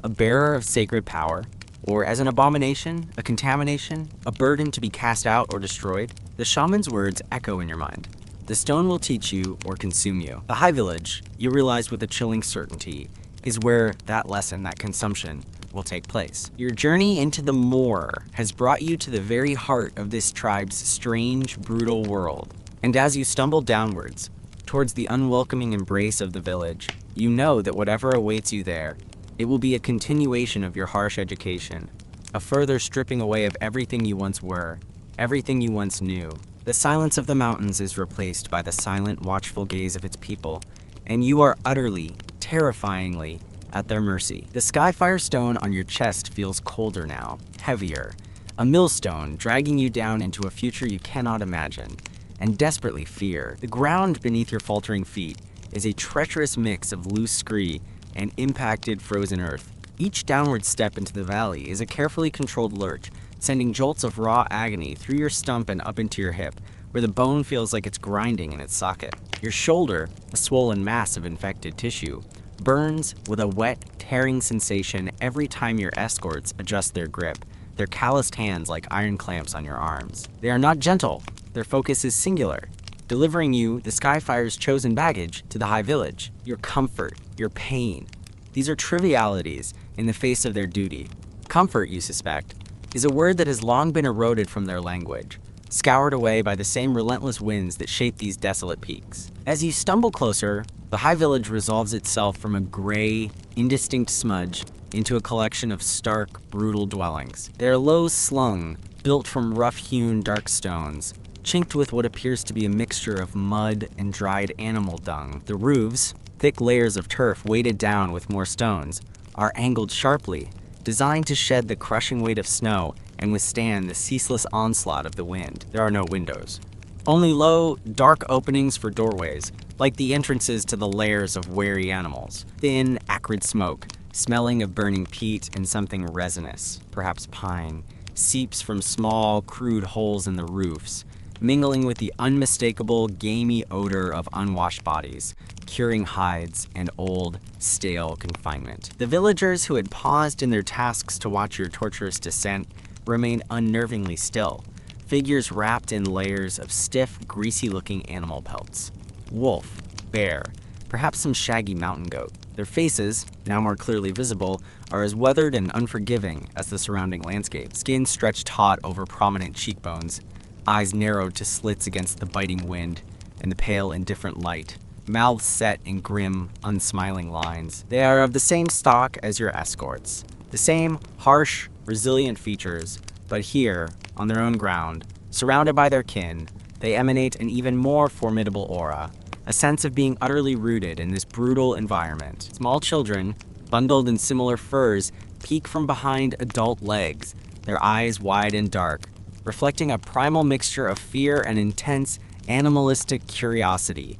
a bearer of sacred power, or as an abomination, a contamination, a burden to be cast out or destroyed? The shaman's words echo in your mind. The stone will teach you or consume you. The High Village, you realize with a chilling certainty, is where that lesson, that consumption, will take place. Your journey into the moor has brought you to the very heart of this tribe's strange, brutal world. And as you stumble downwards, towards the unwelcoming embrace of the village, you know that whatever awaits you there, it will be a continuation of your harsh education, a further stripping away of everything you once were, everything you once knew. The silence of the mountains is replaced by the silent, watchful gaze of its people, and you are utterly, terrifyingly, at their mercy. The Skyfire Stone on your chest feels colder now, heavier, a millstone dragging you down into a future you cannot imagine, and desperately fear. The ground beneath your faltering feet is a treacherous mix of loose scree and impacted frozen earth. Each downward step into the valley is a carefully controlled lurch, sending jolts of raw agony through your stump and up into your hip, where the bone feels like it's grinding in its socket. Your shoulder, a swollen mass of infected tissue, burns with a wet, tearing sensation every time your escorts adjust their grip, their calloused hands like iron clamps on your arms. They are not gentle. Their focus is singular, delivering you, the Skyfire's chosen baggage, to the High Village. Your comfort, your pain. These are trivialities in the face of their duty. Comfort, you suspect, is a word that has long been eroded from their language, scoured away by the same relentless winds that shape these desolate peaks. As you stumble closer, the High Village resolves itself from a gray, indistinct smudge into a collection of stark, brutal dwellings. They are low-slung, built from rough-hewn dark stones, chinked with what appears to be a mixture of mud and dried animal dung. The roofs, thick layers of turf weighted down with more stones, are angled sharply, designed to shed the crushing weight of snow and withstand the ceaseless onslaught of the wind. There are no windows. Only low, dark openings for doorways, like the entrances to the lairs of wary animals. Thin, acrid smoke, smelling of burning peat and something resinous, perhaps pine, seeps from small, crude holes in the roofs, mingling with the unmistakable, gamey odor of unwashed bodies, curing hides, and old, stale confinement. The villagers who had paused in their tasks to watch your torturous descent remain unnervingly still, figures wrapped in layers of stiff, greasy-looking animal pelts. Wolf, bear, perhaps some shaggy mountain goat. Their faces, now more clearly visible, are as weathered and unforgiving as the surrounding landscape. Skin stretched taut over prominent cheekbones, eyes narrowed to slits against the biting wind and the pale, indifferent light. Mouths set in grim, unsmiling lines. They are of the same stock as your escorts. The same harsh, resilient features, but here, on their own ground, surrounded by their kin, they emanate an even more formidable aura, a sense of being utterly rooted in this brutal environment. Small children, bundled in similar furs, peek from behind adult legs, their eyes wide and dark, reflecting a primal mixture of fear and intense, animalistic curiosity.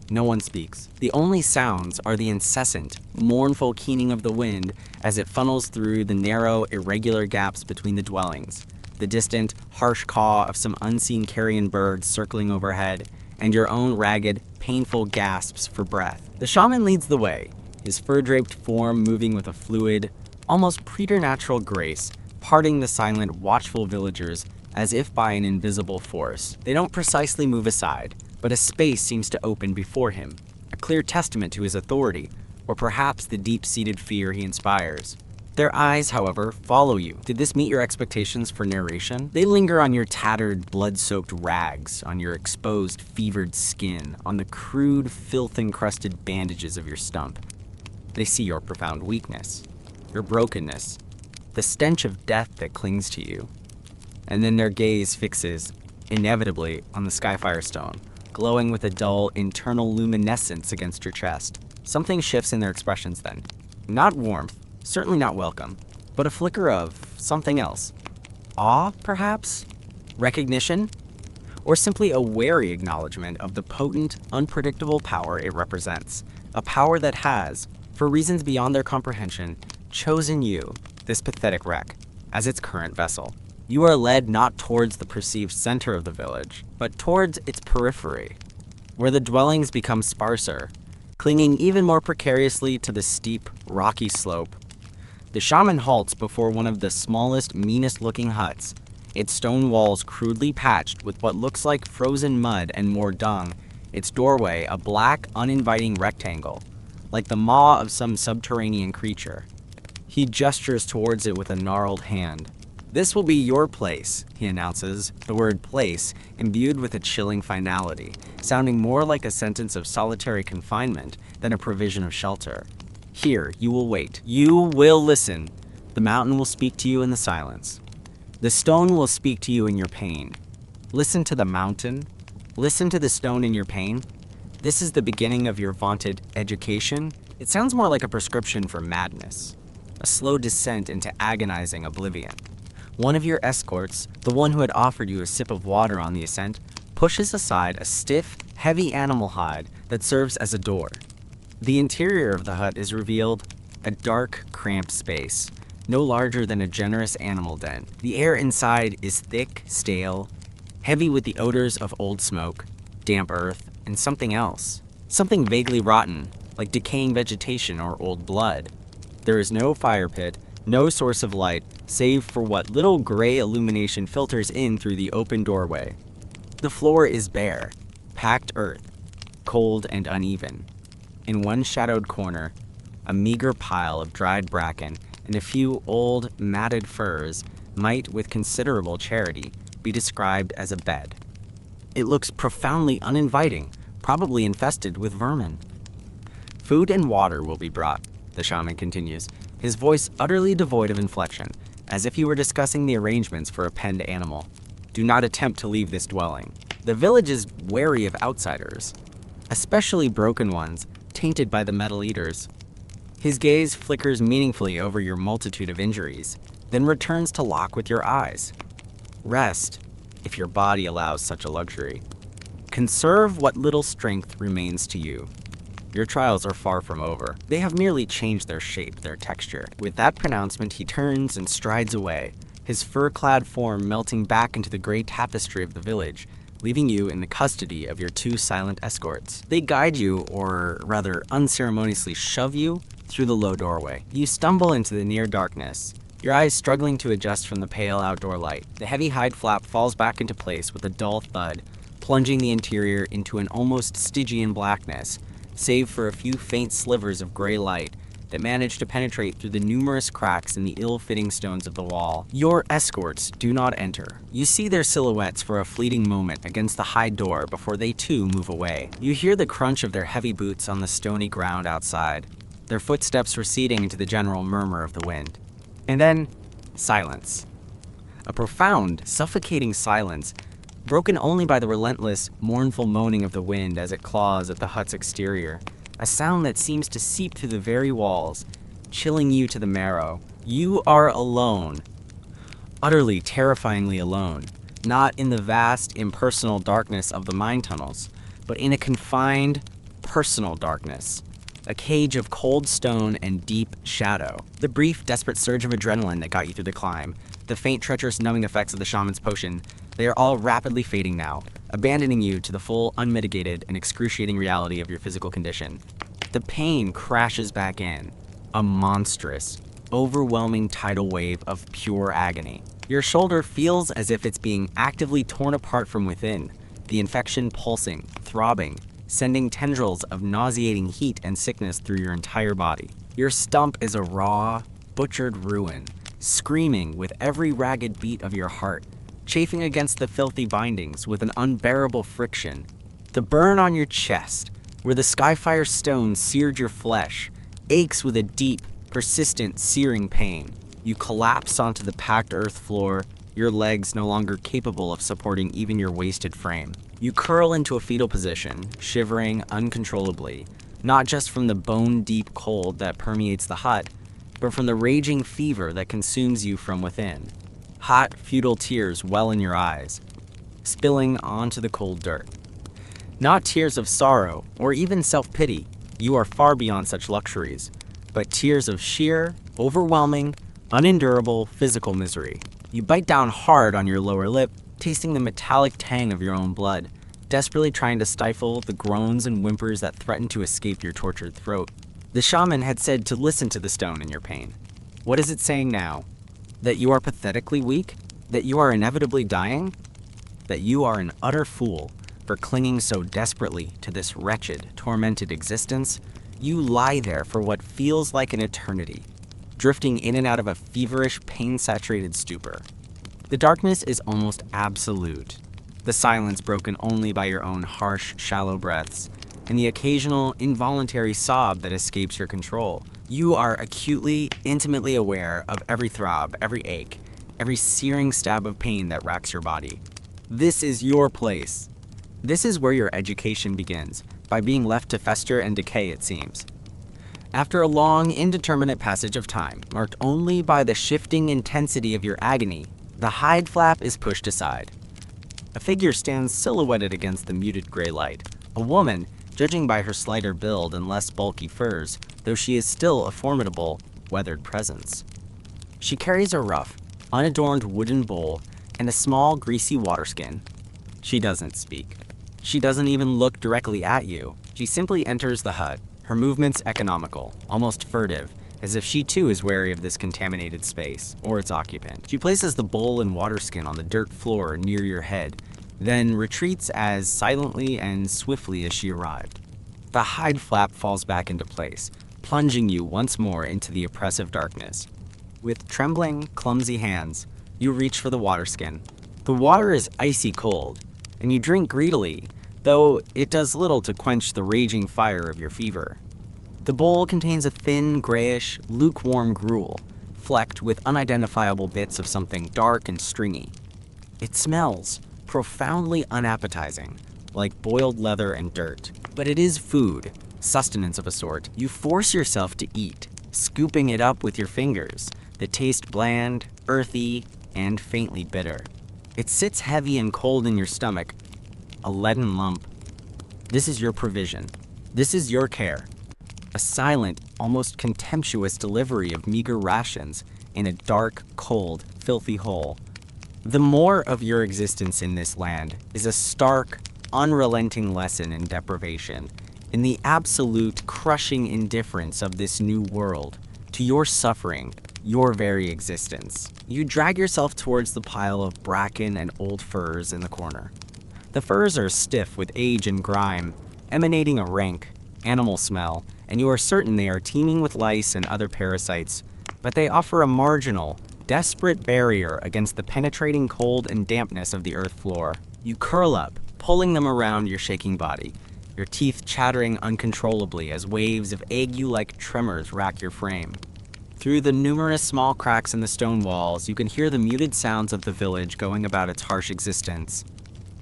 No one speaks. The only sounds are the incessant, mournful keening of the wind as it funnels through the narrow, irregular gaps between the dwellings, the distant, harsh caw of some unseen carrion bird circling overhead, and your own ragged, painful gasps for breath. The shaman leads the way, his fur-draped form moving with a fluid, almost preternatural grace, parting the silent, watchful villagers as if by an invisible force. They don't precisely move aside, but a space seems to open before him, a clear testament to his authority, or perhaps the deep-seated fear he inspires. Their eyes, however, follow you. Did this meet your expectations for narration? They linger on your tattered, blood-soaked rags, on your exposed, fevered skin, on the crude, filth-encrusted bandages of your stump. They see your profound weakness, your brokenness, the stench of death that clings to you. And then their gaze fixes, inevitably, on the Skyfire stone, glowing with a dull, internal luminescence against your chest. Something shifts in their expressions then. Not warmth, certainly not welcome, but a flicker of something else. Awe, perhaps? Recognition? Or simply a wary acknowledgement of the potent, unpredictable power it represents. A power that has, for reasons beyond their comprehension, chosen you, this pathetic wreck, as its current vessel. You are led not towards the perceived center of the village, but towards its periphery, where the dwellings become sparser, clinging even more precariously to the steep, rocky slope. The shaman halts before one of the smallest, meanest-looking huts, its stone walls crudely patched with what looks like frozen mud and more dung, its doorway a black, uninviting rectangle, like the maw of some subterranean creature. He gestures towards it with a gnarled hand. "This will be your place," he announces, the word place imbued with a chilling finality, sounding more like a sentence of solitary confinement than a provision of shelter. "Here, you will wait. You will listen. The mountain will speak to you in the silence. The stone will speak to you in your pain. Listen to the mountain. Listen to the stone in your pain. This is the beginning of your vaunted education." It sounds more like a prescription for madness, a slow descent into agonizing oblivion. One of your escorts, the one who had offered you a sip of water on the ascent, pushes aside a stiff, heavy animal hide that serves as a door. The interior of the hut is revealed, a dark, cramped space, no larger than a generous animal den. The air inside is thick, stale, heavy with the odors of old smoke, damp earth, and something else. Something vaguely rotten, like decaying vegetation or old blood. There is no fire pit, no source of light, save for what little gray illumination filters in through the open doorway. The floor is bare, packed earth, cold and uneven. In one shadowed corner, a meager pile of dried bracken and a few old, matted furs might, with considerable charity, be described as a bed. It looks profoundly uninviting, probably infested with vermin. "Food and water will be brought," the shaman continues, his voice utterly devoid of inflection, as if he were discussing the arrangements for a penned animal. "Do not attempt to leave this dwelling." The village is wary of outsiders, especially broken ones, tainted by the metal eaters. His gaze flickers meaningfully over your multitude of injuries, then returns to lock with your eyes. Rest, if your body allows such a luxury. Conserve what little strength remains to you. Your trials are far from over. They have merely changed their shape, their texture. With that pronouncement, he turns and strides away, his fur-clad form melting back into the gray tapestry of the village, leaving you in the custody of your two silent escorts. They guide you, or rather unceremoniously shove you, through the low doorway. You stumble into the near darkness, your eyes struggling to adjust from the pale outdoor light. The heavy hide flap falls back into place with a dull thud, plunging the interior into an almost Stygian blackness, save for a few faint slivers of gray light that manage to penetrate through the numerous cracks in the ill-fitting stones of the wall. Your escorts do not enter. You see their silhouettes for a fleeting moment against the hide door before they too move away. You hear the crunch of their heavy boots on the stony ground outside, their footsteps receding into the general murmur of the wind. And then, silence. A profound, suffocating silence, broken only by the relentless, mournful moaning of the wind as it claws at the hut's exterior. A sound that seems to seep through the very walls, chilling you to the marrow. You are alone. Utterly, terrifyingly alone. Not in the vast, impersonal darkness of the mine tunnels, but in a confined, personal darkness. A cage of cold stone and deep shadow. The brief, desperate surge of adrenaline that got you through the climb, the faint, treacherous numbing effects of the shaman's potion, they are all rapidly fading now, abandoning you to the full, unmitigated, and excruciating reality of your physical condition. The pain crashes back in, a monstrous, overwhelming tidal wave of pure agony. Your shoulder feels as if it's being actively torn apart from within, the infection pulsing, throbbing, sending tendrils of nauseating heat and sickness through your entire body. Your stump is a raw, butchered ruin, screaming with every ragged beat of your heart, chafing against the filthy bindings with an unbearable friction. The burn on your chest, where the skyfire stone seared your flesh, aches with a deep, persistent, searing pain. You collapse onto the packed earth floor, your legs no longer capable of supporting even your wasted frame. You curl into a fetal position, shivering uncontrollably, not just from the bone-deep cold that permeates the hut, but from the raging fever that consumes you from within. Hot, futile tears well in your eyes, spilling onto the cold dirt. Not tears of sorrow or even self-pity, you are far beyond such luxuries, but tears of sheer, overwhelming, unendurable physical misery. You bite down hard on your lower lip, tasting the metallic tang of your own blood, desperately trying to stifle the groans and whimpers that threaten to escape your tortured throat. The shaman had said to listen to the stone in your pain. What is it saying now? That you are pathetically weak? That you are inevitably dying? That you are an utter fool for clinging so desperately to this wretched, tormented existence? You lie there for what feels like an eternity, drifting in and out of a feverish, pain-saturated stupor. The darkness is almost absolute, the silence broken only by your own harsh, shallow breaths, and the occasional, involuntary sob that escapes your control. You are acutely, intimately aware of every throb, every ache, every searing stab of pain that racks your body. This is your place. This is where your education begins, by being left to fester and decay, it seems. After a long, indeterminate passage of time, marked only by the shifting intensity of your agony, the hide flap is pushed aside. A figure stands silhouetted against the muted gray light. A woman, judging by her slighter build and less bulky furs, though she is still a formidable, weathered presence. She carries a rough, unadorned wooden bowl and a small, greasy water skin. She doesn't speak. She doesn't even look directly at you. She simply enters the hut, her movements economical, almost furtive, as if she too is wary of this contaminated space, or its occupant. She places the bowl and water skin on the dirt floor near your head, then retreats as silently and swiftly as she arrived. The hide flap falls back into place, plunging you once more into the oppressive darkness. With trembling, clumsy hands, you reach for the water skin. The water is icy cold, and you drink greedily, though it does little to quench the raging fire of your fever. The bowl contains a thin, grayish, lukewarm gruel, flecked with unidentifiable bits of something dark and stringy. It smells profoundly unappetizing, like boiled leather and dirt. But it is food, sustenance of a sort. You force yourself to eat, scooping it up with your fingers, that taste bland, earthy, and faintly bitter. It sits heavy and cold in your stomach, a leaden lump. This is your provision. This is your care. A silent, almost contemptuous delivery of meager rations in a dark, cold, filthy hole. The more of your existence in this land is a stark, unrelenting lesson in deprivation, in the absolute, crushing indifference of this new world to your suffering your very existence. You drag yourself towards the pile of bracken and old furs in the corner. The furs are stiff with age and grime, emanating a rank, animal smell, and you are certain they are teeming with lice and other parasites, but they offer a marginal, desperate barrier against the penetrating cold and dampness of the earth floor. You curl up, pulling them around your shaking body, your teeth chattering uncontrollably as waves of ague-like tremors rack your frame. Through the numerous small cracks in the stone walls, you can hear the muted sounds of the village going about its harsh existence.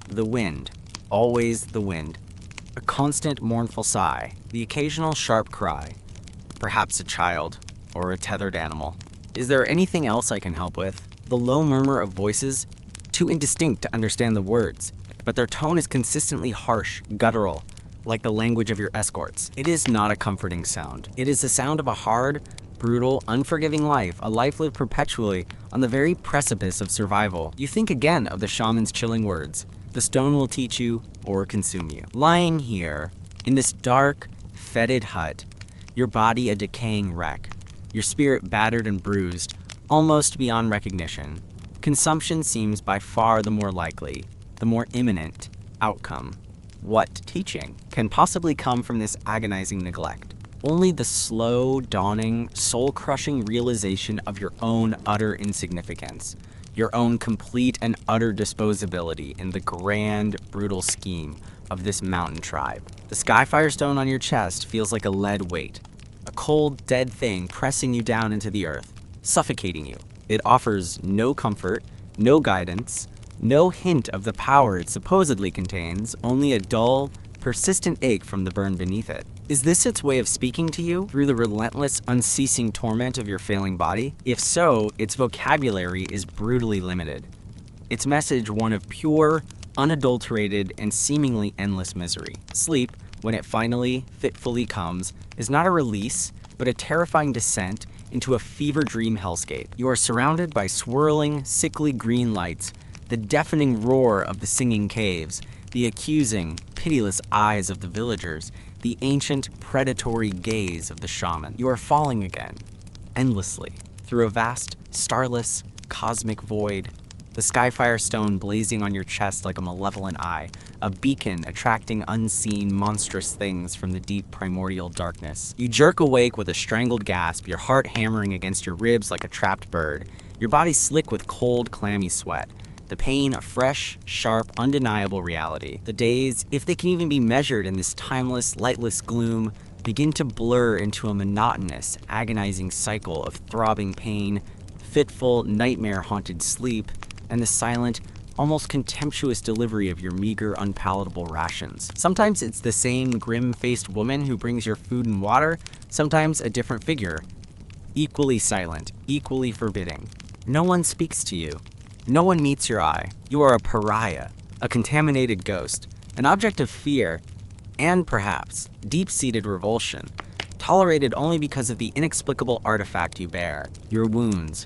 The wind, always the wind. A constant mournful sigh, the occasional sharp cry. Perhaps a child, or a tethered animal. Is there anything else I can help with? The low murmur of voices, too indistinct to understand the words, but their tone is consistently harsh, guttural, like the language of your escorts. It is not a comforting sound. It is the sound of a hard, brutal, unforgiving life, a life lived perpetually on the very precipice of survival. You think again of the shaman's chilling words. The stone will teach you or consume you. Lying here, in this dark, fetid hut, your body a decaying wreck, your spirit battered and bruised, almost beyond recognition, consumption seems by far the more likely, the more imminent outcome. What teaching can possibly come from this agonizing neglect? Only the slow, dawning, soul-crushing realization of your own utter insignificance, your own complete and utter disposability in the grand, brutal scheme of this mountain tribe. The Skyfire stone on your chest feels like a lead weight, a cold, dead thing pressing you down into the earth, suffocating you. It offers no comfort, no guidance, no hint of the power it supposedly contains, only a dull, persistent ache from the burn beneath it. Is this its way of speaking to you through the relentless, unceasing torment of your failing body? If so, its vocabulary is brutally limited. Its message one of pure, unadulterated, and seemingly endless misery. Sleep, when it finally, fitfully comes, is not a release, but a terrifying descent into a fever dream hellscape. You are surrounded by swirling, sickly green lights, the deafening roar of the singing caves, the accusing, pitiless eyes of the villagers, the ancient, predatory gaze of the shaman. You are falling again, endlessly, through a vast, starless, cosmic void, the Skyfire stone blazing on your chest like a malevolent eye, a beacon attracting unseen, monstrous things from the deep primordial darkness. You jerk awake with a strangled gasp, your heart hammering against your ribs like a trapped bird, your body slick with cold, clammy sweat. The pain a fresh, sharp, undeniable reality. The days, if they can even be measured in this timeless, lightless gloom, begin to blur into a monotonous, agonizing cycle of throbbing pain, fitful, nightmare-haunted sleep, and the silent, almost contemptuous delivery of your meager, unpalatable rations. Sometimes it's the same grim-faced woman who brings your food and water, sometimes a different figure, equally silent, equally forbidding. No one speaks to you. No one meets your eye. You are a pariah, a contaminated ghost, an object of fear, and perhaps deep-seated revulsion, tolerated only because of the inexplicable artifact you bear. Your wounds,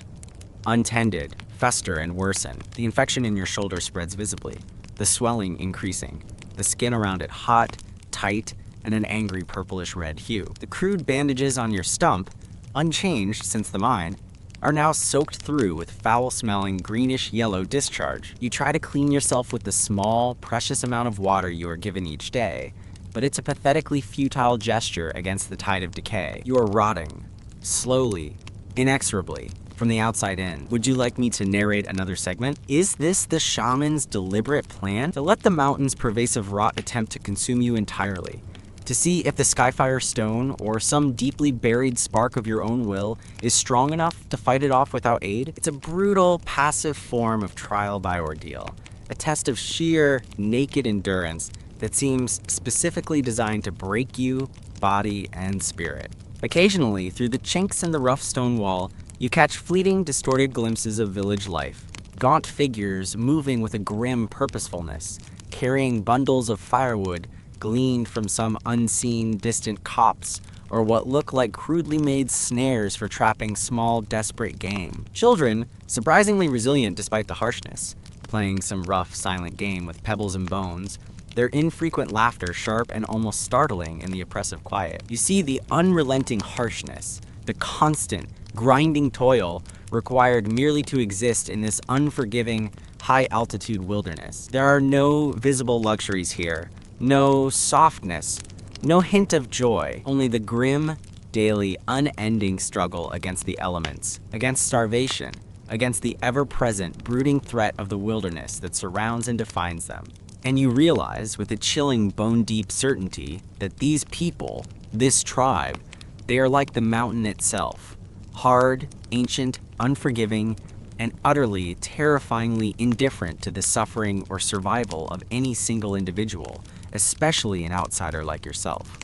untended, fester and worsen. The infection in your shoulder spreads visibly, the swelling increasing, the skin around it hot, tight, and an angry purplish-red hue. The crude bandages on your stump, unchanged since the mine, are now soaked through with foul-smelling greenish-yellow discharge. You try to clean yourself with the small, precious amount of water you are given each day, but it's a pathetically futile gesture against the tide of decay. You are rotting, slowly, inexorably, from the outside in. Would you like me to narrate another segment? Is this the shaman's deliberate plan? To let the mountain's pervasive rot attempt to consume you entirely? To see if the Skyfire stone, or some deeply buried spark of your own will, is strong enough to fight it off without aid? It's a brutal, passive form of trial by ordeal, a test of sheer, naked endurance that seems specifically designed to break you, body, and spirit. Occasionally, through the chinks in the rough stone wall, you catch fleeting, distorted glimpses of village life. Gaunt figures moving with a grim purposefulness, carrying bundles of firewood gleaned from some unseen, distant copse, or what look like crudely made snares for trapping small, desperate game. Children, surprisingly resilient despite the harshness, playing some rough, silent game with pebbles and bones, their infrequent laughter sharp and almost startling in the oppressive quiet. You see the unrelenting harshness, the constant, grinding toil required merely to exist in this unforgiving, high-altitude wilderness. There are no visible luxuries here, no softness, no hint of joy, only the grim, daily, unending struggle against the elements, against starvation, against the ever-present, brooding threat of the wilderness that surrounds and defines them. And you realize, with a chilling, bone-deep certainty, that these people, this tribe, they are like the mountain itself, hard, ancient, unforgiving, and utterly, terrifyingly indifferent to the suffering or survival of any single individual, especially an outsider like yourself.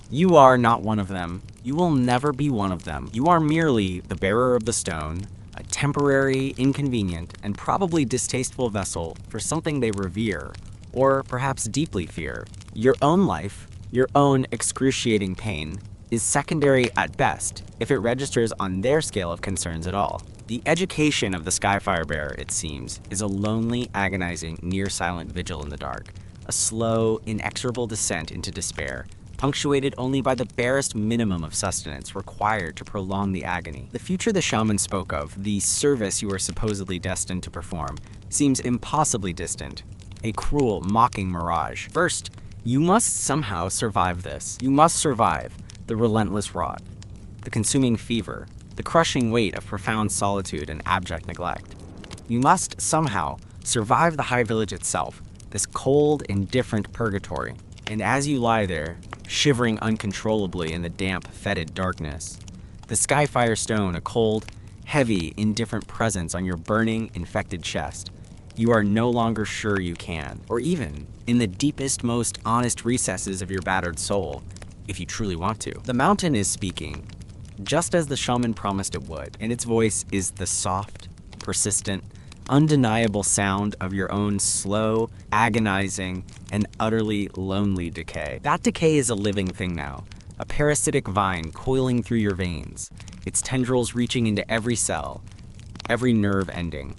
You are not one of them. You will never be one of them. You are merely the bearer of the stone, a temporary, inconvenient, and probably distasteful vessel for something they revere, or perhaps deeply fear. Your own life, your own excruciating pain, is secondary at best if it registers on their scale of concerns at all. The education of the Skyfire Bearer, it seems, is a lonely, agonizing, near-silent vigil in the dark, a slow, inexorable descent into despair, punctuated only by the barest minimum of sustenance required to prolong the agony. The future the shaman spoke of, the service you are supposedly destined to perform, seems impossibly distant, a cruel, mocking mirage. First, you must somehow survive this. You must survive the relentless rot, the consuming fever, the crushing weight of profound solitude and abject neglect. You must somehow survive the High Village itself, this cold, indifferent purgatory. And as you lie there, shivering uncontrollably in the damp, fetid darkness, the Skyfire Stone, a cold, heavy, indifferent presence on your burning, infected chest, you are no longer sure you can, or even in the deepest, most honest recesses of your battered soul, if you truly want to. The mountain is speaking, just as the shaman promised it would, and its voice is the soft, persistent, undeniable sound of your own slow, agonizing, and utterly lonely decay. That decay is a living thing now, a parasitic vine coiling through your veins, its tendrils reaching into every cell, every nerve ending.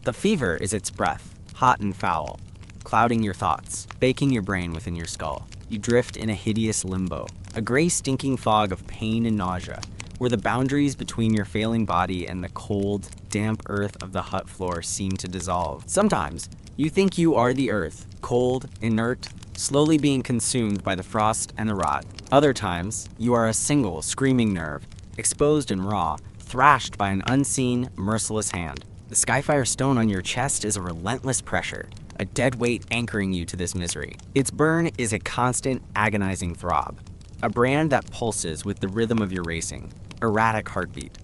The fever is its breath, hot and foul, clouding your thoughts, baking your brain within your skull. You drift in a hideous limbo, a gray stinking fog of pain and nausea, where the boundaries between your failing body and the cold, damp earth of the hut floor seem to dissolve. Sometimes, you think you are the earth, cold, inert, slowly being consumed by the frost and the rot. Other times, you are a single, screaming nerve, exposed and raw, thrashed by an unseen, merciless hand. The Skyfire Stone on your chest is a relentless pressure, a dead weight anchoring you to this misery. Its burn is a constant, agonizing throb, a brand that pulses with the rhythm of your racing, erratic heartbeat.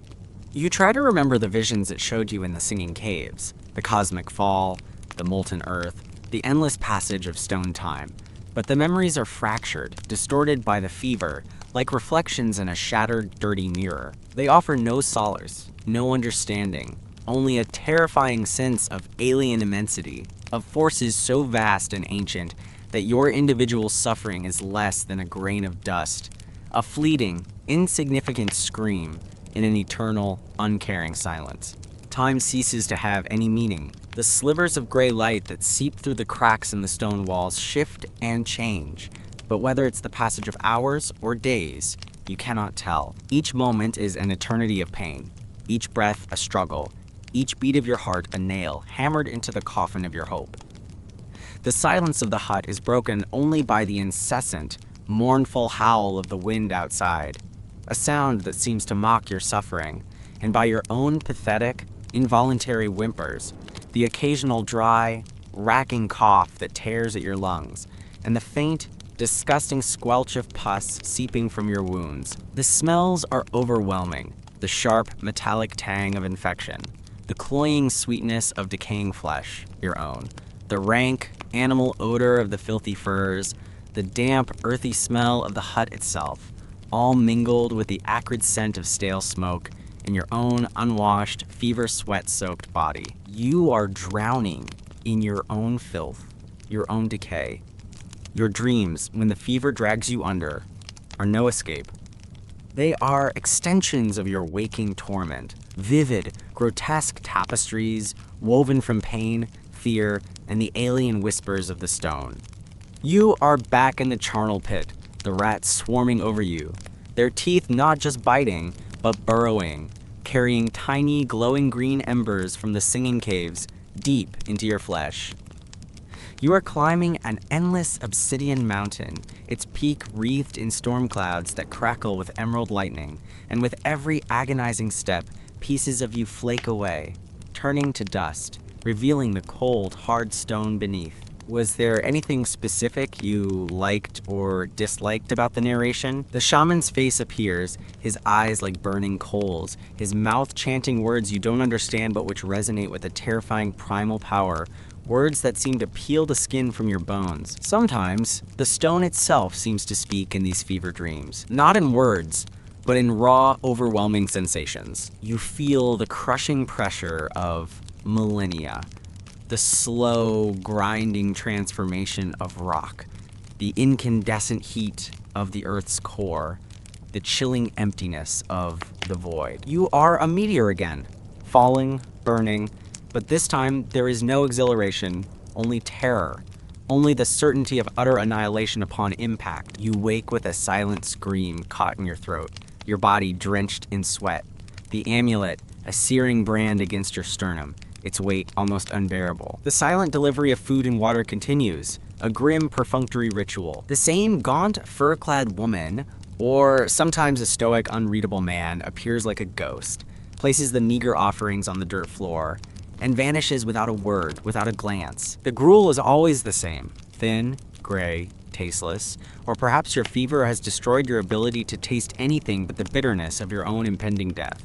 You try to remember the visions it showed you in the singing caves, the cosmic fall, the molten earth, the endless passage of stone time, but the memories are fractured, distorted by the fever, like reflections in a shattered, dirty mirror. They offer no solace, no understanding, only a terrifying sense of alien immensity, of forces so vast and ancient that your individual suffering is less than a grain of dust, a fleeting, insignificant scream in an eternal, uncaring silence. Time ceases to have any meaning. The slivers of gray light that seep through the cracks in the stone walls shift and change, but whether it's the passage of hours or days, you cannot tell. Each moment is an eternity of pain, each breath a struggle, each beat of your heart a nail hammered into the coffin of your hope. The silence of the hut is broken only by the incessant, mournful howl of the wind outside, a sound that seems to mock your suffering, and by your own pathetic, involuntary whimpers, the occasional dry, racking cough that tears at your lungs, and the faint, disgusting squelch of pus seeping from your wounds. The smells are overwhelming, the sharp, metallic tang of infection, the cloying sweetness of decaying flesh, your own, the rank, animal odor of the filthy furs, the damp, earthy smell of the hut itself, all mingled with the acrid scent of stale smoke in your own unwashed, fever-sweat-soaked body. You are drowning in your own filth, your own decay. Your dreams, when the fever drags you under, are no escape. They are extensions of your waking torment, vivid, grotesque tapestries woven from pain, fear, and the alien whispers of the stone. You are back in the charnel pit, the rats swarming over you, their teeth not just biting, but burrowing, carrying tiny, glowing green embers from the singing caves deep into your flesh. You are climbing an endless obsidian mountain, its peak wreathed in storm clouds that crackle with emerald lightning, and with every agonizing step, pieces of you flake away, turning to dust, revealing the cold, hard stone beneath. Was there anything specific you liked or disliked about the narration? The shaman's face appears, his eyes like burning coals, his mouth chanting words you don't understand but which resonate with a terrifying primal power, words that seem to peel the skin from your bones. Sometimes, the stone itself seems to speak in these fever dreams, not in words, but in raw, overwhelming sensations. You feel the crushing pressure of millennia, the slow, grinding transformation of rock, the incandescent heat of the Earth's core, the chilling emptiness of the void. You are a meteor again, falling, burning, but this time there is no exhilaration, only terror, only the certainty of utter annihilation upon impact. You wake with a silent scream caught in your throat, your body drenched in sweat, the amulet, a searing brand against your sternum, its weight almost unbearable. The silent delivery of food and water continues, a grim, perfunctory ritual. The same gaunt, fur-clad woman, or sometimes a stoic, unreadable man, appears like a ghost, places the meager offerings on the dirt floor, and vanishes without a word, without a glance. The gruel is always the same, thin, gray, tasteless, or perhaps your fever has destroyed your ability to taste anything but the bitterness of your own impending death.